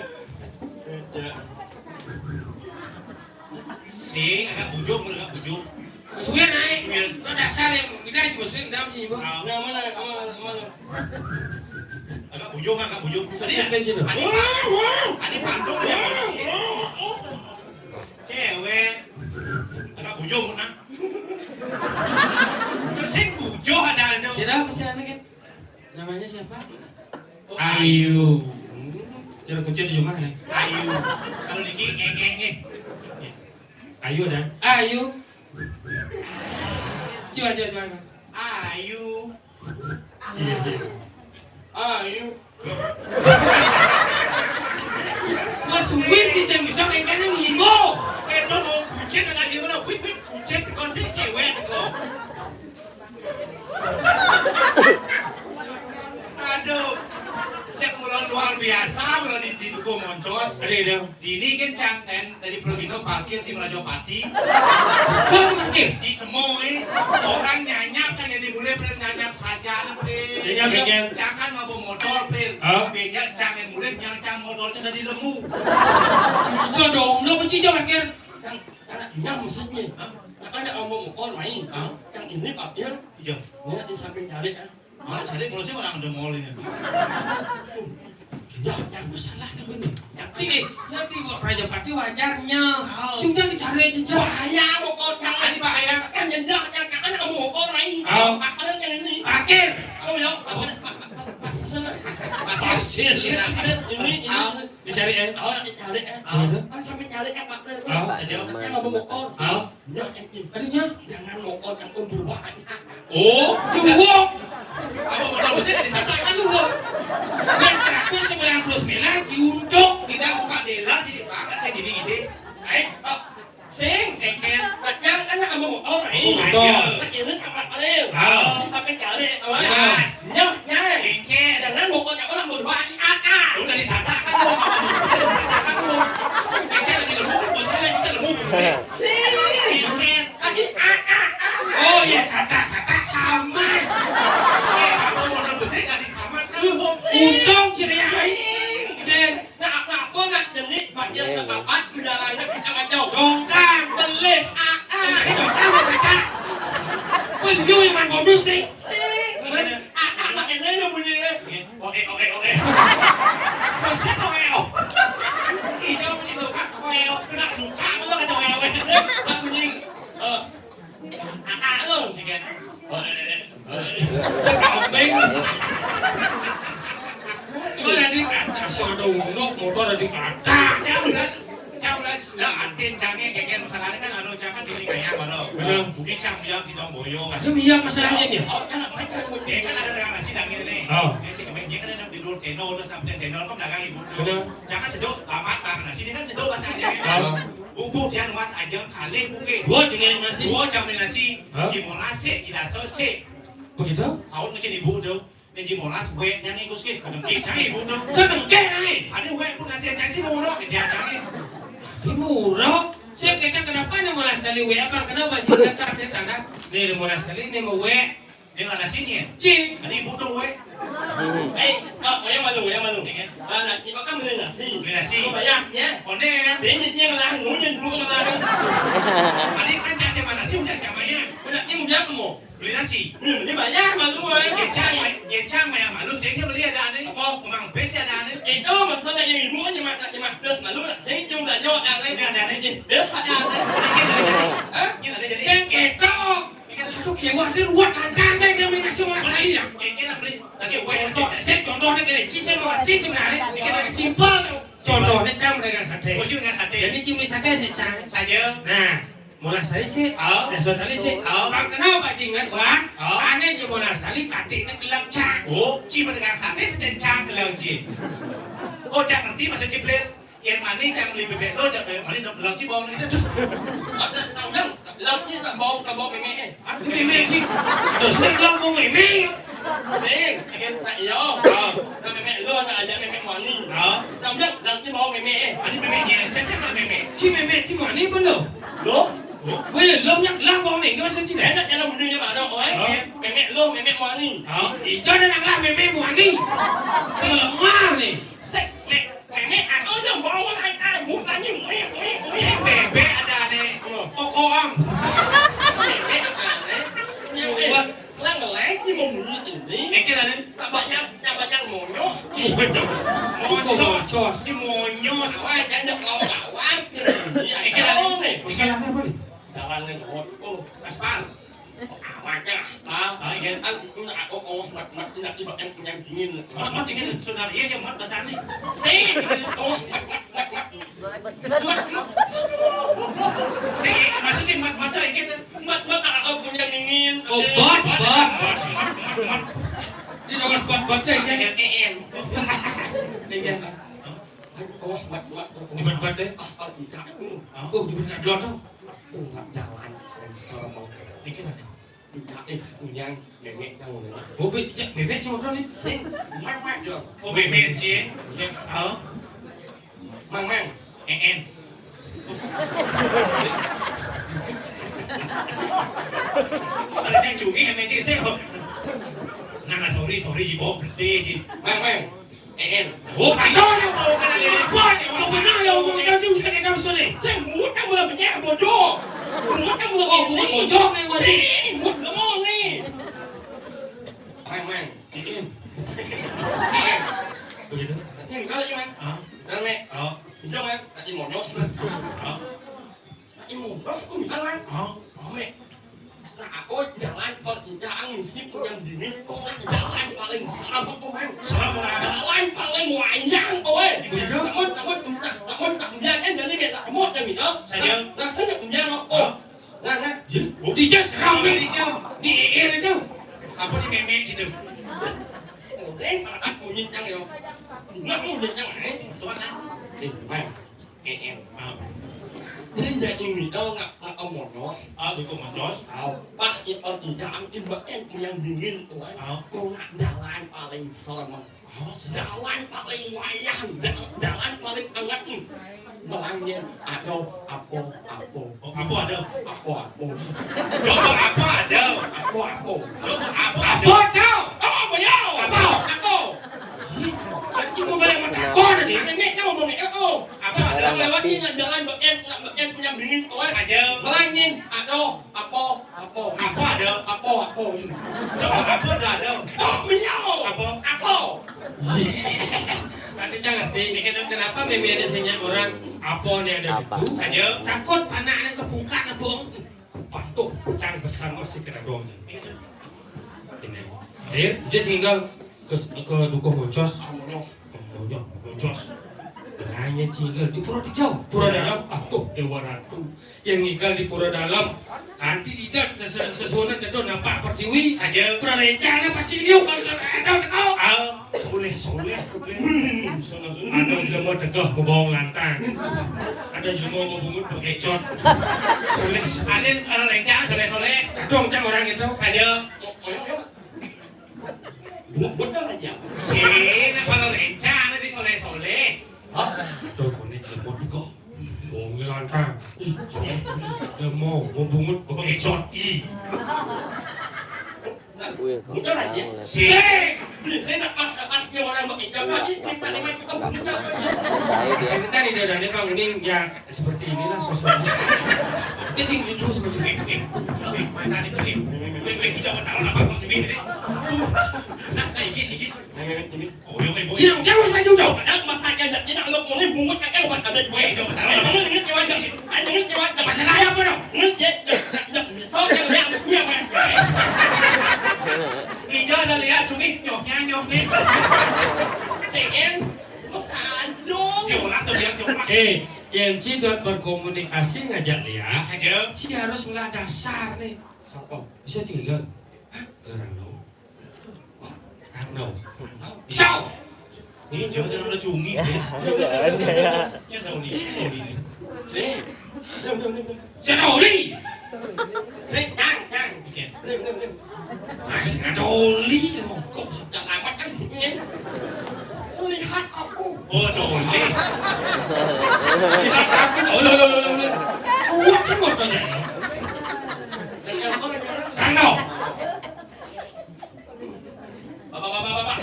Si, agak bujung. Suyen naik, lo dasar yang kita cuma suyen dalam sini bu. Nah, mana? Agak bujung. Tadi Suyen sini. Adi pandung aja. Cewek, agak bujung nak. Terus bujung ada. Siapa siapa kan? Namanya siapa? Ayu. Cara kunci di rumah ya. Ayu. Kalau Niki Ayu dan Ayu. Coba. Ayu. Iya. Ayu. Mas Win di sini bisa kayak gini ngimo. Itu mau kucing ada di mana? Wih kucing kau sih cewek kau. Aduh, cek mulai luar biasa mulai di tuku moncos. Ada. Di ini kan canten dari Florino parkir di Melajopati. Siapa parkir? Di semua orang nyanyap kan jadi mulai nyanyap saja Nyanyap bikin. Jangan mau motor plen. Banyak jangan mulai nyanyap motornya dari lemu. Itu dong, lo benci aja parkir. Yang maksudnya, ada omong orang lain. Yang ini parkir, Iya. dia di samping cari kan. Malah cari kalau sih orang udah mall ini. Ya, yang bersalah kan ini. Sini, nanti buat Rajapati wajarnya. Cuma dicari aja. Bahaya mokot Jangan dibahaya. kan jendak yang ada omong orang lain. Ada yang ini. Parkir. Kamu ya, Pasir. ini Dicari ya. dicari sampai cari kan Pak Ler. Yang ngomong mokot. Adanya. Jangan mokot yang berbahaya. Oh, Dua. apa motor besar disatakan dulu. Dan 199 diunjuk. Kita buka dela jadi pakai saya jadi ide. Sing, Engkel. yang anak ngomong orang lain. Kecilnya Pak Ler. Sampai cari. Ya. Engkel. Jangan mokot yang orang berbahaya. Udah disatakan dulu. Bisa disatakan dulu. Engkel lagi lemu kan bosnya bisa lemu. Engkel. Oh ya, sata samas. Kalau motor besar nggak disamas kan lu. Untung ciriai. Sen, Apa nggak jadi bagian apa udaranya kita kacau. dongkang belit. Ini dongkang sata. Penyu yang modus nih. Anak ini yang punya. Oke. Bosnya koeo. Hijau begitu kan koeo. Kena suka malah kacau koeo. Nak bunyi. Lo. Kambing. Kau tadi kata sodo unuk motor tadi kata. Jauh lah antin jangan kayak masalahnya kan anu jangan dunia kayak apa Mungkin bilang si Dong Boyo. Itu minyak masalahnya nih. Dia kan ada dagang nasi daging ini. Dia sih dia kan ada di dulu tenor tuh sampai tenor kan dagang ibu tuh. Jangan sedot lamat bang nasi ini kan sedot bahasanya. Bubuk dia nuas aja kali mungkin. Gua cengeng nasi. Gua jamin nasi. Gimana sih kita selesai. Begitu? Sahur mungkin ibu tuh. Nên chỉ một lát quẹt nha nghe cô skip còn kịp chẳng gì bún đâu. Cái đừng kê này. Anh đi quẹt bún nasi chẳng sih mulu cái dia chẳng. Di murah. Saya kata kenapa nih molas tali we apa kenapa jika tak ada tanda nih molas tali nih mau we Dengan nasinya. cing. Anh đi bún đâu quẹt. Yang malu. Nanti makan beli nasi. Beli nasi. Bayar ya. Còn đây kan. Senyitnya lah, ngunyit bukan makan. Anh đi kan cari mana nasi udah jamanya. Udah ini udah kamu. Beli nasi. Ini bayar malu Yang mày malu sehingga beli ada nih. Kemang pesi ada nih. Itu masalah yang ibu kan cuma terus malu lah. Saya cuma dah jawab ada nih. Terus ada. Ini ada jadi. Saya ketok. Aduh kewan dia ruat ada aja dia mengasih molas tali ya. Kita beli lagi quẹt. Saya contohnya gini, ci sebenarnya simpel. Contohnya cam dengan sate. Baju dengan sate. Jadi cimi sate sih cang. Saja. Nah, molas tali sih. Dasar tali sih. Bang kenapa bajingan wan? Aneh je molas tali katiknya gelap cang. Oh, cima dengan sate sejencang kelihatan ci. Oh, jangan ngerti masa ciplet. Yang mana jangan beli bebek lo, jangan mana dong lagi bawang itu. Tahu dong, lauknya tak bau memang. Memang sih. Terus nih kalau mau memang. Xin, tại vô. Là mẹ luôn là mẹ moni. Đồng nhất là cái bố mẹ. Anh mẹ nhẹ, chắc là mẹ. Chi moni bên lửa. Đúng. Bây giờ lâu nhắc lang bóng này cái bác sĩ để là nó đi mà đâu ấy. Mẹ luôn mẹ moni. Thì cho nên là mẹ moni. Đây là ma này. Mẹ ăn ở trong bóng ai muốn ăn như mẹ. Mẹ ada này. Koko am. Mẹ ăn đấy. Nhưng mà lăng là lấy chứ mùng như thế đi. Cái là đấy. Bạn nhăn mồ nhó. Cho si monyo. Ai chẳng được lòng cả quá. Cái là này. Cái là này. Jalan yang aspal. Awalnya aspal. Anh mặt đi bật em yang dingin. Mặt cái sudah iya yang mặt besar nih. Si. Si maksudnya mat itu gitu. Mat aku yang dingin. Bot. Di nomor spot yang en. Dengan mat. Di mat deh. Aspal tidak. Di mat dulu tuh. Nggak jalan dan selama ini kan tidak punya mẹ đâu rồi. Bố mẹ vẽ cho con đi. Mang được. Ô mẹ chị. Mang. Em. Ada yang curi em chị xem không? Nàng là sorry gì bố tê gì. Mang. En. Bố phải nói đâu bố cái này. Quá chị không phải nói đâu đâu chứ cái đâu xuân này. Xem muốn trong mưa mình nhả một vô. Muốn trong mưa một vô này mà gì? Một cái món này. Mang. En. Cái gì đó? Cái đó chứ mang. Đó mẹ. Vô em, đi một nhốt. Đi một nhốt cũng ăn ăn. Mẹ. Nah, jalan jangan sih yang dini jalan paling salam jalan paling wayang namun tak menjaga jadi kita mau jadi itu saja langsung tak menjaga nah di jas kami di itu apa di meme gitu aku nyincang yo nak mau nyincang tuan mang em thế giờ như mình đâu ngặt ông một nó đúng cùng một chó pas ở di dalam ibadah yang dingin tuh kau nak jalan paling selamat jalan paling wayang jalan paling hangat melangin atau apa ada cuma balik mata kau tadi nenek kamu mau nih apa lewatnya jalan bagian yang dingin tuh aja melangin atau apa ada coba apa ada apa Nanti jangan tinggi, kenapa meme ada banyak orang apa nih ada itu saja takut panahnya kebuka na buang patuh cang besar masih kena dong ini dia tinggal ke dukuh Moncos hanya tinggal di Pura Hijau, Pura Dalam, Dewa Ratu yang tinggal di Pura Dalam kanti tidak sesuatu jadon nampak pertiwi saja Pura Rencana pasti liu kalau ada tekau soleh ada jelema tegah kebawang lantang ada jelema ngebungut bekecot soleh ada Rencana soleh dong cang orang itu saja betul aja sih kalau Rencana di soleh Tôi còn định là một cái bộ người lan thang mồ bungut pakai shot Bukan aja. Saya tak pas dia orang begitu. Tadi kita lima kita begitu. Kita di dalam ini bang ini ya seperti inilah sosoknya. Kecil itu seperti ini. Tadi itu ini jangan tahu apa maksud ini. Nah, gis. Oh, Jangan jangan maju jauh. Ada masaknya jadi nak lu mulai bungut kakek buat ada gue. Jangan tahu. Kamu ingat jawab. Ada ingat jawab. Masalahnya apa dong? Ingat sok yang gue mah. Hijau ada lihat cumi nyoknya. Ceng, masalah jelas. Yang Ci buat berkomunikasi ngajak Lia. Saja. Ci harus mulai dasar nih. Siapa? Bisa tinggal. Terang Bisa. Ini jauh dari udah cumi. Yang tahu nih. Saya tahu nih. Jangan. Kasih ngadoli, kok jangan amat kan? Lihat aku. Oh, doli. Lihat aku. Loh. Kuat sih motornya. Rano. Bapak.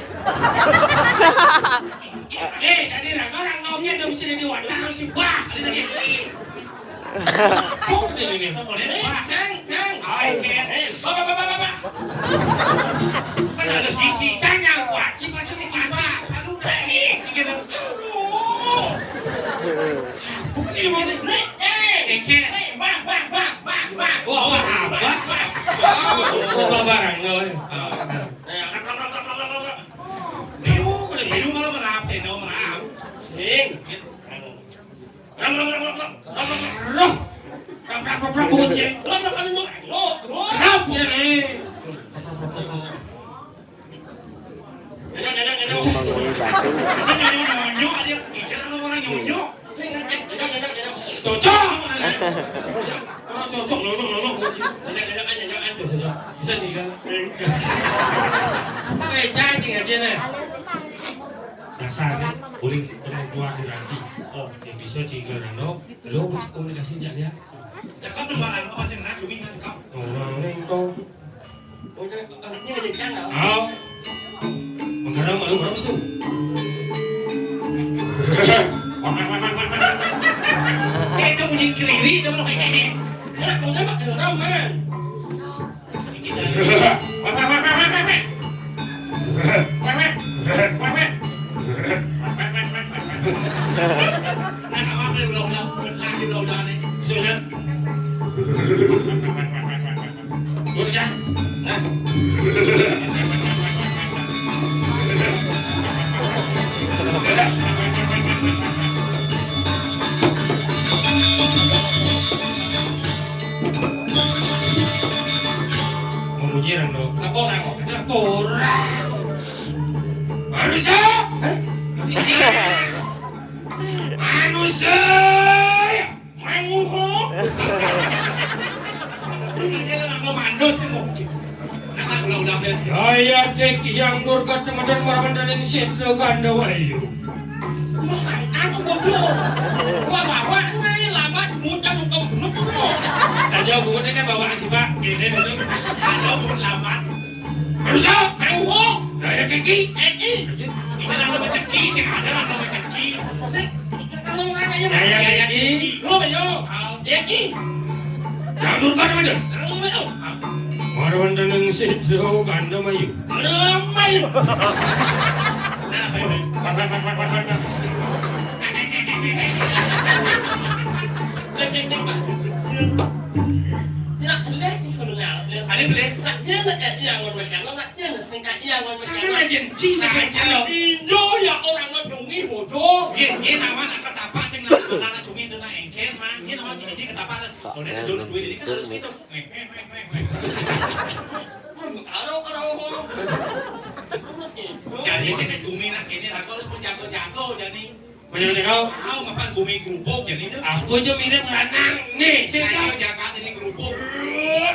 Tadi Rano-nya udah mesti diwadah si bah. Kok ini? Kang. Bapak. Kan harus diisi. Saya yang wajib masih si Pak. Lalu saya. Ini mau nih. Bang. Wah, barang loh. Hidup malah merap, teno merap. Ning. Roh. Berapa bocil? Kenapa ini? Nyonyok aja, ikan orang nyonyok. Cocok. Cocok nolong bocil. Bisa nih kan? Cai tinggal aja nih. Dasarnya boleh kalian keluar di ranti. Yang bisa jika Rano, lo bisa komunikasi dia. Cakap lebaran apa sih nak cumi kan kau? Orang ini kau. Ini menjadi channel. Makan malu berapa Itu bunyi keriri, itu mau kayak gini. Nak punya makan orang man. Nak apa belum berlari belum nih. Sudah. Sudah. Memuji Rano. Kapora. Manusia. Manusia. Menguhuh. Ini lah nggak mandus kan mungkin. Nak udah deh. Daya cek yang durga teman-teman marahan dan yang setra ganda wayu. Mahal aku goblok. Bawa ngai lama muncang kau bunuh tuh. Aja bukan kan bawa si Pak. Ini dulu. Ada bukan lama. Manusia. Menguhuh. Daya ceki. Ini lah nama ceki sih ada lah nama ceki. Daya ceki. Lo bayo. Ceki. Yang durga teman-teman. Marahan dan yang setra ganda wayu. Mayu. Nah, baik. Ada beli? Ini nama nak ketapak sing nak cumi itu nak engkel mah. Ini nama jadi ketapak. Oh, ini dulu duit jadi kan harus gitu. Jadi saya kan cumi nak ini aku harus jago-jago jadi. Menjaga Tahu ngapain cumi kerupuk jadi itu. aku aja mirip melanang nih, Saya jaga ini kerupuk.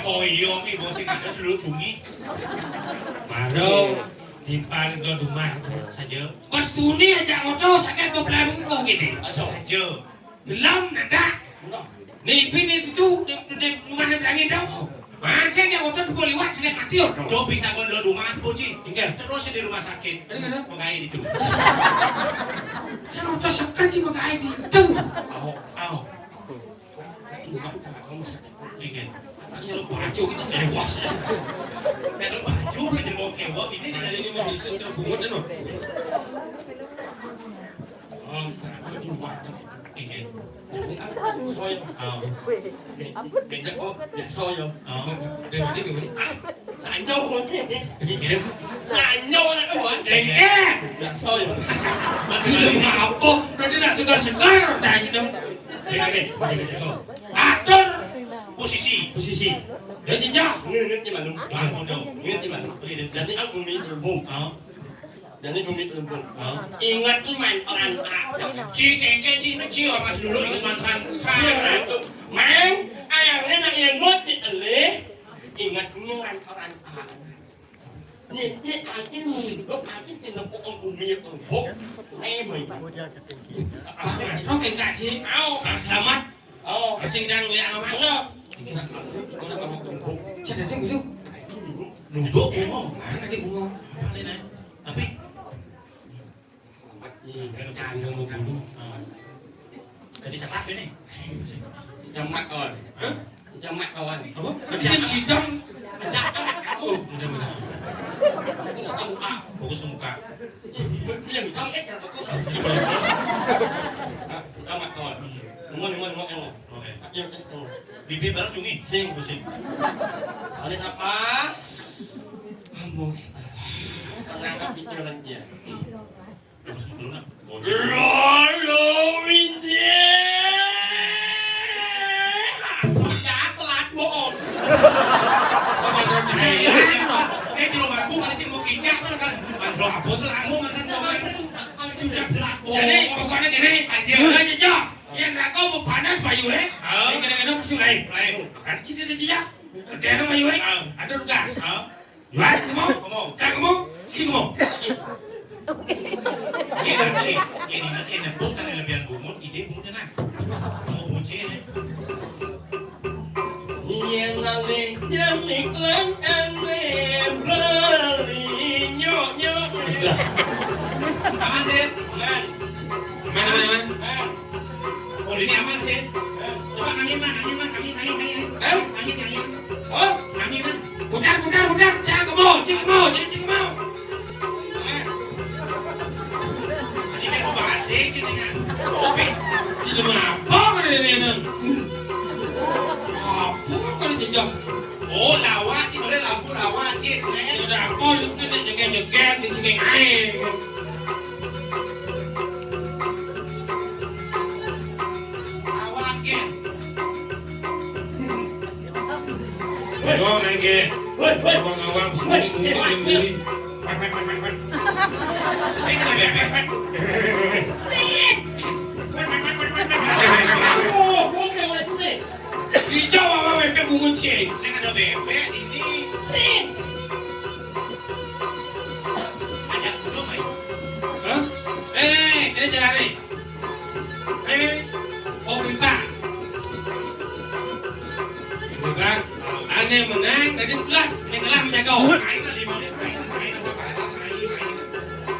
Oh iya, ini bos sing ada seluruh cumi. Baru di paling ke rumah Saja. pas tuni aja auto sakit beberapa minggu gitu Saja. belum ada nih pini itu di rumah yang lagi tahu masih aja auto tuh lewat sakit mati auto Coba bisa kon lo rumah tuh Boji. Enggak. Terus di rumah sakit. Ini kan Mau gaya itu. saya auto sakit sih pakai itu Aw. Ikan. saya lupa baju gitu dewa saja Pero baju aja mau kewa ini nah dari ini mau bisa cerita bungut kan oh aku cuma ikan. soy Aw. beda oh ya soy yo Aw. dari ini sai nhau Ikan. sai nhau là cái what eh ya soy Itu apa? Berarti nak segar-segar dah gitu. Atur posisi. Dia jejak. Nginget di mana? Aku dong. Nginget di mana? Jadi aku minit terbung. Aw. Jadi aku minit terbung. Ingat iman orang tak. Ci kengke ci itu ci mas dulu ikut mantan. Mang, ayangnya nak yang ngot di tele. ingatnya lantaran ini aja lo pasti tidak bohong kumir empuk emang oke kasih au selamat kasih dang lihat apa lo jadi dia bilang Duduk ngomong. ada bunga Tapi jadi setak ini. jamak kawan jamak kawan apa dia sidang ada aku Fokus ke muka. yang tahu aku jamak kawan ngomong Oke. ayo Bibir barang cungi. sing pusing paling apa kamu menangkap pikiran dia Terus dulu nak. Lalu Winje Sojak telat bohong Di rumah aku kan sih mau kijak kan. Mandro apa serangu kan sudah berat. Jadi pokoknya gini saja aja Jok yang rako mau panas Pak Yue yang kadang-kadang mesti lain akan cinta dia cijak kedua Pak Yue ada tugas Yuan kamu saya kamu si kamu Ini nanti nempuk kan lebihan bumut, ide bumutnya nak. Mau buci yang namanya iklan aneh belinya aman deh. mana Oh ini aman sih. Coba nangin kami. oh Nangin man. Budak, jangan kamu, jadi kamu. Ini mau batik gitu kan. Oke. Jadi apa kalau ini? Apa kalau jejak? Oh lawa sih, boleh lampu lawa sih. Sudah apa lu kita jaga-jaga di sini air. Lawa kan. Yo lagi. Awang semua ini. Hijau apa mereka bunga cek? Saya ada bebek ini. Sin. Ajak dulu mai. Hah? Ini jalan ni. Oh pimpa. Bukan. Ane menang dari kelas, ini kalah menjaga. Main kali mau main.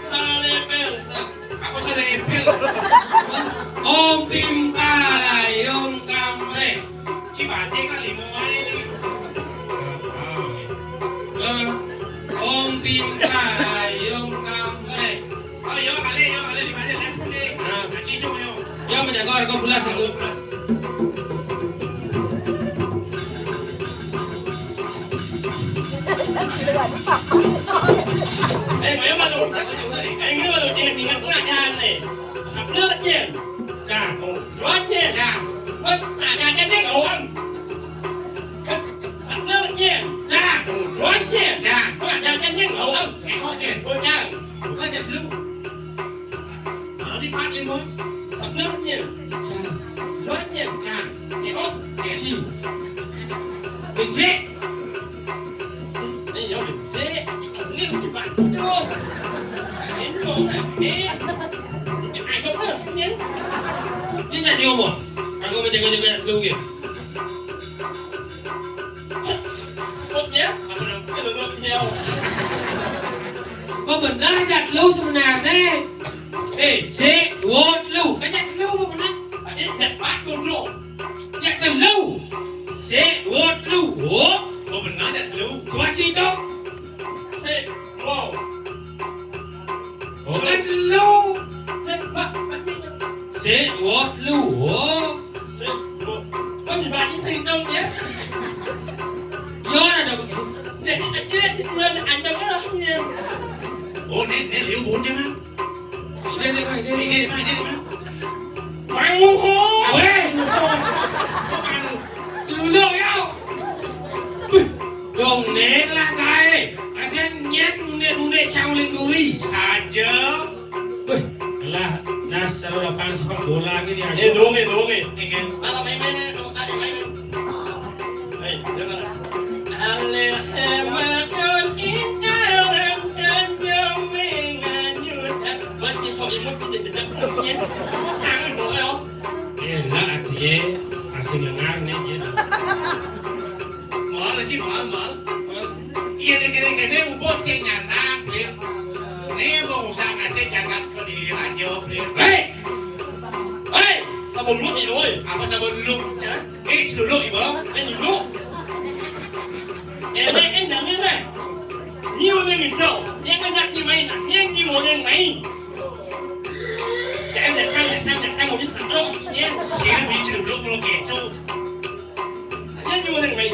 Salepel. Aku sudah epil. Om pimpa layong kamre. Cibate kali mau main. Om pimpa layong kamre. Oh yo kali di mana nih? Kaki cuma yo. Yo menjaga orang kau pulas aku. Mày bắt đầu anh đưa đầu tiên thì ngắt lại ra này sắp nước nhỉ chà rót nhỉ chà mất chà cái nét ổn sắp nước nhỉ chà rót nhỉ chà cái nét ổn Nghe khó chứ. ôi chà Có chật lưu. Nó đi phát lên thôi. sắp nước nhỉ chà rót nhỉ chà cái ốp cái gì mình sẽ đây nó mình sẽ liên tục bạn cho đến rồi này ai không được nhấn ini jadi ngomong aku menjaga-jaga lu gitu ya aku nak kelulup nhau có benar giặt lu sebenarnya sẽ buat lu cái giặt lu mà benar ini giặt bát con lu giặt lu sẽ buat lu Có benar chật lưu. coba cerita sẽ wow giặt lu sẽ buat lu có gì bạn đi thành công nhé do là được để chưa thì thường anh đâu có không nhiều Ồ nè liu bốn chứ má. lên đây mày Đi lên đi má. mày ngu khổ ê Có ba đâu. từ lượng nhau đồng nế là cái anh đen nhét đu nê trao lên đu đi Saja. lah dasar lapangan sepak bola gini aja Ini. kalau main kamu tanya main dengar Sang bộ đâu? Là thì asing lengar nih gitu. Mở là chứ mở. Iya deh kene ubos sih nyanang, blir. Nih mau usaha ngasih jangan ke diri aja, blir. Hei, sabun lu ini woi. Apa sabun dulu? Dulu ibu. Ini dulu. Em jangan deh. Nhiều người nghịch đâu, nhưng mà nhặt gì mày, nhưng nhiều người mày. Em để sang một cái sản đâu, nhé. Xíu bị trừ lúc nó kẹt chú. Nhưng nhiều người mày.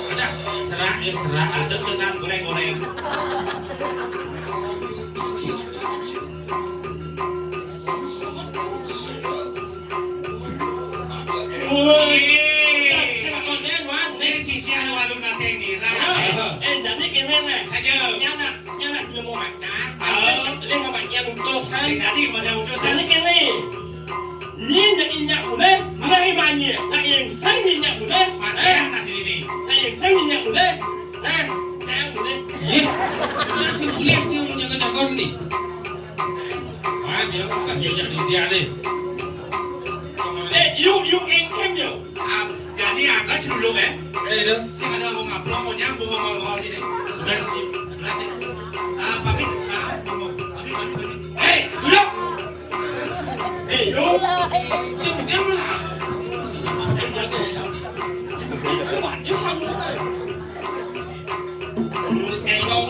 Ada, serah. Ada senang goreng. Jadi ini lah saja. Nyala dia mau makan. Dia mau makan untuk saya. Tadi mana untuk Jadi ini. Ni jadi nyak boleh, mulai banyak. Tak yang sang nyak boleh. makan nasi ini. Tak yang sang nyak boleh. Sang boleh. Jangan kuliah jangan jaga-jaga ni. Wah dia kan jadi dia ni. You kem yo. Jadi agak dulu Dah. Sing ada mau ngaplong mau nyambung mau ini. Nasi. Pamit. Duduk. Yo. Jangan diam lah. Các bạn chứ không nữa này. Ngày ngon.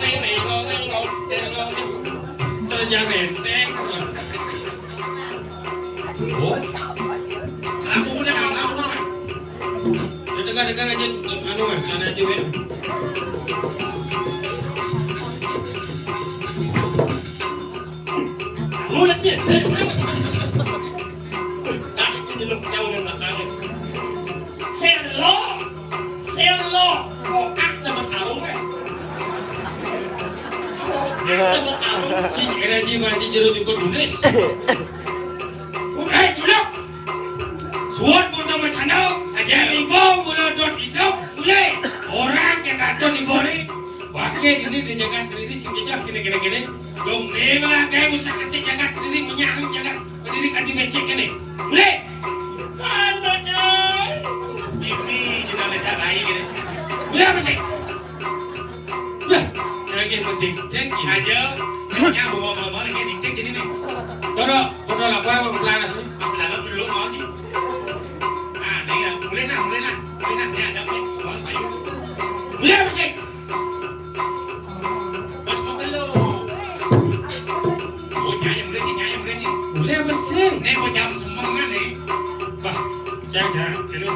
Cho jangan enteng. Oh. Lampu dah. Dekat aja anu kan, sana aja weh. Mulut dia. Dah jadi lu jauh dengan belakang. Selo. Kau akta bertarung kan? Akta bertarung. Si energi mati jeruk cukup tulis. Duduk. Suat pun tak macam saja libong bulan dot hidup boleh. Orang yang datang di boleh. Wakil ini dia jaga diri si jejak kene. Dong lelah kayak usah kasih jaga diri menyahang jaga berdiri kan di becek ini. Boleh. Anaknya. Ini kita bisa lagi gini. Boleh apa sih? Lagi penting cek Aja. Nyambung mau lagi diktik jadi nih. Bodoh lah apa pelana sini. Dalam dulu mau sih. Nih boleh nak. Ni ada apa? Soal payu. Boleh apa sih? Bos mau kalau. Oh nyaya boleh sih. Boleh apa sih? Nih mau jam semangat nih. Bah, jangan. Kena.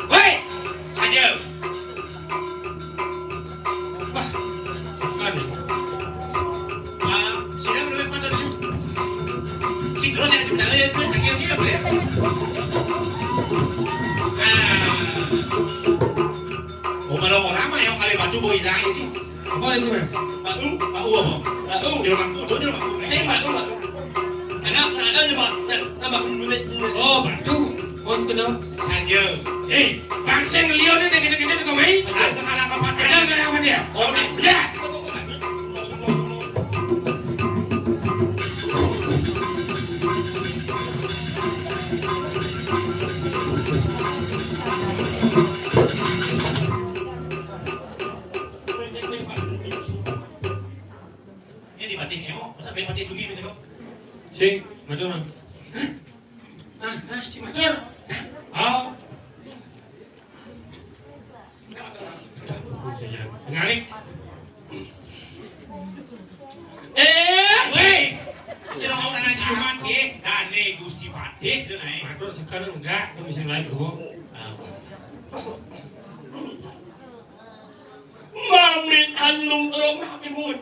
Woi, saja. Bukan. Sudah boleh pada ni. Si terus yang sebenarnya itu akhirnya boleh. Mau ramai yang kali batu boy dah ini. Apa di sini? Batu apa? Batu di rumah aku, di rumah aku. Saya batu. Anak nama kulit. Oh, batu. Mau kena. Saja. Bangsa ngeliat ni kena kau main. Ada apa Ada apa dia? Oh, Ya. Ini mati emo, masa mati juga ini kau. Sing, macam mana? Si Matur. Oh. Ngalik. Weh. Jangan mau nanya siuman ke, dan ni Gusti Patih tu naik. Matur sekarang enggak, tu bisa lain kau. Mami anjung terong mati bun.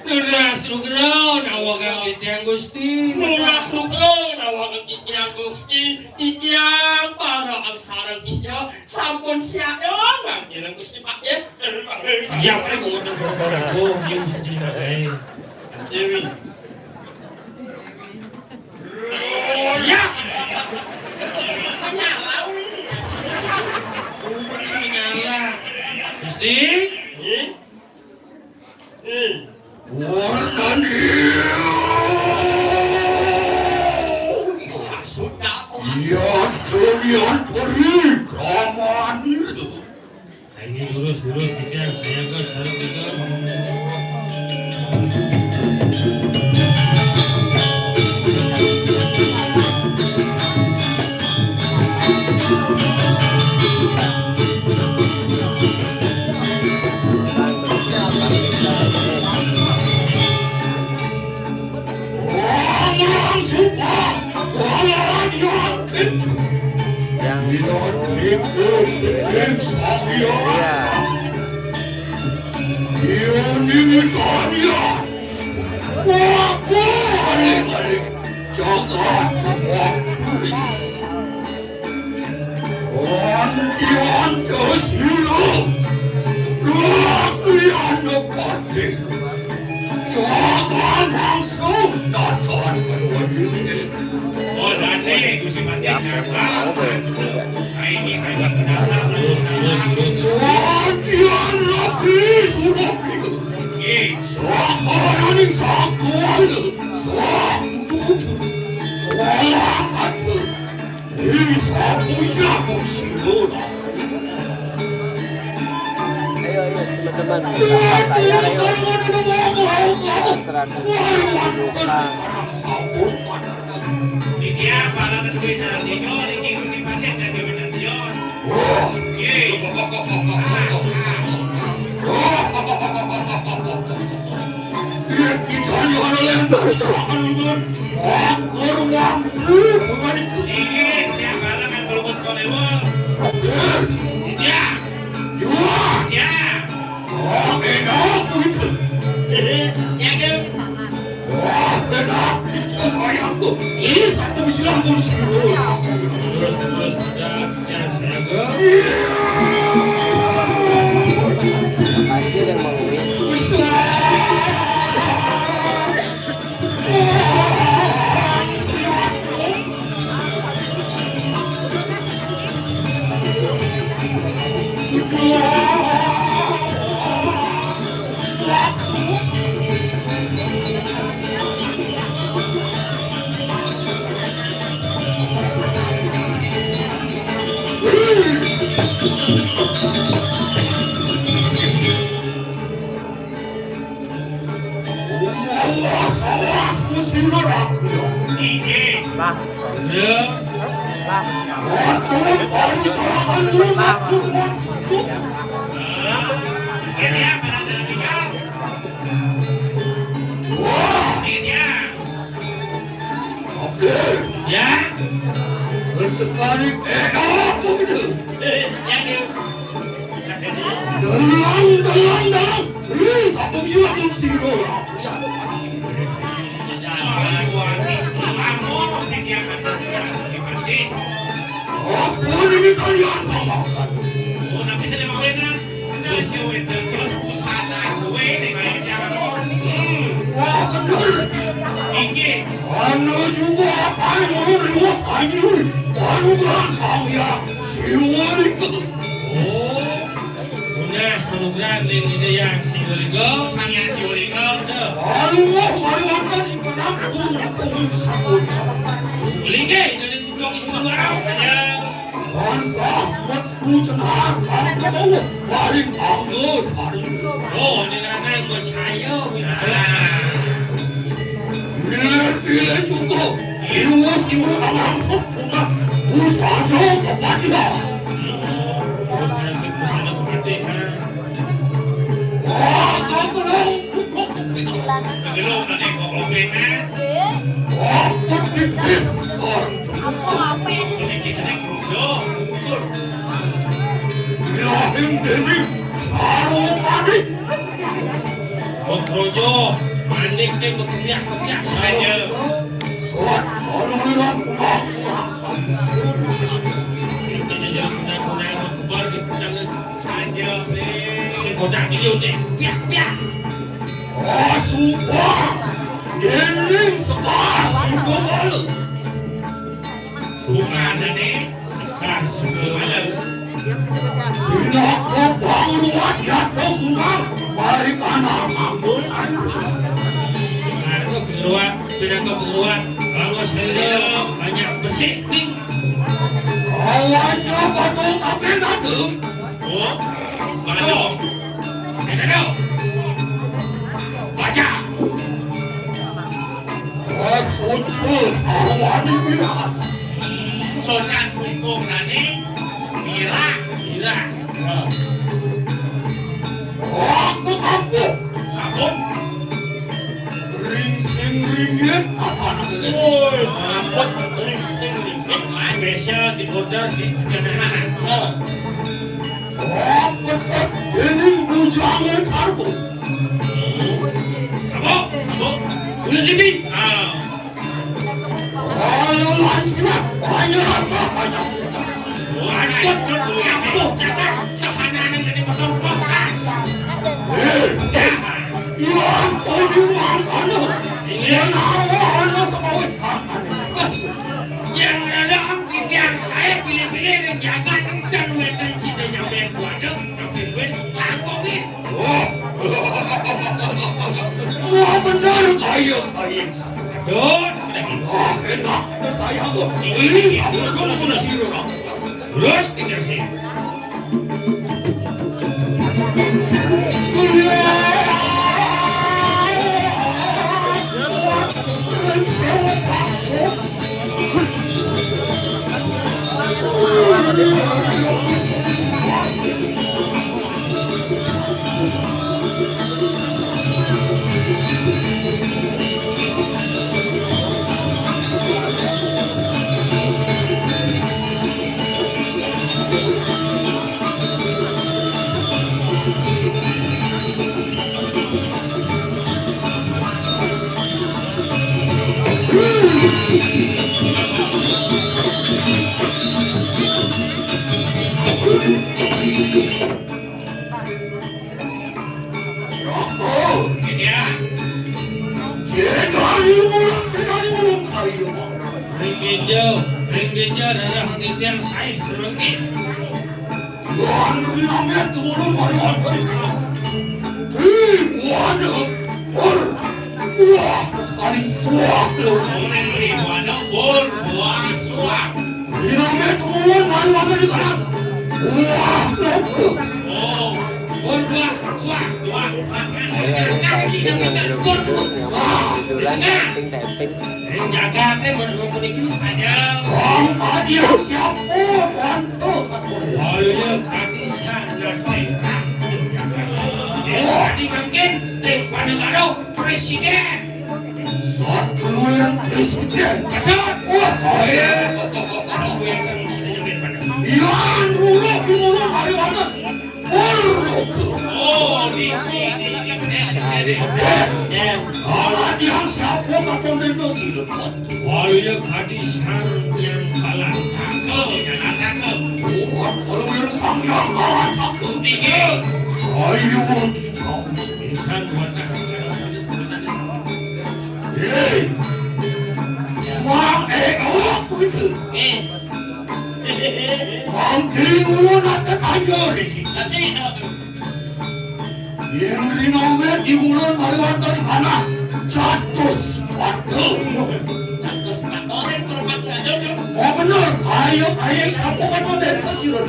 Keras lu gerau, nawa kau itiang Gusti. Murah lukro nawang ijang Gusti, ijang para angsarang ijang sampun siadong nang ilang Gusti Pak ya. Ya, paling kau nak berkorban. Oh, you sejina eh. Dewi. Siap. Menyala. Menyala. Gusti. Ini lurus saja, saya ke sana juga. Teman-teman, kita bayar ayo. 100 juta. Dia para kedua saat itu ini sifatnya jadi benar Dios. Kasih yang mau win. lu. Sungana nih, sekarang sudah malam. Ini aku bangun jatuh kumang, balik anak aku sana. Aku keluar, tidak keluar. Kalau saya banyak besi nih. Awan coba tuh tapi datang. Oh, mana? Ada. Baca. Sucus awan bilang. Socan kungkung nani, mira. Aku kampung. Sabun. Ringsing ringit apa namanya? Oh, sabun ringsing ringgit. Spesial di order di mana? Aku tak ini bujangan kartu. Sabun. Udah lebih. Kalau lanjutnya hanya rasa hanya. Lanjut dulu ya. Jangan sehana jadi potong-potong. Yang kau mana? Yang awalnya semua Yang ada yang saya pilih-pilih dan jaga dan wetan situ nyampe kuaduk tapi gue lakuin. Wah benar kaya. Don, Enak saya tuh. Ini sama sudah sirah. terus tinggal sih. Ring hijau adalah yang saya serangkit. Presiden. Presiden. Kacau. Yang dulu dimulai hari mana? Oh, di Kalau yang siapa macam itu sih? Walau kadisan yang kalah takut, jangan takut. Kalau yang sang yang kalah takut, Tinggal. ayo Insan warna sekarang Hei, Mang begitu. Mang Kingun ada kayu lagi. Yang dinomen di bulan Mariwan dari mana? Jatuh sepatu. Oh benar, ayo siapa kan dari kasiran?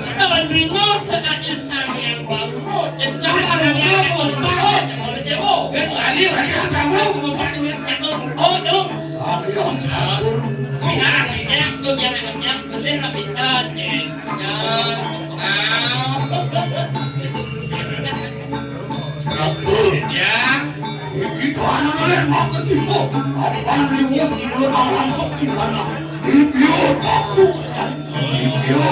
Itu anak-anak mak kecil kok. Apaan liwas ibu langsung di sana. Ibio maksud Ibio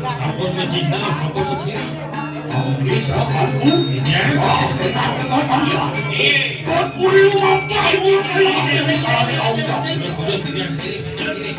Sabun mencinta, sabun menciri. bisa aku Ya. enak panggil kau puri apa ini cari aja Sudah sudah saya ini.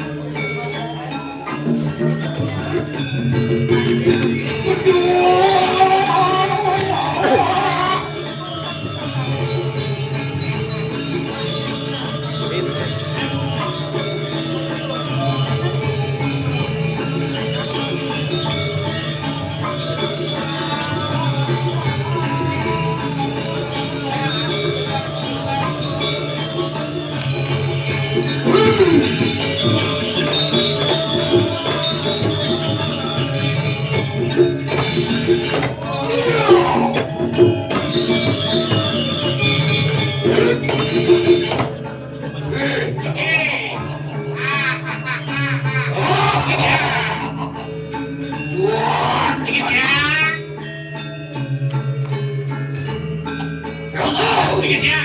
begini ya.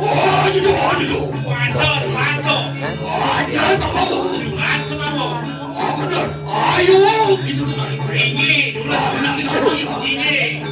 Oh, aduh. Puasa Rando. Aja sama lo. Jualan sama lo. Oh, bener. Ayo, gitu dulu. Ini dulu. Ini.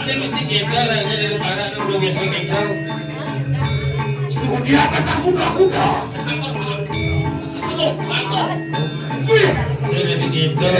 Saya mesti kita lah dari para belum biasa kacau. Dia pasang kuda. Saya lagi kita.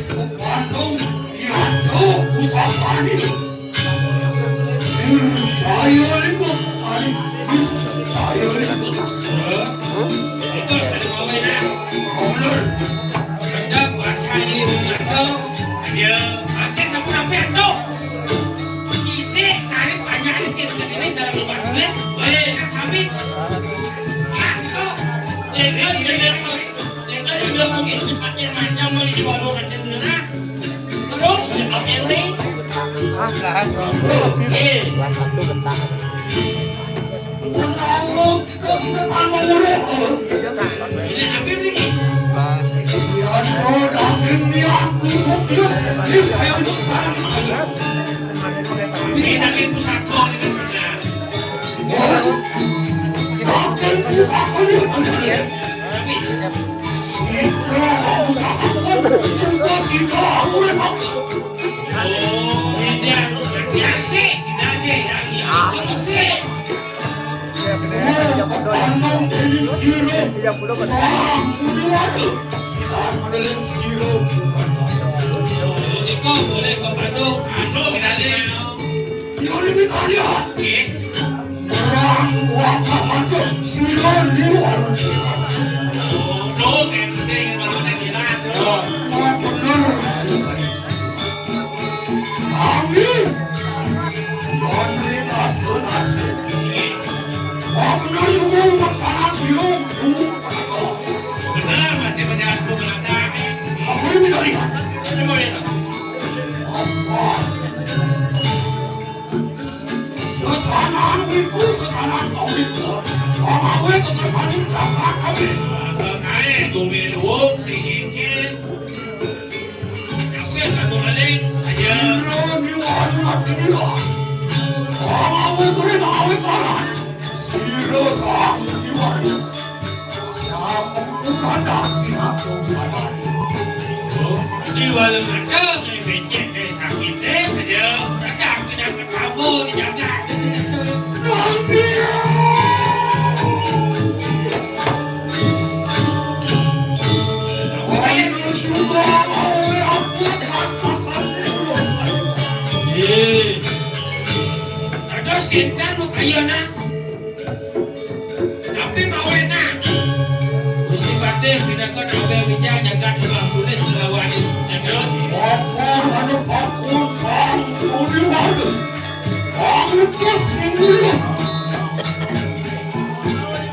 Gustu Bandung Yanto Usapani Jaya itu hari Jaya itu Itu sering ngomongin ya. benar Hendak puasa di rumah tuh. Ya, makin sampai tuh. Ide tarik banyak dikit kan ini saya lupa tulis. Sampai. Ya, itu. Dia mungkin tempatnya macam di warung kacang terus ya ini. Kalau kita tanpa murid Ini apa ini? Yanto daging niatku kopius ini saya untuk barang di sana Ini daging pusako ini sebenarnya. daging pusaka ini benar Tapi Sika aku cakapkan juga sika aku memang ini dia sih, kita sih yang sih. Pandang ini siro Sang Budiwati Silakan menelan siro Ini kok boleh kok Bandung. Aduh kita lihat. Yang lebih kalian Orang wakil aja siro liwar Tuh yang penting baru kita. Mau benar Amin Yang dinasun-asun Mau benar juga maksana siro Benar masih berjalan ke belakang. Apa yang kita lihat Coba lihat. Sesanaan wiku, sesanaan kau wiku Amawe keterpanin cakap kami Kaya tumil wong singingin. Tapi satu alik aja. Siro niwal mati nila Amawe kuri nawe karan Siro sang niwal Siapa kumanda pihak kau salah Di walau ada yang becek sakitnya saja. Berada tidak bertamu dijaga. Nanti juga amawe aku pastakan Terus kita mau kayo na. Tapi mau enak. Mesti batin tidak kau nabe wijaya jagat lima tulis lawan ini. Jangan. Bakun ada bakun sang uniwal Aku kesinggulah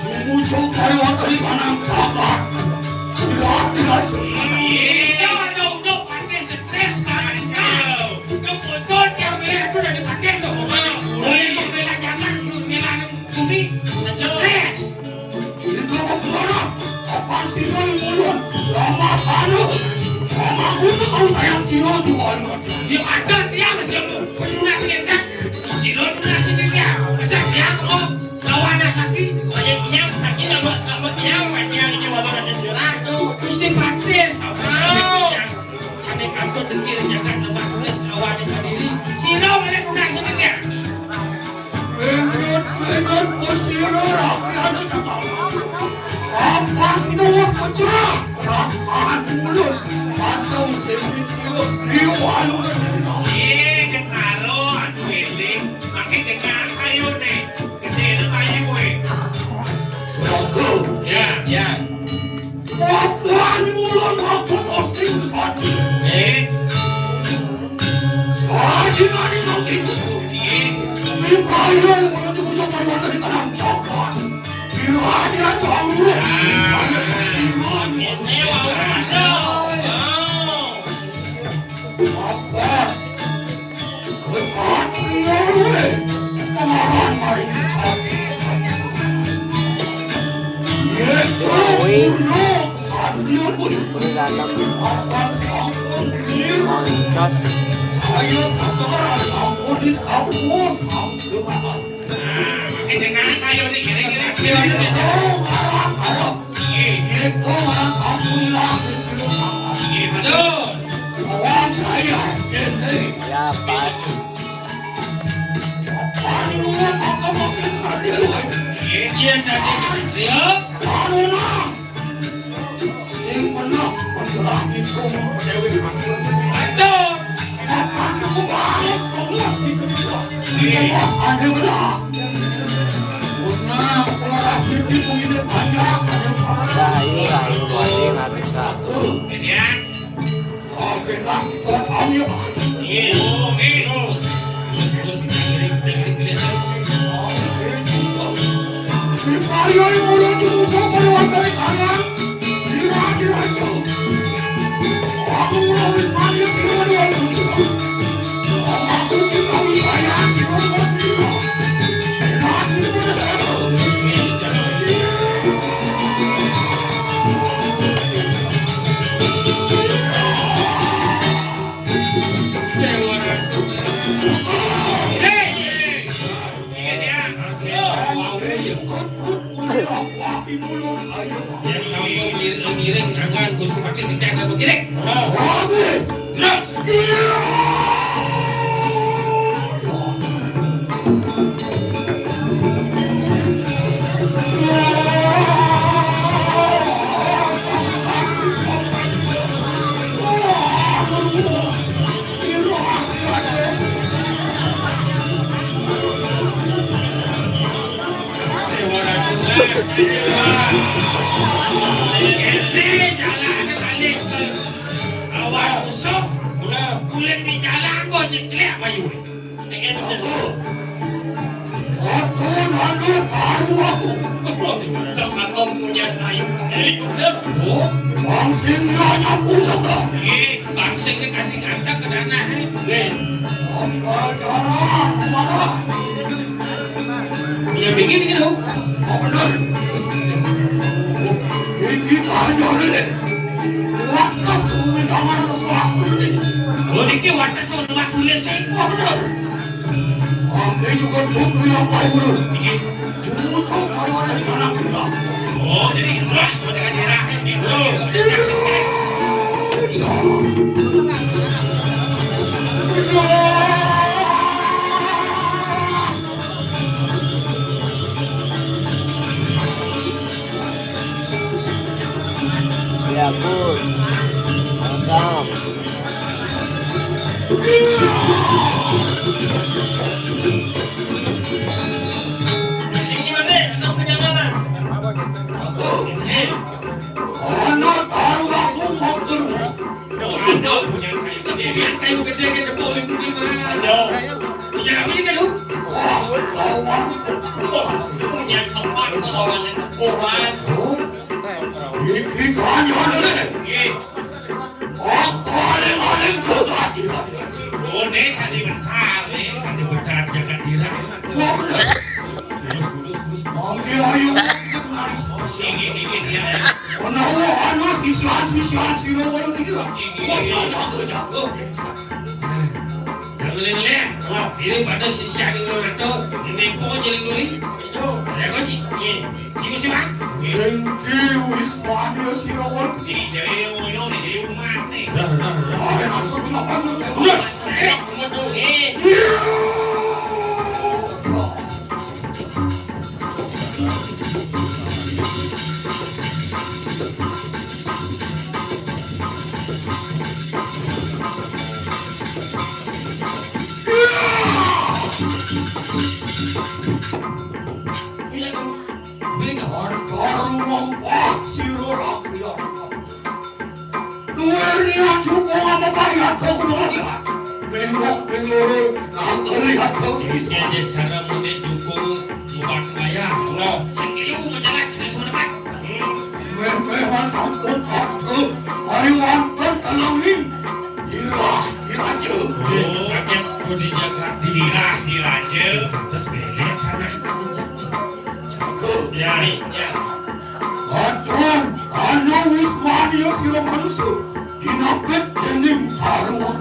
Jumucuk dari watari panang kakak Tidak Iya, udah pakai stres kan kau. Kemudian yang beli itu udah dipakai tuh. Boleh bela jangan bela bumi stres. Itu kemana? Apaan sih lo yang mulut? Lama anu Mama aku tuh kau sayang siro jual Dia ada dia masih penlunas kan. Silo lunas dia. Masa dia kok lawan sakit. Banyak yang sakit sama yang ini wabah dan jerat tuh. Mesti pakai sampai kantor terkira jangan lemah tulis lawan sendiri. Silo mana lunas dia. Bengat bersiro rapi anu cakap Apa sih nawas pencerah? Rakaan mulut Atau temik siro liwal udah jadi Kekalo atuh ini makin dengar kayu deh. Gede na kayu Jago Ya. Apa ni mulut aku posting satu Sadi nani mau itu Ini bayo mulut aku coba mata di tanam coklat Kira-kira aja aku Saya kesiman Ini mau ada. Apa? Kesatria gue Kemaran main cantik Yesus bunuh Satria gue dalam Apa sanggup diri moncos Saya saudara samudis kamu sanggup Makin dengar kayu nih kira-kira. Oh, harap-harap Itu orang samudis sesiru sangsa Betul. Kawan saya Jenny ya pas Pani ulang maka pasti satria gue Iya tadi kesatria. Karena sing menang bergerak itu Dewi Kantor bos aneh belah. Pernah pelas tipu ini banyak. Rayu buatin habis aku. Ini ya. Oke lah, kami Ini. Terus kita kiri kelihatan. di Mario yang udah diucap keluar dari kanan. Kira-kira aku udah wis mandi sih kedua itu. Aku kita wis sayang sih kedua itu. Kasih Yang sampai miring angan Gusti Pakir tidak akan berkirik. habis. Terus. Awal usok, kulit di jalan kok jelek bayu. Aku nanti tahu aku. Jangan om punya bayu. Oh, Langsung nanya punya tak. bangsing ni kating anda ke dana. Apa cara mana? Punya begini kan dong. Apa benar? Ini tanya deh. Wakas suwi tangan lupa polis. Oh, dikit watak sama lemak tulis saya. Apa benar? Aku juga tunggu yang baik benar. Cucuk mana dari anak kita. Oh, jadi terus dengan daerah itu. Ya pun. Mantap. Ini mana? Atau perjalanan? Anak taruh aku mau terus. Ada punya kayu sendirian, kayu gede kan boleh punya mana? Punya apa ni kan? Punya tempat orang orang. Ini tanya deh. Aku ada juga tidak. Oh, ni cari bentar jangan dirah. Apa benar? Oke, ayo. Ini ya. Kenapa harus kisian siro baru tidak? Kau jaga. Leleh, ini pada sisa ni orang tu, ini pun jadi lori. Itu, ada kau sih? Siapa sih bang? Engki wismanya siro baru. Ini jadi orang ni jadi rumah ni. Ay, aku kenapa tu? Terus, kamu tu ni. Baru membuat siro rakria. Luarnya cukup apa bayar kau kenapa? Bengok, nak lihat kau sih. Ada cara muda dukung bukan bayar. Kalau sendiri berjalan sudah semua dapat. Memang sampun waktu Taiwan tertelungi. Diraja. Sakit pun dijaga diraja. Terus belet tanah jejak. Ya. Aduh, anu wismania siro manusia. Dinapet dening taruh.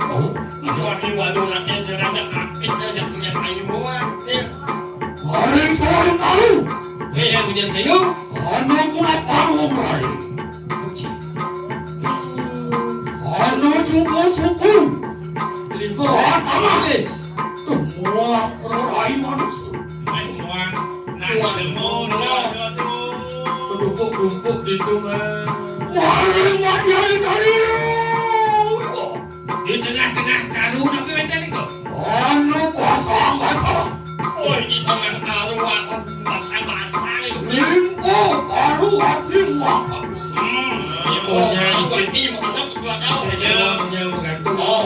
Oh, waduh naknya jangan apit aja punya kayu buat. Hari sore tahu. Yang punya kayu. Anu kuna paruh merai. Anu juga suku. Limbo. Tulis. Muak merai manusia. Tumpuk di rumah. Maring dari Di tengah-tengah karung apa macam ni kau? Anu basah-basah. Oh, di tengah arwah basah-basah itu. Limpo baru hati muak. Ibunya istri menganggap dua tahun saja. Oh.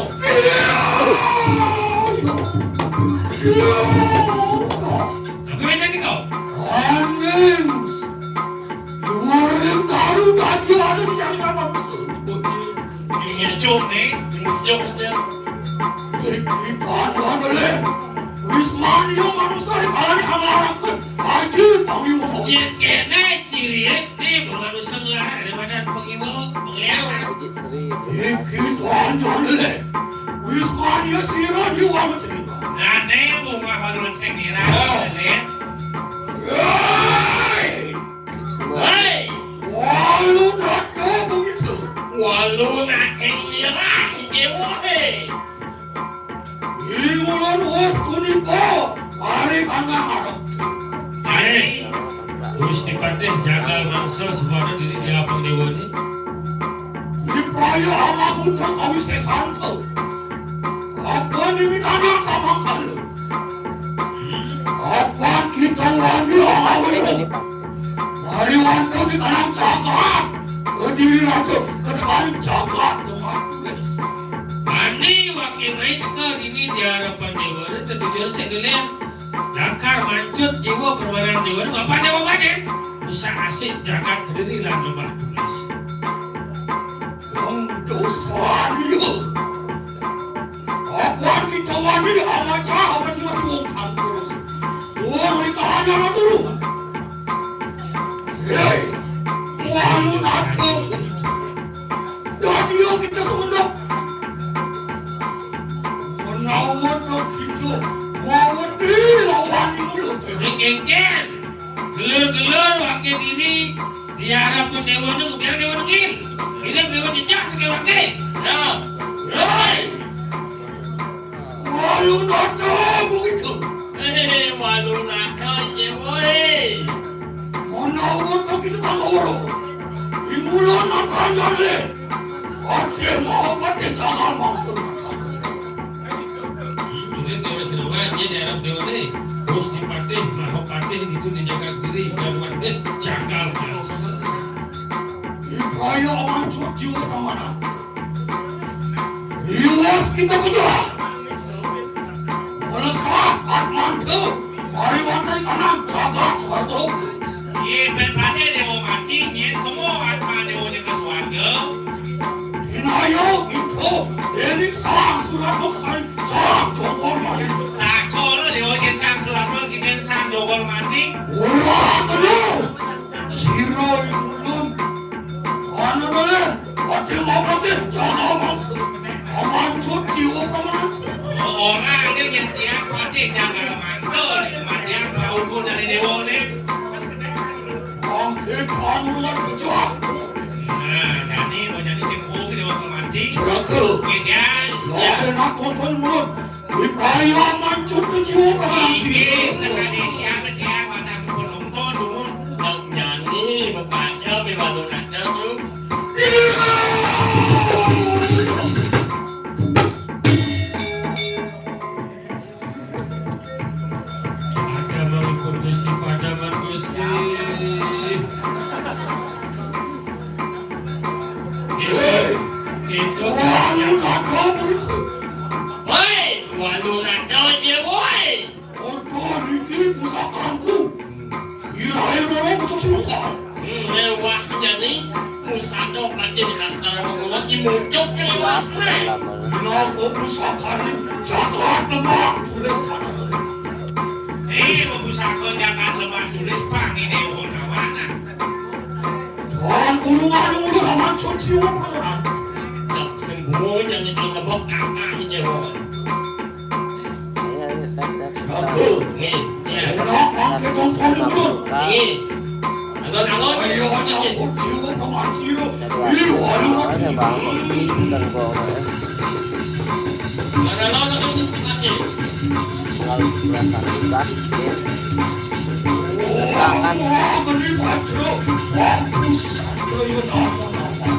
Tapi mana ni kau? Angin. Luarin tahu tadi ada di jalan apa besar. Ini jom ni, jom dia. Ipan mana? Wisman yang manusia di kalangan amarkan. Haji pangiwo. Yes, kena ciri ni manusia lah daripada pangiwo, pangiwo. Ipan mana? Wisman yang sirah di wajah terima. Nah, ni bunga baru cek ni lah. Hei, Walu nak tahu begitu. walau nak kenyalah dewa ni. Imulan was kunipo. Hari kena harap. Hei, Gusti Patih jaga mangsa semua diri dia apa dewa ni. Di praya amak utang kami sesantal. Apa ni mitanya sama kali? Apa kita wani awal? Mari wanita di kanan cakap. Kediri raja kedepan cakap dengan tulis. Ani wakil baik ke ini di hadapan dewa ni tertujuan segala langkar mancut jiwa perwaraan dewa ni apa dewa mana? Usah asik jaga kediri lah lembah tulis. Dosa dia. Apa kita wani amat cakap macam wong terus. Oh, mereka hanya nak turun. Hei, walu nak tahu. Dan dia kita sebenar. Menawar kita, mawar dia lawan ini mulut. Kengken, gelur-gelur wakil ini di hadapan dewa ni kemudian dewa negil. Ini dewa jejak ke wakil. Ya, hei, Walu nak tahu begitu. hei, walau nak kau dewa ni. Menawar kita tak mahu. Imulan nak tanya le. Hati mau pakai jangan maksud. Ini dewa selama dia di hadapan dewa ni. Gusti Patih, Mahapatih itu dijaga diri dan waris jagal bangsa. Ibrahim aman cuci orang mana? Ilas kita kejar. Melesat atman tu. Mari wanita kanan jaga satu. Ye berpade dewa mati, ye semua atma dewa ni ke swarga. Inayo itu elik sang surat bukan sang jokor mari. Tak kalau dewa jen sang surat pun kita sang jogol mati. Ulah kedua. Siroi ulun. Anu boleh. Hati mau pakai jaga maksud. Aman cuci orang mana? Orang dia yang tiap mati jaga mangsa ni, mati yang tahu pun dari dewa ni. Angkat kanulan kejar. Nah, jadi mau jadi sembuh ke dewa mati. Celaka. Kemudian, Lalu nak tonton mulut. Ibrahim aman cuci jiwa orang ini sini. sekali siapa tiap macam pun nonton dulu. Dan nyanyi bapaknya memang donatnya tu. Ada mengikut Gusti padaman Gusti. Itu Walu nak tahu begitu. Woi, walau nak tahu dia woi. Orang ini pusakaku. Ibrahim orang cuci muka. Mewahnya ni Musado Patih antara menguat dimuncuk ke lewatnya. Aku pusaka ini jaga tempat tulis tanah. Membusaka jangan lemah tulis pangi dewa nawana. Dan ulung-ulung aman cuci orang. Tak sembunyi yang itu ngebok angkahnya woi. Aku. Ni, ya. Enak pakai tonton mulut. Ni. Angon-angon. Ayo hanya cuci orang siro. Ini walu nak cuci. Angon-angon itu mati. Aku ni baca. Aku sadar nama nama.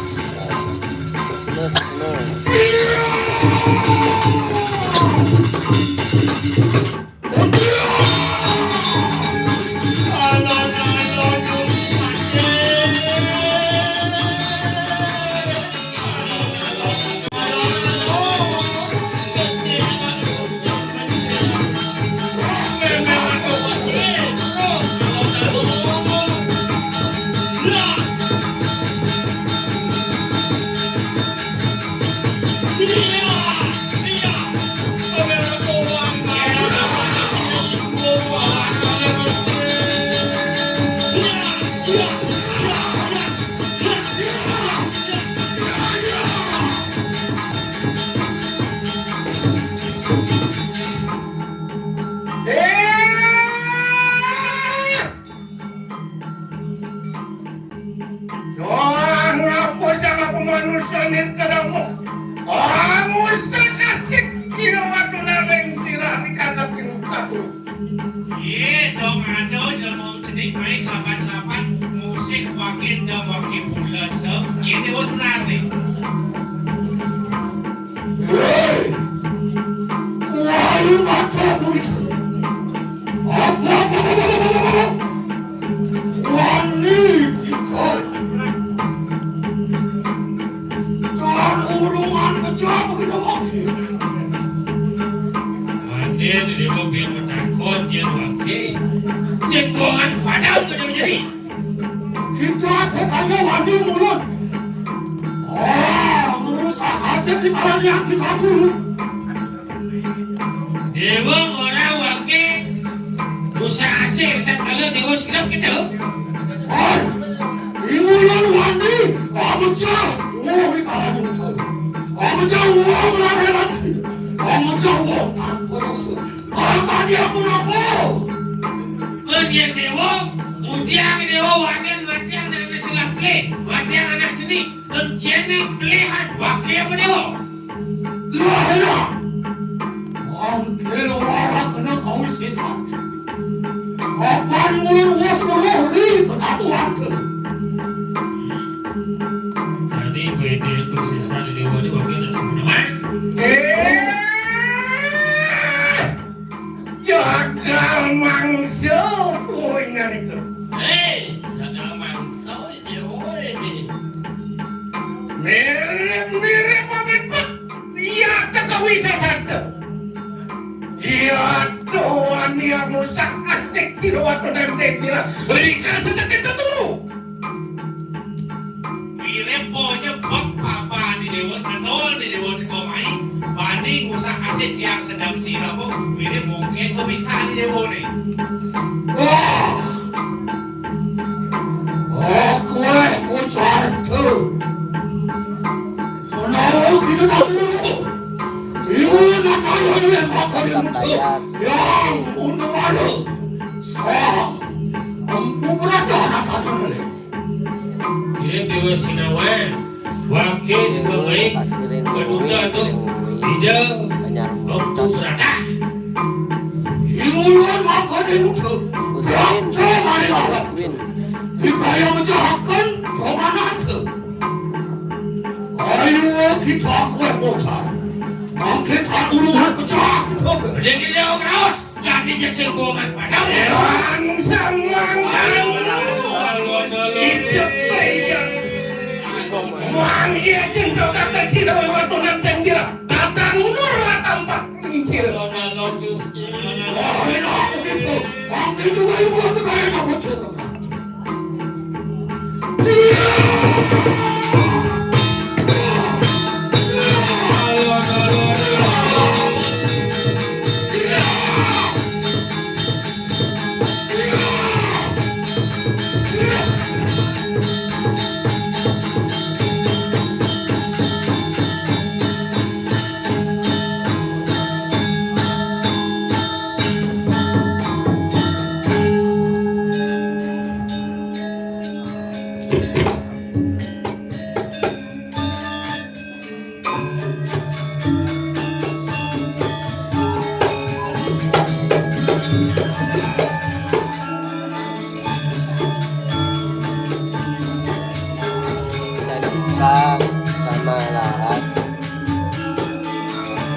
sama Laras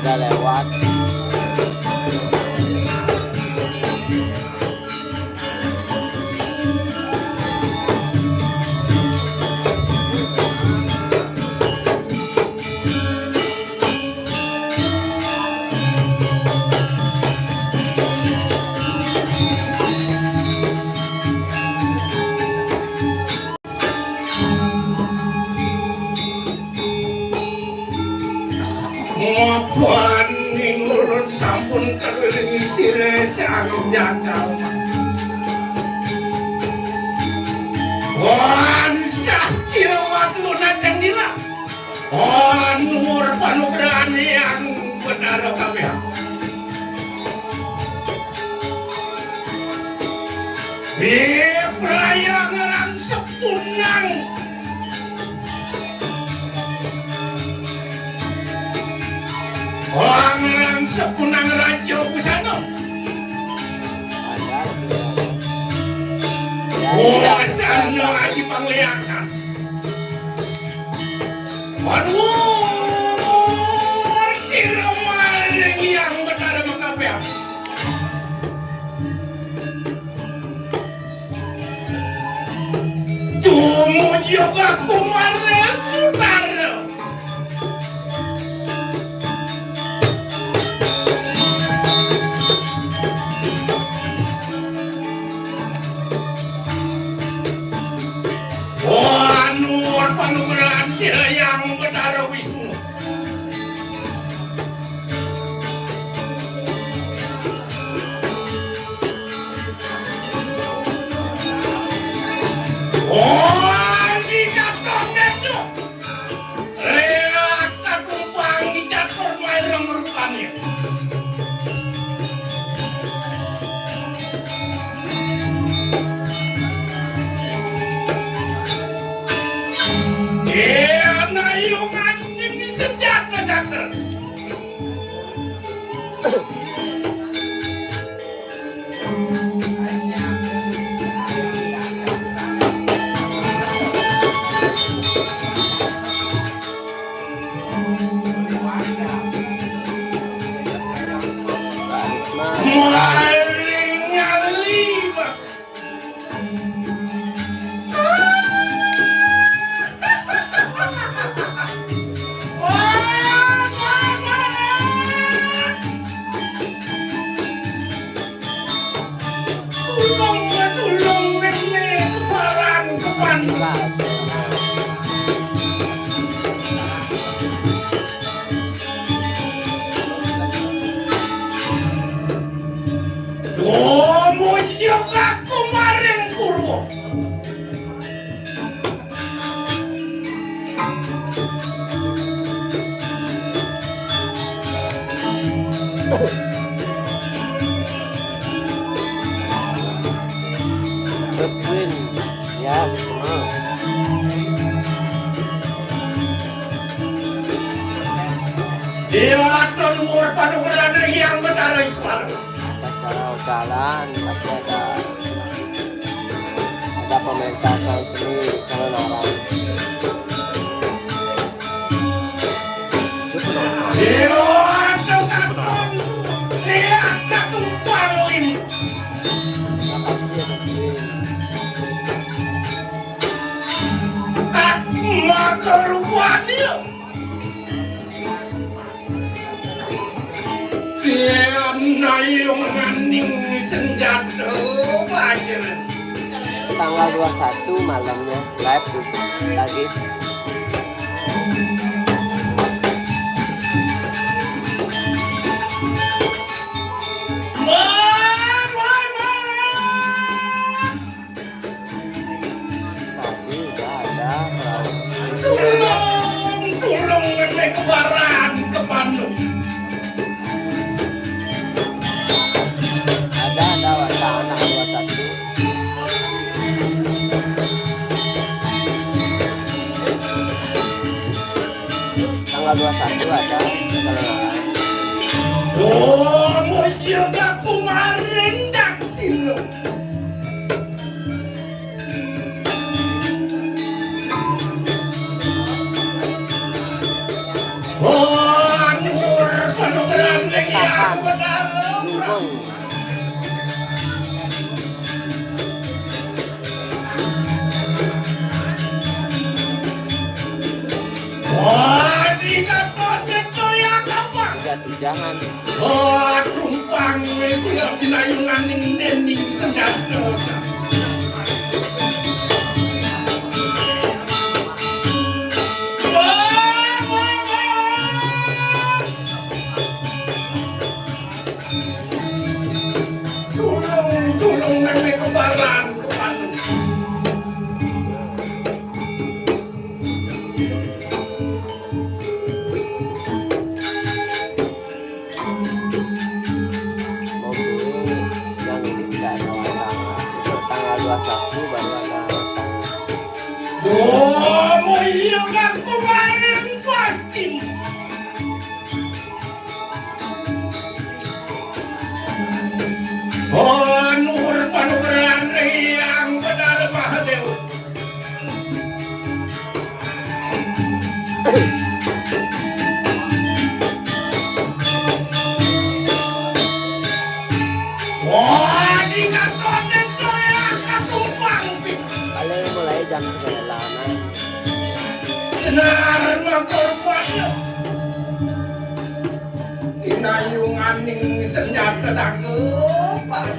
udah lewat Apaan ngurun sampun kering sire sang jakal Wan sakil waktu natang nila Nur panugrahan yang benar kami Praya ngerang sepunang Ngerang sepunang raja busana Kuasanya lagi pangliakan Nur siraman yang benar mengkapel Cuma juga kumarin utara Nur panugrahan sila yang benar Wisnu di jatuh itu Lea ketumpang di jatuh main remurukannya nayungan ini senjata jatuh Terus Queen, ya semua. Diwaktu Nur panugrahan yang benar Iswar Acara ugalan, tapi ada pementasan seni keonaran. Diwaktu katon lihat ketumpang lim Makasih ya Queen. maka rupanya nayungan ini senjata pelajaran Tanggal 21 malamnya live lagi. Tadi udah ada tolong ngecek kebaran ke Bandung ada wacana 21. Tanggal 21 ada kenalan. mau juga kemarin dak silo Nur panugrahan yang benar Lumbung. di kapal itu ya kapal Jangan. tumpang siap dinayungan ini senjata yang ini tidak ada watangan. Tanggal 21 baru ada watangan. Oh, mau hilang kemarin pasti. Oh, nur panugeran yang benar Mahadew. Wah, di kantor saya katumpang. Paling mulai jam 9-an. Benar makorbannya. Inayungan ning senjata dagepan.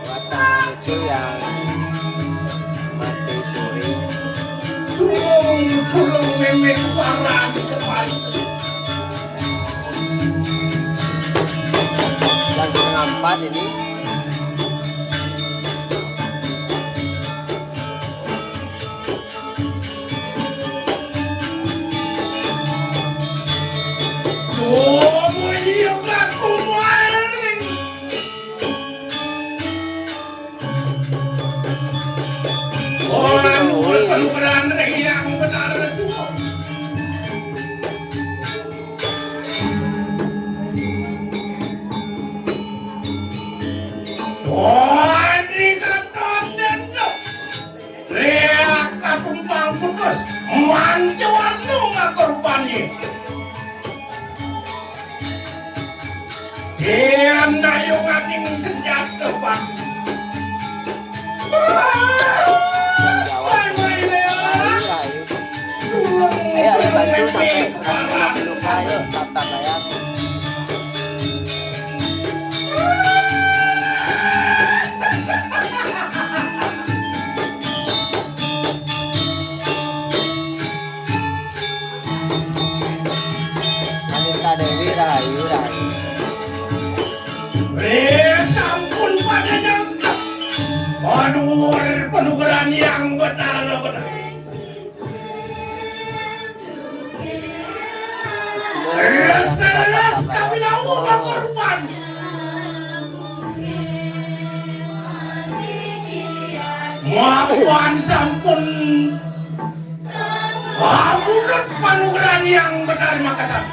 Watangan itu yang mati suri. Tulung memek parah di depan. Jam 3:30 ini. Oh, mulia kemarin. Oh, nur panugeran yang benar semua. Oh, di kantor dan lihat katumpang putus mancuan lu ngakorbannya. Diam dayungan ning senjata pak. Ayo bantu sampai 150 luka, ayo tata bayar. Anita Dewi rahayu. Sampun pada nyangkap. Aduh, panugeran yang benar-benar. Selas kami lalu korban. Maafkan sampun. Aburat panugeran yang benar Makassar.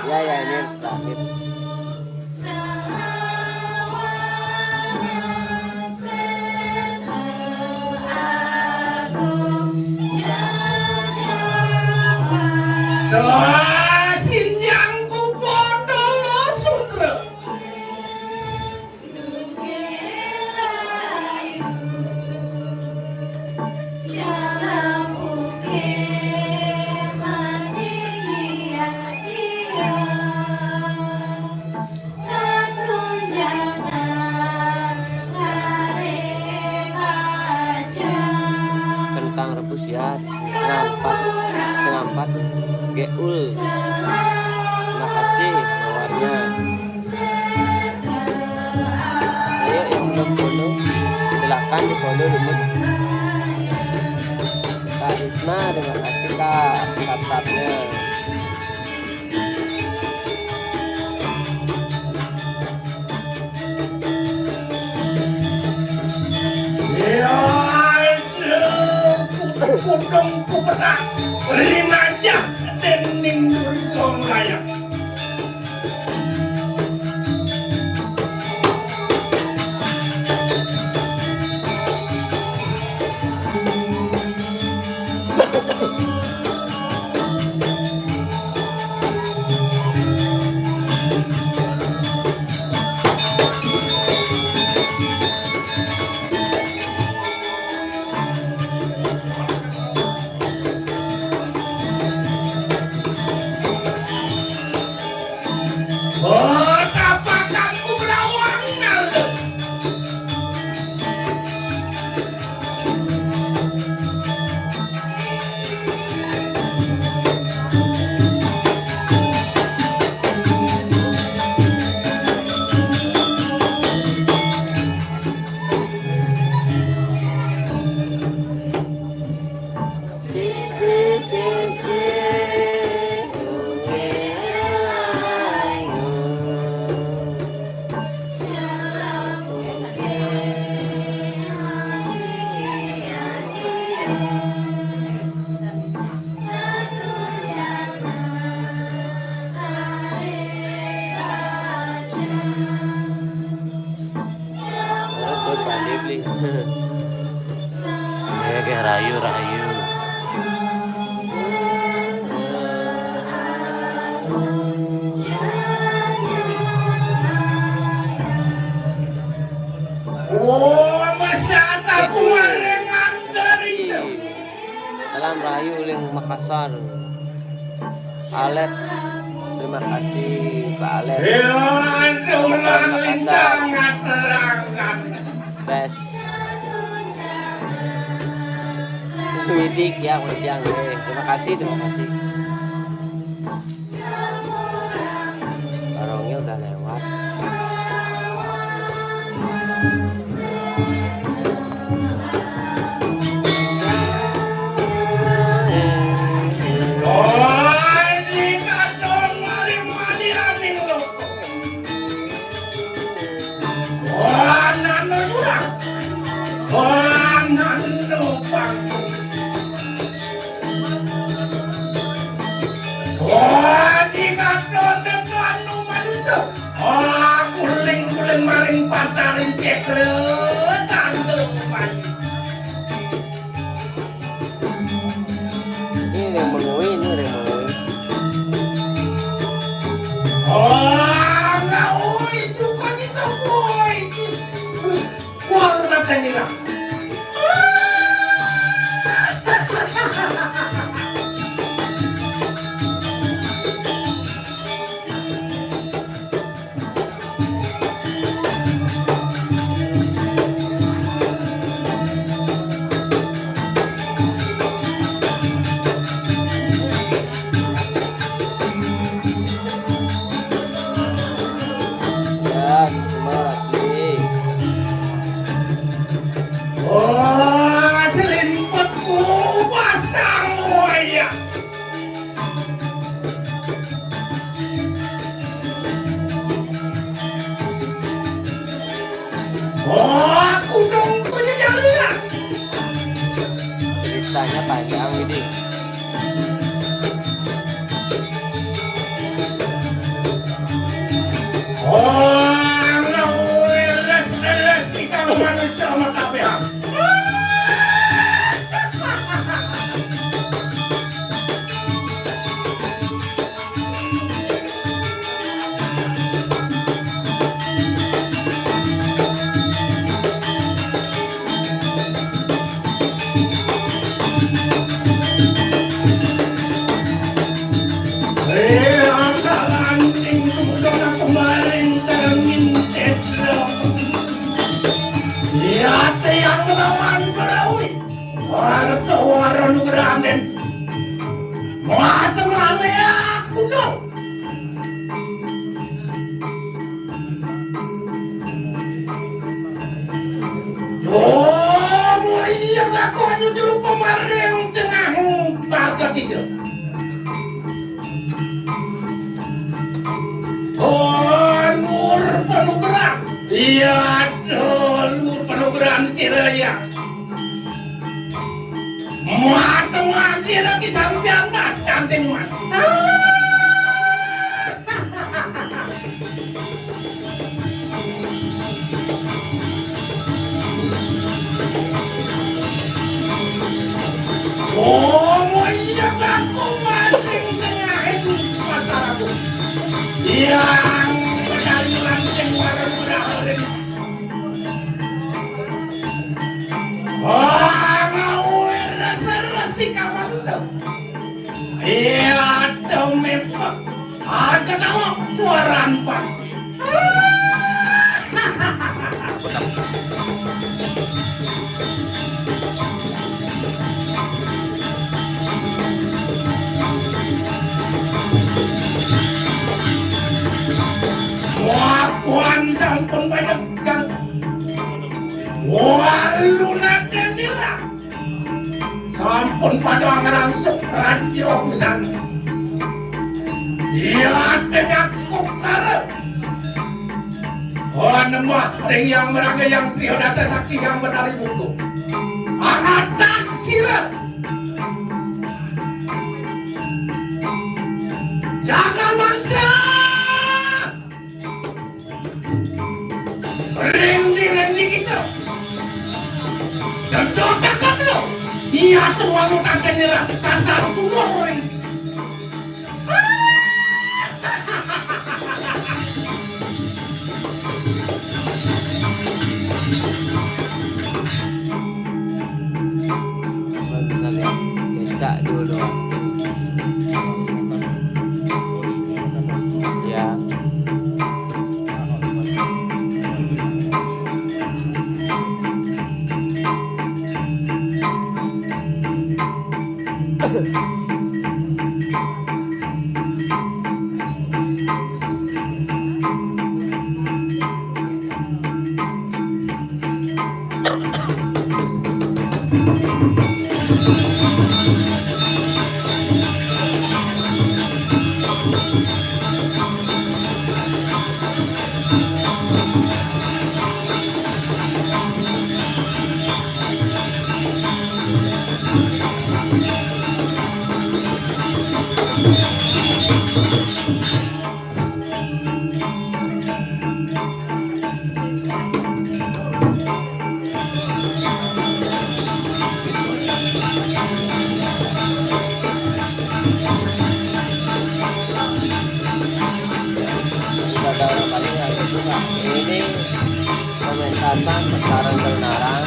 Ya ini terakhir. Sinjang ku bodoh sundra. Kentang rebus ya, setengah empat. Geul. Terima kasih tawarnya. Ayo yang belum follow, silakan di follow dulu. Kak Risma, terima kasih Kak subscribe-nya. Kudung kupetak 5 jam dening durung layak. Makassar. Alet, terima kasih Pak Alet. Makassar. Best. Widik ya, Widyang. Terima kasih. Barongnya udah lewat. Kuling maring patarin cekre tandung pagi. Ini yang mengui. Enggak, oi, suka kita, boy. Wah, makan nila. Selimputku pasang waya. Aku dong punya jalan. Ceritanya panjang ini. Les ikan manusia sama kapean. Iya, nur penugaran siraya. Mateng sirah ki sampean mas, cantik mas. Oh iya, aku masih tengah masalahku. Yang medali lanceng warna-warni. Mau rasa-rasi kawan tuh. Iya, tempat. Ada tahu suara empat. Wapuan sampun banyak kan. Waluna kendila. Sampun pada ngerangsuk radio usan. Dia tengah kukar. Nemah yang merangkai yang trio dasa saksi yang menari buku. Angatan silat. Jangan mangsa. Rendi kita. Dan cocok lo. Dia tua muka kendila. Kata semua orang. Bisa lihat becak dulu. Ada orang kali yang suka ini pementasan Bekaran Kebenaran.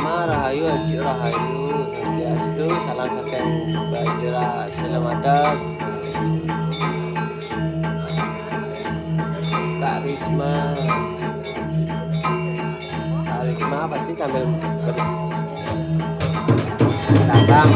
Rahayu, Haji Rahayu, Swastiastu, salam saking Bajira Selamadap, Kak Risma pasti sambil datang.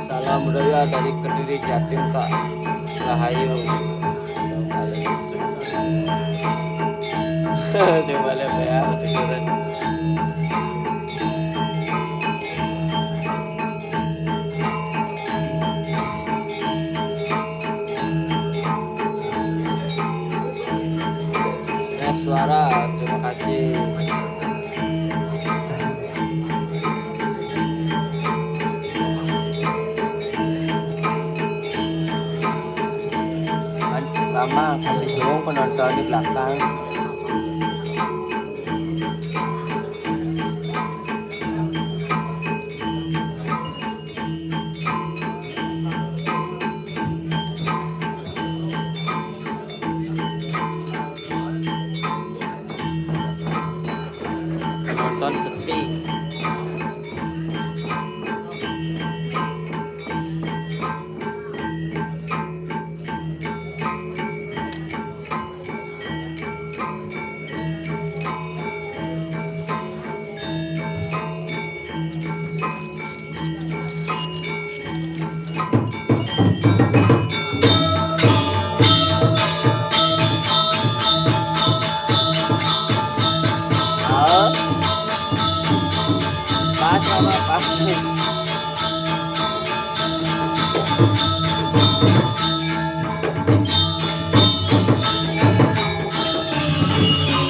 Salam budaya dari Kediri Jatim Kak Rahayu. Coba lihat ya tiduran. Suara, terima kasih. Lama kasih suung penonton di belakang. Penonton sepi.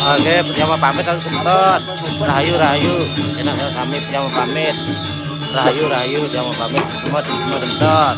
Oke, Pujama pamit harus sebentar. Rahayu, enak kami Pujama pamit. Rahayu, Pujama pamit semua sebentar.